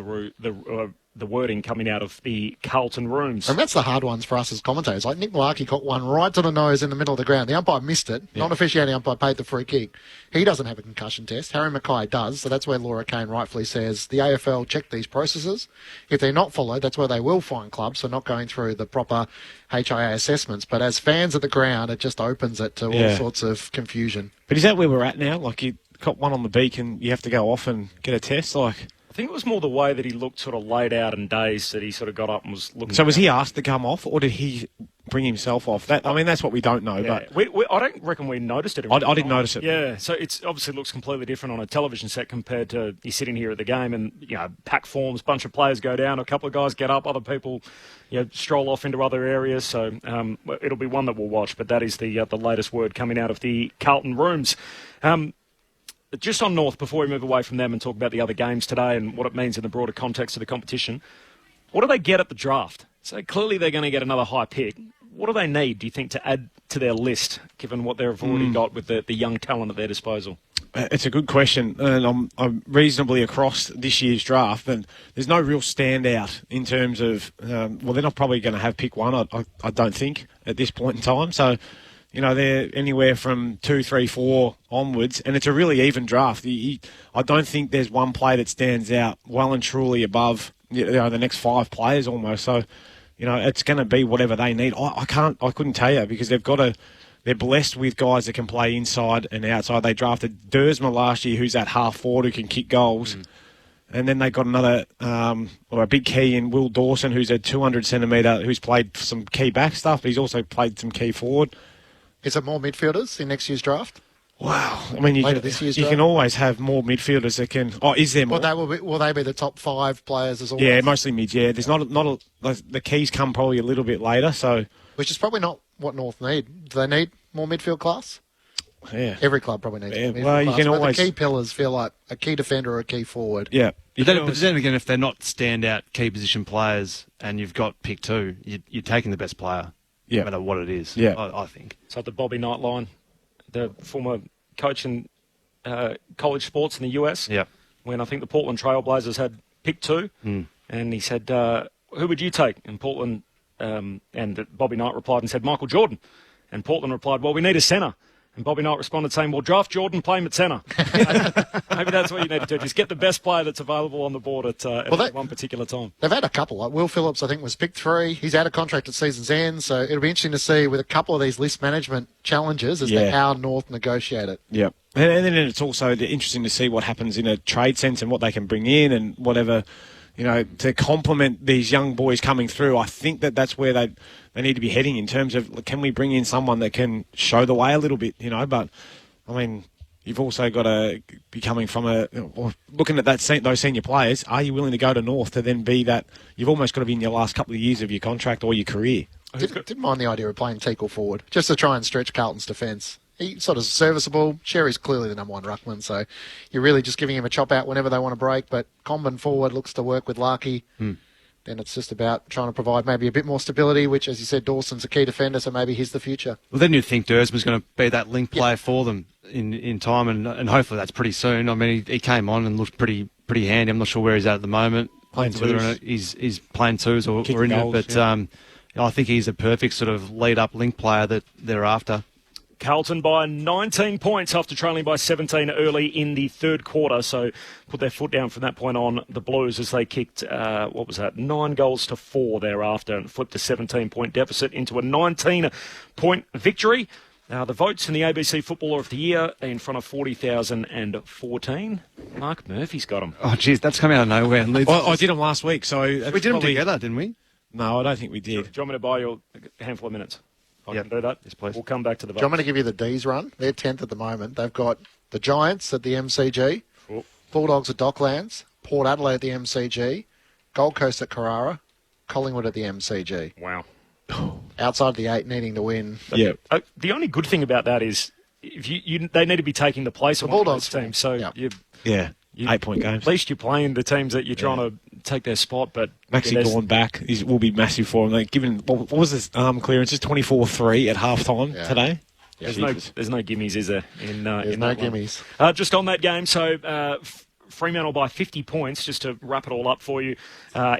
the wording coming out of the Carlton rooms. And that's the hard ones for us as commentators. Like Nick Malarkey got one right to the nose in the middle of the ground. The umpire missed it. Yeah. Non-officiating umpire paid the free kick. He doesn't have a concussion test. Harry Mackay does. So that's where Laura Kane rightfully says the AFL check these processes. If they're not followed, that's where they will fine clubs for not going through the proper HIA assessments. But as fans at the ground, it just opens it to all sorts of confusion. But is that where we're at now? Like you got one on the beak and you have to go off and get a test? I think it was more the way that he looked sort of laid out and dazed that he sort of got up and was looking. So was he asked to come off, or did he bring himself off? That's what we don't know. Yeah. But I don't reckon we noticed it. I didn't notice it. Yeah, so it obviously looks completely different on a television set compared to you sitting here at the game and pack forms, bunch of players go down, a couple of guys get up, other people stroll off into other areas. So it'll be one that we'll watch. But that is the latest word coming out of the Carlton rooms. Just on North, before we move away from them and talk about the other games today and what it means in the broader context of the competition, what do they get at the draft? So clearly they're going to get another high pick. What do they need, do you think, to add to their list, given what they've already got with the young talent at their disposal? It's a good question, and I'm reasonably across this year's draft, and there's no real standout in terms of, they're not probably going to have pick one, I don't think, at this point in time. So, they're anywhere from 2, 3, 4 onwards, and it's a really even draft. I don't think there's one player that stands out well and truly above the next 5 players almost. So, it's going to be whatever they need. I couldn't tell you, because they're blessed with guys that can play inside and outside. They drafted Dersma last year, who's that half forward who can kick goals. And then they got another, a big key in Will Dawson, who's a 200 centimetre, who's played some key back stuff, but he's also played some key forward. Is it more midfielders in next year's draft? Wow. I mean, you can always have more midfielders that can... Oh, is there more? Will they be the top 5 players as always? Yeah, mostly mids, yeah. There's the keys come probably a little bit later, so... Which is probably not what North need. Do they need more midfield class? Yeah. Every club probably needs more midfield class. You can always... The key pillars feel like a key defender or a key forward. Yeah. But then again, if they're not standout key position players and you've got pick 2, you're taking the best player. Yeah. No matter what it is, yeah. I think. So the Bobby Knight line, the former coach and college sports in the US. Yep. When I think the Portland Trailblazers had pick 2. And he said, who would you take? And Portland, and Bobby Knight replied and said, Michael Jordan. And Portland replied, well, we need a centre. And Bobby Knight responded saying, well, draft Jordan, play him at centre. Maybe that's what you need to do. Just get the best player that's available on the board at one particular time. They've had a couple. Like Will Phillips, I think, was pick 3. He's out of contract at season's end. So it'll be interesting to see with a couple of these list management challenges as to how North negotiate it. Yep. And then it's also interesting to see what happens in a trade sense and what they can bring in and whatever, to complement these young boys coming through. I think that's where they need to be heading in terms of, can we bring in someone that can show the way a little bit, But, I mean, you've also got to be coming from looking at those senior players. Are you willing to go to North to then be that? You've almost got to be in your last couple of years of your contract or your career. Didn't mind the idea of playing Teakle forward, just to try and stretch Carlton's defence. He's sort of serviceable. Sherry's clearly the number 1 ruckman, so you're really just giving him a chop out whenever they want to break. But Comben forward looks to work with Larkey. Then it's just about trying to provide maybe a bit more stability, which, as you said, Dawson's a key defender, so maybe he's the future. Well, then you'd think Dursman's going to be that link player for them in time, and hopefully that's pretty soon. I mean, he came on and looked pretty handy. I'm not sure where he's at the moment. Playing whether or not he's playing twos or in goals, it, but I think he's a perfect sort of lead-up link player that they're after. Carlton by 19 points after trailing by 17 early in the third quarter. So put their foot down from that point on, the Blues, as they kicked, 9 goals to 4 thereafter and flipped a 17-point deficit into a 19-point victory. Now, the votes in the ABC Footballer of the Year in front of 40,014. Mark Murphy's got them. Oh, geez, that's coming out of nowhere. I did them last week, so... We did them together, didn't we? No, I don't think we did. Do you want me to buy you a handful of minutes? I can do that. Yes, please. We'll come back to the votes. Do you want me to give you the D's run? They're 10th at the moment. They've got the Giants at the MCG, Bulldogs at Docklands, Port Adelaide at the MCG, Gold Coast at Carrara, Collingwood at the MCG. Wow. Outside the 8, needing to win. Yeah. The only good thing about that is if they need to be taking the place of one of those teams. So 8-point games. At least you're playing the teams that you're trying to take their spot. But Maxi Gawn back will be massive for them. Given what was this clearances 24-3 at halftime today. Yeah. There's no gimmies, is there? There's no gimmies. Just on that game, so Fremantle by 50 points, just to wrap it all up for you.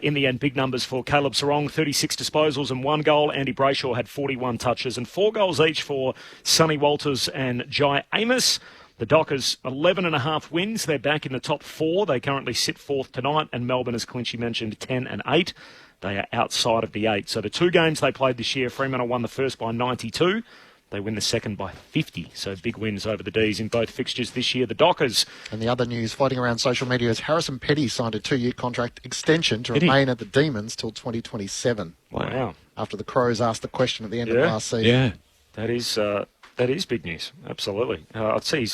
In the end, big numbers for Caleb Sarong, 36 disposals and 1 goal. Andy Brayshaw had 41 touches and 4 goals each for Sonny Walters and Jai Amos. The Dockers, 11.5 wins. They're back in the top 4. They currently sit 4th tonight, and Melbourne, as Clinchy mentioned, 10 and 8. They are outside of the 8. So the 2 games they played this year, Fremantle won the first by 92. They win the second by 50. So big wins over the D's in both fixtures this year. The Dockers. And the other news floating around social media is Harrison Petty signed a 2-year contract extension to remain at the Demons till 2027. Wow. After the Crows asked the question at the end of last season. Yeah. That is big news. Absolutely. I'd say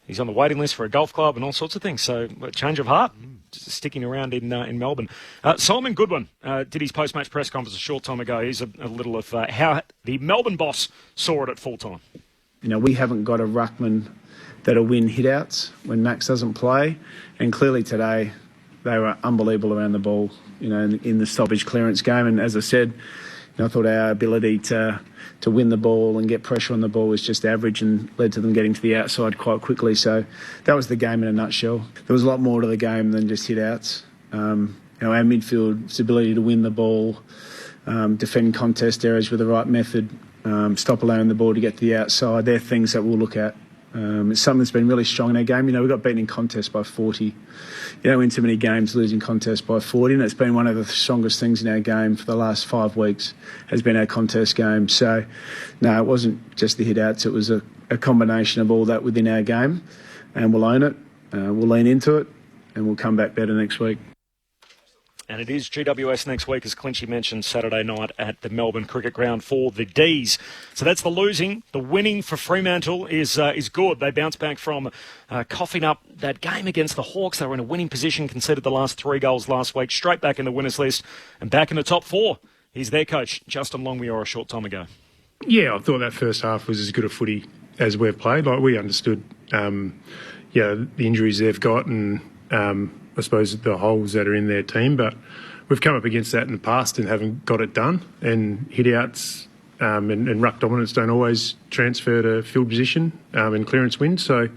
he's on the waiting list for a golf club and all sorts of things. So a change of heart, just sticking around in Melbourne. Simon Goodwin did his post-match press conference a short time ago. Here's a little of how the Melbourne boss saw it at full time. We haven't got a ruckman that'll win hit-outs when Max doesn't play. And clearly today they were unbelievable around the ball, in the stoppage clearance game. And as I said, I thought our ability to win the ball and get pressure on the ball was just average and led to them getting to the outside quite quickly. So that was the game in a nutshell. There was a lot more to the game than just hit-outs. Our midfield's ability to win the ball, defend contest areas with the right method, stop allowing the ball to get to the outside, they're things that we'll look at. It's something that's been really strong in our game. We got beaten in contest by 40. Win too many games losing contest by 40, and it's been one of the strongest things in our game for the last 5 weeks, has been our contest game. So, no, it wasn't just the hit-outs. It was a combination of all that within our game, and we'll own it, we'll lean into it, and we'll come back better next week. And it is GWS next week, as Clinchy mentioned, Saturday night at the Melbourne Cricket Ground for the D's. So that's the losing. The winning for Fremantle is good. They bounced back from coughing up that game against the Hawks. They were in a winning position, conceded the last 3 goals last week, straight back in the winners list and back in the top 4. He's their coach, Justin Longmuir, a short time ago. Yeah, I thought that first half was as good a footy as we've played. We understood, the injuries they've got and I suppose the holes that are in their team, but we've come up against that in the past and haven't got it done. And hit-outs and ruck dominance don't always transfer to field position and clearance wins. So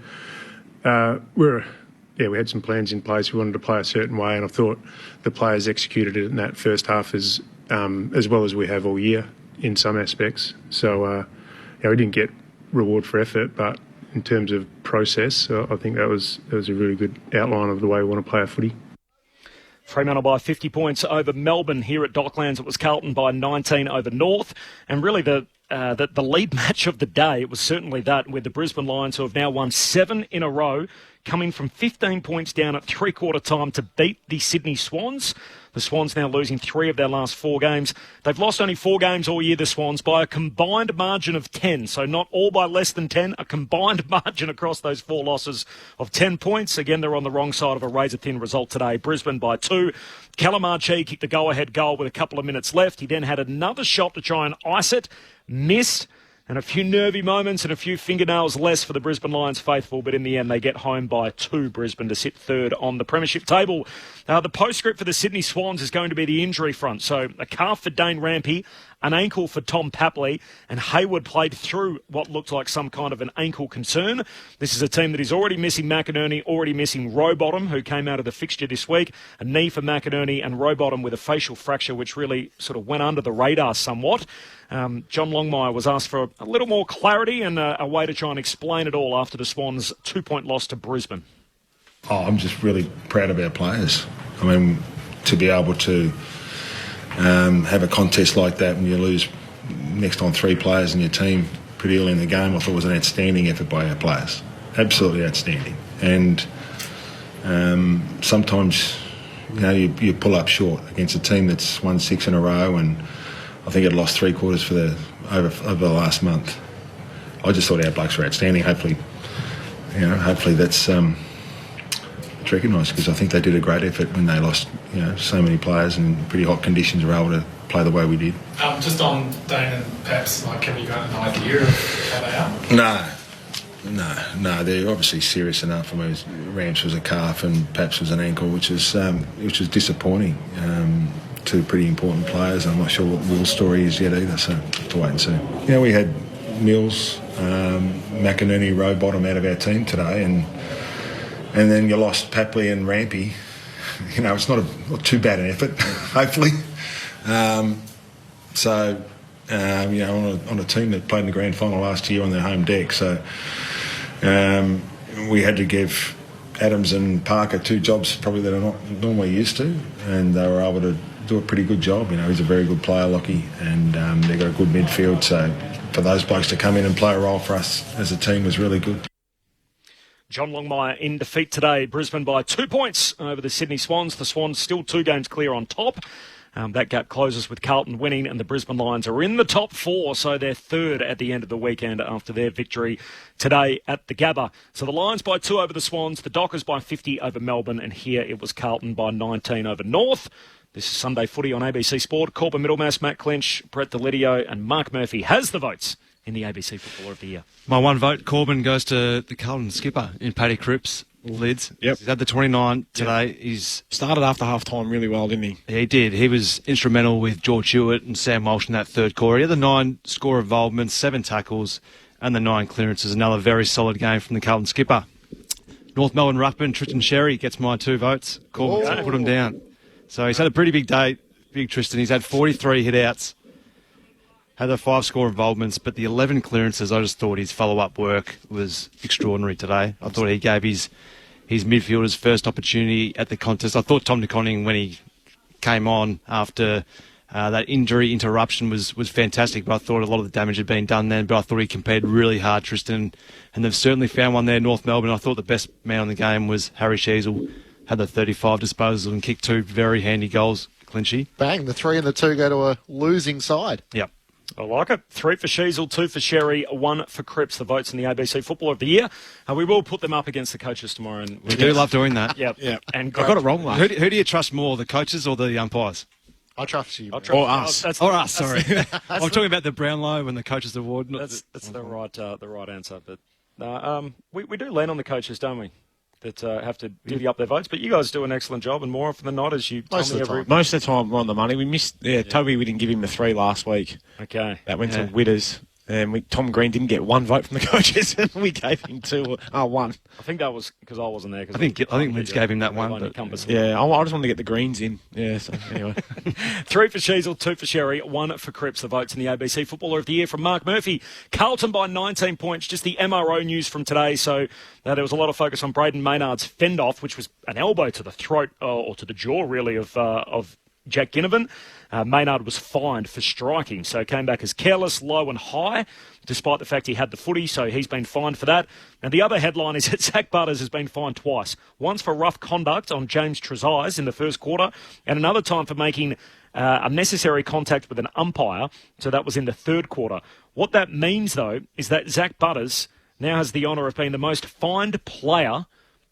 we had some plans in place. We wanted to play a certain way, and I thought the players executed it in that first half as well as we have all year in some aspects. So, we didn't get reward for effort, but in terms of process, I think that was a really good outline of the way we want to play our footy. Fremantle by 50 points over Melbourne. Here at Docklands, it was Carlton by 19 over North. And really the lead match of the day, it was certainly that, with the Brisbane Lions, who have now won 7 in a row, coming from 15 points down at three-quarter time to beat the Sydney Swans. The Swans now losing 3 of their last 4 games. They've lost only 4 games all year, the Swans, by a combined margin of 10. So not all by less than 10, a combined margin across those 4 losses of 10 points. Again, they're on the wrong side of a razor-thin result today. Brisbane by 2. Calamarchi kicked the go-ahead goal with a couple of minutes left. He then had another shot to try and ice it, missed, and a few nervy moments and a few fingernails less for the Brisbane Lions faithful, but in the end they get home by 2, Brisbane, to sit third on the premiership table. The postscript for the Sydney Swans is going to be the injury front. So a calf for Dane Rampy, an ankle for Tom Papley, and Hayward played through what looked like some kind of an ankle concern. This is a team that is already missing McInerney, already missing Rowbottom, who came out of the fixture this week. A knee for McInerney and Rowbottom with a facial fracture, which really sort of went under the radar somewhat. John Longmire was asked for a little more clarity and a way to try and explain it all after the Swans' 2-point loss to Brisbane. I'm just really proud of our players. I mean, to be able to have a contest like that when you lose next on 3 players in your team pretty early in the game, I thought was an outstanding effort by our players. Absolutely outstanding. And sometimes, you pull up short against a team that's won 6 in a row, and I think it lost 3 quarters for over the last month. I just thought our blokes were outstanding. Hopefully that's recognised, because I think they did a great effort when they lost, so many players in pretty hot conditions, were able to play the way we did. Just on Dane and Paps, have you got an idea of how they are? No, they're obviously serious enough. I mean, Ramps was a calf and Paps was an ankle, which was disappointing. 2 pretty important players. I'm not sure what Will's story is yet either, so have to wait and see. We had Mills, McInerney, Rowbottom out of our team today, and then you lost Papley and Rampy. It's not too bad an effort, hopefully. On a team that played in the grand final last year on their home deck, so we had to give Adams and Parker 2 jobs probably that they're not normally used to, and they were able to do a pretty good job. He's a very good player, Lockie, and they've got a good midfield, so for those blokes to come in and play a role for us as a team was really good. John Longmire in defeat today. Brisbane by 2 points over the Sydney Swans. The Swans still 2 games clear on top. That gap closes with Carlton winning, and the Brisbane Lions are in the top 4, so they're third at the end of the weekend after their victory today at the Gabba. So the Lions by 2 over the Swans, the Dockers by 50 over Melbourne, and here it was Carlton by 19 over North. This is Sunday Footy on ABC Sport. Corbin Middlemass, Matt Clinch, Brett Delidio and Mark Murphy has the votes in the ABC Footballer of the Year. My one vote, Corbin, goes to the Carlton skipper in Paddy Cripps, Lids. Yep. He's had the 29 today. Yep. He's started after half-time really well, didn't he? He did. He was instrumental with George Hewitt and Sam Walsh in that third quarter. He had the 9 score involvements, 7 tackles and the 9 clearances. Another very solid game from the Carlton skipper. North Melbourne ruckman, Tristan Sherry, gets my 2 votes. Corbin put him down. So he's had a pretty big day, big Tristan. He's had 43 hit-outs, had the 5 score involvements, but the 11 clearances, I just thought his follow-up work was extraordinary today. I thought he gave his midfielders first opportunity at the contest. I thought Tom DeConning, when he came on after that injury interruption, was fantastic, but I thought a lot of the damage had been done then, but I thought he compared really hard, Tristan, and they've certainly found one there, North Melbourne. I thought the best man on the game was Harry Sheasel. Had the 35 disposals and kicked 2 very handy goals, Clinchy. Bang, the 3 and the 2 go to a losing side. Yep. I like it. 3 for Sheasel, 2 for Sherry, 1 for Cripps, the votes in the ABC Footballer of the Year. We will put them up against the coaches tomorrow. And we do love doing that. Yep. And I got it wrong, mate. Who do you trust more, the coaches or the umpires? I trust you. Or us. Or us, sorry. I'm talking about the Brownlow and the coaches award. That's the right answer. But we do lean on the coaches, don't we? That have to divvy up their votes, but you guys do an excellent job, and more often than not, as you tell me Most of the time, we're on the money. We missed, Toby, we didn't give him the 3 last week. Okay. That went to Witters. And Tom Green didn't get one vote from the coaches, and we gave him one. I think that was because I wasn't there. I think Lids gave him that one. Yeah, I just wanted to get the Greens in. Yeah, so anyway. 3 for Sheasel, 2 for Sherry, 1 for Cripps. The votes in the ABC Footballer of the Year from Mark Murphy. Carlton by 19 points. Just the MRO news from today. So there was a lot of focus on Braden Maynard's fend-off, which was an elbow to the throat, or to the jaw, really, of Jack Ginnivan. Maynard was fined for striking, so came back as careless, low and high, despite the fact he had the footy, so he's been fined for that. And the other headline is that Zach Butters has been fined twice. Once for rough conduct on James Trezise in the first quarter, and another time for making unnecessary contact with an umpire, so that was in the third quarter. What that means, though, is that Zach Butters now has the honour of being the most fined player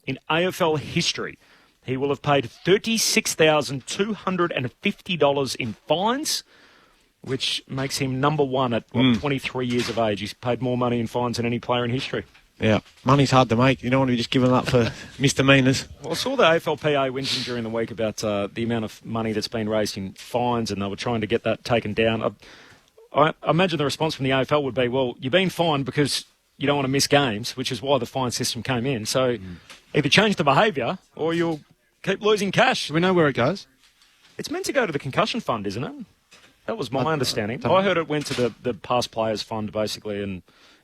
in AFL history. He will have paid $36,250 in fines, which makes him number one at 23 years of age. He's paid more money in fines than any player in history. Yeah, money's hard to make. You don't want to be just giving up for misdemeanours. Well, I saw the AFLPA whinging during the week about the amount of money that's been raised in fines, and they were trying to get that taken down. I imagine the response from the AFL would be, well, you're being fined because you don't want to miss games, which is why the fine system came in. So either change the behaviour or you'll keep losing cash. Do we know where it goes? It's meant to go to the concussion fund, isn't it? That was my understanding. I heard it went to the past players fund, basically, and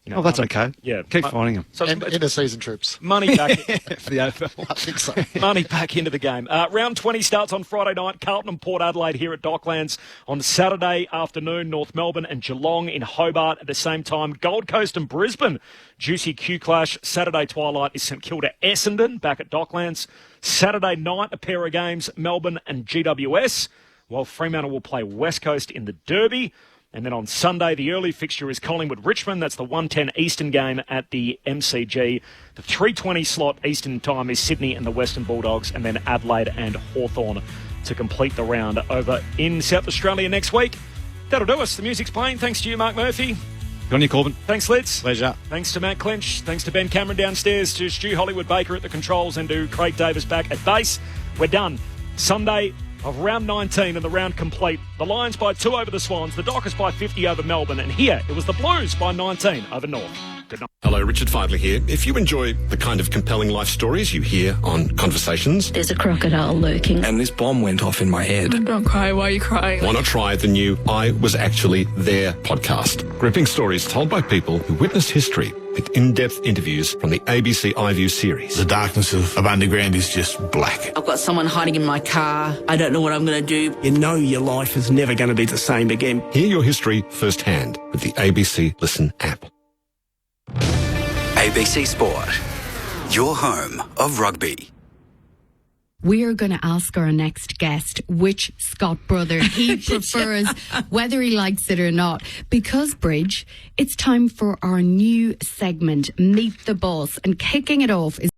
that's okay. Yeah, keep finding them. So inter-season trips. Money back for the AFL. I think so. Money back into the game. Round 20 starts on Friday night. Carlton and Port Adelaide here at Docklands. On Saturday afternoon, North Melbourne and Geelong in Hobart at the same time. Gold Coast and Brisbane. Juicy Q clash. Saturday twilight is St Kilda Essendon back at Docklands. Saturday night, a pair of games, Melbourne and GWS, while Fremantle will play West Coast in the Derby. And then on Sunday, the early fixture is Collingwood-Richmond. That's the 1:10 Eastern game at the MCG. The 3:20 slot Eastern time is Sydney and the Western Bulldogs, and then Adelaide and Hawthorn to complete the round over in South Australia next week. That'll do us. The music's playing. Thanks to you, Mark Murphy. Good on you, Corbin. Thanks, Lids. Pleasure. Thanks to Matt Clinch. Thanks to Ben Cameron downstairs, to Stu Hollywood-Baker at the controls, and to Craig Davis back at base. We're done. Sunday of round 19 and the round complete. The Lions by 2 over the Swans, the Dockers by 50 over Melbourne, and here it was the Blues by 19 over North. Good night. Hello, Richard Fidley here. If you enjoy the kind of compelling life stories you hear on Conversations... There's a crocodile lurking. And this bomb went off in my head. Don't cry, why are you crying? Why not try the new I Was Actually There podcast? Gripping stories told by people who witnessed history with in-depth interviews from the ABC iView series. The darkness of underground is just black. I've got someone hiding in my car. I don't know what I'm going to do. You know your life is never going to be the same again. Hear your history firsthand with the ABC Listen app. ABC Sport, your home of rugby. We are going to ask our next guest which Scott brother he prefers, whether he likes it or not. Because, Bridge, it's time for our new segment, Meet the Boss. And kicking it off is